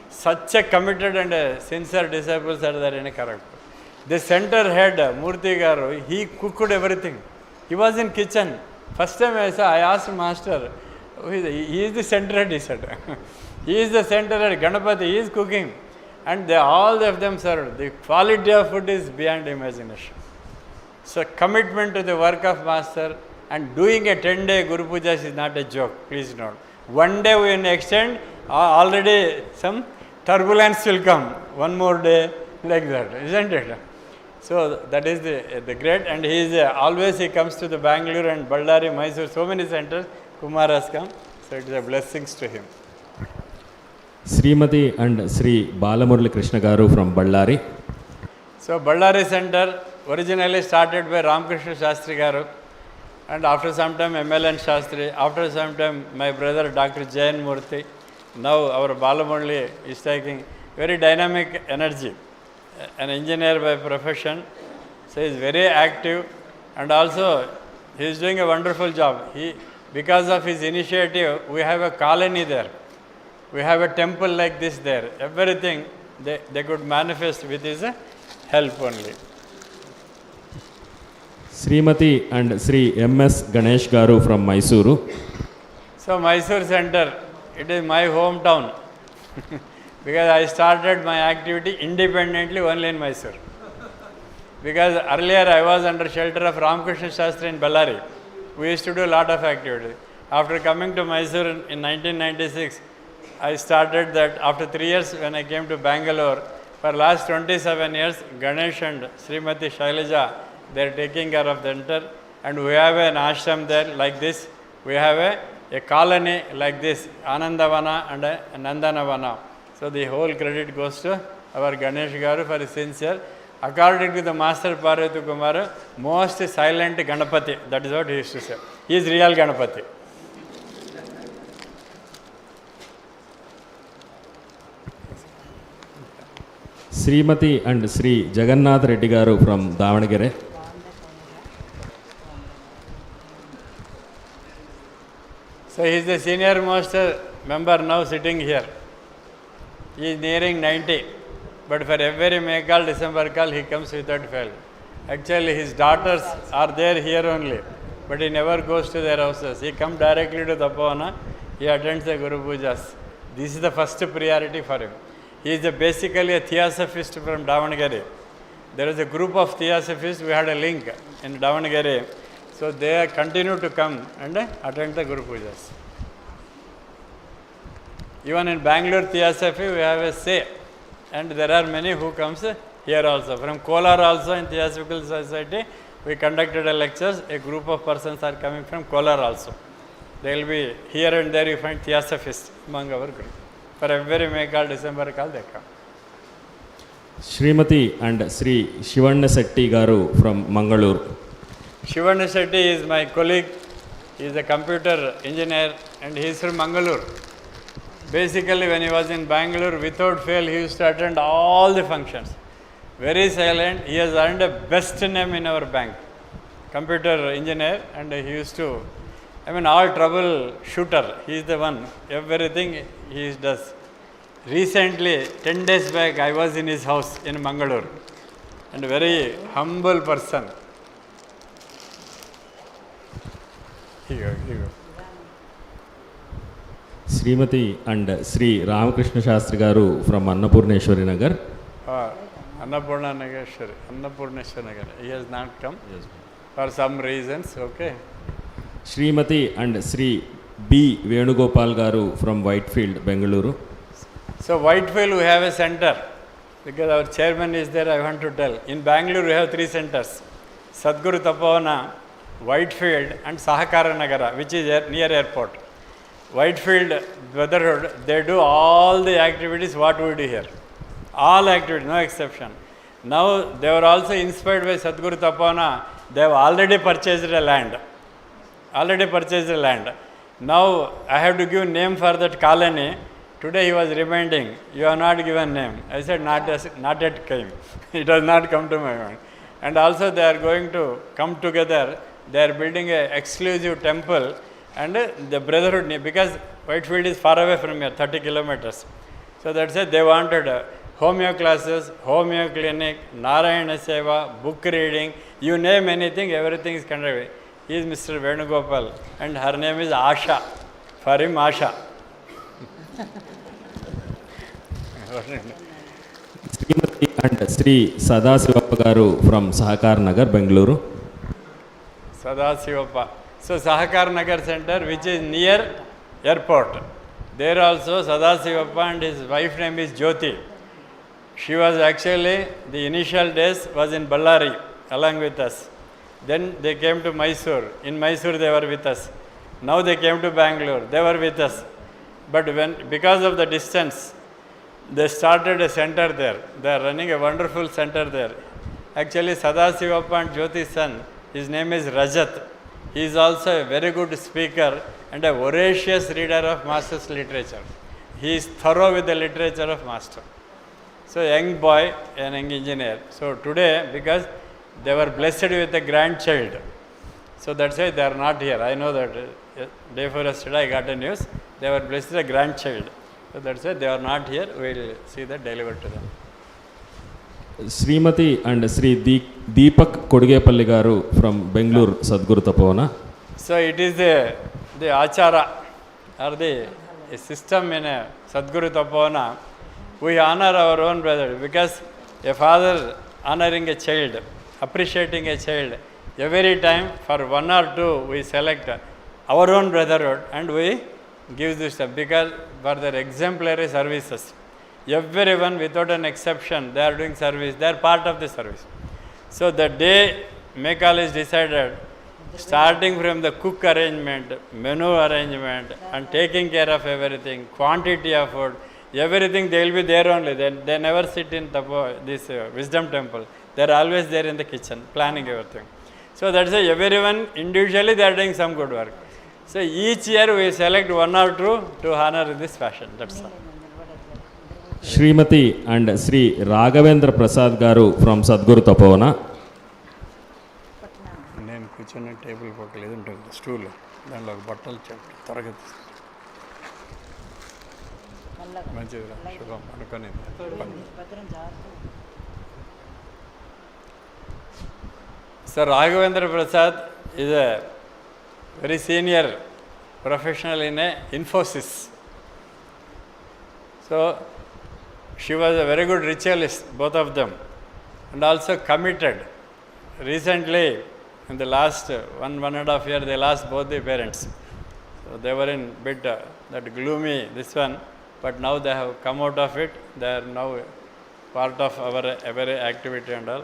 Such a committed and sincere disciples are there in a Kharagpur. The center head, Murthy Garu, he cooked everything. He was in kitchen. First time I asked master, he is the center head, he said. He is the center head, Ganapati, he is cooking. And all of them served. The quality of food is beyond imagination. So commitment to the work of master and doing a 10-day Guru Puja is not a joke, please note. One day we will extend, already some turbulence will come. One more day, like that, isn't it? So that is the great, and he is always he comes to the Bangalore and Ballari, Mysore, so many centers, Kumar has come. So it is a blessings to him. Srimati and Sri Balamurali Krishna Garu from Ballari. So Ballari Center originally started by Ramakrishna Shastri Garu, and after some time MLN Shastri, after some time my brother Dr. Jain Murthy. Now our Balamurali is taking very dynamic energy, an engineer by profession, so he is very active, and also he is doing a wonderful job. Because of his initiative, we have a colony there. We have a temple like this there. Everything they could manifest with his help only. Srimati and Sri MS Ganesh Garu from Mysuru. So Mysore Center, it is my hometown because I started my activity independently only in Mysore. Because earlier I was under shelter of Ramakrishna Shastri in Ballari. We used to do a lot of activity. After coming to Mysore in 1996, I started that. After 3 years when I came to Bangalore, for last 27 years, Ganesh and Srimati Shailaja, they are taking care of the center, and we have an ashram there like this. We have a colony like this, Anandavana and a Nandanavana. So the whole credit goes to our Ganesh Garu for his sincere. According to the Master Parvati Kumara, most silent Ganapati, that is what he used to say. He is real Ganapati. Srimati and Sri Jagannath Reddy Garu from Davanagere. So he is the senior most member now sitting here. He is nearing 90. But for every May call, December call, he comes without fail. Actually, his daughters are there here only, but he never goes to their houses. He comes directly to Tapavana, he attends the Guru Pujas. This is the first priority for him. He is basically a theosophist from Davanagere. There is a group of theosophists, we had a link in Davanagere. So they continue to come and attend the Guru Pujas. Even in Bangalore Theosophy, we have a say. And there are many who comes here also. From Kolar also in Theosophical Society, we conducted a lectures. A group of persons are coming from Kolar also. They will be here and there. You find Theosophists among our group. For every May call, December call, they come. Srimati and Sri Shivanna Setti Garu from Mangalore. Shivanna Shetty is my colleague. He is a computer engineer and he is from Mangalore. Basically, when he was in Bangalore, without fail, he used to attend all the functions. Very silent. He has earned a best name in our bank. Computer engineer, and he used to, all trouble shooter. He is the one. Everything he does. Recently, 10 days back, I was in his house in Mangalore. And a very humble person. Here you go. Srimati and Sri Ramakrishna Shastri Garu from Annapurneshwari Nagar. Annapurneshwari Nagar. He has not come for some reasons, okay. Srimati and Sri B. Venugopal Garu from Whitefield, Bengaluru. So Whitefield we have a center, because our chairman is there, I want to tell. In Bangalore we have 3 centers, Sadhguru Tapavana, Whitefield and Sahakara Nagara, which is near airport. Whitefield Brotherhood, they do all the activities what we do here. All activities, no exception. Now they were also inspired by Sadhguru Tapavana. They have already purchased a land. Now I have to give name for that colony. Today he was reminding, you have not given name. I said, not yet came. It has not come to my mind. And also they are going to come together. They are building an exclusive temple and the brotherhood, because Whitefield is far away from here, 30 kilometers. So that's it. They wanted homeo classes, homeo clinic, Narayana Seva, book reading, you name anything, everything is conducted. He is Mr. Venugopal and her name is Asha. For him, Asha. Srimati and Sri Sadasivappa Garu from Sahakar Nagar, Bengaluru. Sadasivappa. So Sahakar Nagar Center, which is near airport. There also Sadasivappa and his wife name is Jyoti. She was actually, the initial days was in Ballari along with us. Then they came to Mysore. In Mysore they were with us. Now they came to Bangalore. They were with us. But because of the distance, they started a center there. They are running a wonderful center there. Actually, Sadasivappa and Jyoti's son, his name is Rajat. He is also a very good speaker and a voracious reader of master's literature. He is thorough with the literature of master. So, young boy, an young engineer. So, today, because they were blessed with a grandchild, so that's why they are not here. I know that day before yesterday I got a news. They were blessed with a grandchild. So that's why they are not here. We will see that delivered to them. Srimati and Sri Deepak Kodugepalli Garu from Bengaluru, Sadhguru Tapavana. So it is the achara or the system in a Sadhguru Tapavana. We honor our own brother, because a father honoring a child, appreciating a child, every time for 1 or 2 we select our own brotherhood and we give this stuff, because for their exemplary services. Everyone without an exception, they are doing service, they are part of the service. So the day May College decided, starting from the cook arrangement, menu arrangement and taking care of everything, quantity of food, everything, they will be there only. They never sit in this wisdom temple. They are always there in the kitchen, planning everything. So that's why everyone individually they are doing some good work. So each year we select 1 or 2 to honor in this fashion. That's all. Srimati and Sri Raghavendra Prasad Garu from Sadhguru Tapavana. నేను కూర్చొని table పక్కన ఉంటుంది stool, దాంట్లో ఒక బట్టలు త్వరగా మంచిది శుభం అనుకొని. So Raghavendra Prasad is a very senior professional in Infosys. So she was a very good ritualist, both of them, and also committed. Recently, in the last 1.5 years, they lost both their parents. So they were in bit that gloomy, this one, but now they have come out of it. They are now part of our every activity and all.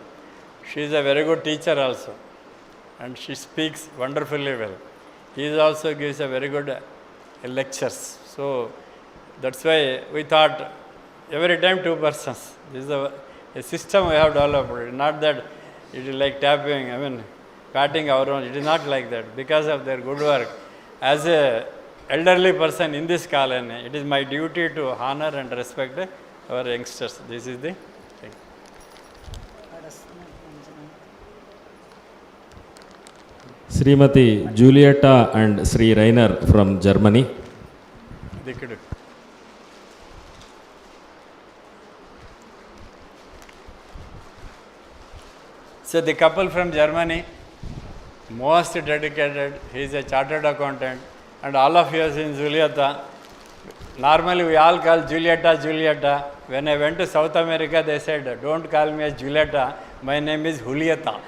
She is a very good teacher also, and she speaks wonderfully well. He also gives a very good lectures. So that's why we thought every time 2 persons. This is a system we have developed. Not that it is like tapping, patting our own. It is not like that. Because of their good work, as a elderly person in this colony, it is my duty to honor and respect our youngsters. This is the thing. Srimati Julieta and Sri Rainer from Germany. Dikkudu. So the couple from Germany, most dedicated. He is a chartered accountant, and all of you in Julieta. Normally we all call Julieta, Julieta. When I went to South America, they said, don't call me as Julieta, my name is Julieta.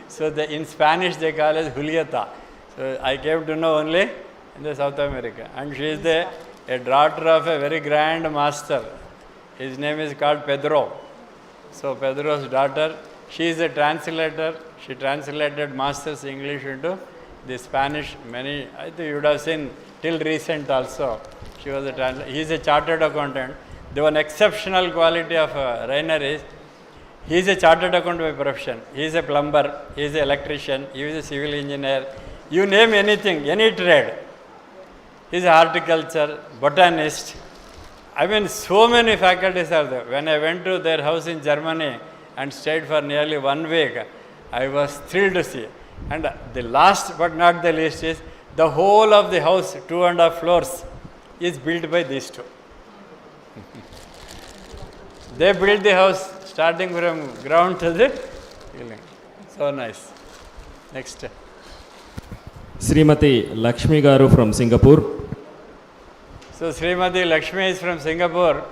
So in Spanish they call it Julieta. So I came to know only in the South America. And she is a daughter of a very grand master. His name is called Pedro. So Pedro's daughter, she is a translator. She translated Master's English into the Spanish. Many, I think you would have seen till recent also. She was a translator. He is a chartered accountant. The one exceptional quality of Rainer is, he is a chartered accountant by profession. He is a plumber, he is an electrician, he is a civil engineer. You name anything, any trade. He is a horticulture, botanist. So many faculties are there. When I went to their house in Germany and stayed for nearly 1 week, I was thrilled to see. And the last but not the least is, the whole of the house, 2.5 floors, is built by these two. They built the house starting from ground to the ceiling. So nice. Next. Srimati Lakshmi Garu from Singapore. So Srimati Lakshmi is from Singapore.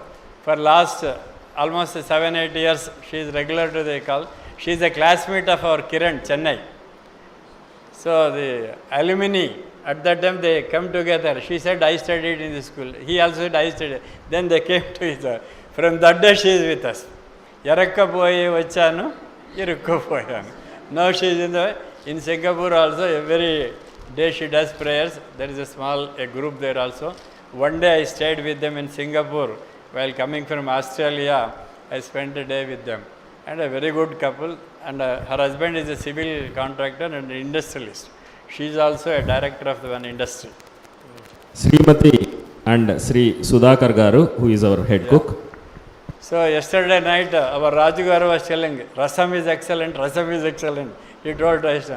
For last almost 7-8 years, she is regular to the call. She is a classmate of our Kiran, Chennai. So the alumni, at that time they come together. She said, I studied in the school. He also said, I studied. Then they came to each other. From that day, she is with us. Yarakkapoyi vachanu, irukkopoyanu. Now she is in Singapore also. Every day she does prayers. There is a group there also. One day I stayed with them in Singapore. While coming from Australia, I spent a day with them. And a very good couple. And her husband is a civil contractor and an industrialist. She is also a director of the one industry. Srimati and Sri Sudhakar Garu, who is our head cook. So yesterday night, our Raju Garu was telling, Rasam is excellent, Rasam is excellent. He told us.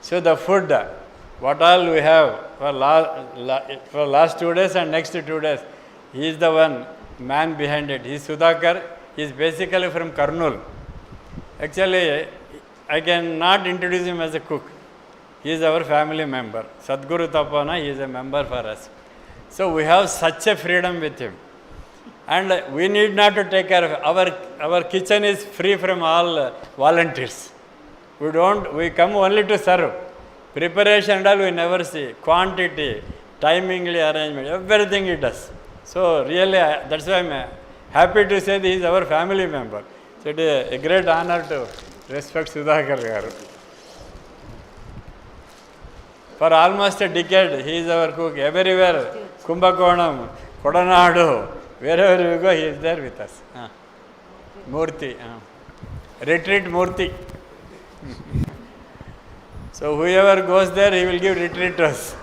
So the food, what all we have for last 2 days and next 2 days, he is the one man behind it. He is Sudhakar. He is basically from Kurnool. Actually, I cannot introduce him as a cook. He is our family member. Sadhguru Tapana, he is a member for us. So we have such a freedom with him. And we need not to take care of our kitchen is free from all volunteers. We come only to serve. Preparation and all we never see. Quantity, timingly arrangement, everything he does. So really, that's why I'm happy to say that he is our family member. So it is a great honor to respect Sudhakar Garu. For almost a decade, he is our cook. Everywhere, Kumbakonam, Kodanadu, wherever we go, he is there with us. Murti. Retreat Murti. So whoever goes there, he will give retreat to us.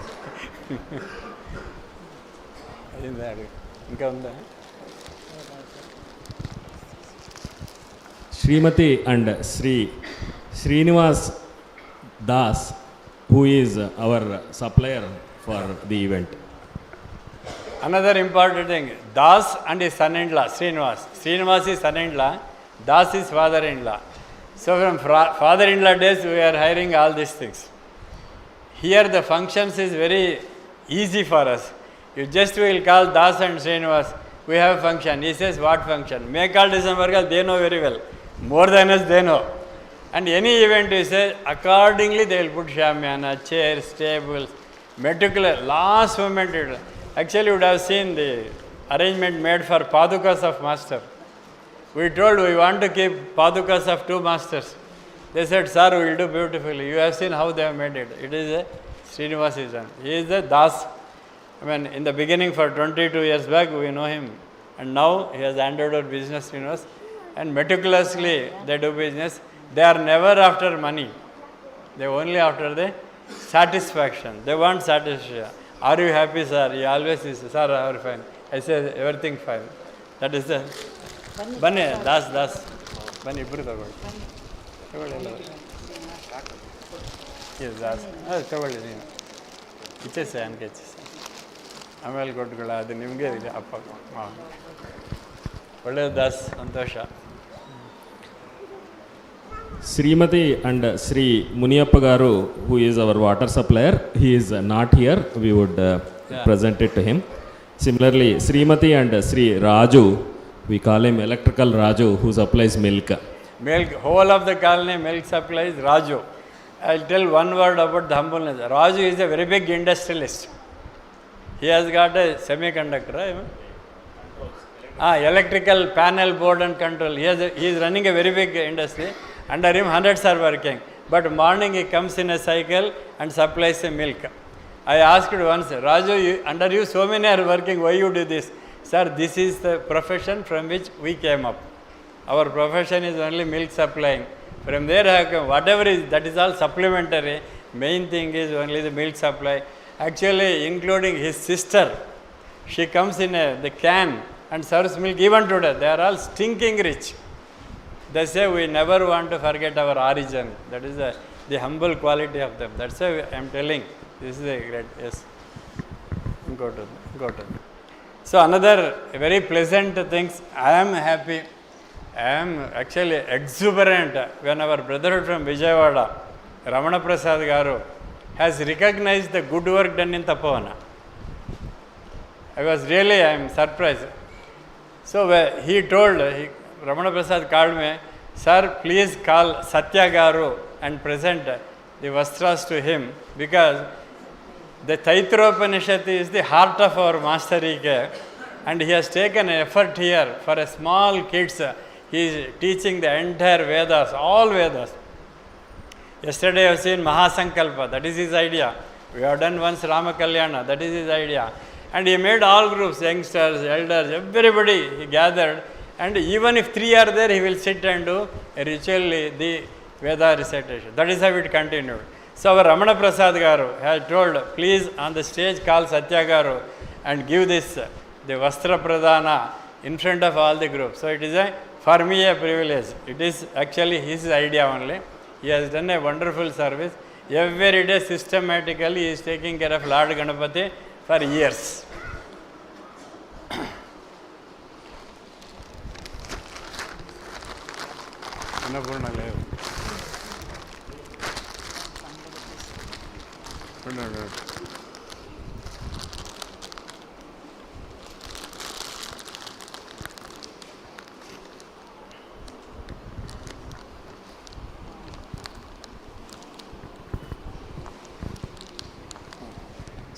Srimati and Sri Srinivas Das, who is our supplier for the event. Another important thing, Das and his son-in-law, Srinivas. Srinivas is son-in-law, Das is father-in-law. So from father-in-law days, we are hiring all these things. Here the functions is very easy for us. You just will call Das and Srinivas, we have a function. He says, what function? May call December, they know very well. More than us, they know. And any event you say, accordingly they will put shamyana, chairs, tables, meticulous, last moment. Actually, you would have seen the arrangement made for Padukas of Master. We told we want to keep padukas of two masters. They said, sir, we will do beautifully. You have seen how they have made it. It is a Srinivasism. He is a Das. I mean, in the beginning for 22 years back, we know him. And now he has handed over business to us. And meticulously they do business. They are never after money. They are only after the satisfaction. They want satisfaction. Are you happy, sir? He always says, sir, I am fine. I say, everything fine. That is the... Bane, Das. Bane, ibru tagolli. Yes, Das. Tagolli neenu. Ichese anke ichese. ಆಮೇಲೆ ಕೊಟ್ಕೊಳ್ಳ ಅದು ನಿಮಗೆ ಇದೆ ಅಪ್ಪ ಹಾಂ ಒಳ್ಳೆಯದು ದಾಸ್ ಸಂತೋಷ. Srimati and Sri Muniyappa Garu, who is our water supplier, he is not here. We would present it to him. Similarly, Srimati and Sri Raju, we call him Electrical Raju, who supplies milk. Milk, whole of the colony milk supplies Raju. I'll tell one word about the humbleness. Raju is a very big industrialist. He has got a semiconductor, electrical panel board and control. He is running a very big industry. Under him, hundreds are working. But morning he comes in a cycle and supplies the milk. I asked once, Raju, under you so many are working, why you do this? Sir, this is the profession from which we came up. Our profession is only milk supplying. From there, whatever is, that is all supplementary. Main thing is only the milk supply. Actually, including his sister, she comes in the can and serves milk even today. They are all stinking rich. They say we never want to forget our origin. That is the humble quality of them. That's why I am telling. This is a great, yes. Go to. So another very pleasant things, I am happy. I am actually exuberant when our brother from Vijayawada, Ramana Prasad Garu, has recognized the good work done in Tapavana. I am surprised. So he told, Ramana Prasad called me, sir, please call Satya Garu and present the vastras to him, because the Taitropanishad is the heart of our Master Ike, and he has taken an effort here for a small kids. He is teaching the entire Vedas, all Vedas. Yesterday I have seen Mahasankalpa, that is his idea. We have done once Rama Kalyana, that is his idea. And he made all groups, youngsters, elders, everybody he gathered. And even if 3 are there, he will sit and do ritually the Veda recitation. That is how it continued. So our Ramana Prasad Garu has told, please on the stage call Satya Garu and give this, the Vastra Pradana in front of all the groups. So it is for me a privilege. It is actually his idea only. He has done a wonderful service. Every day systematically he is taking care of Lord Ganapati for years.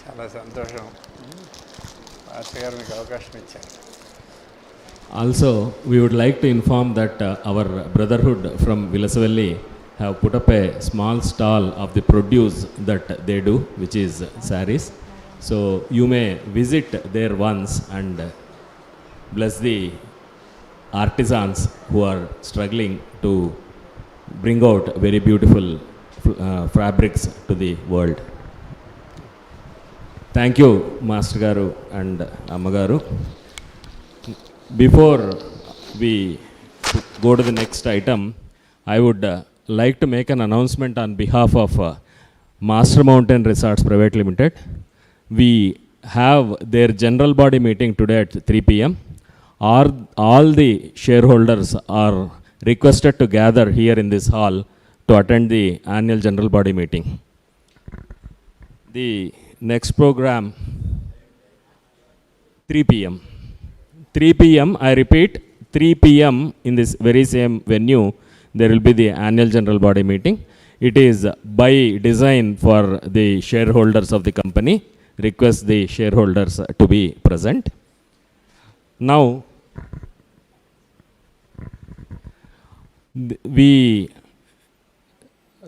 చాలా సంతోషం master గారు మీకు అవకాశం ఇచ్చారు. Also, we would like to inform that our brotherhood from Vilasavalli have put up a small stall of the produce that they do, which is saris. So you may visit there once and bless the artisans who are struggling to bring out very beautiful fabrics to the world. Thank you, Master Garu and Amma Garu. Before we go to the next item, I would like to make an announcement on behalf of Master Mountain Resorts Private Limited. We have their general body meeting today at 3 p.m. All the shareholders are requested to gather here in this hall to attend the annual general body meeting. The next program, 3 p.m. 3 p.m. I repeat, 3 p.m. in this very same venue, there will be the annual general body meeting. It is by design for the shareholders of the company. Request the shareholders to be present. Now, We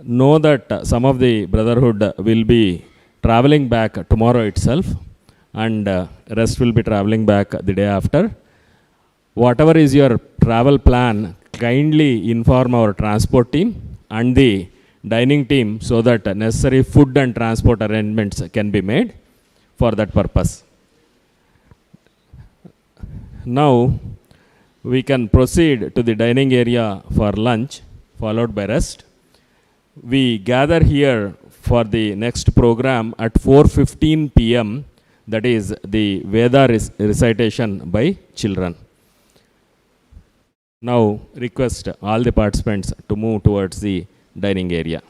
know that some of the brotherhood will be traveling back tomorrow itself, and rest will be traveling back the day after. Whatever is your travel plan, kindly inform our transport team and the dining team so that necessary food and transport arrangements can be made for that purpose. Now we can proceed to the dining area for lunch, followed by rest. We gather here for the next program at 4:15 p.m. That is the Veda recitation by children. Now request all the participants to move towards the dining area.